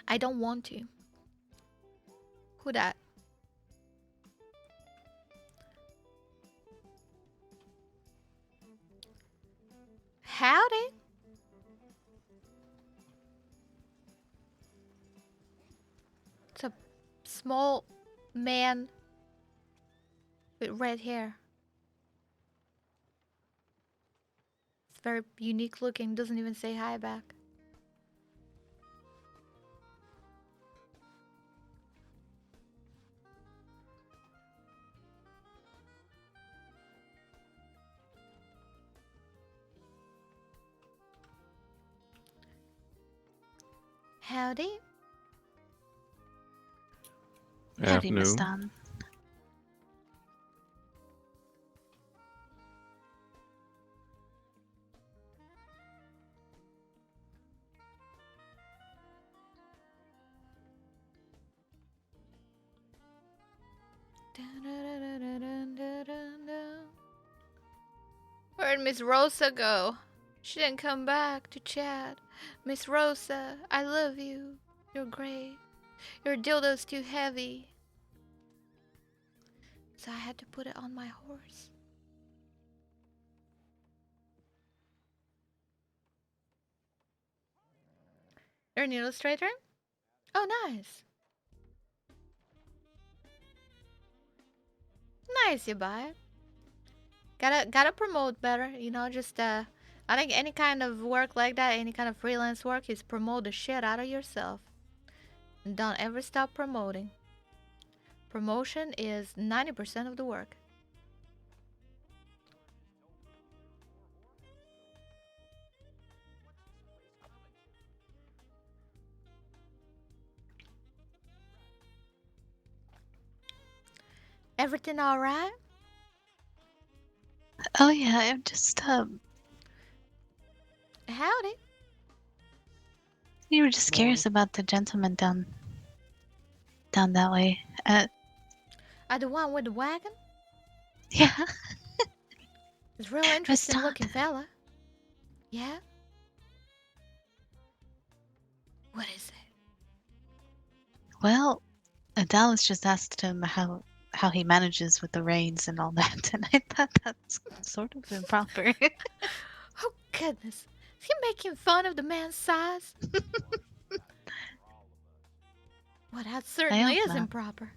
I don't want to. Who that? Howdy. It's a small man with red hair. It's very unique looking, doesn't even say hi back. Howdy. Howdy, Miss Afternoon. Dawn. Where'd Miss Rosa go? She didn't come back to chat. Miss Rosa, I love you. You're great. Your dildo's too heavy. So I had to put it on my horse. You're an illustrator? Oh, nice. Nice, you buy it. Gotta promote better, you know, just I think any kind of work like that, any kind of freelance work, is promote the shit out of yourself. And don't ever stop promoting. Promotion is 90% of the work. Everything alright? Oh yeah, I'm just Howdy. You were just curious about the gentleman down that way. The one with the wagon? Yeah. He's real interesting looking fella. Yeah? What is it? Well, Dallas just asked him how he manages with the reins and all that, and I thought that's sort of improper. Oh, goodness. Is he making fun of the man's size? Well, that certainly hope is not. improper.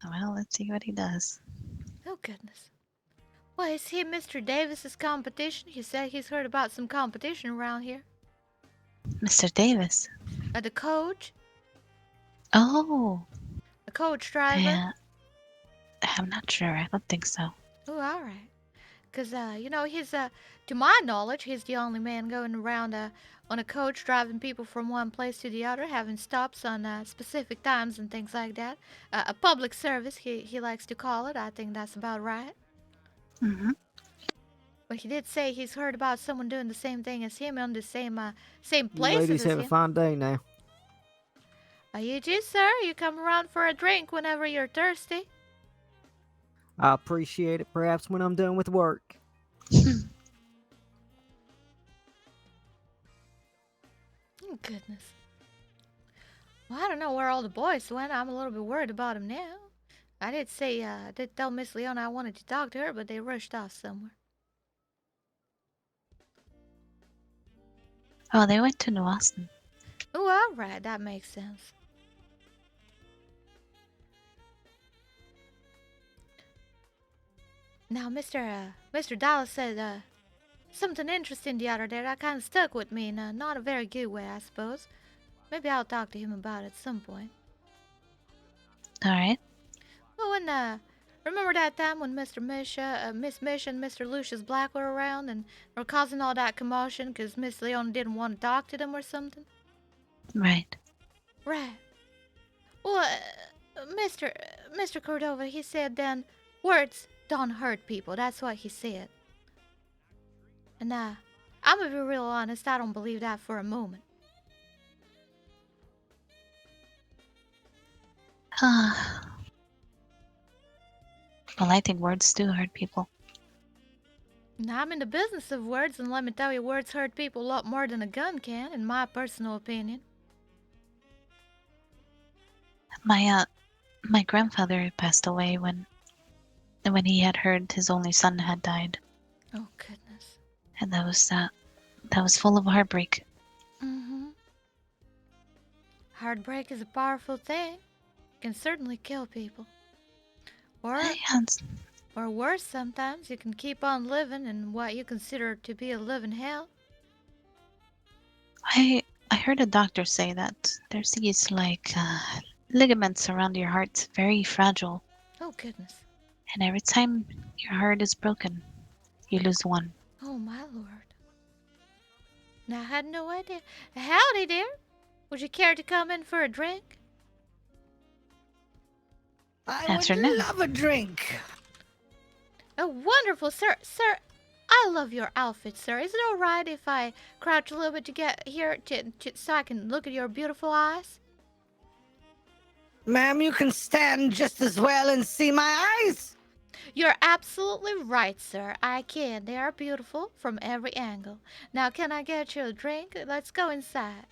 Well, let's see what he does. Oh, goodness. Well, is he Mr. Davis's competition? He said he's heard about some competition around here. Mr. Davis. The coach? Oh. The coach driver? Yeah. I'm not sure. I don't think so. Oh, all right. Because, he's, to my knowledge, he's the only man going around on a coach driving people from one place to the other, having stops on specific times and things like that. A public service, he likes to call it. I think that's about right. Mm-hmm. But he did say he's heard about someone doing the same thing as him on the same You places ladies as have a him. fine day now. You too, sir. You come around for a drink whenever you're thirsty. I appreciate it perhaps when I'm done with work. Oh, goodness. Well, I don't know where all the boys went. I'm a little bit worried about them now. I did tell Miss Leona I wanted to talk to her, but they rushed off somewhere. Oh, they went to New Austin. Oh, all right. That makes sense. Now, Mr. Dallas said something interesting the other day that kind of stuck with me in not a very good way, I suppose. Maybe I'll talk to him about it at some point. All right. Well, remember that time when Miss Misha, and Mr. Lucius Black were around and were causing all that commotion because Miss Leona didn't want to talk to them or something? Right. Right. Well, Mr. Cordova, he said then, words don't hurt people. That's what he said. And I'm gonna be real honest, I don't believe that for a moment. Well, I think words do hurt people. Now, I'm in the business of words, and let me tell you, words hurt people a lot more than a gun can, in my personal opinion. My grandfather passed away when he had heard his only son had died. Oh, goodness. And that was full of heartbreak. Mm-hmm. Heartbreak is a powerful thing. It can certainly kill people. Or worse, sometimes you can keep on living in what you consider to be a living hell. I heard a doctor say that there's these ligaments around your heart, very fragile. Oh, goodness. And every time your heart is broken, you lose one. Oh, my lord. Now, I had no idea. Howdy, dear. Would you care to come in for a drink? I would love a drink. Oh, wonderful, sir. Sir, I love your outfit, sir. Is it all right if I crouch a little bit to get here so I can look at your beautiful eyes? Ma'am, you can stand just as well and see my eyes. You're absolutely right, sir. I can. They are beautiful from every angle. Now, can I get you a drink? Let's go inside.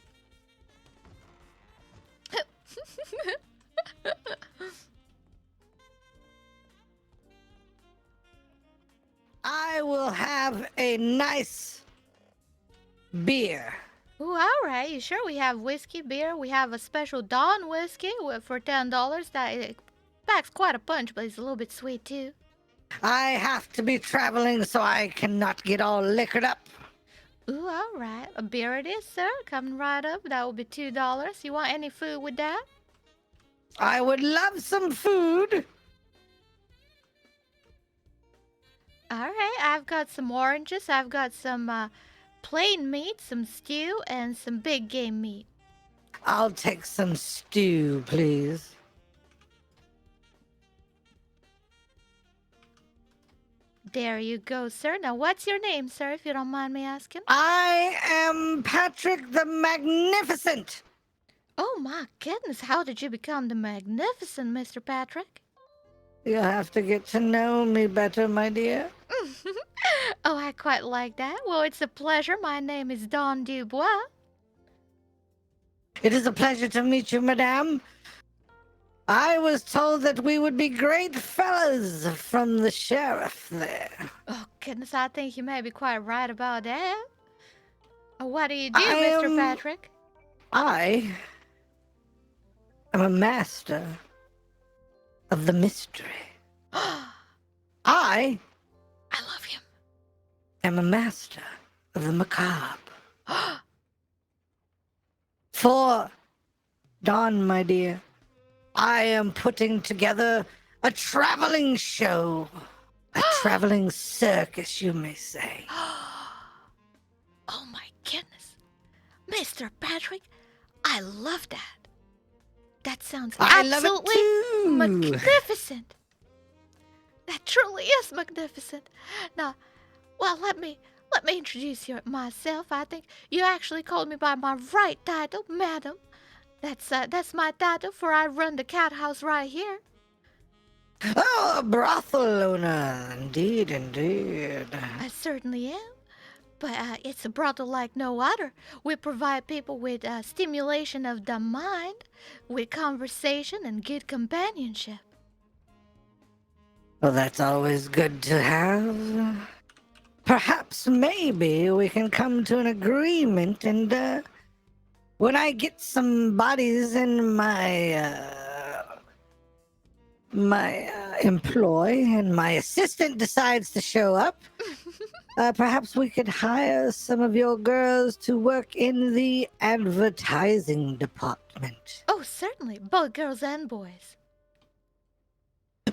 I will have a nice beer. Ooh, all right. You sure? We have whiskey, beer. We have a special Dawn whiskey for $10. That packs quite a punch, but it's a little bit sweet too. I have to be traveling, so I cannot get all liquored up. Ooh, all right. A beer it is, sir. Coming right up. That will be $2. You want any food with that? I would love some food. All right. I've got some oranges. I've got some plain meat, some stew, and some big game meat. I'll take some stew, please. There you go, sir. Now, what's your name, sir, if you don't mind me asking? I am Patrick the Magnificent. Oh, my goodness. How did you become the Magnificent, Mr. Patrick? You'll have to get to know me better, my dear. Oh, I quite like that. Well, it's a pleasure. My name is Dawn DuBois. It is a pleasure to meet you, madame. I was told that we would be great fellas from the sheriff there. Oh, goodness, I think you may be quite right about that. What do you do, I Mr. am- Patrick? I am a master of the mystery. I love him. Am a master of the macabre. For Dawn, my dear, I am putting together a traveling show. A traveling circus, you may say. Oh my goodness. Mr. Patrick, I love that. That sounds I love it absolutely too. magnificent. That truly is magnificent. Now, well, let me introduce myself. I think you actually called me by my right title, madam. That's my title, for I run the Cathouse right here. Oh, a brothel owner. Indeed, indeed. I certainly am. But it's a brothel like no other. We provide people with stimulation of the mind, with conversation and good companionship. Well, that's always good to have. Perhaps maybe we can come to an agreement, and when I get some bodies in my employ and my assistant decides to show up, perhaps we could hire some of your girls to work in the advertising department. Oh, certainly, both girls and boys.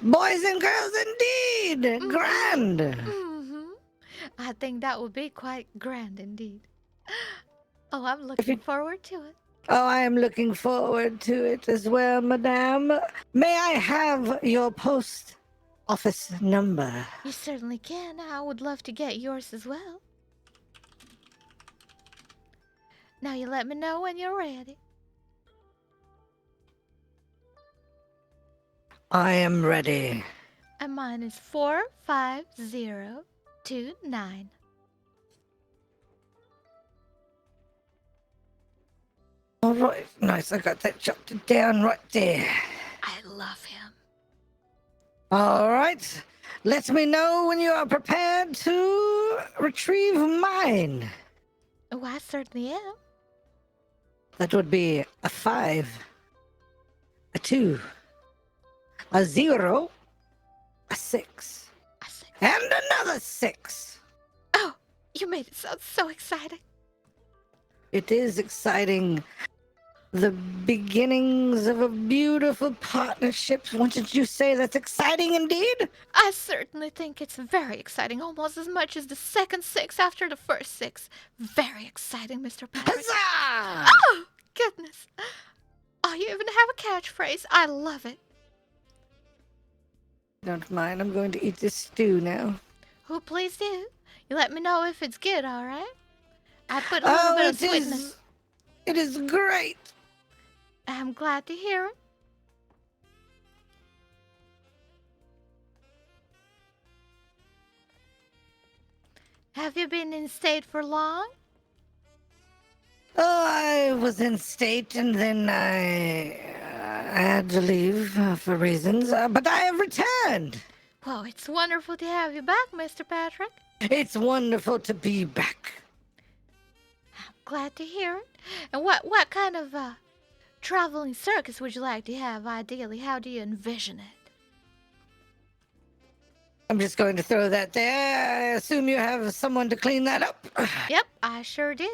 Boys and girls, indeed! Grand! Mm-hmm. I think that would be quite grand indeed. Oh, I'm looking forward to it. Oh, I am looking forward to it as well, madame. May I have your post office number? You certainly can. I would love to get yours as well. Now you let me know when you're ready. I am ready. And mine is 45029. All right, nice. I got that jotted down right there. I love him. All right. Let me know when you are prepared to retrieve mine. Oh, I certainly am. That would be a 5, a 2, a 0, a 6, and another 6. Oh, you made it sound so exciting. It is exciting. The beginnings of a beautiful partnership. Wouldn't you say that's exciting indeed? I certainly think it's very exciting, almost as much as the second 6 after the first 6. Very exciting, Mr. Patrick. Huzzah! Oh, goodness. Oh, you even have a catchphrase. I love it. Don't mind, I'm going to eat this stew now. Oh, please do. You let me know if it's good, all right? I put a little bit of sweetener. It is great. I'm glad to hear it. Have you been in state for long? Oh, I was in state and then I had to leave for reasons, but I have returned. Well, it's wonderful to have you back, Mr. Patrick. It's wonderful to be back. I'm glad to hear it. And what kind of traveling circus would you like to have, ideally? How do you envision it? I'm just going to throw that there. I assume you have someone to clean that up. Yep, I sure do.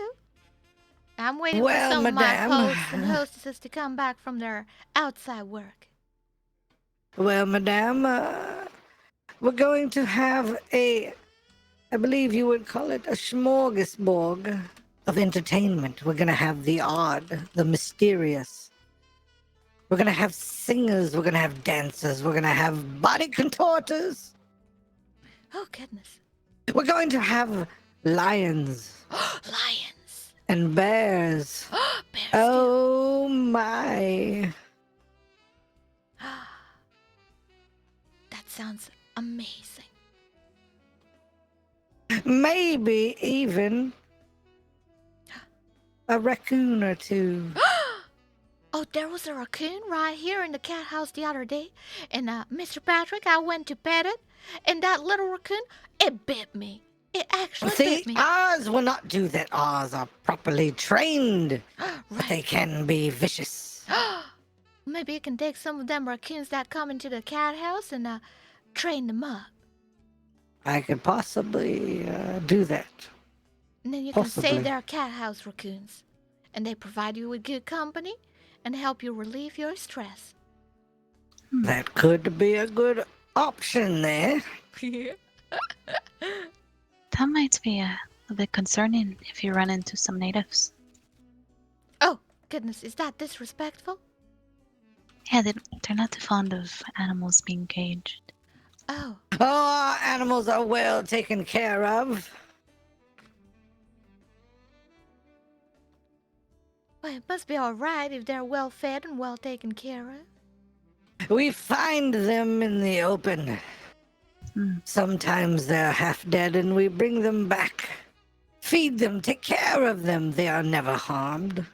I'm waiting Well, for some madame. of my hosts and hostesses to come back from their outside work. Well, madame, we're going to have I believe you would call it a smorgasbord of entertainment. We're going to have the odd, the mysterious. We're going to have singers. We're going to have dancers. We're going to have body contorters. Oh, goodness. We're going to have lions. Lions. And bears. Bears. Oh, my. That sounds amazing. Maybe even a raccoon or two. Oh, there was a raccoon right here in the cat house the other day. And, Mr. Patrick, I went to pet it. And that little raccoon, it bit me. It actually See, bit me. ours will not do that. Ours are properly trained. But they can be vicious. Maybe you can take some of them raccoons that come into the cat house and, train them up. I could possibly do that. And then you can say Possibly. they're cat house raccoons. And they provide you with good company and help you relieve your stress. That could be a good option there. That might be a bit concerning if you run into some natives. Oh, goodness, is that disrespectful? Yeah, they're not too fond of animals being caged. Oh. Oh, our animals are well taken care of. Well, it must be alright if they're well fed and well taken care of. We find them in the open. Sometimes they're half dead and we bring them back. Feed them, take care of them. They are never harmed.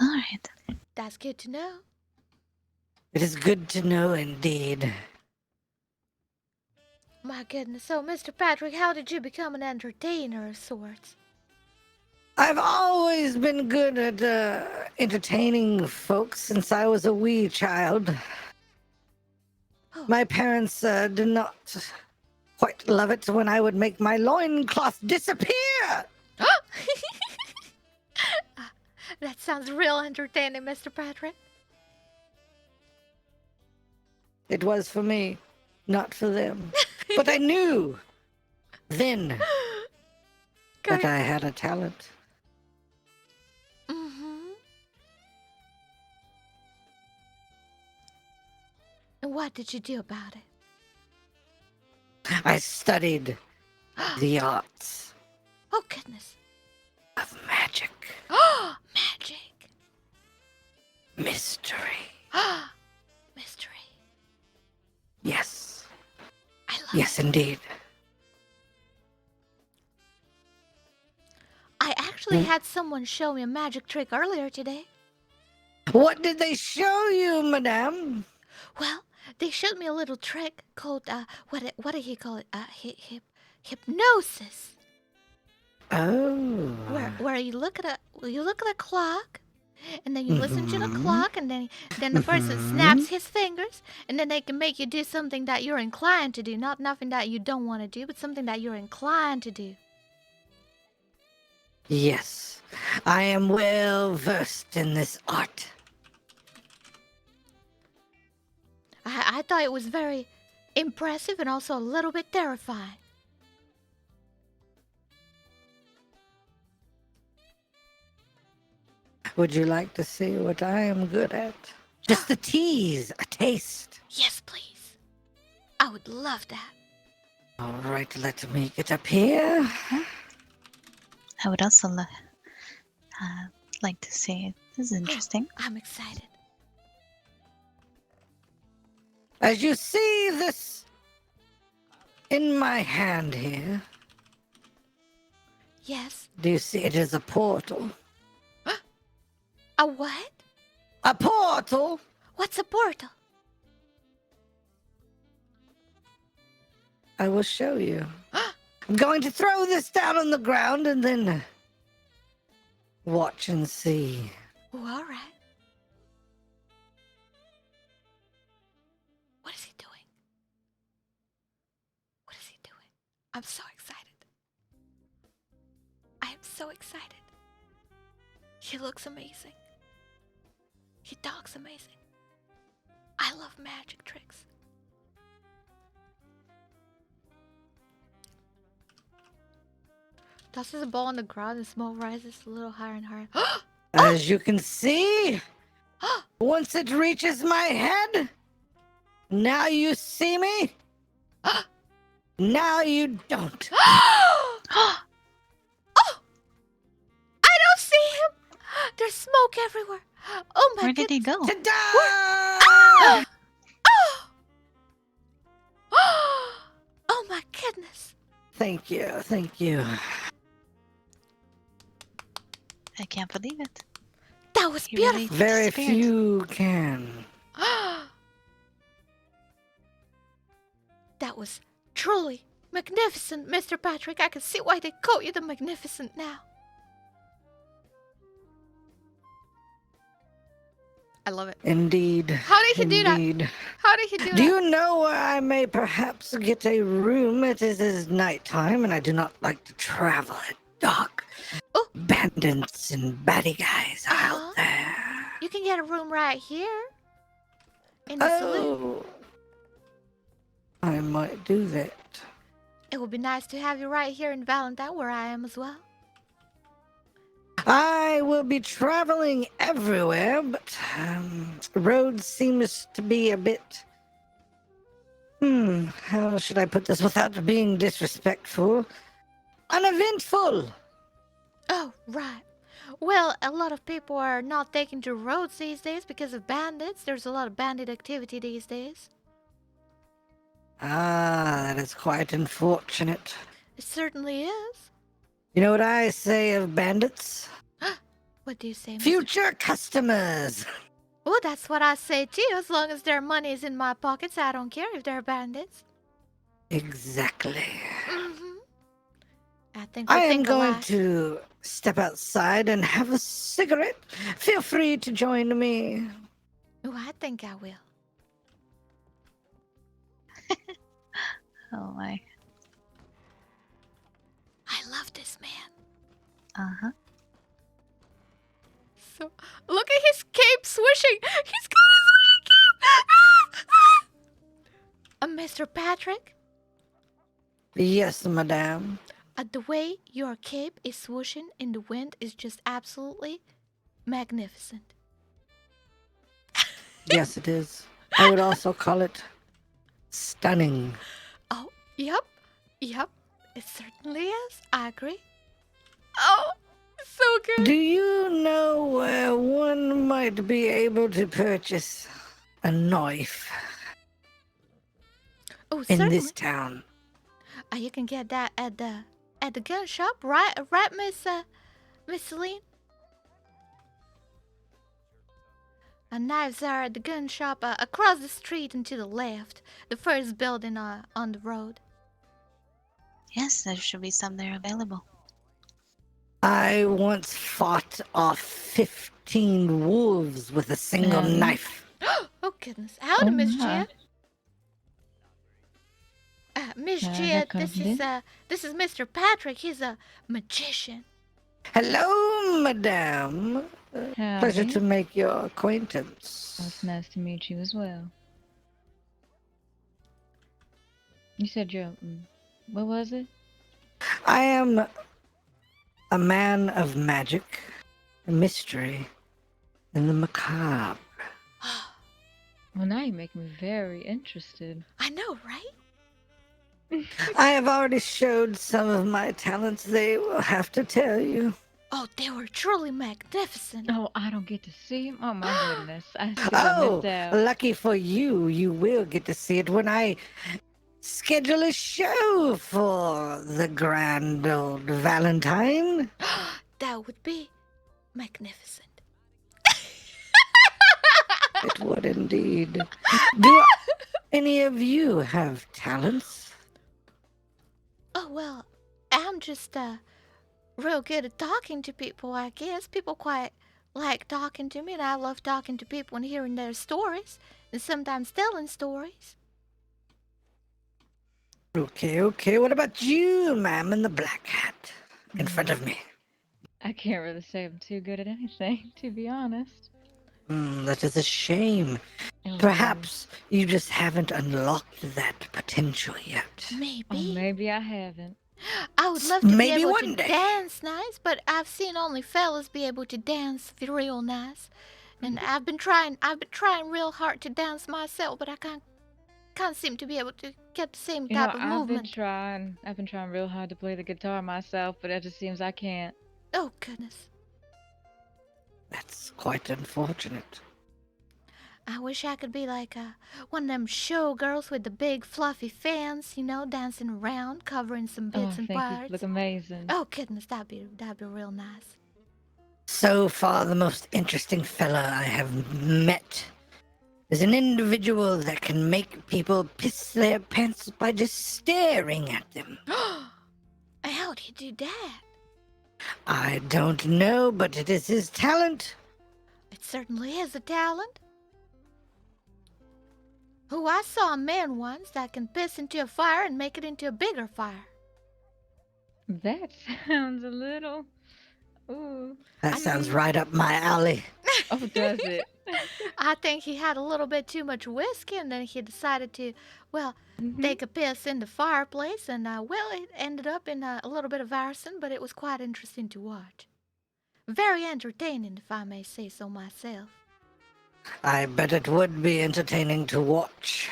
Alright. That's good to know. It is good to know indeed. My goodness. So, Mr. Patrick, how did you become an entertainer of sorts? I've always been good at entertaining folks since I was a wee child. My parents did not quite love it when I would make my loincloth disappear. That sounds real entertaining, Mr. Patrick. It was for me, not for them. But I knew then that I had a talent. And what did you do about it? I studied the arts Oh, goodness. of magic, Oh, magic. mystery. Mystery. Yes. I love Yes, indeed. I actually had someone show me a magic trick earlier today. What did they show you, madame? Well, they showed me a little trick called, what did he call it? Hypnosis. Oh. Where you look at a clock, and then you listen to the clock, and then the person snaps his fingers, and then they can make you do something that you're inclined to do, not nothing that you don't want to do, but something that you're inclined to do. Yes, I am well versed in this art. I thought it was very impressive and also a little bit terrifying. Would you like to see what I am good at? Just a tease, a taste. Yes, please. I would love that. All right, let me get up here. I would also like to see it. This is interesting. I'm excited. As you see this in my hand here, Yes. do you see it is a portal? A what? A portal? What's a portal? I will show you. I'm going to throw this down on the ground and then watch and see. Oh, all right. What is he doing? What is he doing? I'm so excited. I am so excited. He looks amazing. He talks amazing. I love magic tricks. Tosses the ball on the ground and smoke rises a little higher and higher. As you can see, once it reaches my head, now you see me, now you don't. I don't see him. There's smoke everywhere. Oh my Where did he go? Ta-da! Oh! thank you, thank you. I can't believe it. That was He really beautiful. took Very spirit. few can. That was truly magnificent, Mr. Patrick. I can see why they call you the Magnificent now. I love it. Indeed. How did he do that? Indeed. How did he do that? Do you know where I may perhaps get a room? It is nighttime, and I do not like to travel at dark. Oh. Bandits and baddie guys are out there. You can get a room right here. In the saloon. I might do that. It would be nice to have you right here in Valentine, where I am as well. I will be traveling everywhere, but road seems to be a bit... how should I put this without being disrespectful? Uneventful! Oh, right. Well, a lot of people are not taking to roads these days because of bandits. There's a lot of bandit activity these days. Ah, that is quite unfortunate. It certainly is. You know what I say of bandits? What do you say, Mr. Future customers! Oh, that's what I say too. As long as their money is in my pockets, I don't care if they're bandits. Exactly. I think I we am think going alike. to step outside and have a cigarette. Feel free to join me. Oh, I think I will. Oh my. I love this man. Uh-huh. So, look at his cape swishing. He's got a swishing cape. Mr. Patrick, Yes, madame. the way your cape is swooshing in the wind is just absolutely magnificent. Yes, it is. I would also call it stunning. Oh, yep. It certainly is. I agree. Oh, so good. Do you know where one might be able to purchase a knife Oh, in certainly. this town? You can get that at the gun shop, right? Right, Miss Celine? Knives are at the gun shop across the street and to the left. The first building on the road. Yes, there should be some there available. I once fought off 15 wolves with a single knife. Oh, goodness. Howdy, Miss Gia. Miss Gia, this is Mr. Patrick. He's a magician. Hello, madame. Pleasure to make your acquaintance. Well, it's nice to meet you as well. You said you're... what was it? I am a man of magic, mystery, and the macabre. Well, now you make me very interested. I know, right? I have already showed some of my talents, they will have to tell you. Oh, they were truly magnificent. Oh, I don't get to see him? Oh, my goodness. I see I Oh, missed out. lucky for you, you will get to see it when I schedule a show for the grand old Valentine. That would be magnificent. It would indeed. Do any of you have talents? Oh, well, I'm just real good at talking to people, I guess. People quite like talking to me, and I love talking to people and hearing their stories, and sometimes telling stories. Okay. What about you, ma'am, in the black hat in front of me? I can't really say I'm too good at anything, to be honest. That is a shame. Perhaps you just haven't unlocked that potential yet. Maybe. Oh, maybe I haven't. I would love to Maybe be able one to day. dance nice, but I've seen only fellas be able to dance real nice. And I've been trying real hard to dance myself, but I can't seem to be able to get the same You know, type of I've movement. been trying real hard to play the guitar myself, but it just seems I can't. Oh, goodness. That's quite unfortunate. I wish I could be like one of them showgirls with the big fluffy fans, you know, dancing around, covering some Oh, bits I and think parts. you'd look amazing. Oh goodness, that'd be real nice. So far, the most interesting fella I have met is an individual that can make people piss their pants by just staring at them. How'd he do that? I don't know, but it is his talent. It certainly is a talent. Oh, I saw a man once that can piss into a fire and make it into a bigger fire. That sounds a little. Ooh. That sounds right up my alley. Oh, does it? I think he had a little bit too much whiskey, and then he decided to, well, take a piss in the fireplace, and well, it ended up in a little bit of arson, but it was quite interesting to watch. Very entertaining, if I may say so myself. I bet it would be entertaining to watch.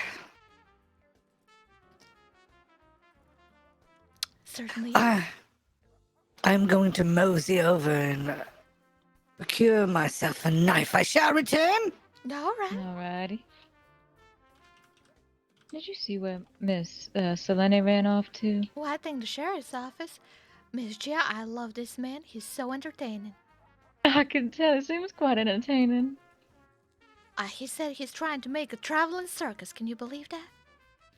Certainly. I'm going to mosey over and procure myself a knife. I shall return. All right. Alrighty. Did you see where Miss Selene ran off to? Well, I think the sheriff's office. Miss Gia, I love this man. He's so entertaining. I can tell. It seems quite entertaining. He said he's trying to make a traveling circus. Can you believe that?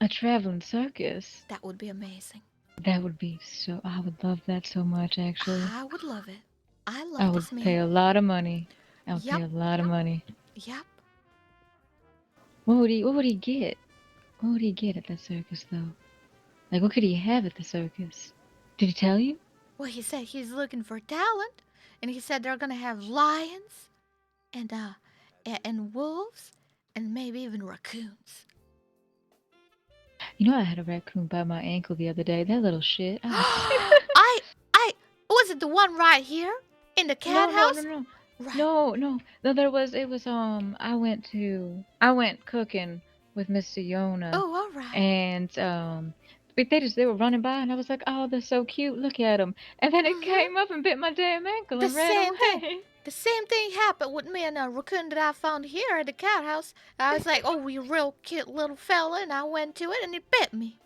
A traveling circus? That would be amazing. That would be so. I would love that so much, actually. I would love it. I love I would this man. pay a lot of money. I would Yep. pay a lot of money. Yep. What would he get? What would he get at that circus, though? Like, what could he have at the circus? Did he tell you? Well, he said he's looking for talent, and he said they're gonna have lions, and wolves, and maybe even raccoons. You know, I had a raccoon by my ankle the other day. That little shit. Was it the one right here in the cat house? No. Right. No. I went cooking with Miss Siona. Oh, all right. And but they were running by, and I was like, oh, they're so cute. Look at them. And then it came up and bit my damn ankle and ran away. The same thing happened with me and a raccoon that I found here at the cat house. I was like, oh, you real cute little fella, and I went to it, and it bit me.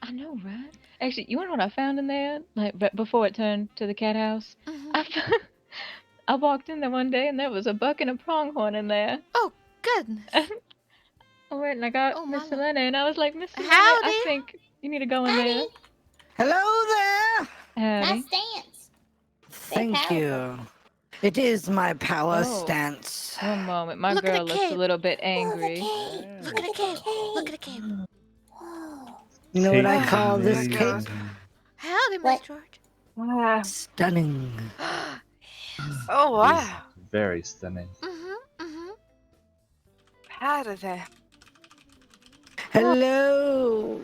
I know, right? Actually, you know what I found in there? Like, before it turned to the cat house? I walked in there one day, and there was a buck and a pronghorn in there. Oh, goodness. I went and I got Miss Selene, and I was like, Miss Selene, Howdy. I think you need to go in there. Hello there. Howdy. dance. Thank you. It is my power Oh. stance. One moment. My Look at girl the looks a cape. little bit angry. Look at the cape. Look at the cape. You know what I Cape call is this amazing. cape? Howdy, Miss George. Stunning. Oh, wow. Very stunning. How did that? Hello.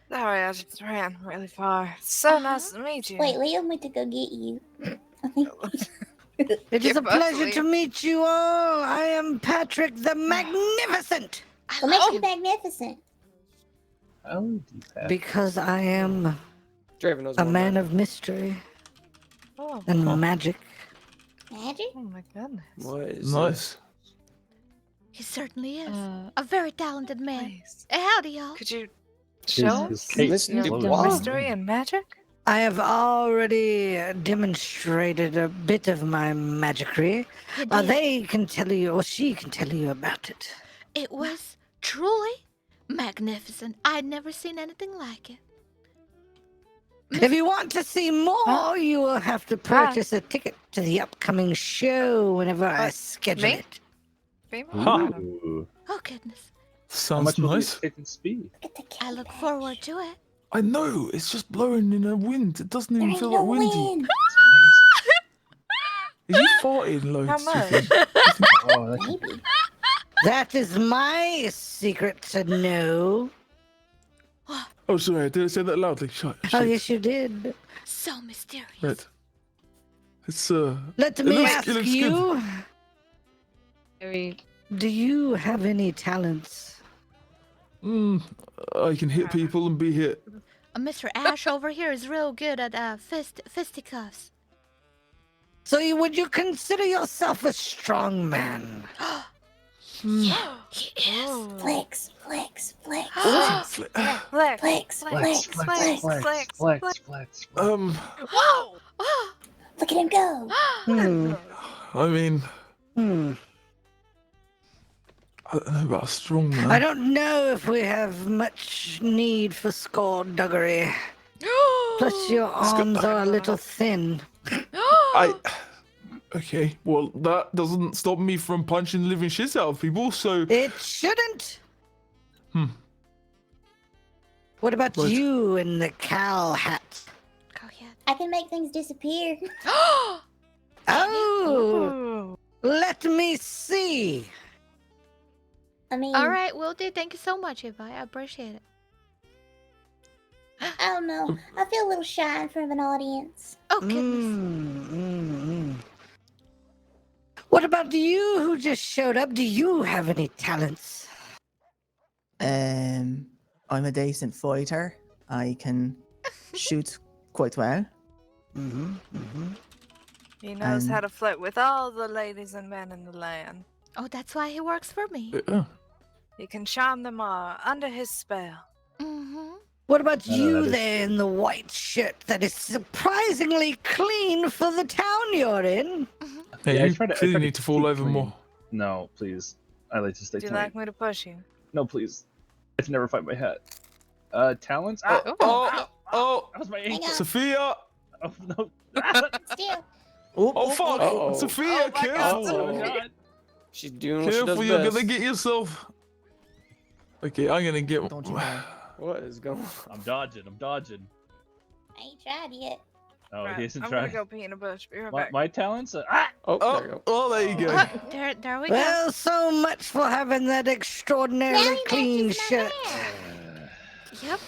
Sorry, I just ran really far. So nice to meet you. Wait, Liam went to go get you. It is Give a us pleasure Liam. to meet you all. I am Patrick the Magnificent. What makes you magnificent? Oh, Because I am Draven knows a more man about of mystery Oh, and magic. Magic? oh my goodness. What is Nice. He certainly is. A very talented man. Howdy, y'all. Could you His- show his us cape your glowing. mystery and magic? I have already demonstrated a bit of my magicry. You did. They can tell you, or she can tell you about it. It was truly magnificent. I'd never seen anything like it. If you want to see more, you will have to purchase a ticket to the upcoming show whenever I schedule me? it. Ooh. Oh, goodness. How Sounds much will nice. it speed? I look forward to it. I know, it's just blowing in a wind. It doesn't even feel like windy. Are you farting loads? How do you much? think? Oh, that's Maybe. That is my secret to know. Oh, sorry, I didn't say that loudly. Shut. Oh, shit. yes, you did. So mysterious. Right. It's Let it me looks- ask it looks you, Very. do you have any talents? good. I can hit people and be hit. Mr. Ash over here is real good at fisticuffs. So would you consider yourself a strong man? Yeah, he is. Flex, flex, flex. Flex, flex, Flex, flex, flex, flex. Whoa! Look at him go. I mean, Hmm. I don't know about a strong man. I don't know if we have much need for skullduggery. Plus, your arms are a little thin. Okay, well, that doesn't stop me from punching living shit out of people, so... It shouldn't! What about But- you in the cow hat? I can make things disappear. Oh! Let me see! I mean, All right, will do. Thank you so much, Eva. I appreciate it. I don't know. I feel a little shy in front of an audience. Oh, goodness. What about you who just showed up? Do you have any talents? I'm a decent fighter. I can shoot quite well. He knows how And- to flirt with all the ladies and men in the land. Oh, that's why he works for me. He can charm them all under his spell. What about No, no, you that is- there in the white shirt that is surprisingly clean for the town you're in? Hey, Yeah, I you try to- I clearly try to need to fall keep over clean. more. No, please. I like to stay Do you clean. like me to push you? No, please. I can never find my hat. Talents? Oh, that was my ankle. Sophia! Oh, no. Still. Oh, fuck! Uh-oh. Sophia, careful! Oh, God. She's doing what she Careful, does you're best. gonna get yourself... Okay, I'm gonna get... Don't you dare. What is going on? I'm dodging. I ain't tried yet. Oh, Right, he isn't I'm trying. gonna go pee in a bush. Be right My, back. my talents? Oh, there you go. there you go. There we go. Well, so much for having that extraordinarily clean shirt. Yep.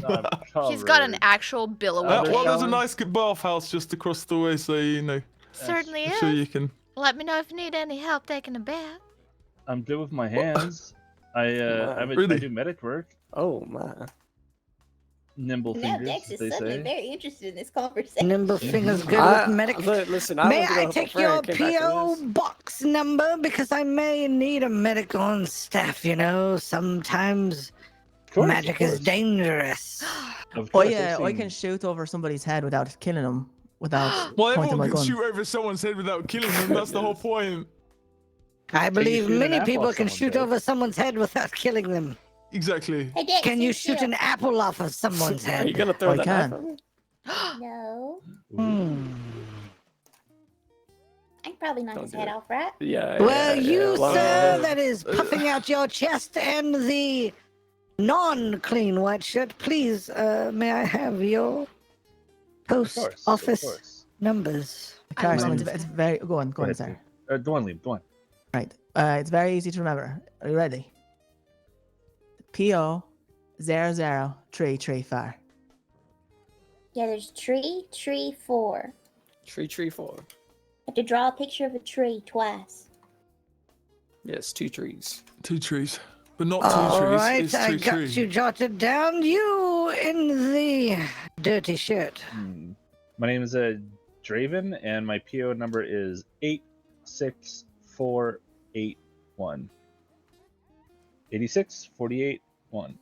I'm He's got an actual billowing Well, there's a cape. nice bathhouse just across the way, so you know. Certainly I'm is. sure you can... Let me know if you need any help taking a bath. I'm good with my hands. I Really? do medic work. Oh my. Nimble Now fingers, Dex is they suddenly say. very interested in this conversation. Nimble fingers good I- with medic. listen, I May went to I go take help a your friend, came back to P.O. this. box number? Because I may need a medic on staff, you know. Sometimes magic is dangerous. Oh yeah, I can shoot over somebody's head without killing them. Without Well, pointing my everyone can gun. shoot over someone's head without killing them, that's the whole point. I believe shoot an many apple people off can someone's shoot head. over someone's head without killing them. Exactly. Hey, Dex, Can you sit shoot still. an apple off of someone's head? Are you gonna throw I that can. knife at me? No. Hmm. I can probably knock Don't his do head it. off, right? Yeah. Well, you, well, sir, that is puffing out your chest and the non-clean white shirt, please, may I have your post course, of office course. numbers? Carson, love it's very go on, Go ahead, sir. Go on, Liam. Go on. Right. It's very easy to remember. Are you ready? PO 00334. Yeah, there's tree 4. Tree 4. Have to draw a picture of a tree twice. Yes, 2 trees. 2 trees. But not 2 All trees, right, it's I 2 got trees. you jotted down. You in the dirty shirt. My name is Draven, and my PO number is 86481. 86481.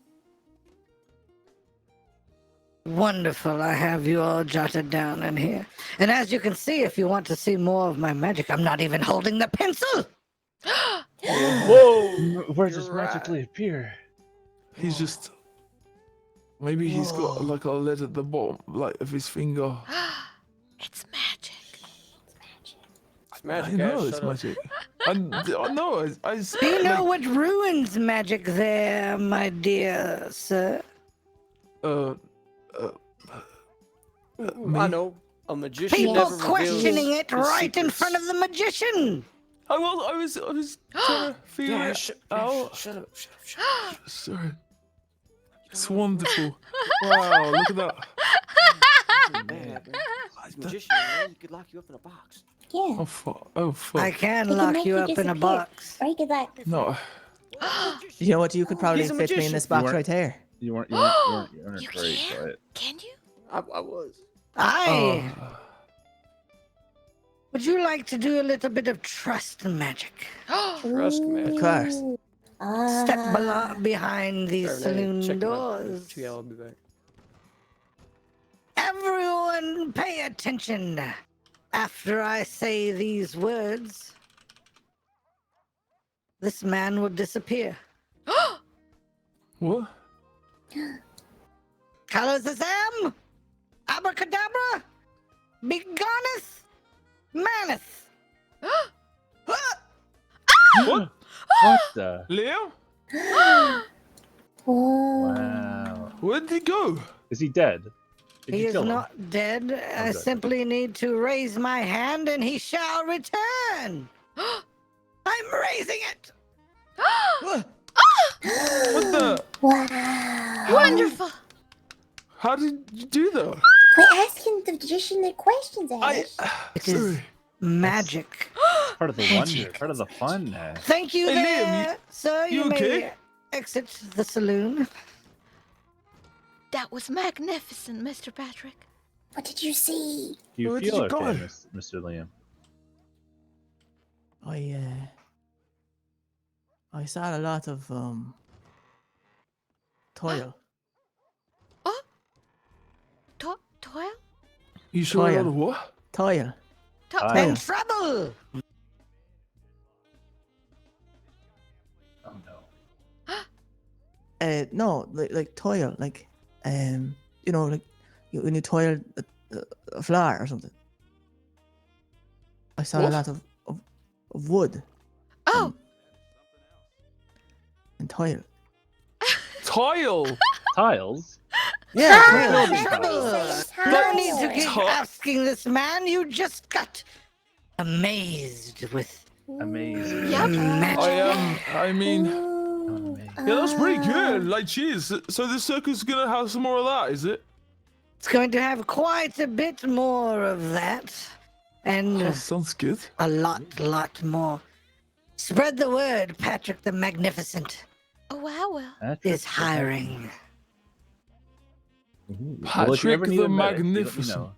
Wonderful. I have you all jotted down in here. And as you can see, if you want to see more of my magic, I'm not even holding the pencil. Whoa! Where does magically appear? He's just... Maybe he's got like a lead at the bottom, like of his finger. It's magic. It's magic. I know Ash, it's shut up. magic. I know. I Do you know what ruins magic there, my dear sir? Me? I know. A magician People never questioning reveals it his right in secrets. front of the magician. I was trying to figure Yeah, it shut out. up. Shut up. Sorry. It's wonderful. Wow, look at that. He's a magician, man. He could lock you up in a box. Yeah. Oh fuck. Oh fuck. I can He can lock make you you up in a disappear. box. Or he could like. No. You know what? You could probably He's a fit me in magician. this box weren't- right here. You weren't great, but Can you? I was. I. Would you like to do a little bit of trust magic? Trust magic. Of course. Step behind these Sorry, I saloon checked my- doors. Yeah, I'll be back. Everyone pay attention. After I say these words, this man will disappear. What? Kalazazam, abracadabra, begoneth, maneth. What? What the? Leo? Wow. Where did he go? Is he dead? Did He you is kill him? not dead. I good. simply need to raise my hand and he shall return. I'm raising it. What the? Wow. Wonderful. How did you do that? Quit asking the magician the questions, Ash. It is magic. Part of the wonder, part of the fun. Thank you Hey, Liam, there, sir. you You may okay? exit the saloon. That was magnificent, Mr. Patrick. What did you see? Do you Where did feel you go? okay, Mr. Liam? I saw a lot of toil. Toil? You saw a lot of what? Toil. And trouble. Oh no. No, like toil, like you know, like when you toil a flower or something. I saw a What? lot of wood Oh, and toil. Tile. Tiles? Yeah, Trouble. toil. Trouble. No need to keep Ti- asking this man. You just got amazed with Amazing. Yep. magic. I mean, yeah, that's pretty Ah. good. Like, cheers. So the circus is gonna have some more of that, is it? It's going to have quite a bit more of that. And Oh, sounds good. a lot more. Spread the word, Patrick the Magnificent oh wow, well. is hiring. Well, if you ever Patrick need the a medic, you let me Magnificent. know.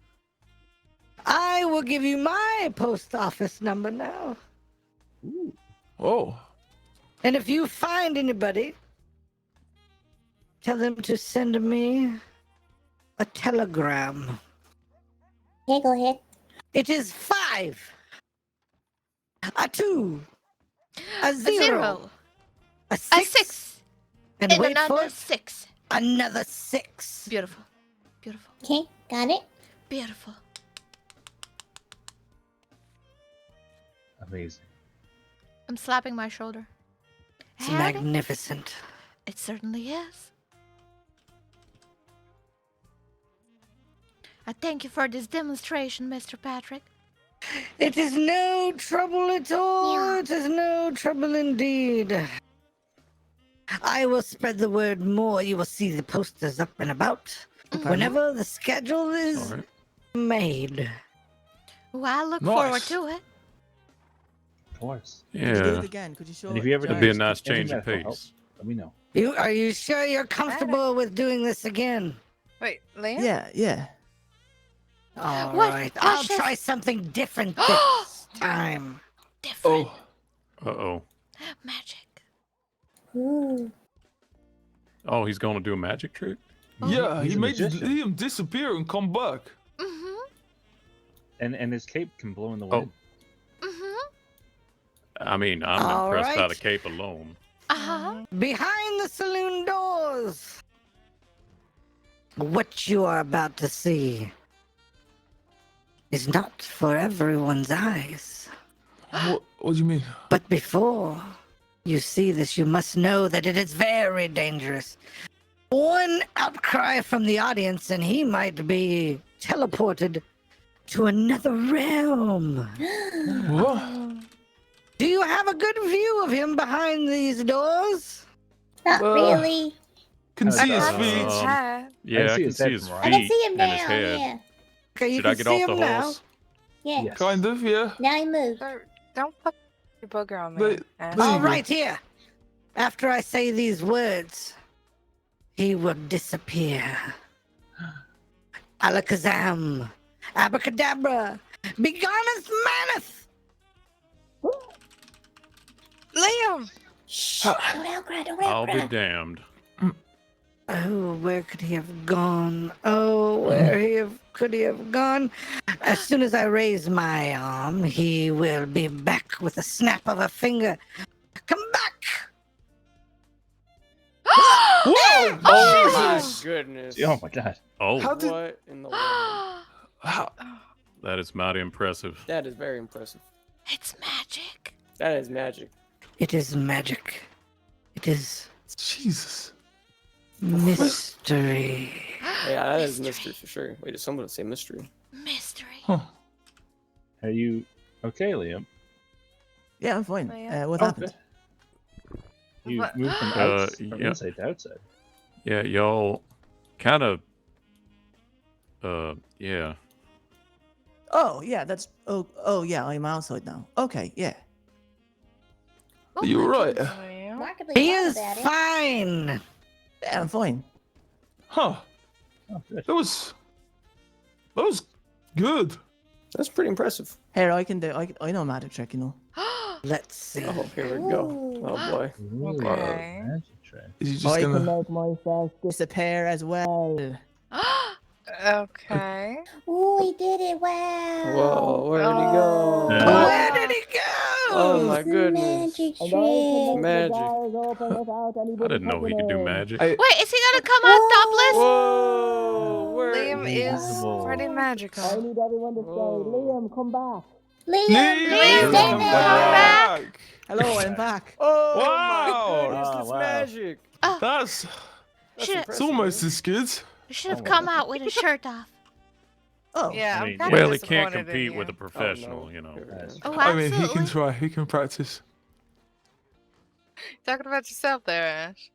I will give you my post office number now. Oh. And if you find anybody, tell them to send me a telegram. Okay, go ahead. It is 5, a 2, a A 0, zero. a A 6, six. and And wait for another it, 6. another 6. Beautiful. Beautiful. Okay, got it. Beautiful. Amazing. I'm slapping my shoulder. It's Howdy. magnificent. It certainly is. I thank you for this demonstration, Mr. Patrick. It is no trouble at all. Yeah. It is no trouble indeed. I will spread the word more. You will see the posters up and about whenever the schedule is All right. made. Well, I look Nice. forward to it. Of course. Could you do Yeah. it again? Could you show And if you ever That'd George? be a nice any change of medical help, pace. let me know. Are you sure you're comfortable with doing this again? Wait, Liam? Yeah. All What? right. I'll Ashes? try something different this time. Different Oh. Uh-oh. magic. Ooh. Oh, he's going to do a magic trick? Yeah, He's he a made magician. Liam disappear and come back. Mm-hmm. And his cape can blow in the Oh. wind. Mm-hmm. I mean, I'm All impressed by right. the cape alone. Uh-huh. Behind the saloon doors. What you are about to see is not for everyone's eyes. What do you mean? But before you see this, you must know that it is very dangerous. One outcry from the audience, and he might be teleported to another realm. What? Do you have a good view of him behind these doors? Not really. Can see his Um, feet. Yeah, I see can his see head his from I feet can see him and his now. head. Yeah. Okay, you Should can I get see off the him now. horse? Yeah. Yes. Kind of, yeah. Now he moves. Don't put your booger on me. But- Ash. There you All go. right, here. After I say these words, he will disappear. Alakazam, abracadabra, Begoneth maneth! Liam! Shh! Don't outcry, don't I'll outcry. be damned. Oh, where could he have gone? Oh, could he have gone? As soon as I raise my arm, he will be back with a snap of a finger. Come back! Whoa! Oh my Jesus! goodness. Oh my god. Oh, How did? What in the world? How? that is mighty impressive. That is very impressive. It's magic. That is magic. It is magic. It is Jesus. mystery. Yeah, that is mystery for sure. Wait, did someone say mystery? Mystery. Are you okay, Liam? Yeah, I'm fine. Yeah. What Okay. happened? You What? moved from, from yeah. inside to outside. Yeah, y'all kind of. Yeah. Oh, yeah, that's. Oh, yeah, I'm outside now. Okay, yeah. Oh Are you my alright? goodness. Markedly He calm is about it. fine. Yeah, I'm fine. Huh? Oh, good. That was good. That's pretty impressive. Here, I can do. I know a magic trick, you know. Let's see. Oh, here we go. Ooh. Oh boy. Ooh, Okay. magic trick. Is he just I gonna? can make myself disappear as well. Okay. Ooh, he did it. Wow. Whoa, where did he Oh. go? Yeah. Where did he go? Oh my goodness. Magic And I can trick. make the Magic. doors open without I anybody didn't know he could do touching it. magic. I, Wait, is he gonna come out topless? Whoa! Where? Liam is Invisible. pretty I magical. need everyone to say, Whoa. Liam, come back. Liam, Liam, stay come there. back. Hello, I'm back. Oh Wow. my goodness, Oh, that's wow. magic. Oh, That's Should- it's almost as good. you should have come out with his shirt off. Oh, Yeah, I I'm mean, kind Well, of he can't disappointed in compete you. with a professional, you know. Oh, I mean, absolutely. he can try. He can practice. Talking about yourself there, Ash.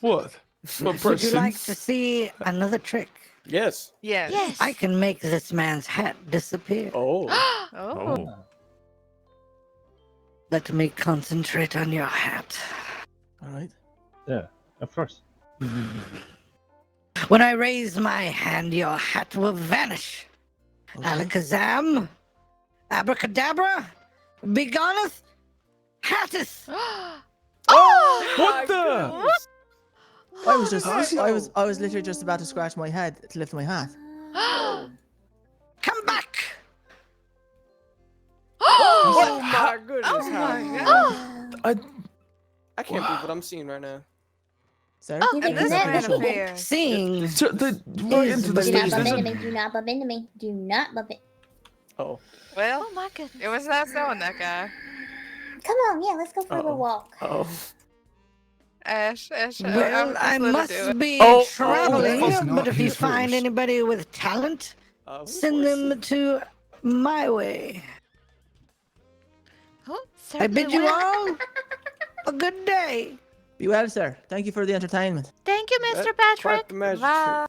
What? What Would you like presents? to see another trick? Yes. Yes. Yes. I can make this man's hat disappear. Oh. Oh. Oh, Let me concentrate on your hat. all right. Yeah, of course. When I raise my hand, your hat will vanish. Okay. Alakazam, abracadabra, begoneth, hatteth. Oh! What the? I was just, Oh, I was literally just about to scratch my head to lift my hat. Come back. Oh my goodness. Oh how- my god. I can't believe what I'm seeing right now. Sorry? Oh, Did And this you man not- appears. Seeing. So right into the Do not stage. bump There's into a, me. Do not bump into me. Do not bump it. Oh. Well, Oh my goodness. it was not knowing that guy. Come on, yeah, let's go for a Uh-oh. walk. Oh. Ash, Well, I must be Oh, traveling, that was not but if you his find horse. anybody with talent, Whose send horse? them to my way. Oh, I bid certainly you will. all a good day. Be well, sir. Thank you for the entertainment. Thank you, That- Mr. quite Patrick. the magic Bye.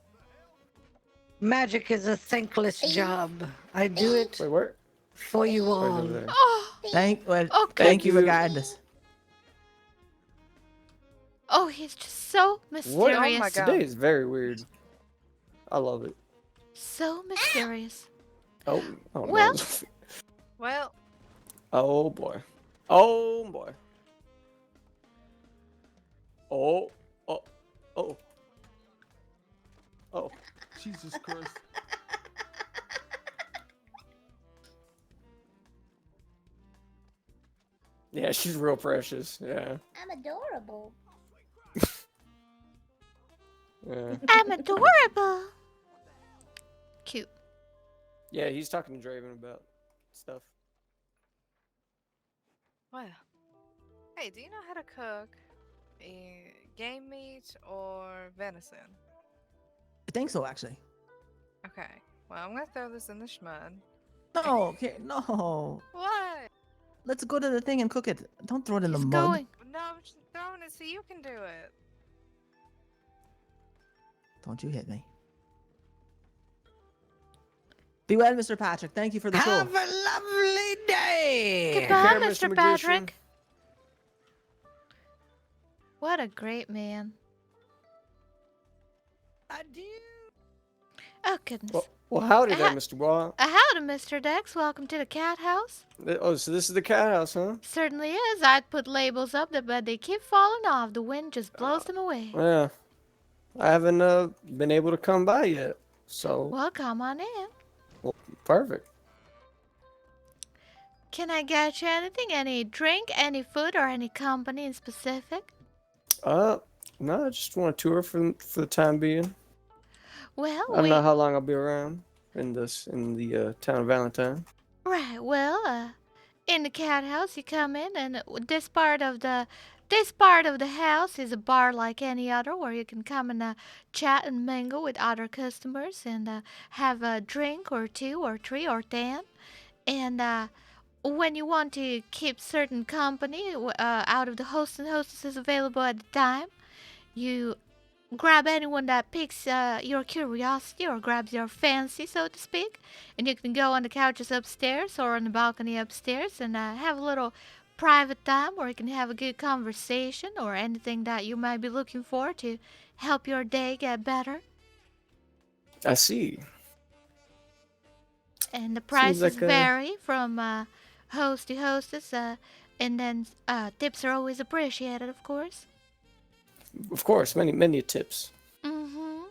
Magic is a thankless job. I do it trick. Wait, where? for you Right all. over there. Oh, okay. Thank you regardless. Oh, he's just so mysterious. What? Oh my god. Today is very weird. I love it. So mysterious. Oh, oh Well- no. Well, Oh boy. Oh boy. Oh. Oh. Oh. Oh. Jesus Christ. Yeah, she's real precious. Yeah. I'm adorable. Yeah. I'm adorable. Cute. Yeah, he's talking to Draven about stuff. well. Hey, do you know how to cook game meat or venison? I think so, actually. Okay. Well, I'm gonna throw this in the schmud. No, okay, no. What? Let's go to the thing and cook it. Don't throw it in the He's mud. going. No, I'm just throwing it so you can do it. Don't you hit me. Be well, Mr. Patrick. Thank you for the show. Have a lovely day. Goodbye, care, Mr. Mr. Patrick. What a great man. Adieu. Oh, goodness. Well, howdy there, Mr. Dubois. Howdy, Mr. Dex. Welcome to the Cathouse. Oh, so this is the Cathouse, huh? Certainly is. I'd put labels up there, but they keep falling off. The wind just blows them away. Yeah. I haven't been able to come by yet, so... Well, come on in. Well, perfect. Can I get you anything? Any drink, any food, or any company in specific? No, I just want a tour for the time being. Well, I don't know how long I'll be around in the town of Valentine. Right, well, in the Cathouse you come in, and this part of the house is a bar like any other, where you can come and chat and mingle with other customers and have a drink or 2 or 3 or 10. And when you want to keep certain company out of the hosts and hostesses available at the time, you grab anyone that piques your curiosity or grabs your fancy, so to speak, and you can go on the couches upstairs or on the balcony upstairs and have a little private time where you can have a good conversation or anything that you might be looking for to help your day get better. I see. And the prices like vary from host to hostess, and then tips are always appreciated, of course. Of course, many tips. Mm-hmm.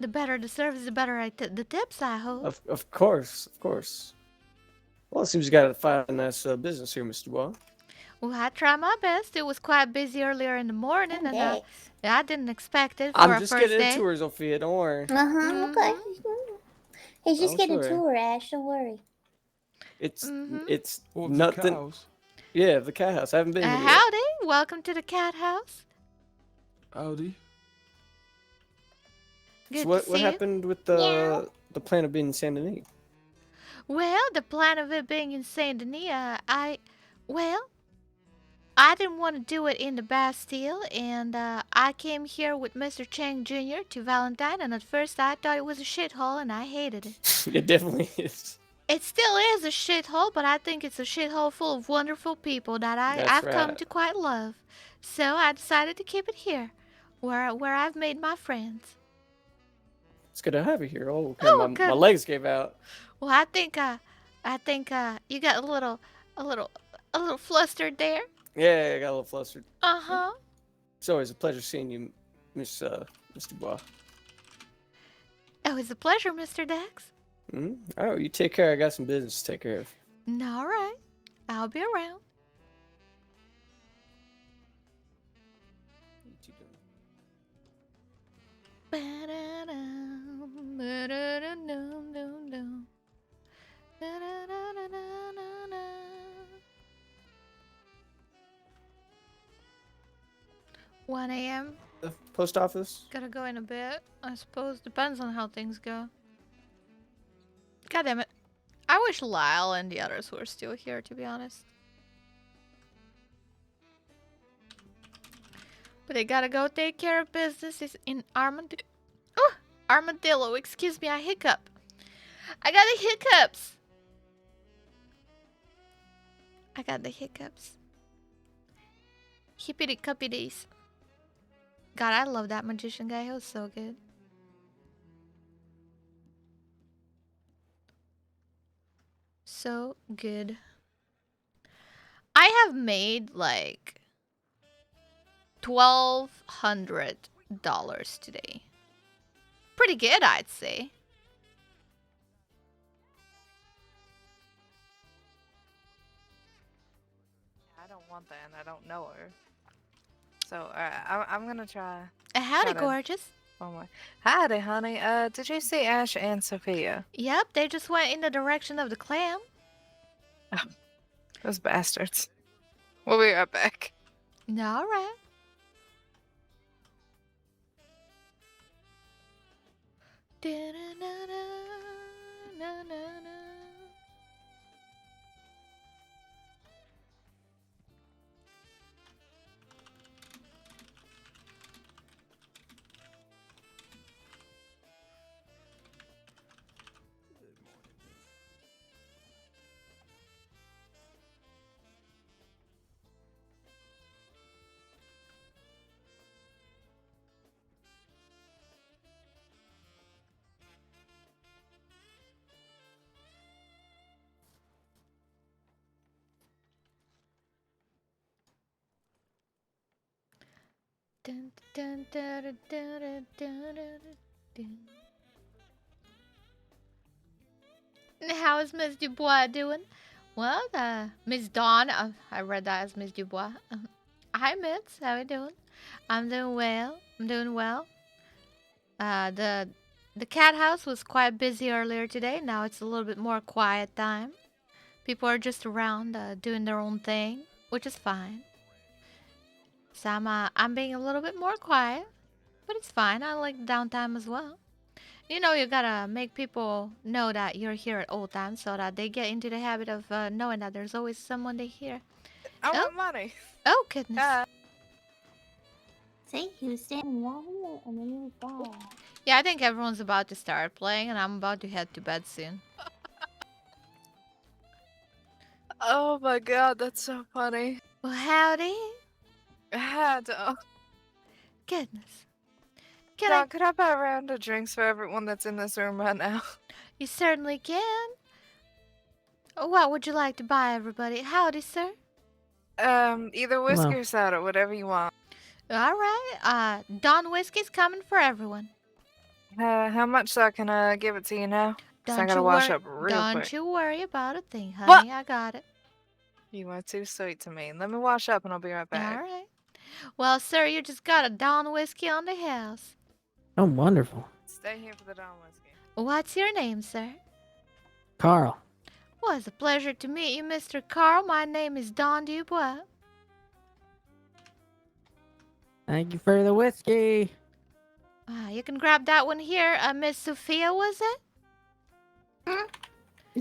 The better the service, the better the tips, I hope. Of course. Well, it seems you got to find a nice business here, Mr. Dubois. Well, I try my best. It was quite busy earlier in the morning, and I didn't expect it for I'm a just first getting day. a tour, Sophia. Don't worry. Okay. He's just Oh, getting a sorry. tour, Ash. Don't worry. It's Of the nothing. cows. Yeah, the cat house. I haven't been here yet. Howdy. Welcome to the Cathouse. Howdy. Good So what to see you. happened with the plan of being in Saint Denis? Well, the plan of it being in Saint Denis, I didn't want to do it in the Bastille, and I came here with Mr. Chang Jr. to Valentine, and at first I thought it was a shithole, and I hated it. It definitely is. It still is a shithole, but I think it's a shithole full of wonderful people that I've come to quite love. So I decided to keep it here, where I've made my friends. It's good to have you here. Oh, okay. My legs gave out. Well, I think you got a little flustered there. Yeah, I got a little flustered. Uh-huh. It's always a pleasure seeing you, Mr. Dubois. Oh, it's a pleasure, Mr. Dex. Oh, you take care. I got some business to take care of. All right. I'll be around. $1 a.m. The post office? Gotta go in a bit. I suppose depends on how things go. God damn it. I wish Lyle and the others were still here, to be honest. But they gotta go take care of business in Armadillo. Oh, Armadillo, excuse me, I hiccup. I got the hiccups. I got the hiccups. Hippity cuppities. God, I love that magician guy. He was so good. So good. I have made like $1,200 today. Pretty good, I'd say. I don't want that, and I don't know her. So I'm gonna try. Howdy, gorgeous. Oh my. Howdy, honey. Did you see Ash and Sophia? Yep, they just went in the direction of the clam. Oh, those bastards. We'll be right back. All right. Dun, dun, dun, dun, dun, dun, dun, dun. How is Miss Dubois doing? Well, Miss Dawn, I read that as Miss Dubois. Hi, Miss. How are you doing? I'm doing well. I'm doing well. The cat house was quite busy earlier today. Now it's a little bit more quiet time. People are just around doing their own thing, which is fine. So I'm being a little bit more quiet, but it's fine. I like downtime as well. You know, you gotta make people know that you're here at all times so that they get into the habit of knowing that there's always someone they hear. I want money. Oh, goodness. See, he was standing right here and then he was gone. Yeah, I think everyone's about to start playing, and I'm about to head to bed soon. Oh my god, that's so funny. Well, howdy. Howdy. Goodness. Could I buy a round of drinks for everyone that's in this room right now? You certainly can. What would you like to buy, everybody? Howdy, sir. Either whiskey or soda, whatever you want. All right. Dawn whiskey's coming for everyone. How much so I can give it to you now? 'Cause I gotta wash up real Don't quick. you worry about a thing, honey. What? I got it. You are too sweet to me. Let me wash up and I'll be right back. All right. Well, sir, you just got a Dawn whiskey on the house. Oh, wonderful. Stay here for the Dawn whiskey. What's your name, sir? Carl. Well, it's a pleasure to meet you, Mr. Carl. My name is Dawn DuBois. Thank you for the whiskey. You can grab that one here. Miss Sophia, was it?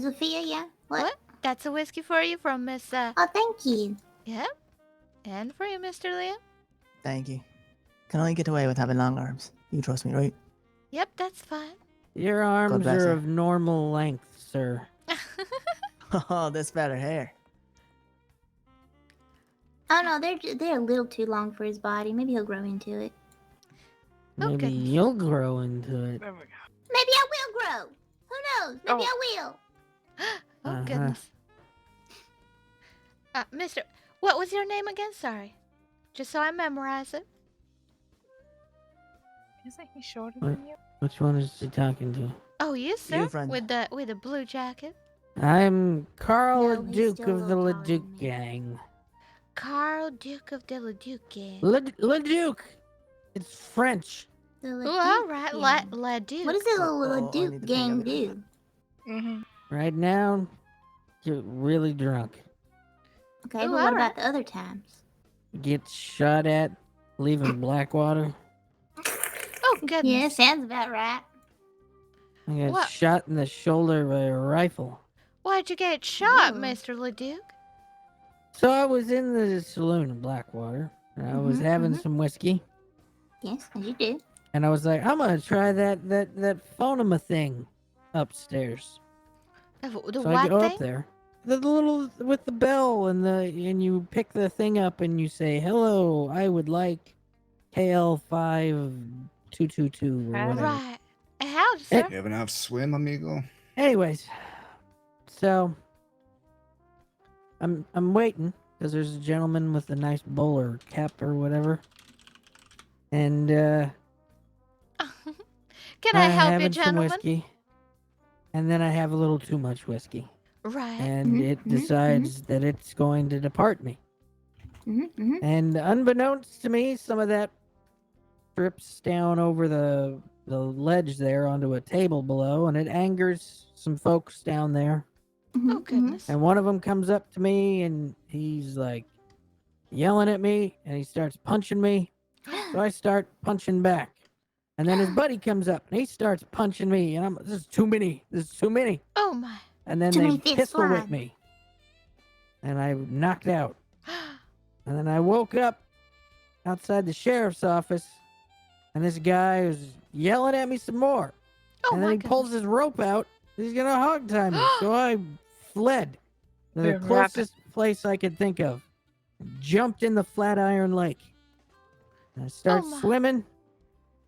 Sophia, yeah. What? That's a whiskey for you from Miss... Oh, thank you. Yep. And for you, Mr. Liam. Thank you. Can I get away with having long arms? You trust me, right? Yep, that's fine. Your arms bless are you. of normal length, sir. Oh, that's better hair. Oh no, they're a little too long for his body. Maybe he'll grow into it. Maybe you'll grow into it. Maybe I will grow. Who knows? Maybe I will. Oh, goodness. Mister, what was your name again? Sorry. Just so I memorize it. Isn't he shorter What? than you? Which one is he talking to? Oh, you, sir? You, friend. With the blue jacket. I'm Carl No, he's Leduc still a of the little taller Leduc than me. gang. Carl, Duke of the Leduc gang. Leduc! It's French. The Oh, Leduc all right. gang. Leduc. What does the I need Leduc to gang think of do? Mm-hmm. Right now, you're really drunk. Okay, Ooh, but what alright. about the other times? Get shot at, leaving Blackwater. Oh, goodness. Yeah, sounds about right. I got What? shot in the shoulder by a rifle. Why'd you get shot, Whoa. Mr. Leduc? So I was in the saloon in Blackwater, and I was having some whiskey, Yes, as you do. and I was like, I'm gonna try that phonema thing upstairs. The So I what go thing? up there. The little with the bell and you pick the thing up and you say, "Hello, I would like KL5222 or whatever." Right. How, sir? You have enough swim, amigo? Anyways, so I'm waiting because there's a gentleman with a nice bowler cap or whatever, and Can I help you, having some gentlemen? whiskey, and then I have a little too much whiskey, Right. and it decides that it's going to depart me. And unbeknownst to me, some of that drips down over the ledge there onto a table below, and it angers some folks down there. Oh, goodness. And one of them comes up to me, and he's like yelling at me, and he starts punching me. So I start punching back. And then his buddy comes up, and he starts punching me, and this is too many. This is too many. Oh, my. And then Too they many fists pistol whip flying. me. And I knocked out. And then I woke up outside the sheriff's office, and this guy was yelling at me some more. Oh, and then my he pulls his rope out. He's gonna hog tie me. So I fled to the You're closest place I could think of. Jumped in the Flatiron Lake. And I start Oh, my. swimming,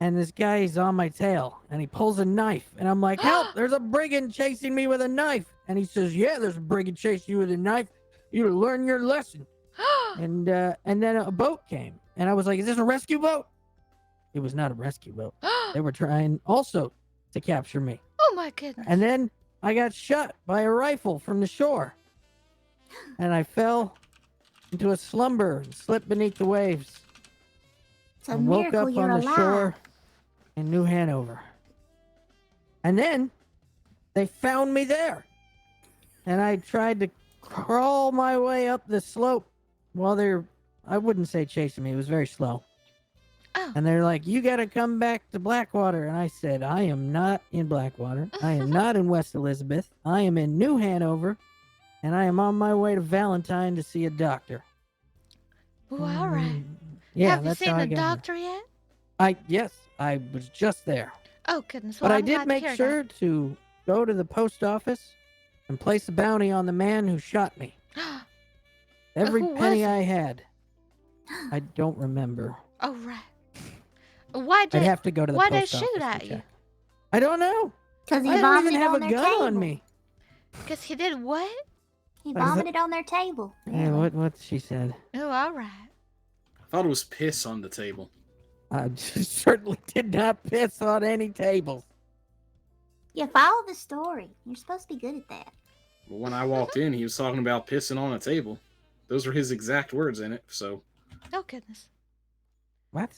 and this guy is on my tail, and he pulls a knife, and I'm like, "Help! There's a brigand chasing me with a knife!" And he says, "Yeah, there's a brigand chasing you with a knife. You learn your lesson." And then a boat came, And I was like, is this a rescue boat? It was not a rescue boat. They were trying also to capture me. Oh my goodness. And then I got shot by a rifle from the shore. And I fell into a slumber and slipped beneath the waves. It's a And woke miracle up you're on the alive. shore in New Hanover. And then they found me there. And I tried to crawl my way up the slope while they're, I wouldn't say chasing me, it was very slow. Oh. And they're like, you got to come back to Blackwater. And I said, I am not in Blackwater. I am not in West Elizabeth. I am in New Hanover. And I am on my way to Valentine to see a doctor. Ooh, all right. Yeah, Have you that's seen how I the got here. doctor yet? Yes, I was just there. Oh goodness. But Well, I I'm did glad to make hear sure to go to the post office and place a bounty on the man who shot me. that. Every Who was penny it? I had. I don't remember. Oh right. Why I'd did? have to go to the Why they post shoot office to at you? check. I don't know. Because he I don't even vomited have on a their gun table. on me. Because he did what? He What is it? vomited on their table. Yeah, what she said. Oh, all right. I thought it was piss on the table. I certainly did not piss on any tables. You follow the story. You're supposed to be good at that. Well, when I walked in, he was talking about pissing on a table. Those were his exact words in it, so... Oh goodness. What?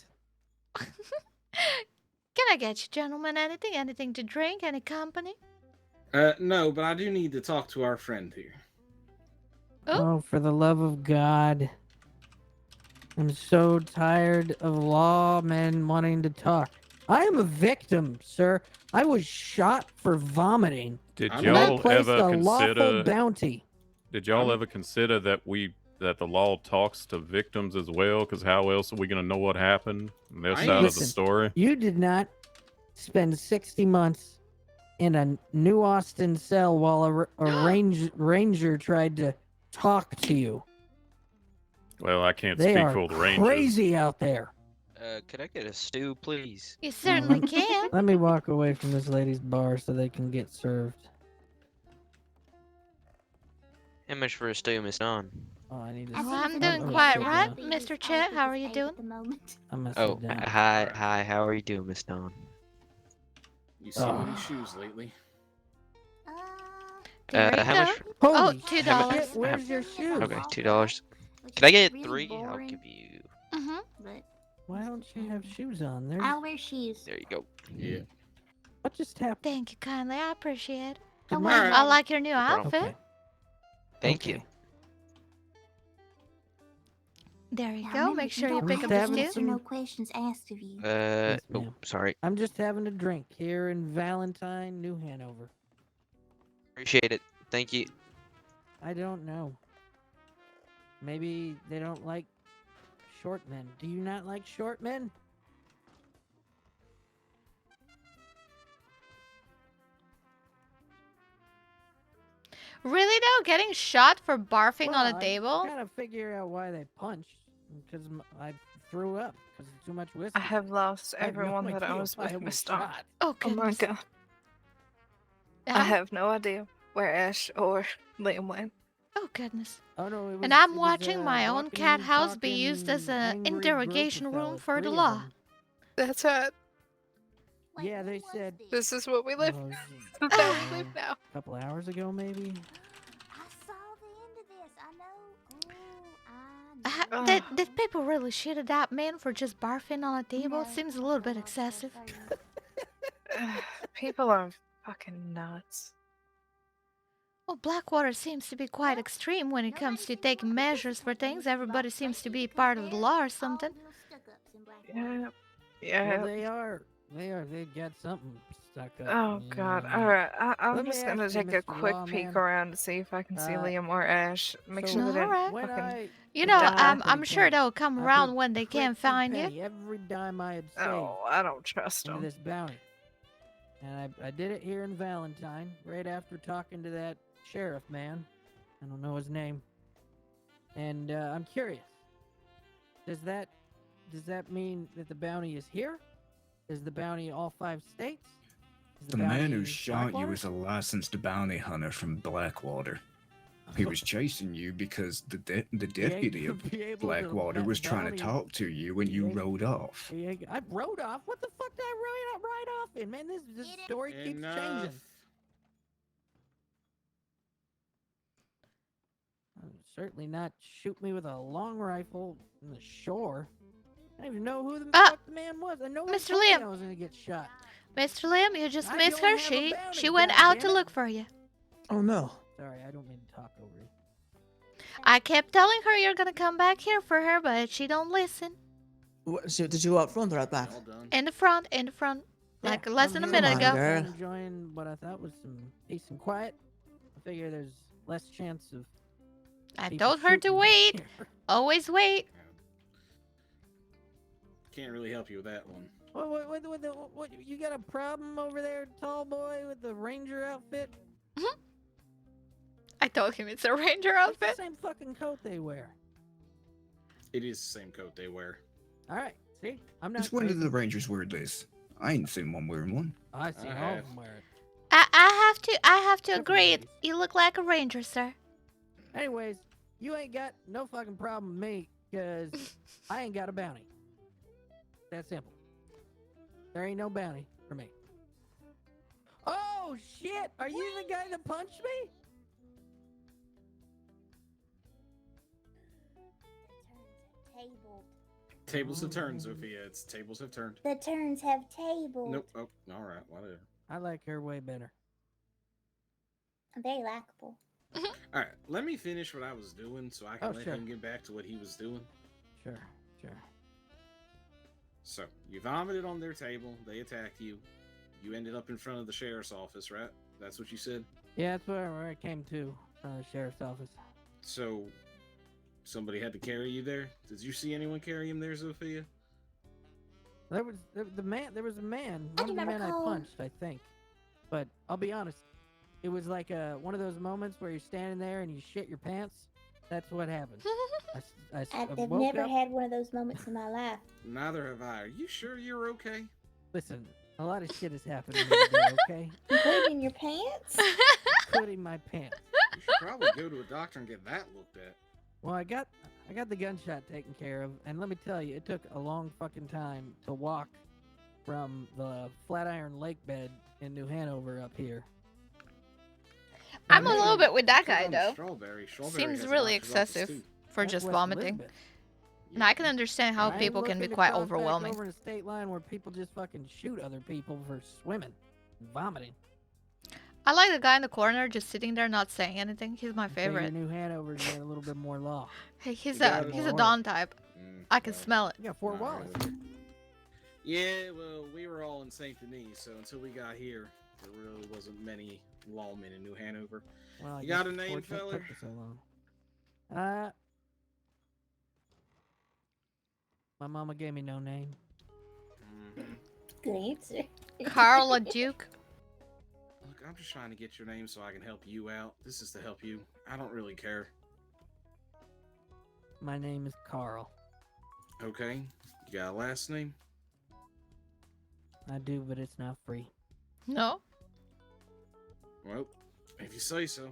Can I get you gentlemen anything? Anything to drink? Any company? No, but I do need to talk to our friend here. Oh, for the love of God. I'm so tired of lawmen wanting to talk. I am a victim, sir. I was shot for vomiting. Did And y'all I placed ever a lawful consider bounty. Did y'all ever consider that the law talks to victims as well? Because how else are we gonna know what happened on their side of the Listen, story? You did not spend 60 months in a New Austin cell while a ranger tried to talk to you. Well, I can't They speak are for the Rangers. crazy out there. Could I get a stew, please? You certainly can. Let me walk away from this lady's bar so they can get served. How much for a stew, Miss Dawn? Oh, I need to. Oh, I'm doing quite right, Mr. Chet. How are you doing? I must Oh, sit down. hi. How are you doing, Miss Dawn? You seen any shoes lately? There you How go. much? Oh, Holy $2. shit, where's your shoes? Okay, $2. Can I get really 3? I'll boring. give you. But Why don't you have shoes on? There's... I don't wear shoes. There you go. Yeah. What just happened? Thank you kindly. I appreciate it. Don't Alright. worry. I like your new problem. outfit. Okay. Thank you. There you Now, go. remember, Make sure you don't pick have up to the having answer stew. no questions asked of you. Yes, Oh, ma'am. sorry. I'm just having a drink here in Valentine, New Hanover. Appreciate it. Thank you. I don't know. Maybe they don't like short men. Do you not like short men? Really though, getting shot for barfing on a Well, table? I'm trying to figure out why they punched. Because I threw up because of too much whiskey. I have lost I have no everyone that I idea was why I with, was Miss Dawn. shot. Oh Oh my goodness. god. I have no idea where Ash or Liam went. Oh goodness. Oh no, it was, And I'm it was, watching my own walking, cat house be talking, used as an angry group interrogation of room fellas, for the 3 of law. them. That's right. Yeah, they said This is what we live. oh, This is how we live now. a couple hours ago, maybe. I saw the end of this. I know. Did people really shoot at that man for just barfing on a table? Seems a little bit excessive. People are fucking nuts. Well, Blackwater seems to be quite extreme when it comes to taking measures for things. Everybody seems to be part of the law or something. Yeah. Well, Yeah. they are. They got something stuck up. Oh you god. know. Alright. Let I'm me just gonna ask you, take a Mr. quick Lawman, peek around to see if I can see Liam or Ash. Make so sure that Alright. when fucking I You know, die. I'm sure they'll come I around put when they can't pretty find you. penny every dime I had saved Oh, I don't trust into him. this bounty. And I did it here in Valentine, right after talking to that sheriff man. I don't know his name. And I'm curious. Does that mean that the bounty is here? Is the bounty all 5 states? Is The man bounty who in shot you Blackwater? is a licensed bounty hunter from Blackwater. He was chasing you because the deputy gonna of be able to Blackwater was trying to bounty- talk to you when you rode off. I rode off. What the fuck did I ride off in, man? This story keeps changing. Certainly not shoot me with a long rifle in the shore. I don't even know who the fuck the man was. I know Mr. I Liam. was gonna get shot. Mr. Lim, you just I missed don't her. have a She bounty, went out goddammit. to look for you. Oh no. Sorry, I don't mean to talk over you. I kept telling her you're gonna come back here for her, but she don't listen. So did you go out front or out back? In the front, like less than a minute ago. girl. Enjoying what I thought was some peace and quiet. I figure there's less chance of. I people told her to shooting wait. here. Always wait. Can't really help you with that one. What, you got a problem over there, tall boy, with the ranger outfit? I told him it's a ranger It's outfit. the same fucking coat they wear. It is the same coat they wear. All right, see, I'm not. Since when did crazy. the Rangers wear this? I ain't seen one wearing one. I see all of them wear it. I have to agree. You look like a ranger, sir. Anyways, you ain't got no fucking problem with me, cause I ain't got a bounty. That simple. There ain't no bounty for me. Oh shit! Are you the guy that punched me? Tabled. Tables have turned, Sophia. It's tables have turned. The turns have tabled. Nope. Oh, all right. Whatever. I like her way better. I'm very likable. All right. Let me finish what I was doing so I can Oh, let sure. him get back to what he was doing. Sure. So you vomited on their table. They attacked you. You ended up in front of the sheriff's office, right? That's what you said. Yeah, that's where I came to, the sheriff's office. So somebody had to carry you there. Did you see anyone carry him there, Sophia? There was the man. There was a man. I One do of the not men I recall. punched, I think. But I'll be honest, it was like one of those moments where you're standing there and you shit your pants. That's what happened. I I've woke never up. had one of those moments in my life. Neither have I. Are you sure you're okay? Listen, a lot of shit has happened to me today, okay? Including your pants? Including my pants. You should probably go to a doctor and get that looked at. Well, I got the gunshot taken care of, and let me tell you, it took a long fucking time to walk from the Flatiron Lake bed in New Hanover up here. I'm a little bit with that guy On though. Strawberry. Strawberry Seems has a really doctor's office, excessive too. for That's just West vomiting. Elizabeth. And I can understand how I ain't people can be looking to quite cross back overwhelming. Over the state line where people just fucking shoot other people for swimming, and vomiting. I like the guy in the corner just sitting there not saying anything. He's my Figure favorite. New Hanover's got a little bit more law. Hey, he's You got a it. he's a More Dawn type. Mm, I can smell it. You got Fort Wallace. Yeah, well, we were all in St. Denis, so until we got here, there really wasn't many lawmen in New Hanover. Well, I You got guess a name, fortunate feller? took so long. My mama gave me no name. Good answer. Carla Duke. Look, I'm just trying to get your name so I can help you out. This is to help you. I don't really care. My name is Carl. Okay. You got a last name? I do, but it's not free. No. Well, if you say so.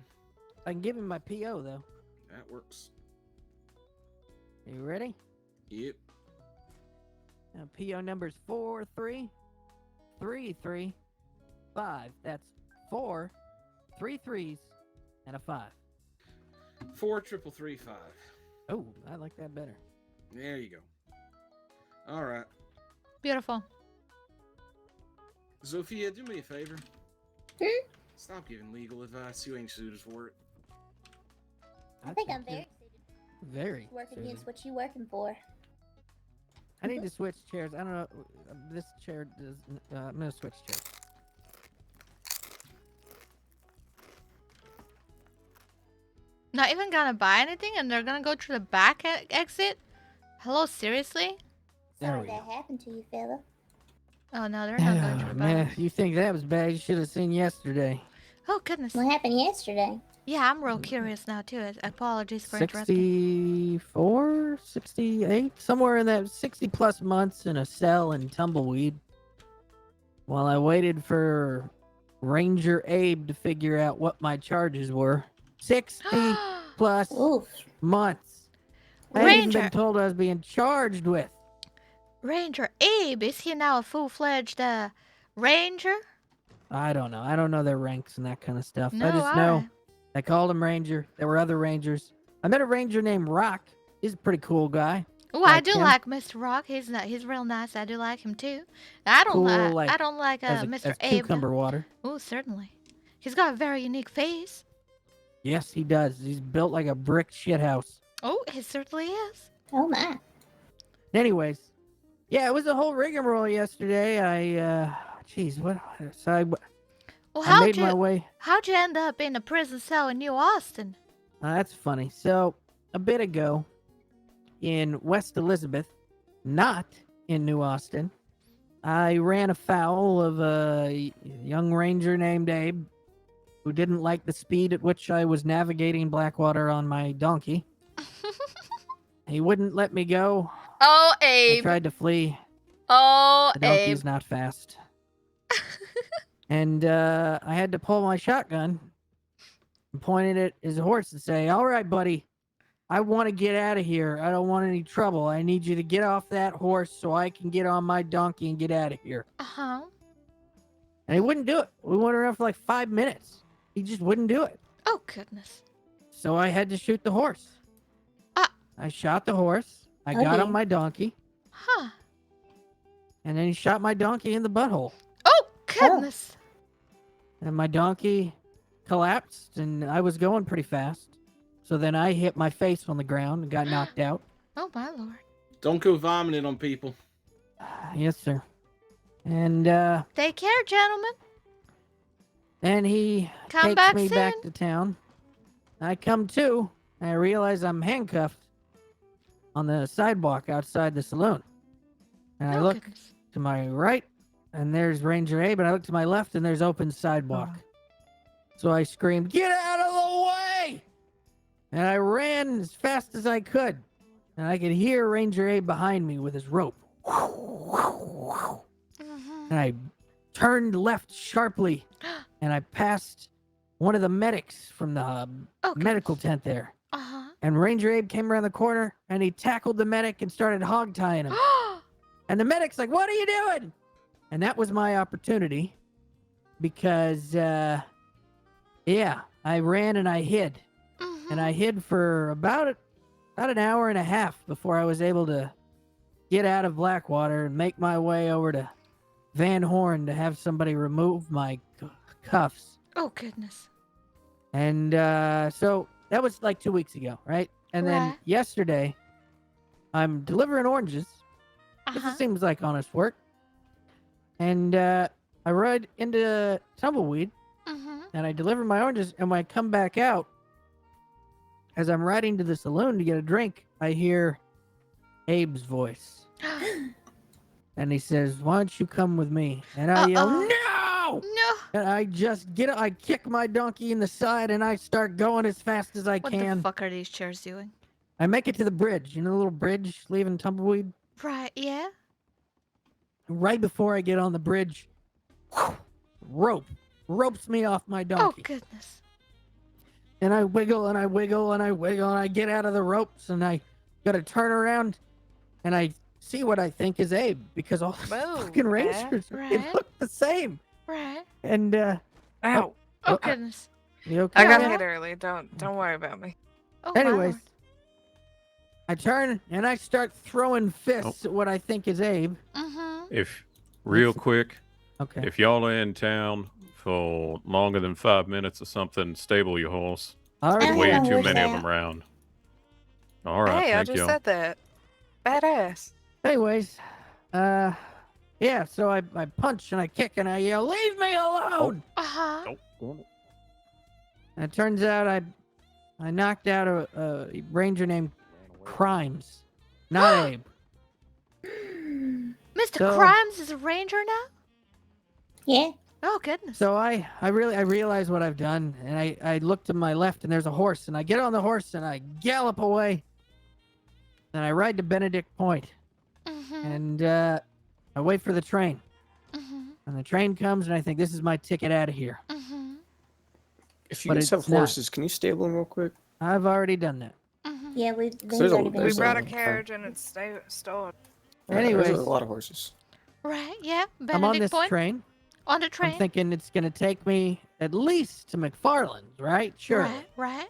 I can give him my PO though. That works. You ready? Yep. Now, PO number's 43335. That's 4 3 3s and a 5. 43335. Oh, I like that better. There you go. All right. Beautiful. Sophia, do me a favor. Stop giving legal advice. You ain't suited for it. I think I'm very Very. working Susan. against what you working for. I need to switch chairs. I don't know. This chair does. I'm gonna switch chairs. Not even gonna buy anything, and they're gonna go through the back exit. Hello, seriously? There Sorry we that happened to you, fella. Oh no, they're not going through the back. Man, you think that was bad? You should have seen yesterday. Oh goodness. What happened yesterday? Yeah, I'm real curious now too. Apologies for interrupting. 64, 68, somewhere in that 60 plus months in a cell in Tumbleweed. While I waited for Ranger Abe to figure out what my charges were. 60 plus months. I hadn't even been Ranger. told I was being charged with. Ranger Abe, is he now a full-fledged ranger? I don't know. I don't know their ranks and that kind of stuff. No, I just know I called him Ranger. There were other Rangers. I met a Ranger named Rock. He's a pretty cool guy. Oh, I do him. like Mr. Rock. He's real nice. I do like him too. I don't Cool, I don't like Mr. as Abe. cucumber water. Oh, certainly. He's got a very unique face. Yes, he does. He's built like a brick shithouse. Oh, he certainly is. Oh my. Anyways, yeah, it was a whole rigmarole yesterday. Jeez, what? So Well, I made my way. how'd you end up in a prison cell in New Austin? That's funny. So, a bit ago, in West Elizabeth, not in New Austin, I ran afoul of a young ranger named Abe, who didn't like the speed at which I was navigating Blackwater on my donkey. He wouldn't let me go. Oh, I Abe. tried to flee. Oh, The donkey's not fast. And I had to pull my shotgun and point it at his horse and say, "All right, buddy, I want to get out of here. I don't want any trouble. I need you to get off that horse so I can get on my donkey and get out of here." Uh-huh. And he wouldn't do it. We went around for like 5 minutes. He just wouldn't do it. Oh, goodness. So I had to shoot the horse. I shot the horse. I got on my donkey. Huh. And then he shot my donkey in the butthole. Oh, goodness. And my donkey collapsed, and I was going pretty fast. So then I hit my face on the ground and got knocked out. Oh, my Lord. Don't go vomiting on people. Yes, sir. And Take care, gentlemen. then he Come takes back me back soon. to town. I come to, and I realize I'm handcuffed on the sidewalk outside the saloon. And I Oh, look goodness. to my right, and there's Ranger Abe, and I look to my left, and there's open sidewalk. So I screamed, "Get out of the way!" And I ran as fast as I could. And I could hear Ranger Abe behind me with his rope. And I turned left sharply, and I passed one of the medics from the medical tent there. Uh-huh. And Ranger Abe came around the corner, and he tackled the medic and started hog-tying him. And the medic's like, "What are you doing?" And that was my opportunity because, I ran and I hid. And I hid for about an hour and a half before I was able to get out of Blackwater and make my way over to Van Horn to have somebody remove my cuffs. Oh, goodness. And so that was like 2 weeks ago, right? And then Right. yesterday, I'm delivering oranges. This seems like honest work. And I rode into Tumbleweed, and I deliver my oranges. And when I come back out, as I'm riding to the saloon to get a drink, I hear Abe's voice. And he says, "Why don't you come with me?" And I yell, "No!" No. And I just I kick my donkey in the side, and I start going as fast as I What can. the fuck are these chairs doing? I make it to the bridge, you know, the little bridge leaving Tumbleweed. Right, yeah? Right before I get on the bridge, ropes me off my Oh, donkey. goodness. And I wiggle and I wiggle and I wiggle and I get out of the ropes and I gotta turn around and I see what I think is Abe because all the fucking rangers they Right. look the same. Right. And Ow. Oh, goodness. You okay? I got Yeah. hit early. Don't worry about me. Oh, my Anyways, Lord. I turn and I start throwing fists at what I think is Abe. If real quick, okay. If y'all are in town for longer than 5 minutes or something, stable your horse. Alright. Way I too wish many of that. them around. All right, Hey, I thank just y'all. said that. Badass. Anyways, yeah, so I punch and I kick and I yell, "Leave me alone!" Uh-huh. And it turns out I knocked out a ranger named Crimes, not Abe. Mr. So- Crimes is a ranger now? Yeah. Oh, goodness. So I realize what I've done, and I look to my left and there's a horse, and I get on the horse and I gallop away, and I ride to Benedict Point, and I wait for the train, and the train comes, and I think this is my ticket out of here. If you But guys have it's not. horses, can you stable them real quick? I've already done that. Yeah, there's they've a- already been. We there's brought a a- carriage and it's stored. Anyways, there's a lot of horses. Right, yeah. I'm on Benedict this Point. train. On the train. I'm thinking it's going to take me at least to McFarland's, right? Sure. Right, right.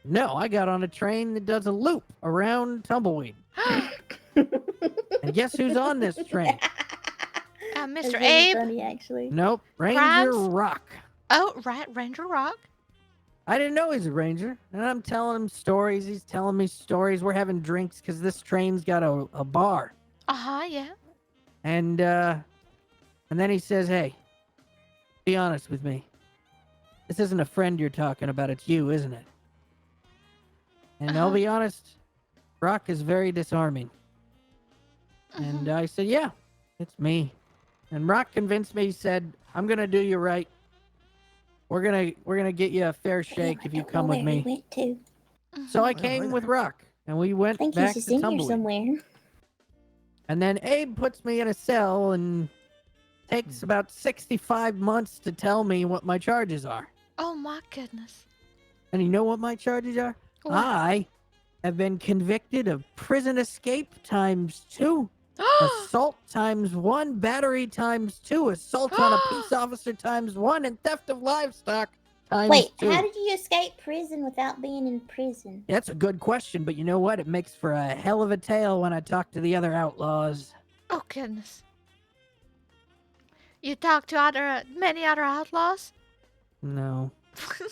No, I got on a train that does a loop around Tumbleweed. And guess who's on this train? Mr. That's really Abe. funny, actually. Nope, Ranger Crimes? Rock. Oh, right, Ranger Rock. I didn't know he's a ranger, and I'm telling him stories. He's telling me stories. We're having drinks because this train's got a bar. Yeah. And then he says, "Hey, be honest with me. This isn't a friend you're talking about. It's you, isn't it?" And I'll be honest, Rock is very disarming. And I said, "Yeah, it's me." And Rock convinced me. He said, "I'm gonna do you right. We're gonna get you a fair shake if you come with me." Went to. So I came with Rock, and we went I think back he's just to in here Tumbleweed. somewhere. And then Abe puts me in a cell and takes about 65 months to tell me what my charges are. Oh my goodness. And you know what my charges are? What? I have been convicted of prison escape ×2, assault ×1, battery ×2, assault on a peace officer ×1, and theft of livestock ×2. Wait, how did you escape prison without being in prison? That's a good question, but you know what? It makes for a hell of a tale when I talk to the other outlaws. Oh goodness. You talked to many other outlaws? No.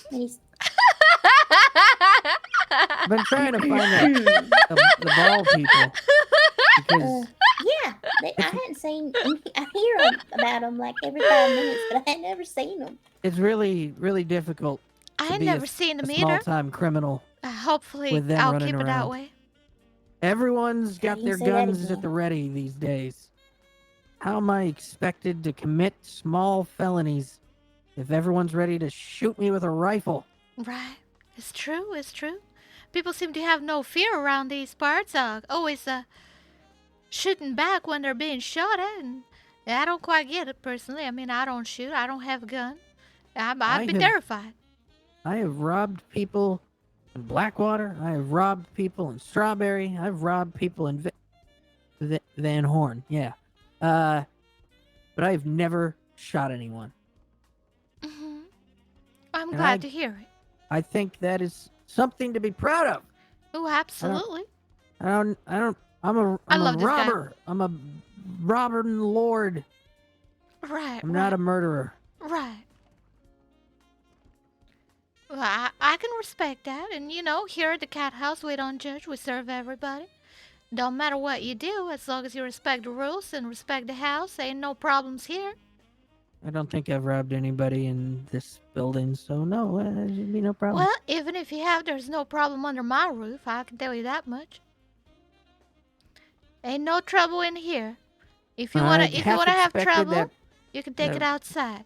He's... I've been trying to find the ball people. Because yeah, I hadn't seen. I hear about them like every 5 minutes, but I had never seen them. it's really, really difficult. I to ain't be never a, seen them a either. small-time criminal. Hopefully, with them I'll running keep it that around. way. Everyone's How got do you their say that guns again? at the ready these days. How am I expected to commit small felonies if everyone's ready to shoot me with a rifle? Right. It's true. It's true. People seem to have no fear around these parts. Always shooting back when they're being shot at. And I don't quite get it personally. I mean, I don't shoot. I don't have a gun. I'd be terrified. I have robbed people in Blackwater. I have robbed people in Strawberry. I've robbed people in Van Horn. Yeah. But I've never shot anyone. I'm And glad to hear it. I think that is something to be proud of. Oh, absolutely. I'm a love this guy. robber. I'm a robber and lord. Right. I'm not a murderer. Right. Well, I can respect that. And, you know, here at the Cathouse, we don't judge. We serve everybody. Don't matter what you do, as long as you respect the rules and respect the house, ain't no problems here. I don't think I've robbed anybody in this building, so no, there should be no problem. Well, even if you have, there's no problem under my roof. I can tell you that much. Ain't no trouble in here. If you wanna have trouble, you can take it outside.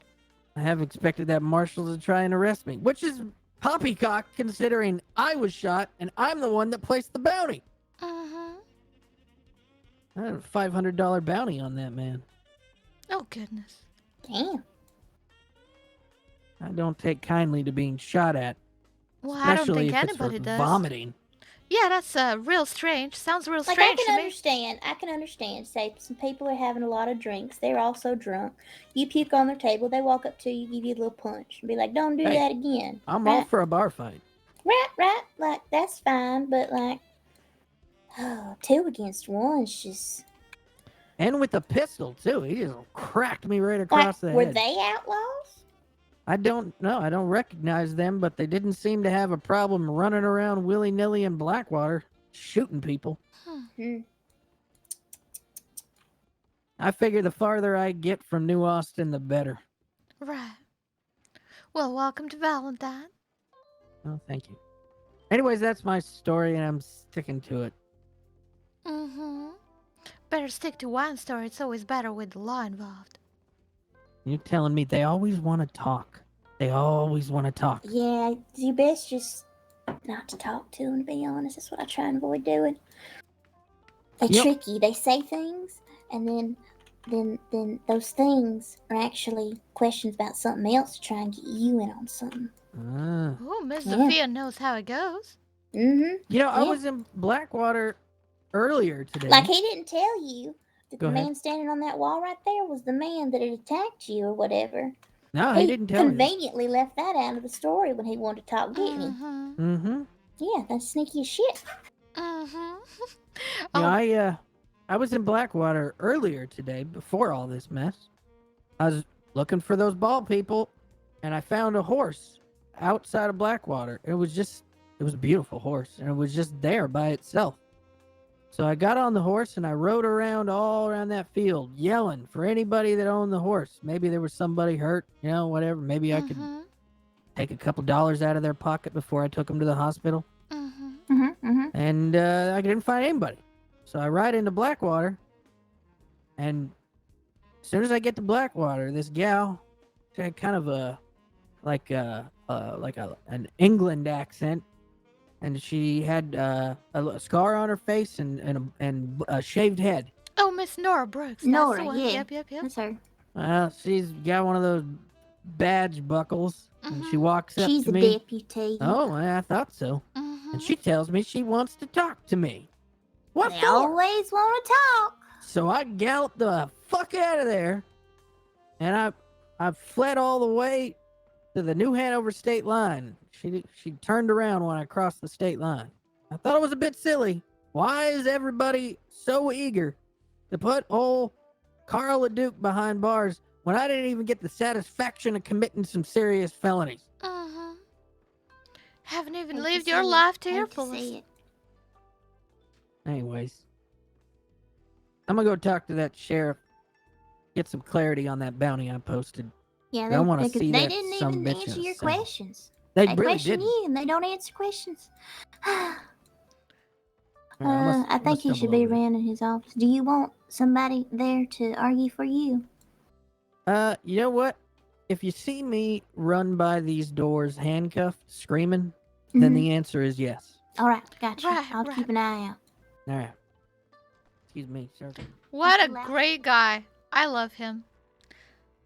I have expected that marshals to try and arrest me, which is poppycock considering I was shot and I'm the one that placed the bounty. I had a $500 bounty on that man. Oh goodness. Damn. I don't take kindly to being shot at. Well, I don't especially think if it's anybody for does. Vomiting. Yeah, that's real strange. Sounds real Like, strange I to can me. understand. I can understand. Say some people are having a lot of drinks. They're also drunk. You puke on their table. They walk up to you, give you a little punch, and be like, "Don't do Hey, that again." I'm right? all for a bar fight. Right. Like, that's fine. But like, 2 against 1's just. And with a pistol, too. He just cracked me right Like, across the were head. they outlaws? I don't know. I don't recognize them, but they didn't seem to have a problem running around willy-nilly in Blackwater, shooting people. I figure the farther I get from New Austin, the better. Right. Well, welcome to Valentine. Oh, thank you. Anyways, that's my story, and I'm sticking to it. Better stick to one story. It's always better with the law involved. You're telling me they always want to talk. They always want to talk. Yeah, you best just not to talk to them, to be honest. That's what I try and avoid doing. They trick you. They say things, and then those things are actually questions about something else to try and get you in on something. Oh, Miss Yeah. Sophia knows how it goes. Mm-hmm. You know, I Yeah. was in Blackwater earlier today. Like he didn't tell you that Go the ahead. man standing on that wall right there was the man that had attacked you or whatever. No, he didn't tell me that. Conveniently left that out of the story when he wanted to talk, didn't he? Mm-hmm. Yeah, that's sneaky as shit. Yeah, I was in Blackwater earlier today before all this mess. I was looking for those ball people, and I found a horse outside of Blackwater. It was a beautiful horse, and it was just there by itself. So I got on the horse and I rode around all around that field, yelling for anybody that owned the horse. Maybe there was somebody hurt, whatever. Maybe I could take a couple dollars out of their pocket before I took them to the hospital. And I didn't find anybody. So I ride into Blackwater, and as soon as I get to Blackwater, this gal, she had kind of an England accent, and she had a scar on her face and a shaved head. Oh, Miss Nora Brooks. Nora, That's the one. yeah. Yep. That's her. Well, she's got one of those badge buckles, and she walks up She's to a me. deputy. Oh, I thought so. And she tells me she wants to talk to me. What They for? always want to talk. So I galloped the fuck out of there, and I fled all the way to the New Hanover state line. She turned around when I crossed the state line. I thought it was a bit silly. Why is everybody so eager to put old Carl LeDuc behind bars when I didn't even get the satisfaction of committing some serious felonies? Haven't even Hate to lived see your it. life to Hate your to see fullest. it. Anyways, I'm gonna go talk to that sheriff, get some clarity on that bounty I posted. Yeah, I want to see they that didn't some even bitch answer in a your cell. questions. They They really question didn't. you and they don't answer questions. I must- I I think must he should stumble be over it. around in his office. Do you want somebody there to argue for you? You know what? If you see me run by these doors handcuffed, screaming, then the answer is yes. All right, gotcha. Right, I'll keep an eye out. All right. Excuse me, sir. What a great guy. I love him.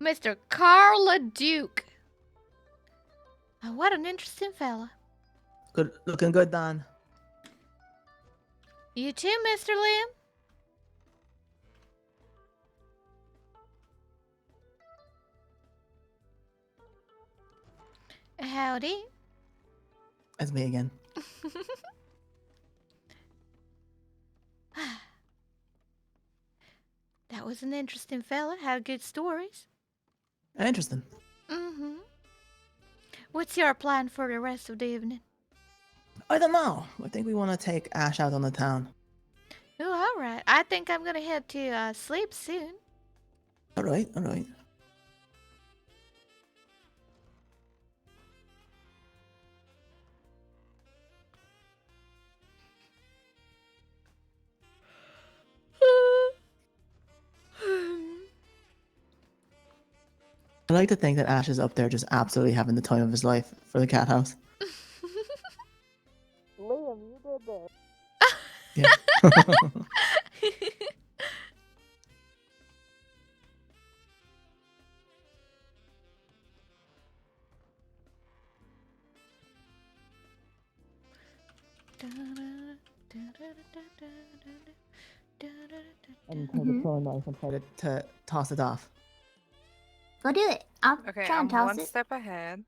Mr. Carl LeDuc. What an interesting fella. Good, looking good, Don. You too, Mr. Liam? Howdy. It's me again. That was an interesting fella. Had good stories. Interesting. What's your plan for the rest of the evening? I don't know. I think we want to take Ash out on the town. Oh, all right. I think I'm gonna head to sleep soon. All right, all right. I like to think that Ash is up there just absolutely having the time of his life for the cat house. Liam, you did that. Yeah. And take a throwing knife and try to toss it off. Go do it. I'll Okay, try I'm and toss one it. step ahead.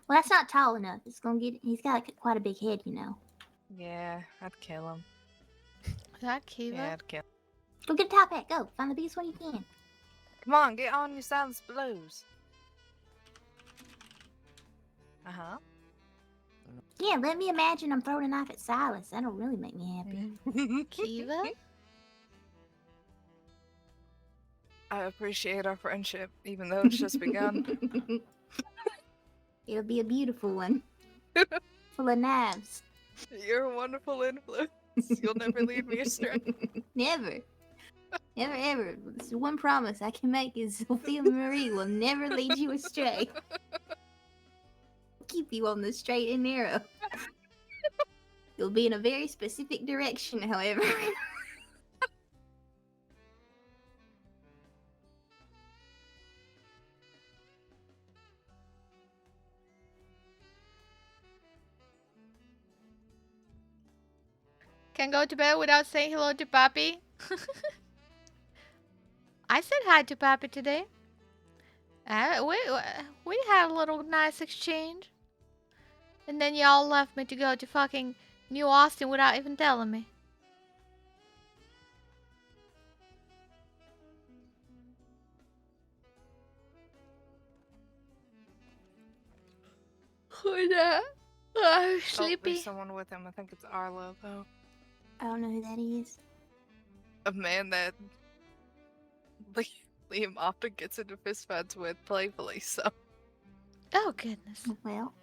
Well, that's not tall enough. It's gonna get. He's got quite a big head, you know. Yeah, I'd kill him. That Kiva? Yeah, I'd kill him. Go get a top hat. Go find the biggest one you can. Come on, get on your silence blues. Uh-huh. Yeah, let me imagine I'm throwing a knife at Silas. That'll really make me happy. Kiva? I appreciate our friendship, even though it's just begun. It'll be a beautiful one. Full of knives. You're a wonderful influence. You'll never lead me astray. Never. Never, ever. This one promise I can make is Sophia Marie will never lead you astray. Keep you on the straight and narrow. You'll be in a very specific direction, however. Can go to bed without saying hello to Papi. I said hi to Papi today. We had a little nice exchange. And then y'all left me to go to fucking New Austin without even telling me. Who's that? Oh, sleepy. There's someone with him. I think it's Arlo, though. I don't know who that is. A man that Liam often gets into fistfights with playfully, so. Oh, goodness. Well,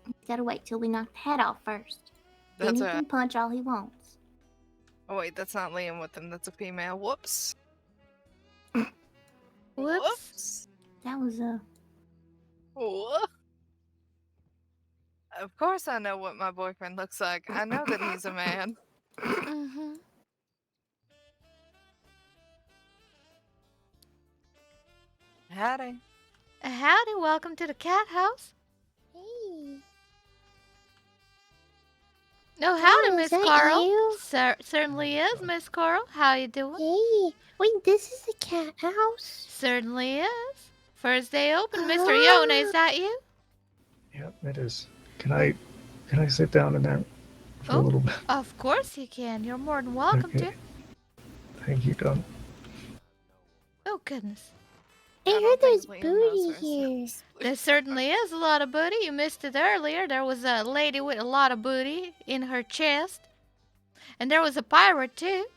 he's gotta wait till we knock the head off first. Then That's he right. can punch all he wants. Oh, wait, that's not Liam with him. That's a female. Whoops. Whoops. That was Whoa. Of course I know what my boyfriend looks like. I know that he's a man. Mm-hmm. Howdy. Howdy, welcome to the Cathouse. Hey. No, howdy, Oh, Miss is that Carl. you? Certainly is, Miss Carl. How you doing? Hey. Wait, this is the cat house? Certainly is. First day open, Mr. Yona, is that you? Yep, it is. Can I sit down in there for a little bit? Of course you can. You're more than welcome Okay. Thank you, Don. to. Oh, goodness. I heard there's booty here. There certainly is a lot of booty. You missed it earlier. There was a lady with a lot of booty in her chest. And there was a pirate, too.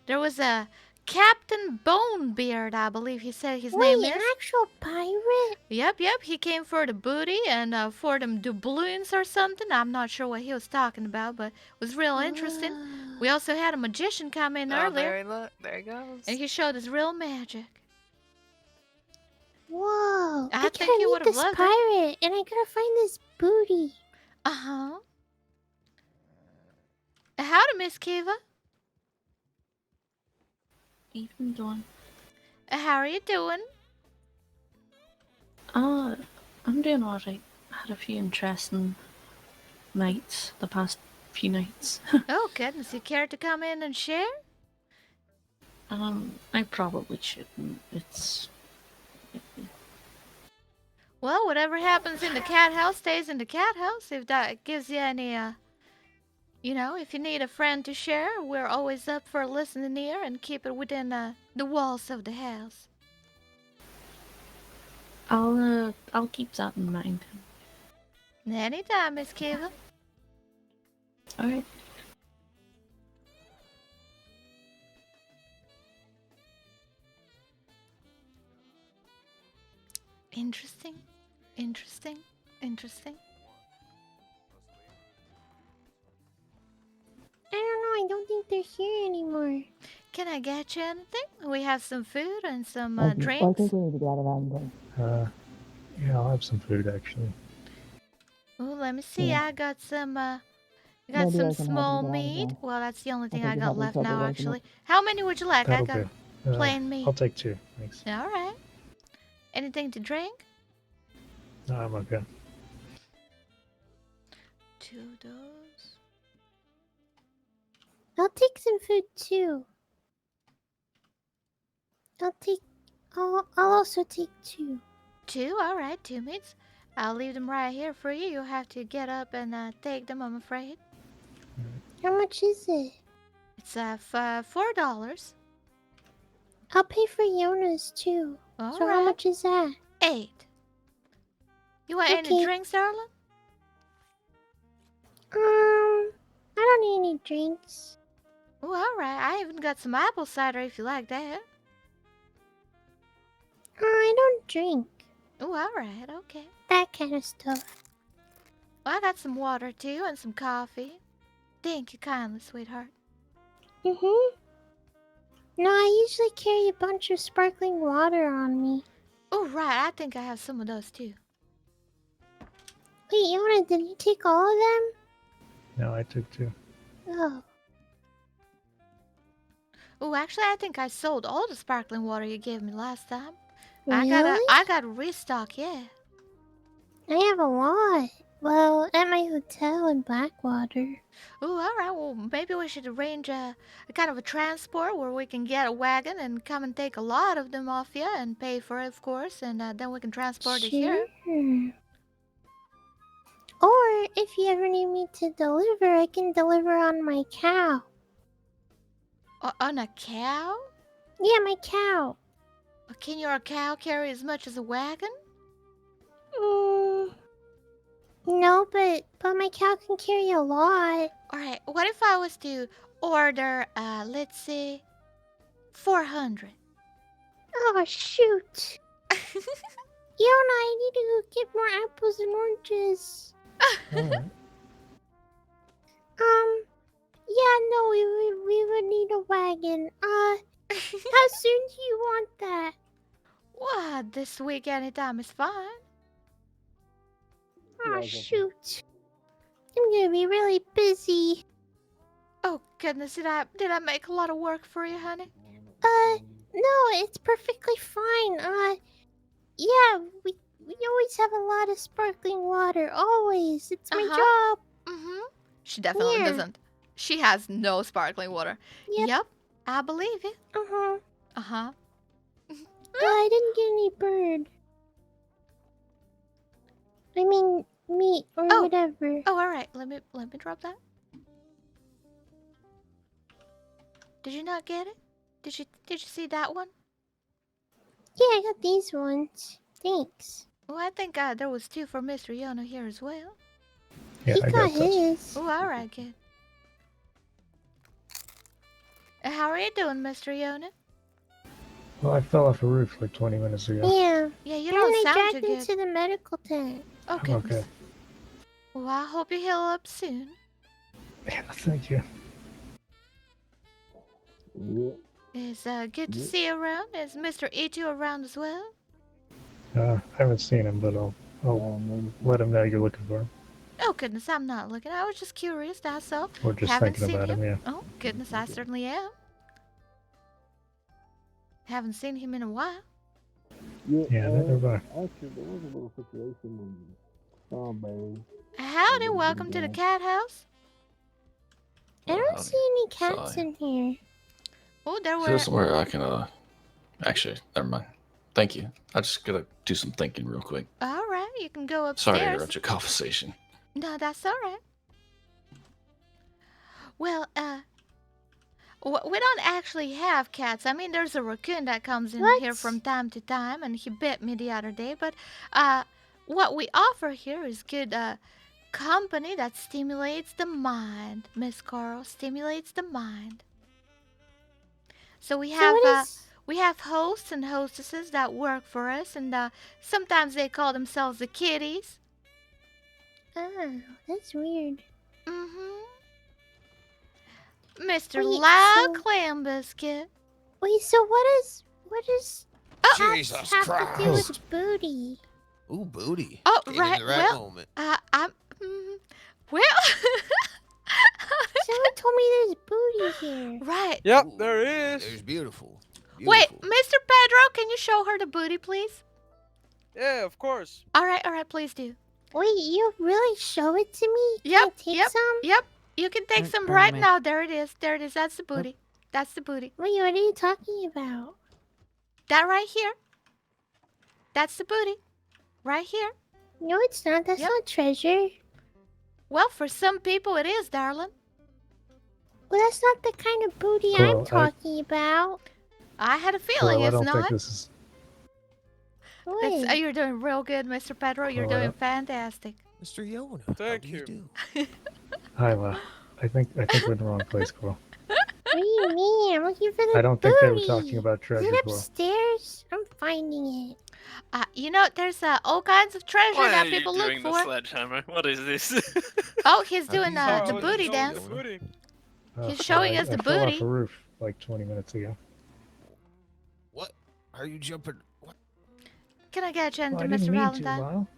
There was a Captain Bonebeard, I believe he said his name is. Wait, an actual pirate? Yep. He came for the booty and for them doubloons or something. I'm not sure what he was talking about, but it was real interesting. We also had a magician come in earlier. There he goes. And he showed us real magic. Whoa. I think gotta you meet would have this loved it. pirate, and I gotta find this booty. Uh-huh. Howdy, Miss Kiva. Evening, Dawn. How are you doing? I'm doing alright. I had a few interesting nights the past few nights. Oh, goodness. You care to come in and share? I probably shouldn't. It's... Well, whatever happens in the cat house stays in the cat house. If that gives you any, if you need a friend to share, we're always up for a listening ear and keep it within the walls of the house. I'll keep that in mind. Anytime, Miss Kiva. Alright. Interesting. I don't know, I don't think they're here anymore. Can I get you anything? We have some food and some I drinks. think we need to get out of that. Yeah, I'll have some food actually. Oh, let me see. Yeah. I got some Maybe I can help small you get out of meat. there. Well, that's the only thing think I you're got having left trouble now, waking actually. up. How many would you like? I That'll got do. plain meat. I'll take 2, thanks. All right. Anything to drink? No, I'm okay. 2 of those. I'll take some food too. I'll also take 2. 2? All right, 2 meats. I'll leave them right here for you. You'll have to get up and take them, I'm afraid. How much is it? It's $4. I'll pay for Yona's too. All so how right. much is that? 8. You want any Okay. drinks, darling? I don't need any drinks. Oh, all right. I even got some apple cider if you like that. I don't drink. Oh, all right. Okay. That kind of stuff. Well, I got some water too and some coffee. Thank you kindly, sweetheart. Mm-hmm. No, I usually carry a bunch of sparkling water on me. Oh, right. I think I have some of those too. Wait, Yona, did you take all of them? No, I took 2. Oh. Oh, actually, I think I sold all the sparkling water you gave me last time. Really? I got a restock, yeah. I have a lot. Well, at my hotel in Blackwater. Ooh, all right. Well, maybe we should arrange a kind of a transport where we can get a wagon and come and take a lot of them off you and pay for it, of course, and then we can transport it here. Or if you ever need me to deliver, I can deliver on my cow. On a cow? Yeah, my cow. Can your cow carry as much as a wagon? No, but my cow can carry a lot. Alright, what if I was to order, let's say, 400? Oh, shoot. Yona, I need to go get more apples and oranges. Yeah, no, we would need a wagon. How soon do you want that? What? This week anytime is fine. Oh, shoot. I'm gonna be really busy. Oh, goodness, did I make a lot of work for you, honey? No, it's perfectly fine. Yeah, we always have a lot of sparkling water. Always. It's my job. She definitely Yeah. doesn't. She has no sparkling water. Yep. I believe it. I didn't get any bird. I mean, meat or whatever. Oh, alright. Let me drop that. Did you not get it? Did you see that one? Yeah, I got these ones. Thanks. Oh, I think there was 2 for Mr. Yono here as well. Yeah, He I got got those. his. Oh, alright, good. How are you doing, Mr. Yono? Well, I fell off a roof like 20 minutes ago. Yeah. Yeah, you and don't they sound dragged too him good. to the medical tent. Oh, I'm goodness. okay. Well, I hope you heal up soon. Yeah, thank you. It's good to see you around. Is Mr. Itu around as well? I haven't seen him, but I'll let him know you're looking for him. Oh, goodness, I'm not looking. I was just curious, that's all. Or just Haven't thinking seen about him, yeah. Oh, goodness, I certainly am. Haven't seen him in a while. Yeah, neither have I. Actually, there was a little situation when Strawberry. Howdy, welcome to the Cathouse. I don't see any cats Sorry. in here. Oh, there were... Here's where I can, actually, never mind. Thank you. I just gotta do some thinking real quick. All right, you can go Sorry upstairs. to interrupt your conversation. No, that's all right. Well, we don't actually have cats. I mean, there's a raccoon that comes in here from time to time, and he bit me the other day. But what we offer here is good company that stimulates the mind. Miss Carl, stimulates the mind. So we have we have hosts and hostesses that work for us, and sometimes they call themselves the kitties. Oh, that's weird. Mr. Wait, Loud so- Clam Biscuit. Wait, so what is cats Jesus have to do Christ. with booty? Ooh, booty. Oh, Came right. in the right Well, moment. well, Someone told me there's booty here. right. Yep, there is. There's beautiful. Wait, Mr. Pedro, can you show her the booty, please? Yeah, of course. All right, please do. Wait, you really show it to me? Can I take yep, some? Yep, you can take some right now. There it is. There it is. That's the booty. That's the booty. Wait, what are you talking about? That right here. That's the booty. Right here. No, it's not. That's not treasure. Well, for some people it is, darling. Well, that's not the kind of booty Well, I'm talking about. I had a feeling Well, I it's don't not. think this is. Wait. You're doing real good, Mr. Pedro. You're Well, I doing don't- fantastic. Mr. Yona. Thank you. Hyla, I think we're in the wrong place, Coral. What do you mean? I'm looking for the I don't booty. think they were talking about treasure, Is it Coral. upstairs? I'm finding it. You know, there's all kinds of treasure Why that are you people look doing the for. sledgehammer? What is this? Oh, he's doing Oh, the booty dance. He's showing us the I fell booty. off a roof like 20 minutes ago. What? Are you jumping? What? Can I get a chance Well, to I didn't Mr. mean to, Valentine? Lyle.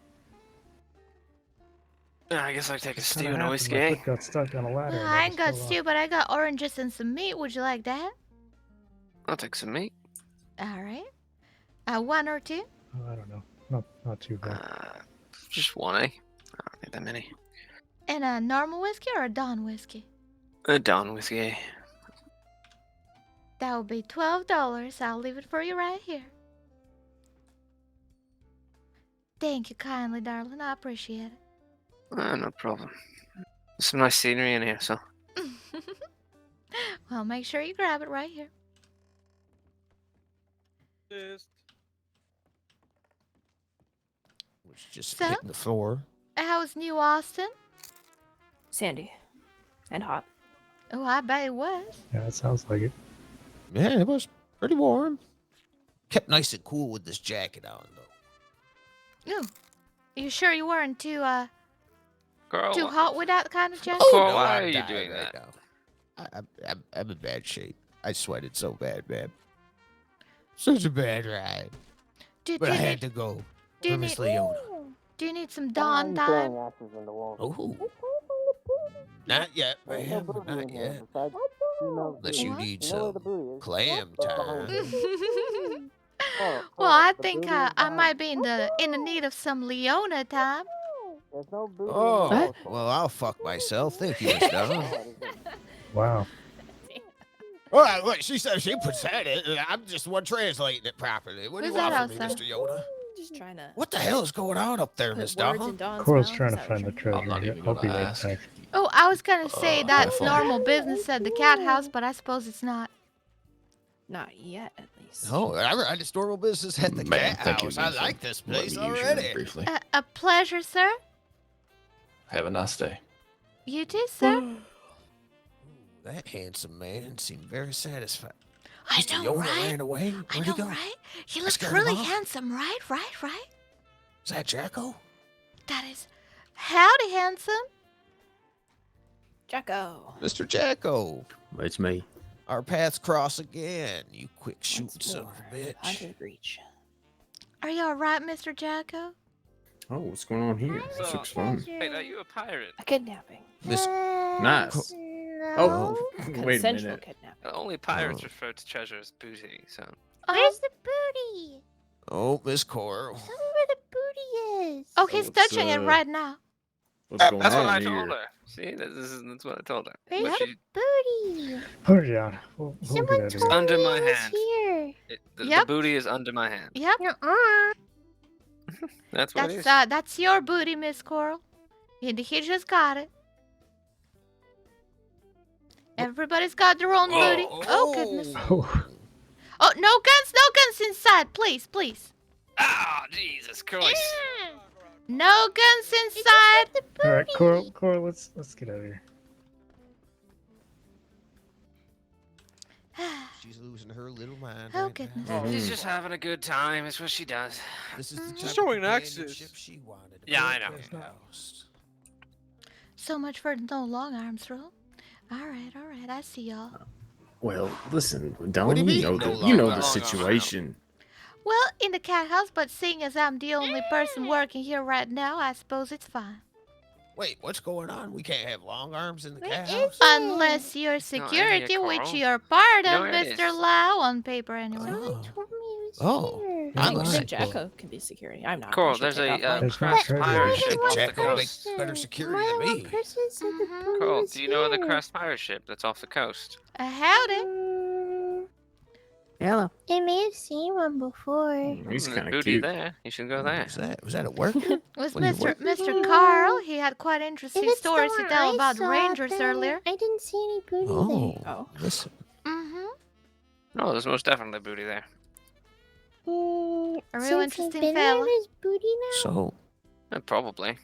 I guess I take a Kinda stew and a happened. whiskey. My eh? foot got stuck on a ladder. and I ain't got just fell stew, off. but I got oranges and some meat. Would you like that? I'll take some meat. All right. One or two? Oh, I don't know. Not too bad. Just one, eh? Not that many. And a normal whiskey or a Dawn whiskey? A Dawn whiskey. That will be $12. I'll leave it for you right here. Thank you kindly, darling. I appreciate it. No problem. There's some nice scenery in here, so. Well, make sure you grab it right here. Just So? hitting the floor. How's New Austin? Sandy. And hot. Oh, I bet it was. Yeah, it sounds like it. Yeah, it was pretty warm. Kept nice and cool with this jacket on, though. Ooh. You sure you weren't too Carl, too hot with that kind of jacket? Carl, why are you doing that? I'm in bad shape. I sweated so bad, man. Such a bad ride. But I had to go for Miss Leona. Do you need some Dawn time? Oh. Not yet, ma'am. Not yet. Unless you need some clam time. Well, I think I might be in the need of some Leona time. Oh, well, I'll fuck myself. Thank you, Miss Dawn. Wow. Well, look, she said she said it. I'm just one translating it properly. What do you Who's that want from me, outside? Mr. Yoda? Just trying to. What the hell is going on up there, Miss Dawn? Coral's trying to find the treasure. I'll be right back. Oh, I was gonna say that's normal business at the Cathouse, but I suppose it's not. Not yet, at least. Oh, I just normal business at the Man, cat thank you house. I again for like this letting place me use your already. room briefly. A pleasure, sir. Have a nice day. You too, sir. That handsome man seemed very satisfied. I Mr. know, Yoda right? ran away. I Where'd know, he go? right? He I looks scared really him off. handsome, right? Right? Is that Jacko? That is. Howdy, handsome. Jacko. Mr. Jacko. It's me. Our paths cross again. You quick shooting son of a bitch. Onto the breach. Are you all right, Mr. Jacko? Oh, what's going on here? This looks fun. Wait, are you a pirate? A kidnapping. Miss. Nice. Oh, wait a Consensual minute. kidnapping. Only pirates refer to treasure as booty, so. Where's the booty? Oh, Miss Coral. Tell me where the booty is. Oh, he's what's, touching it right now. What's going That's what I on told here? her. See, that's what I told her. Where's But the she, booty? Put it down. We'll get Someone out of told here. under me my it was hand. here. The booty is under my hand. Yep. That's what it is. That's your booty, Miss Coral. He just got it. Everybody's got their own booty. Oh goodness. Oh, no guns inside, please. Ah, Jesus Christ. No guns inside. All right, Coral, let's get out of here. She's losing her little mind. Oh right goodness. now. She's just having a good time. It's what she does. This is the type She's of showing companionship access. she wanted. Yeah, I know. So much for no long arms rule. All right. I see y'all. Well, listen, Don, What do you you mean, know no the, you know long the arms? situation. Well, in the cat house, but seeing as I'm the only person working here right now, I suppose it's fine. Wait, what's going on? We can't have long arms in the cat Where house? is it? Unless you're No, security, Carl. which you're part You know of, where it Mr. is. Lau, on paper anyway. Someone told me it was Oh. here. I I'm a think sick Jacko can be security. I'm not. Cool, I should there's take a off mine. There's no crashed treasure. pirate I ship think off the Jacko makes coast. better security My than whole me. person said the booty Cool, was do you know the here. crashed pirate ship that's off the coast? Howdy. Hello. I may have seen one before. He's There's kind of booty cute. there. You should go there. Was that a worker? Was When you Mr. Carl. He had quite interesting If it's the stories to one tell I about saw, Rangers then earlier. I didn't see any booty Oh, there. Oh. listen. Mm-hmm. No, there's most definitely booty there. A real Since I've interesting been there, fella. there's booty now. So, Probably.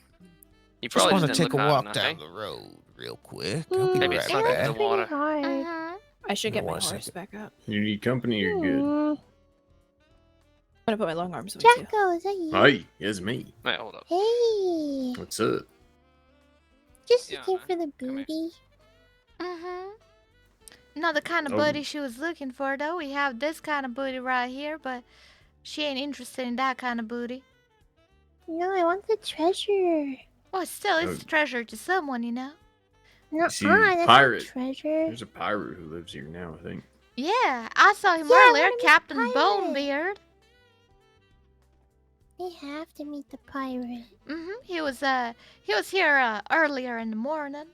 You just probably want to didn't take a look hard walk enough, down eh? the road real quick. I'll be Maybe right suck back. into the water. Hard. Mm-hmm. I should get my One horse second. back up. You need company or good? I'm gonna put my long arms away too. Jacko, is that you? Hey, it's me. Wait, hold up. Hey. What's up? Just Yeah, looking for the come here. booty. Mm-hmm. Not the kind of Oh. booty she was looking for, though. We have this kind of booty right here, but she ain't interested in that kind of booty. No, I want the treasure. Well, still, it's Oh. a treasure to someone, you know? No, See, that's pirate. a treasure. There's a pirate who lives here now, I think. Yeah, I saw him Yeah, I earlier, wanna be Captain pirate. Bonebeard. We have to meet the pirate. He was here earlier in the morning.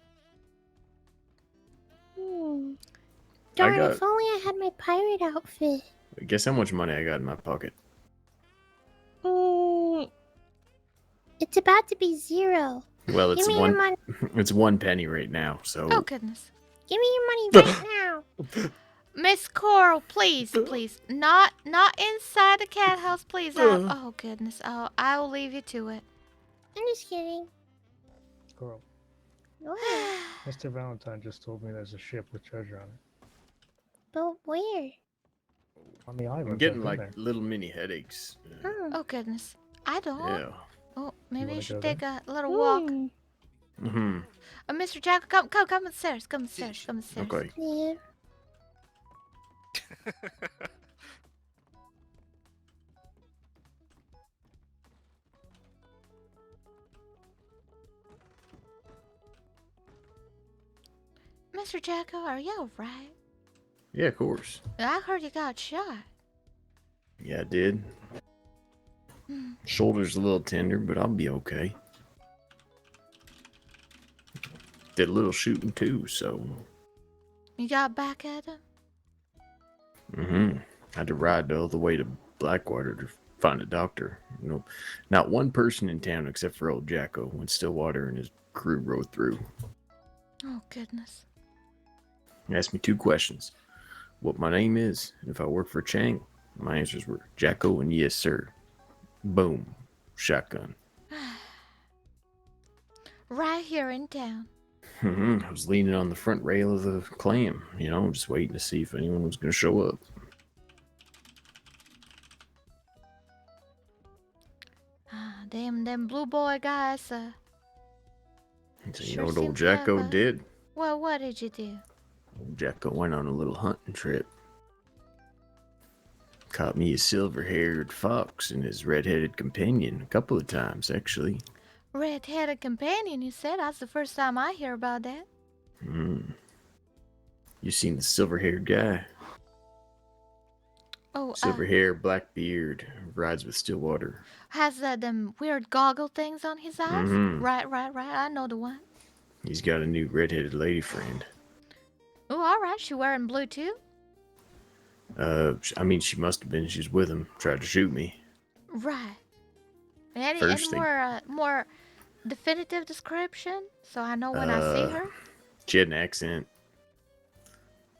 Darn, got- if only I had my pirate outfit. Guess how much money I got in my pocket? It's about to be 0. Well, it's Give me your one. money. It's 1 penny right now. So. Oh goodness. Give me your money right now. Miss Coral, please, please, not inside the cat house, please. Oh goodness. Oh, I will leave you to it. I'm just kidding. Coral. What? Mr. Valentine just told me there's a ship with treasure on it. But where? On the island. I'm getting like little mini headaches. Oh goodness. I don't. Yeah. Oh, maybe you wanna should go take a little walk. Mm-hmm. Mr. Jack, come upstairs. Come upstairs. Okay. Yeah. Mr. Jacko, are you alright? Yeah, of course. I heard you got shot. Yeah, I did. Shoulder's a little tender, but I'll be okay. Did a little shooting too, so. You got back at him? Mm-hmm. Had to ride all the way to Blackwater to find a doctor. You know, not one person in town except for old Jacko when Stillwater and his crew rode through. Oh goodness. He asked me 2 questions. What my name is, and if I work for Chang. My answers were Jacko and yes, sir. Boom. Shotgun. Right here in town. I was leaning on the front rail of the clam, just waiting to see if anyone was going to show up. Them blue boy guys. So you Sure know what old seems Jacko clever. did? Well, what did you do? Old Jacko went on a little hunting trip. Caught me a silver-haired fox and his red-headed companion a couple of times, actually. Red-headed companion, you said? That's the first time I hear about that. You seen the silver-haired guy? Oh, Silver hair, black beard, rides with Stillwater. has them weird goggle things on his eyes? Mhm. Right. I know the one. He's got a new red-headed lady friend. Oh, all right. She wearing blue too? I mean, she must have been. She was with him, tried to shoot me. Right. Any First thing- more definitive description so I know when I see her? She had an accent.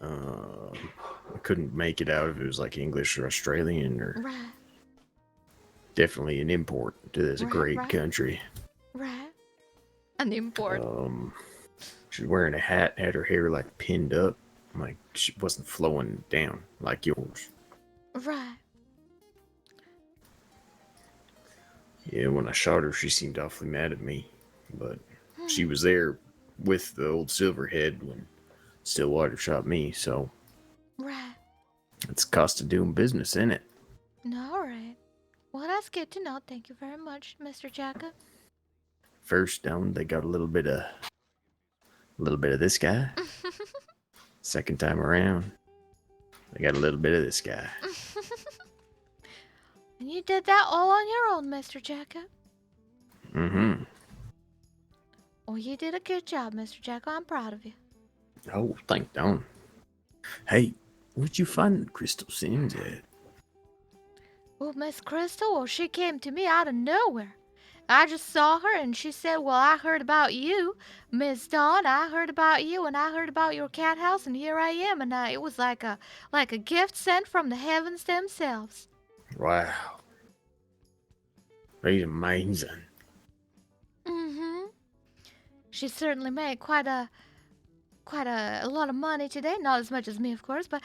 I couldn't make it out if it was like English or Australian or Right. definitely an import to this Right, great right. country. Right. An import. She was wearing a hat, had her hair like pinned up, like she wasn't flowing down like yours. Right. Yeah, when I shot her, she seemed awfully mad at me, but she was there with the old Silverhead when Stillwater shot me, so Right. it's the cost of doing business, isn't it? No, all right. Well, that's good to know. Thank you very much, Mr. Jacka. First down, they got a little bit of this guy. Second time around, they got a little bit of this guy. And you did that all on your own, Mr. Jacka. Mm-hmm. Well, you did a good job, Mr. Jacka. I'm proud of you. Oh, thank Don. Hey, where'd you find Crystal Sims at? Well, Miss Crystal, well, she came to me out of nowhere. I just saw her and she said, well, I heard about you, Miss Dawn. I heard about you and I heard about your cat house and here I am. And it was like a gift sent from the heavens themselves. Wow. He's amazing. Mm-hmm. She certainly made quite a lot of money today. Not as much as me, of course, but,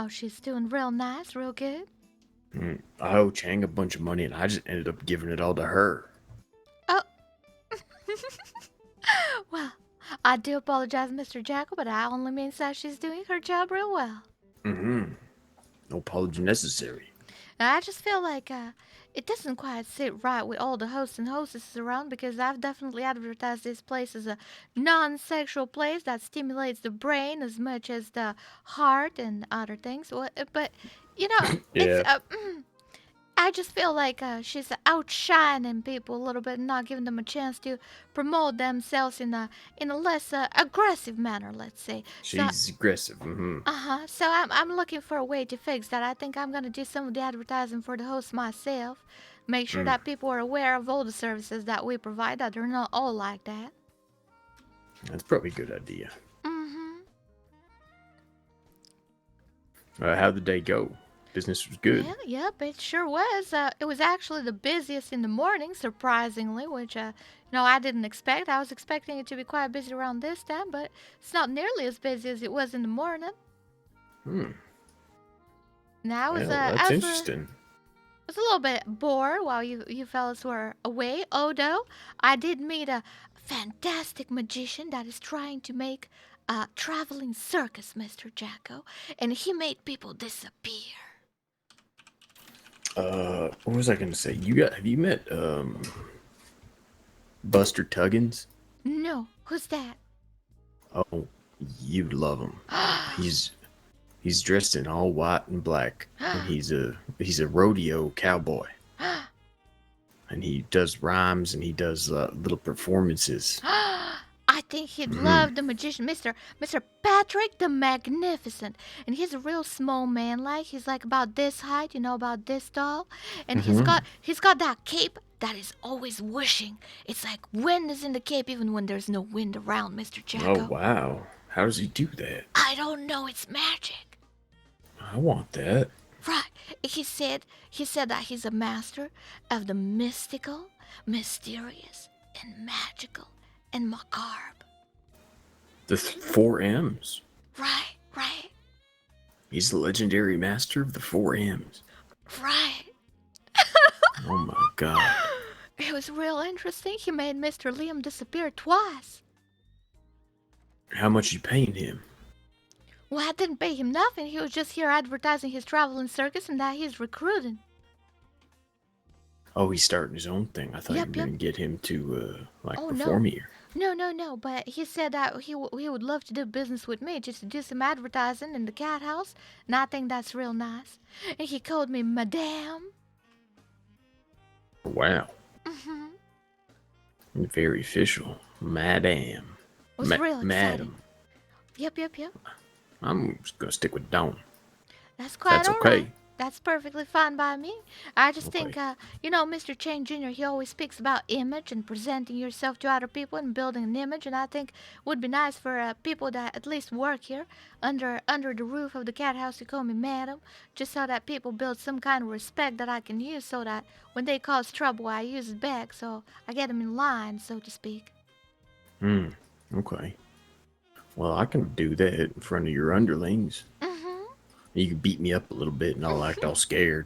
she's doing real nice, real good. I owe Chang a bunch of money and I just ended up giving it all to her. Oh. Well, I do apologize, Mr. Jackal, but I only means that she's doing her job real well. Mm-hmm. No apology necessary. I just feel like it doesn't quite sit right with all the hosts and hostesses around because I've definitely advertised this place as a non-sexual place that stimulates the brain as much as the heart and other things. But, Yeah. it's I just feel like she's outshining people a little bit and not giving them a chance to promote themselves in a less aggressive manner, let's say. She's aggressive. Mm-hmm. So I'm looking for a way to fix that. I think I'm gonna do some of the advertising for the host myself. Make sure that people are aware of all the services that we provide, that they're not all like that. That's probably a good idea. Mm-hmm. How'd the day go? Business was good. Yeah, yep, it sure was. It was actually the busiest in the morning, surprisingly, which I didn't expect. I was expecting it to be quite busy around this time, but it's not nearly as busy as it was in the morning. Now that's interesting. I was a little bit bored while you fellas were away, although I did meet a fantastic magician that is trying to make a traveling circus, Mr. Jacko, and he made people disappear. What was I gonna say? Have you met Buster Tuggins? No, who's that? Oh, you'd love him. He's dressed in all white and black, and he's a rodeo cowboy. And he does rhymes and he does little performances. I think he'd love the magician, Mr. Patrick the Magnificent. And he's a real small man, like he's like about this height, about this tall. And he's got that cape that is always whooshing. It's like wind is in the cape even when there's no wind around, Mr. Jacko. Oh wow. How does he do that? I don't know, it's magic. I want that. Right. He said that he's a master of the mystical, mysterious, and magical, and macabre. The 4 M's. Right. He's the legendary master of the 4 M's. Right. Oh my god. It was real interesting. He made Mr. Liam disappear twice. How much you paying him? Well, I didn't pay him nothing. He was just here advertising his traveling circus and that he's recruiting. Oh, he's starting his own thing. I thought you were going to get him to, perform here. No. But he said that he would love to do business with me, just to do some advertising in the Cathouse. And I think that's real nice. And he called me Madame. Wow. Very official. Madame. It was real exciting. Madam. Yep. I'm just going to stick with Dawn. That's quite That's all okay. right. That's perfectly fine by me. I just think, Mr. Chang Jr., he always speaks about image and presenting yourself to other people and building an image. And I think it would be nice for people that at least work here under the roof of the Cathouse to call me Madam, just so that people build some kind of respect that I can use so that when they cause trouble, I use it back. So I get them in line, so to speak. Okay. Well, I can do that in front of your underlings. You can beat me up a little bit and I'll act all scared.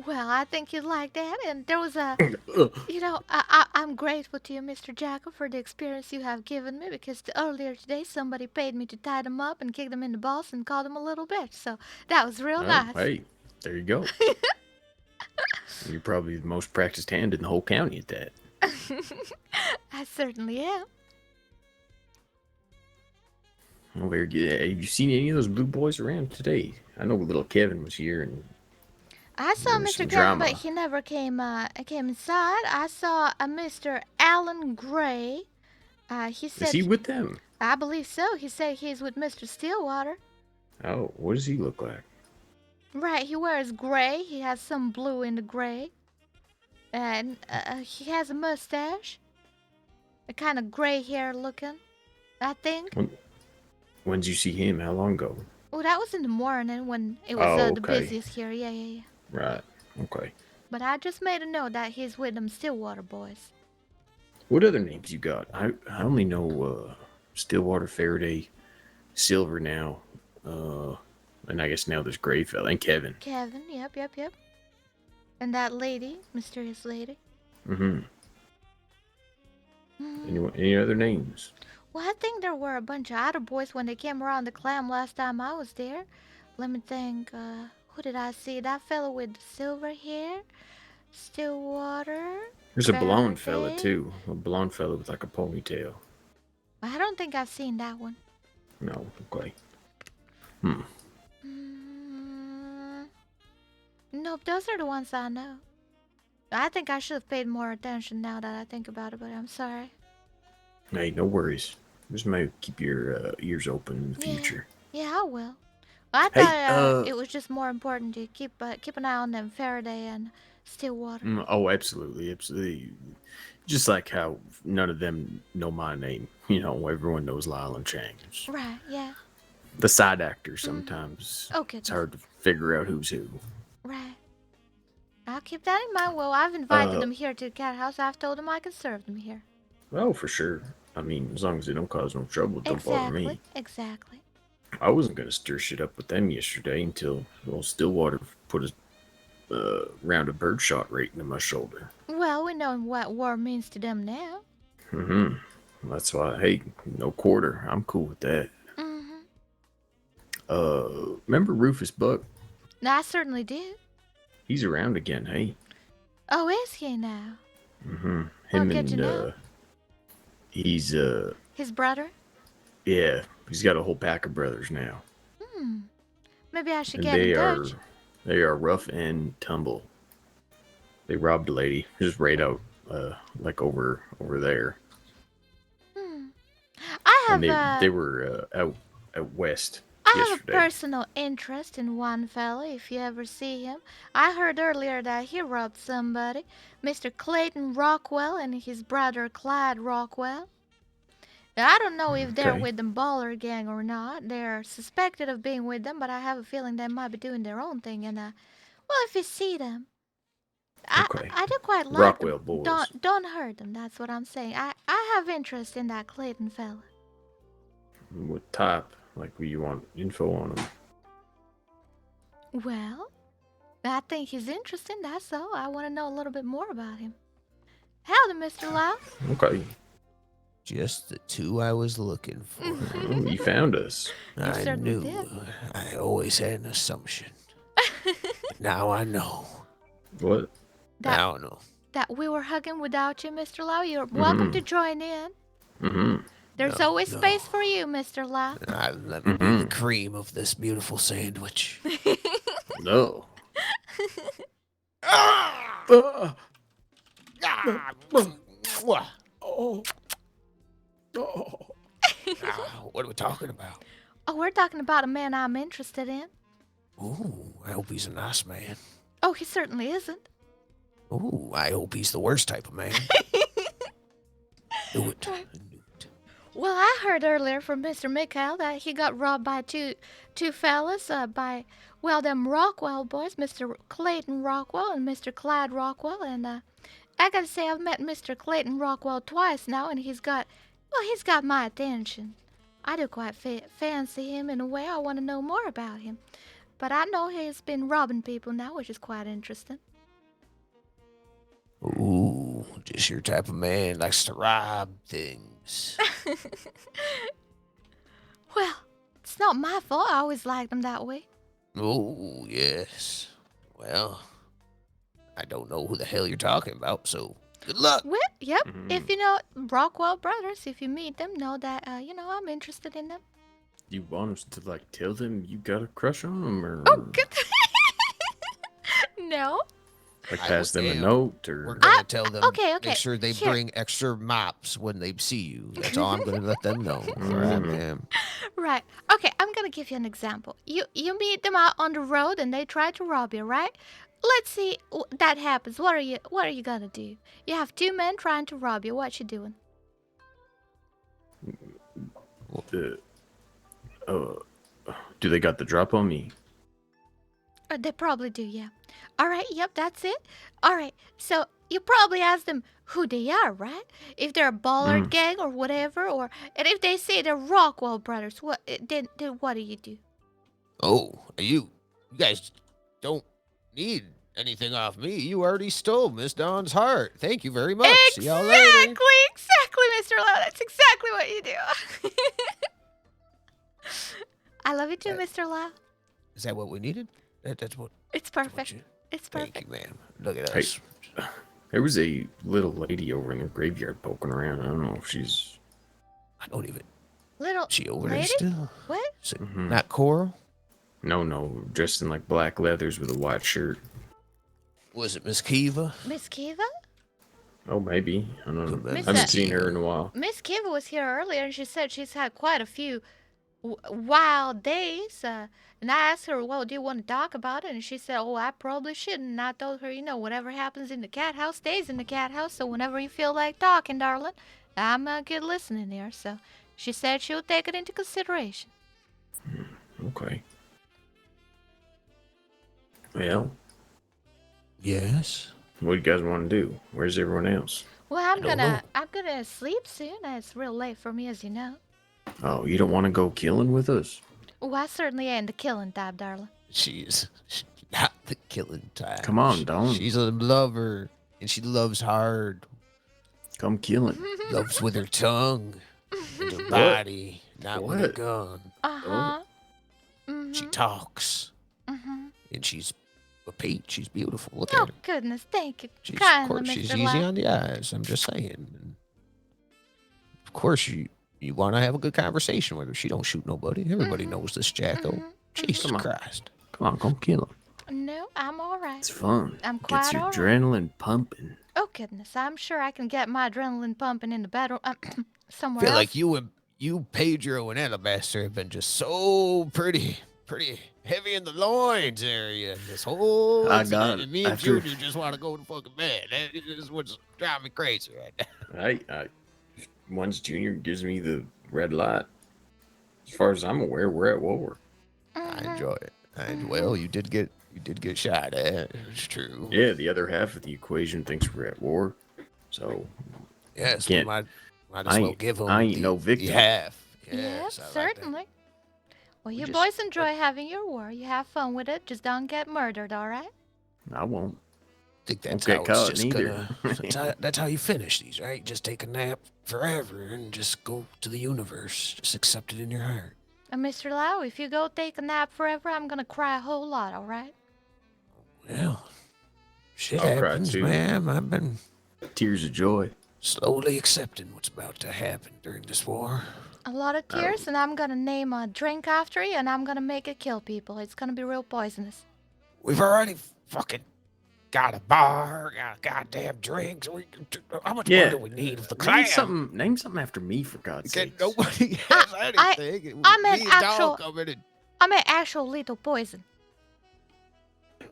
Well, I think you'd like that. And there was I'm grateful to you, Mr. Jackal, for the experience you have given me, because earlier today somebody paid me to tie them up and kick them in the balls and call them a little bitch. So that was real nice. Hey, there you go. You're probably the most practiced hand in the whole county at that. I certainly am. Well, very good. Have you seen any of those blue boys around today? I know little Kevin was here, and I saw there was Mr. some Kevin, drama. but he never came inside. I saw a Mr. Alan Gray. He said, Is he with them? I believe so. He said he's with Mr. Stillwater. Oh, what does he look like? Right, he wears gray. He has some blue in the gray. And he has a mustache. A kind of gray hair looking, I think. When did you see him? How long ago? Oh, that was in the morning when it was the okay. busiest here. Yeah. Right. Okay. But I just made a note that he's with them Stillwater boys. What other names you got? I only know Stillwater, Faraday, Silver now, and I guess now there's Grayfell and Kevin. Kevin, yep. And that lady, mysterious lady. Any other names? Well, I think there were a bunch of other boys when they came around the clam last time I was there. Let me think. Who did I see? That fellow with the silver hair? Stillwater? There's a blonde fella, Faraday? too. A blonde fella with like a ponytail. I don't think I've seen that one. No, okay. No, Nope, those are the ones I know. I think I should have paid more attention now that I think about it, but I'm sorry. Hey, no worries. Just maybe keep your ears open in the future. Yeah, I will. I Hey, thought it was just more important to keep an eye on them Faraday and Stillwater. Oh, absolutely, absolutely. Just like how none of them know my name. You know, everyone knows Lyle and Chang. Right, yeah. The side actors sometimes. Okay. It's hard to figure out who's who. Right. I'll keep that in mind. Well, I've invited them here to the Cathouse. I've told them I can serve them here. Oh, for sure. I mean, as long as they don't cause no trouble, don't bother me. Exactly. I wasn't gonna stir shit up with them yesterday until Stillwater put a round of birdshot right into my shoulder. Well, we know what war means to them now. That's why, hey, no quarter. I'm cool with that. Remember Rufus Buck? I certainly did. He's around again, hey? Oh, is he now? Him good to know. and, he's, His brother? yeah, he's got a whole pack of brothers now. Maybe I should And get in touch. they are rough and tumble. They robbed a lady, just right out, like over there. I have And they were, out west. I have yesterday. a personal interest in one fella, if you ever see him. I heard earlier that he robbed somebody, Mr. Clayton Rockwell and his brother Clyde Rockwell. Now, I don't know if they're Okay. with the Baller Gang or not. They're suspected of being with them, but I have a feeling they might be doing their own thing. And, well, if you see them, Okay. I do quite like Rockwell them. boys. Don't hurt them, that's what I'm saying. I have interest in that Clayton fella. What type? Like, you want info on him? Well, I think he's interesting, that's all. I want to know a little bit more about him. Howdy, Mr. Lau. Okay. Just the two I was looking for. Oh, you found us. I certainly knew. did. I always had an assumption. Now I know. What? Now I know. That we were hugging without you, Mr. Lau. You're welcome to join in. There's always space for you, Mr. Lau. Let me be the cream of this beautiful sandwich. No. What are we talking about? Oh, we're talking about a man I'm interested in. Ooh, I hope he's a nice man. Oh, he certainly isn't. Ooh, I hope he's the worst type of man. Do it. Well, I heard earlier from Mr. Mikhail that he got robbed by two fellas, by, well, them Rockwell boys, Mr. Clayton Rockwell and Mr. Clyde Rockwell, and I gotta say I've met Mr. Clayton Rockwell twice now, and he's got my attention. I do quite fancy him in a way. I want to know more about him. But I know he's been robbing people now, which is quite interesting. Ooh, just your type of man likes to rob things. Well, it's not my fault. I always liked him that way. Oh, yes. Well, I don't know who the hell you're talking about, so good luck. Well, yep. If you know Rockwell brothers, if you meet them, know that, I'm interested in them. You want us to, like, tell them you got a crush on them, or No. like pass them a note, or We're gonna tell them. okay. Make sure they Here. bring extra mops when they see you. That's all I'm gonna let them know. Right. Right. Okay, I'm gonna give you an example. You meet them out on the road and they try to rob you, right? Let's see that happens. What are you gonna do? You have two men trying to rob you. What you doing? Do they got the drop on me? They probably do, yeah. All right, yep, that's it. All right, so you probably ask them who they are, right? If they're a baller gang or whatever, and if they say they're Rockwell brothers, then what do you do? Oh, you guys don't need anything off me. You already stole Miss Dawn's heart. Thank you very much. See y'all later. Exactly, Mr. Lau. That's exactly what you do. I love you too, Mr. Lau. Is that what we needed? That's what. It's perfect. It's perfect. Thank you, ma'am. Look at Hey, us. there was a little lady over in the graveyard poking around. I don't know if she's. I don't even. Little She over lady? there still? What? Not Coral? No, dressed in like black leathers with a white shirt. Was it Miss Kiva? Miss Kiva? Oh, maybe. I don't know. I Miss haven't seen her in a while. Miss Kiva was here earlier, and she said she's had quite a few wild days. And I asked her, well, do you want to talk about it? And she said, oh, I probably shouldn't. And I told her, whatever happens in the cat house stays in the cat house. So whenever you feel like talking, darling, I'm a good listening there. So she said she'll take it into consideration. Okay. Well. Yes? What do you guys want to do? Where's everyone else? Well, I'm gonna sleep soon. It's real late for me, as you know. Oh, you don't want to go killing with us? Oh, I certainly ain't the killing type, darling. She's not the killing type. Come on, Dawn. She's a lover, and she loves hard. Come killing. Loves with her tongue and her body, not with a gun. Uh-huh. She talks, and she's a peach. She's beautiful. Look at her. Oh, goodness, thank you Of kindly, course, she's Mr. easy Locke. on the eyes. I'm just saying. Of course, you want to have a good conversation with her. She don't shoot nobody. Everybody knows this Jacko. Jesus Christ. Come on, come kill him. No, I'm all right. It's fun. I'm Gets quite your all right. adrenaline pumping. Oh, goodness, I'm sure I can get my adrenaline pumping in the bedroom I somewhere feel else. like you, Pedro, and Alabaster have been just so pretty heavy in the loins area. This whole I incident, got it. and me and After- Junior just want to go to fucking bed. That is what's driving me crazy right now. I once Junior gives me the red light, as far as I'm aware, we're at war. I enjoy it. Well, you did get shot at. It's true. Yeah, the other half of the equation thinks we're at war. So Yes, we can't- might as I well ain't- give them I ain't no victim. the half. Yes, Yes, I like that. certainly. Well, you just- boys enjoy having your war. You have fun with it. Just don't get murdered, all right? I won't. I think that's Won't get how it's caught just neither. that's how you finish these, right? Just take a nap forever and just go to the universe. Just accept it in your heart. And Mr. Lau, if you go take a nap forever, I'm gonna cry a whole lot, all right? Well, shit I'll cry happens, too. man. I've been Tears of joy. slowly accepting what's about to happen during this war. A lot of tears, and I'm gonna name a drink after you, and I'm gonna make it kill people. It's gonna be real poisonous. We've already fucking got a bar, got goddamn drinks. How much more Yeah. do we need of the Name clan? name something after me, for God's sake. Nobody has anything. I meant Me and Dog actual. come in and- I meant actual lethal poison.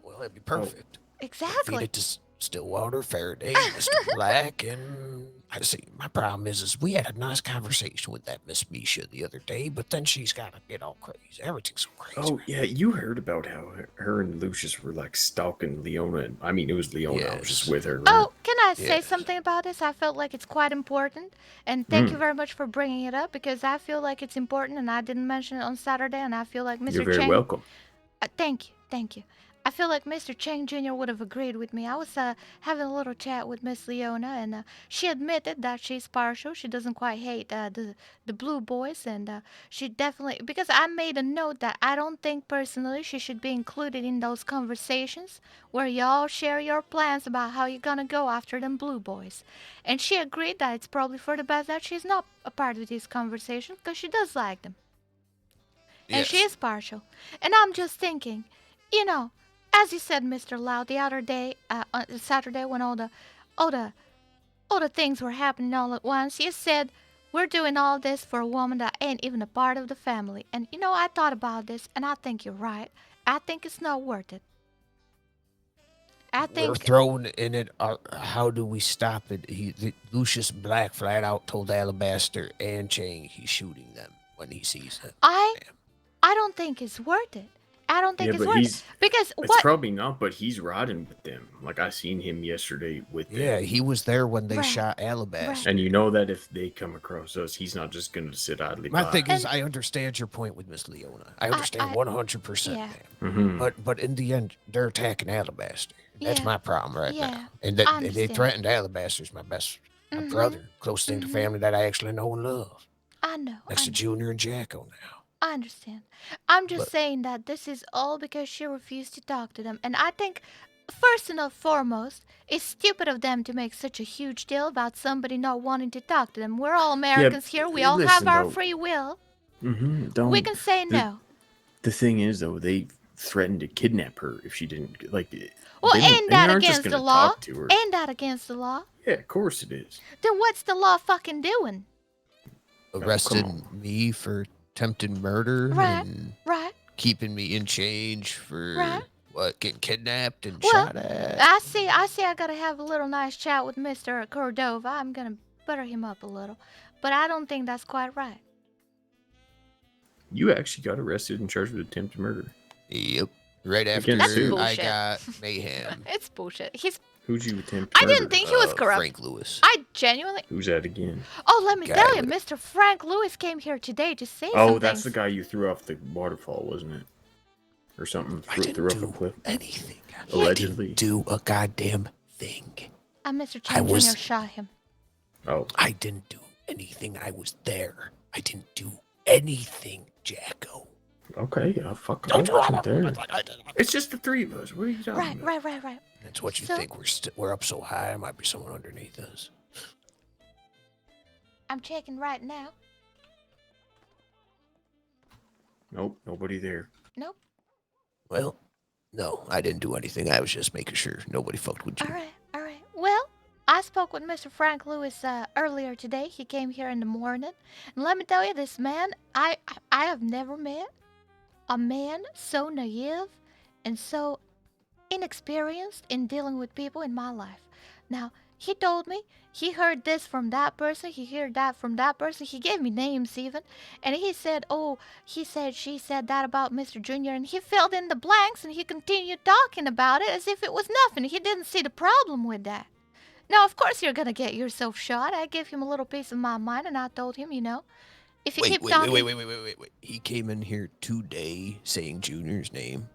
Well, that'd be perfect. Feed Exactly. it to Stillwater, Faraday, Mr. Black, and I see. My problem is we had a nice conversation with that Miss Misha the other day, but then she's got to get all crazy. Everything's so crazy. Oh yeah, you heard about how her and Lucius were like stalking Leona. I mean, it was Leona. I was just with her. Right? Oh, can I say something about this? I felt like it's quite important, and thank you very much for bringing it up because I feel like it's important, and I didn't mention it on Saturday, and I feel like Mr. You're very Chang. welcome. Thank you. I feel like Mr. Chang Jr. would have agreed with me. I was having a little chat with Miss Leona, and she admitted that she's partial. She doesn't quite hate the blue boys, and she definitely, because I made a note that I don't think personally she should be included in those conversations where y'all share your plans about how you're gonna go after them blue boys. And she agreed that it's probably for the best that she's not a part of these conversations because she does like them. And she is partial. And I'm just thinking, as you said, Mr. Lau, the other day, on Saturday, when all the things were happening all at once, you said we're doing all this for a woman that ain't even a part of the family. And I thought about this, and I think you're right. I think it's not worth it. I think We're throwing in it. How do we stop it? Lucius Black flat out told Alabaster and Chang he's shooting them when he sees them. I don't think it's worth it. I don't think Yeah, it's but worth he's- it. Because It's what? probably not, but he's riding with them. Like I seen him yesterday with them. Yeah, he was there when they Right, shot Alabaster. And you know that if they come across us, he's not just going to sit idly My by. thing is, I understand your point with Miss Leona. I understand 100%. yeah. Ma'am. But in the end, they're attacking Alabaster. That's Yeah, my problem right yeah, now. And I they understand. threatened Alabaster's my Mhm, brother, close thing to family that I actually know and love. I know. Next to Junior and Jacko now. I understand. I'm just But- saying that this is all because she refused to talk to them. And I think, first and foremost, it's stupid of them to make such a huge deal about somebody not wanting to talk to them. We're all Americans here. We all have listen, our though. free will. Don't. We can say no. The thing is, though, threatened to kidnap her if she didn't like. Well, they ain't that aren't just against the gonna law? talk to her. Ain't that against the law? Yeah, of course it is. Then what's the law fucking doing? Arrested on. me for attempted murder Right, and right. keeping me in change for Right. what, getting kidnapped and Well, shot at. I see I gotta have a little nice chat with Mr. Cordova. I'm gonna butter him up a little. But I don't think that's quite right. You actually got arrested and charged with attempted murder. Yep. Right after Against who? I got mayhem. It's bullshit. Who'd you attempt I murder? didn't think he was corrupt. Frank Lewis. I genuinely. Who's that again? Oh, let me Guy tell you, with- Mr. Frank Lewis came here today to say Oh, some that's things. the guy you threw off the waterfall, wasn't it? Or something. Threw off a cliff. Anything. Allegedly. Do a goddamn thing. Mr. I Chen was- Jr. shot him. Oh. I didn't do anything. I was there. I didn't do anything, Jacko. Okay, yeah, fuck. I Don't do wasn't it. there. It's just the three of us. What are you talking about? Right. That's what you So- think. We're up so high. There might be someone underneath us. I'm checking right now. Nope, nobody there. Nope. Well, no, I didn't do anything. I was just making sure nobody fucked with you. All right. Well, I spoke with Mr. Frank Lewis earlier today. He came here in the morning. And let me tell you, this man, I have never met a man so naive and so inexperienced in dealing with people in my life. Now, he told me he heard this from that person, he heard that from that person. He gave me names even. And he said, she said that about Mr. Jr. And he filled in the blanks and he continued talking about it as if it was nothing. He didn't see the problem with that. Now, of course, you're going to get yourself shot. I gave him a little piece of my mind and I told him, if you keep talking... Wait. He came in here today saying Junior's name.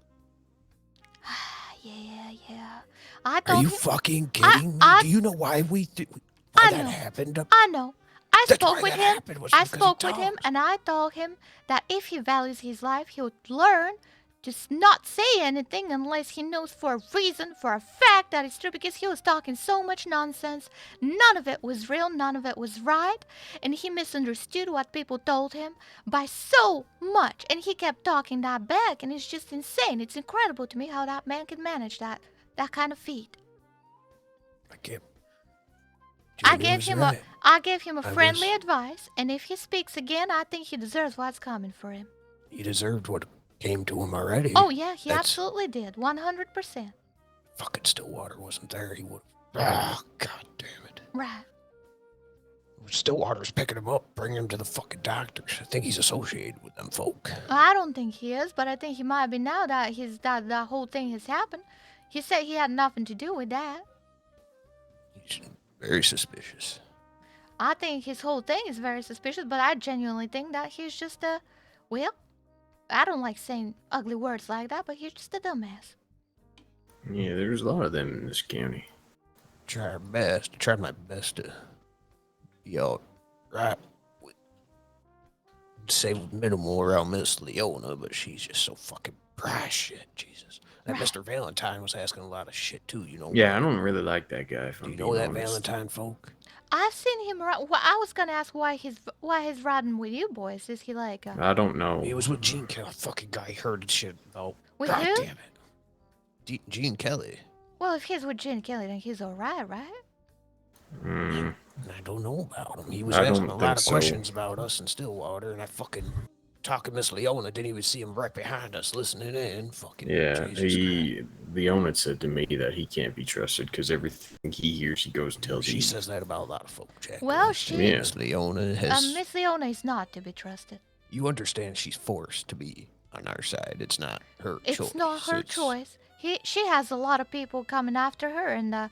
Yeah. I Are told you him... fucking kidding me? Do you know why I that know. happened? I know. I That's spoke why with that him. happened, was I because he spoke with him, and I told him that if he values his life, he would learn to not say anything unless he knows for a reason, for a fact that it's true, because he was talking so much nonsense. None of it was real, none of it was right, and he misunderstood what people told him by so much, and he kept talking that back, and it's just insane. It's incredible to me how that man can manage that kind of feat. I gave him a friendly advice, and if he speaks again, I think he deserves what's coming for him. He deserved what came to him already. Oh yeah, he That's- absolutely did, 100%. Fucking Stillwater wasn't there. He would. Ah, god damn it. Right. Stillwater's picking him up, bringing him to the fucking doctors. I think he's associated with them folk. I don't think he is, but I think he might be now that that whole thing has happened. He said he had nothing to do with that. Very suspicious. I think his whole thing is very suspicious, but I genuinely think that he's just well, I don't like saying ugly words like that, but he's just a dumbass. Yeah, there's a lot of them in this county. Tried my best to be all right with, say with minimal around Miss Leona, but she's just so fucking brash shit, Jesus. That Mr. Valentine was asking a lot of shit too, you know. Yeah, I don't really like that guy. If I'm Do you know being that honest. Valentine folk? I've seen him around. Well, I was gonna ask why he's riding with you boys. Is he like? I don't know. He was with Gene Kelly. Fucking guy heard shit about. With God who? damn it. Gene Kelly. Well, if he's with Gene Kelly, then he's all right, right? I don't know about him. He was I asking don't a lot think of so. questions about us in Stillwater, and I fucking talking Miss Leona didn't even see him right behind us listening in. Fucking Yeah, Jesus. the owner said to me that he can't be trusted because everything he hears, he goes and tells She you. says that about a lot of folk, Jack. Well, she. Miss Leona has. Miss Leona is not to be trusted. You understand she's forced to be on our side. It's not her choice. It's not her choice. She has a lot of people coming after her, and I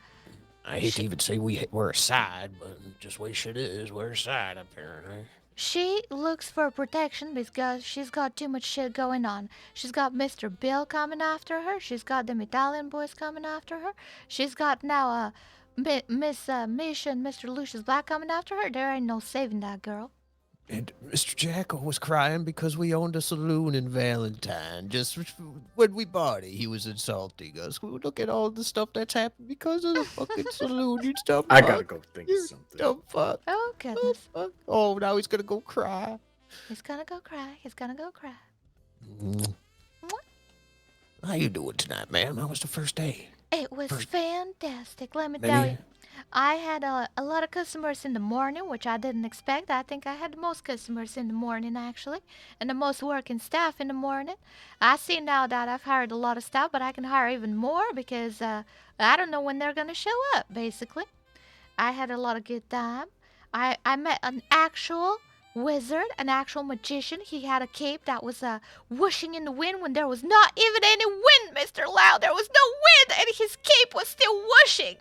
hate to even say we're a side, but just way shit is, we're a side apparently. she looks for protection because she's got too much shit going on. She's got Mr. Bill coming after her. She's got them Italian boys coming after her. She's got now Miss Misha and Mr. Lucius Black coming after her. There ain't no saving that girl. And Mr. Jackal was crying because we owned a saloon in Valentine. Just when we bought it, he was insulting us. Look at all the stuff that's happened because of the fucking saloon. You dumb I fuck. gotta go think of something. Dumb fuck. Oh, goodness. Fuck. Oh, now he's gonna go cry. He's gonna go cry. He's gonna go cry. How you doing tonight, ma'am? How was the first day? It was fantastic, let me tell Many- you. I had a lot of customers in the morning, which I didn't expect. I think I had the most customers in the morning, actually, and the most working staff in the morning. I see now that I've hired a lot of staff, but I can hire even more because I don't know when they're going to show up, basically. I had a lot of good time. I met an actual wizard, an actual magician. He had a cape that was whooshing in the wind when there was not even any wind, Mr. Lau. There was no wind, and his cape was still whooshing.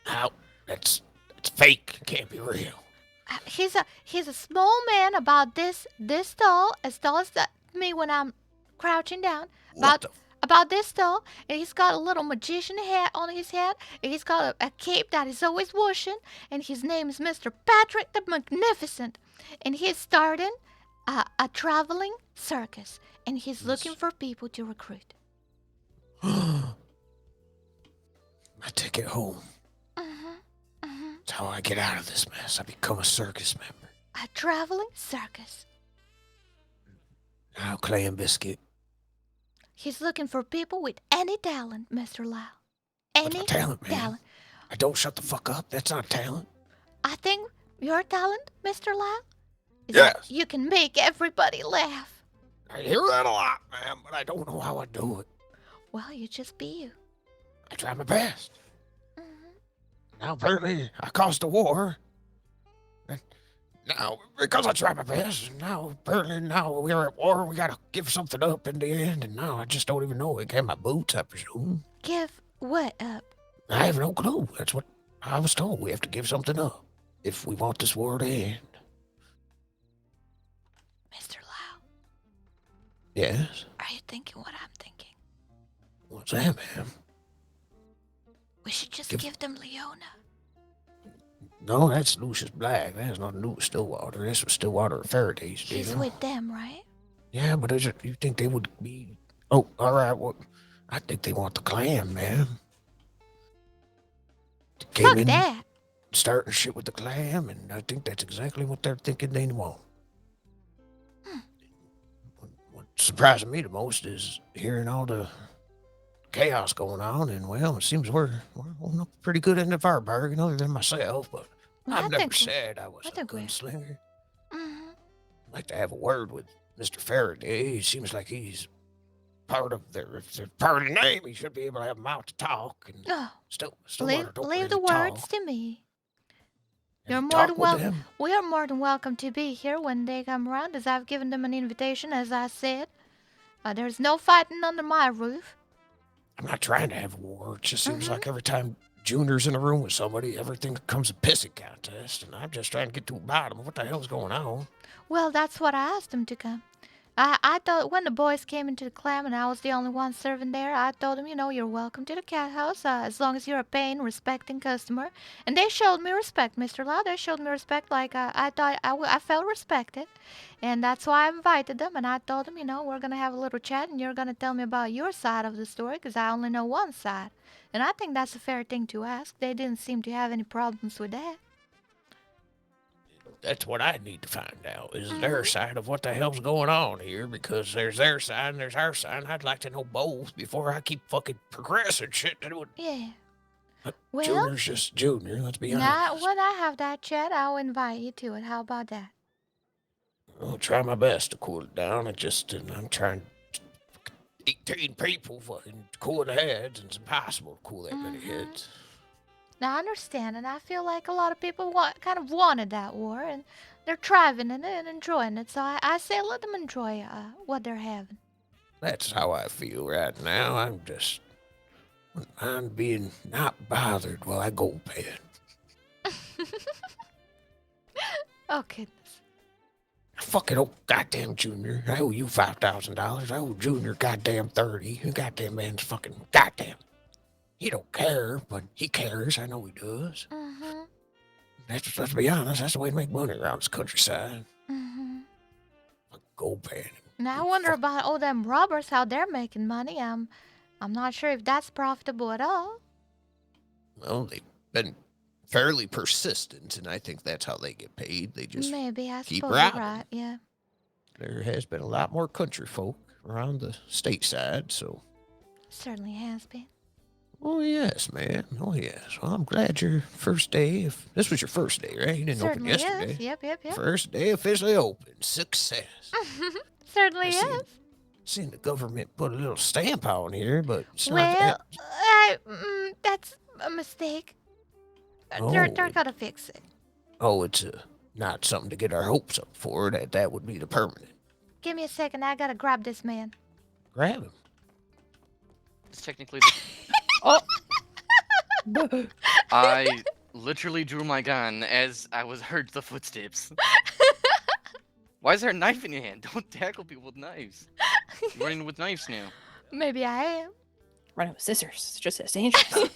How? That's fake. It can't be real. He's a small man about this tall as me when I'm crouching down. About this tall, and he's got a little magician hat on his head, and he's got a cape that is always whooshing, and his name is Mr. Patrick the Magnificent, and he's starting a traveling circus, and he's looking for people to recruit. My ticket home. That's how I get out of this mess. I become a circus member. A traveling circus. Now, Clay and Biscuit. He's looking for people with any talent, Mr. Lau. Any talent, man? I don't shut the fuck up. That's not talent. I think your talent, Mr. Lau, is Yes. that you can make everybody laugh. I hear that a lot, man, but I don't know how I do it. Well, you just be you. I try my best. Now, apparently, I caused a war. And now, because I tried my best, now, apparently, now we're at war. We gotta give something up in the end, and now I just don't even know. I have my boots, I presume. Give what up? I have no clue. That's what I was told. We have to give something up if we want this war to end. Mr. Lau, Yes? are you thinking what I'm thinking? What's that, ma'am? We should just give them Leona. No, that's Lucius Black. That has nothing to do with Stillwater. This was Stillwater and Faraday's He's deal. with them, right? Yeah, but is it, you think they would be... Oh, all right. Well, I think they want the clan, man. They Fuck that. Starting shit with the clan, and I think that's exactly what they're thinking they want. What's surprising me the most is hearing all the chaos going on, and well, it seems we're on a pretty good end of our bargain, other than myself, but I've never said I was a gunslinger. I'd like to have a word with Mr. Faraday. He seems like he's part of if they're part of the name, he should be able to have a mouth to talk. And still Leave the words to me. You're you more talk than with welcome. them? We are more than welcome to be here when they come around, as I've given them an invitation, as I said. There's no fighting under my roof. I'm not trying to have a war. It just seems like every time Junior's in a room with somebody, everything becomes a pissing contest, and I'm just trying to get to the bottom of what the hell's going on. Well, that's what I asked them to come. I thought when the boys came into the clam and I was the only one serving there, I told them, you're welcome to the Cathouse as long as you're a paying, respecting customer. And they showed me respect, Mr. Lau. They showed me respect like I thought I felt respected. And that's why I invited them. And I told them, we're going to have a little chat and you're going to tell me about your side of the story because I only know one side. And I think that's a fair thing to ask. They didn't seem to have any problems with that. That's what I need to find out, is their side of what the hell's going on here, because there's their side and there's our side, and I'd like to know both before I keep fucking progressing shit to do it. Yeah. Well, Junior's just Junior, let's be honest. now, when I have that chat, I'll invite you to it. How about that? I'll try my best to cool it down. I'm trying 18 people fucking cool the heads, and it's impossible to cool that many heads. Now, I understand, and I feel like a lot of people kind of wanted that war, and they're thriving in it and enjoying it. So I say let them enjoy what they're having. That's how I feel right now. I'm being not bothered while I go to bed. Oh, goodness. I fucking owe goddamn Junior. I owe you $5,000. I owe Junior goddamn 30. You goddamn man's fucking goddamn. He don't care, but he cares. I know he does. Let's be honest. That's the way to make money around this countryside. Go pay. Now I wonder about all them robbers, how they're making money. I'm not sure if that's profitable at all. Well, they've been fairly persistent, and I think that's how they get paid. They just Maybe I keep suppose robbing. you're right. Yeah. There has been a lot more country folk around the stateside, so Certainly has been. Oh yes, man. Oh yes. Well, I'm glad your first day. If this was your first day, right? You didn't open Certainly yesterday. is. Yep. First day officially open. Success. Certainly I is. seen the government put a little stamp on here, but it's Well, not. that's a mistake. Oh. They're gonna fix it. Oh, it's not something to get our hopes up for. That would be the permanent. Give me a second. I gotta grab this man. Grab him. It's technically the... Oh! I literally drew my gun as I heard the footsteps. Why is there a knife in your hand? Don't tackle people with knives. You're running with knives now. Maybe I am. Running with scissors. It's just as dangerous.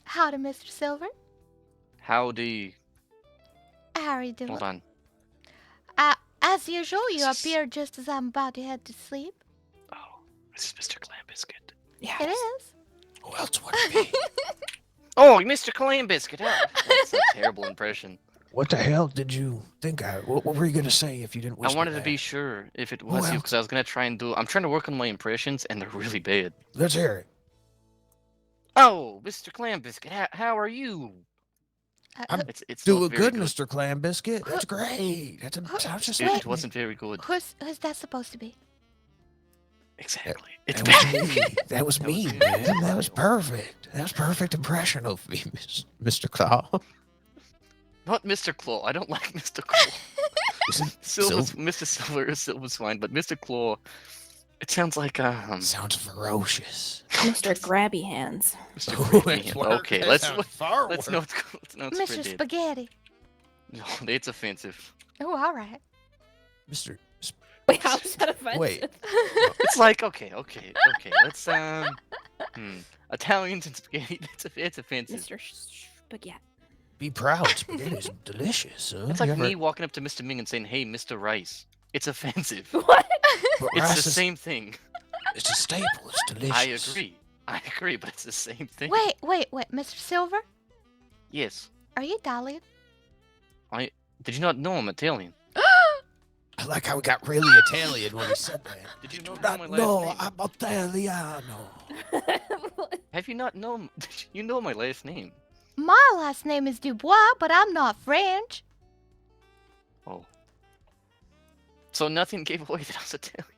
Howdy, Mr. Silver. Howdy. How are you doing? Hold on. As usual, you appear just as I'm about to head to sleep. This is Mr. Clambiscuit. Yeah. It is. Who else would it be? Oh, Mr. Clambiscuit. That's a terrible impression. What the hell did you think? What were you gonna say if you didn't? I wanted to be sure if it was you because I was gonna try and do. I'm trying to work on my impressions and they're really bad. Let's hear it. Oh, Mr. Clambiscuit, how are you? It's doing not very good, Mr. Clambiscuit. That's great. Sounds just like It wasn't very good. Who's that supposed to be? Exactly. That was me, man. That was perfect. That was perfect impression of me, Mr. Claw. Not Mr. Claw. I don't like Mr. Claw. Mr. Silver is Silver's fine, but Mr. Claw, it sounds like sounds ferocious. Mr. Grabby Hands. Mr. Grabby Hands. Okay, let's not Mr. spread it. Spaghetti. No, it's offensive. Oh, all right. Mr. Wait, how is that offensive? Wait. It's like okay. Let's Italians and spaghetti. It's offensive. Mr. Spaghetti. Be proud. Spaghetti's delicious. Huh? It's like me walking up to Mr. Ming and saying, "Hey, Mr. Rice." It's offensive. What? It's the same thing. It's a staple. It's delicious. I agree, but it's the same thing. Wait, Mr. Silver? Yes. Are you Italian? Did you not know I'm Italian? I like how he got really Italian when he said that. Did you know my last No, name? I'm Italiano. Have you not known? You know my last name. My last name is Dubois, but I'm not French. Oh. So nothing gave away that I was Italian.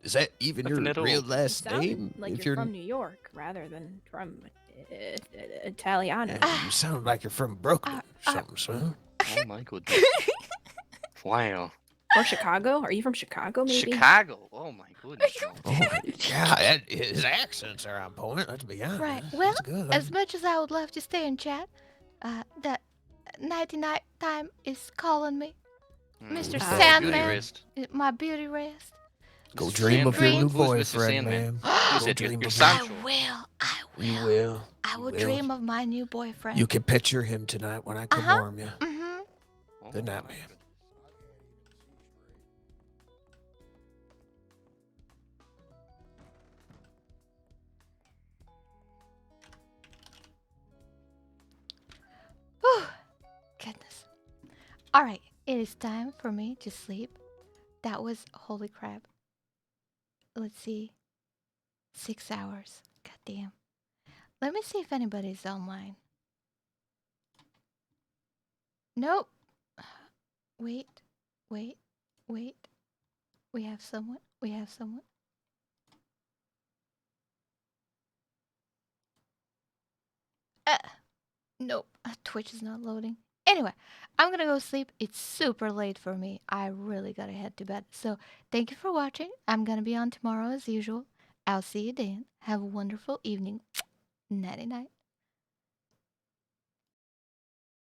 Is that even your real last name? Like If you're from New York rather than from Italiano. You sound like you're from Brooklyn or something, son. Oh my goodness. Wow. Or Chicago? Are you from Chicago, maybe? Chicago? Oh my goodness. Yeah, his accents are on point, let's be honest. Right. Well, That's good. as much as I would love to stay and chat, the nighty-night time is calling me. Mr. Sandman, my beauty rest. Go dream of your new boyfriend, Sandman? man. Who's Go it? dream Your of I Sancho? will. You will. I will You dream of my new boyfriend. You can picture him tonight when I come warm you. Mm-hmm. Good night, man. Whew. Goodness. All right, it is time for me to sleep. That was holy crap. Let's see. 6 hours. Goddamn. Let me see if anybody's online. Nope. Wait. We have someone. Nope. Twitch is not loading. Anyway, I'm gonna go sleep. It's super late for me. I really gotta head to bed. So thank you for watching. I'm gonna be on tomorrow as usual. I'll see you then. Have a wonderful evening. Nighty night.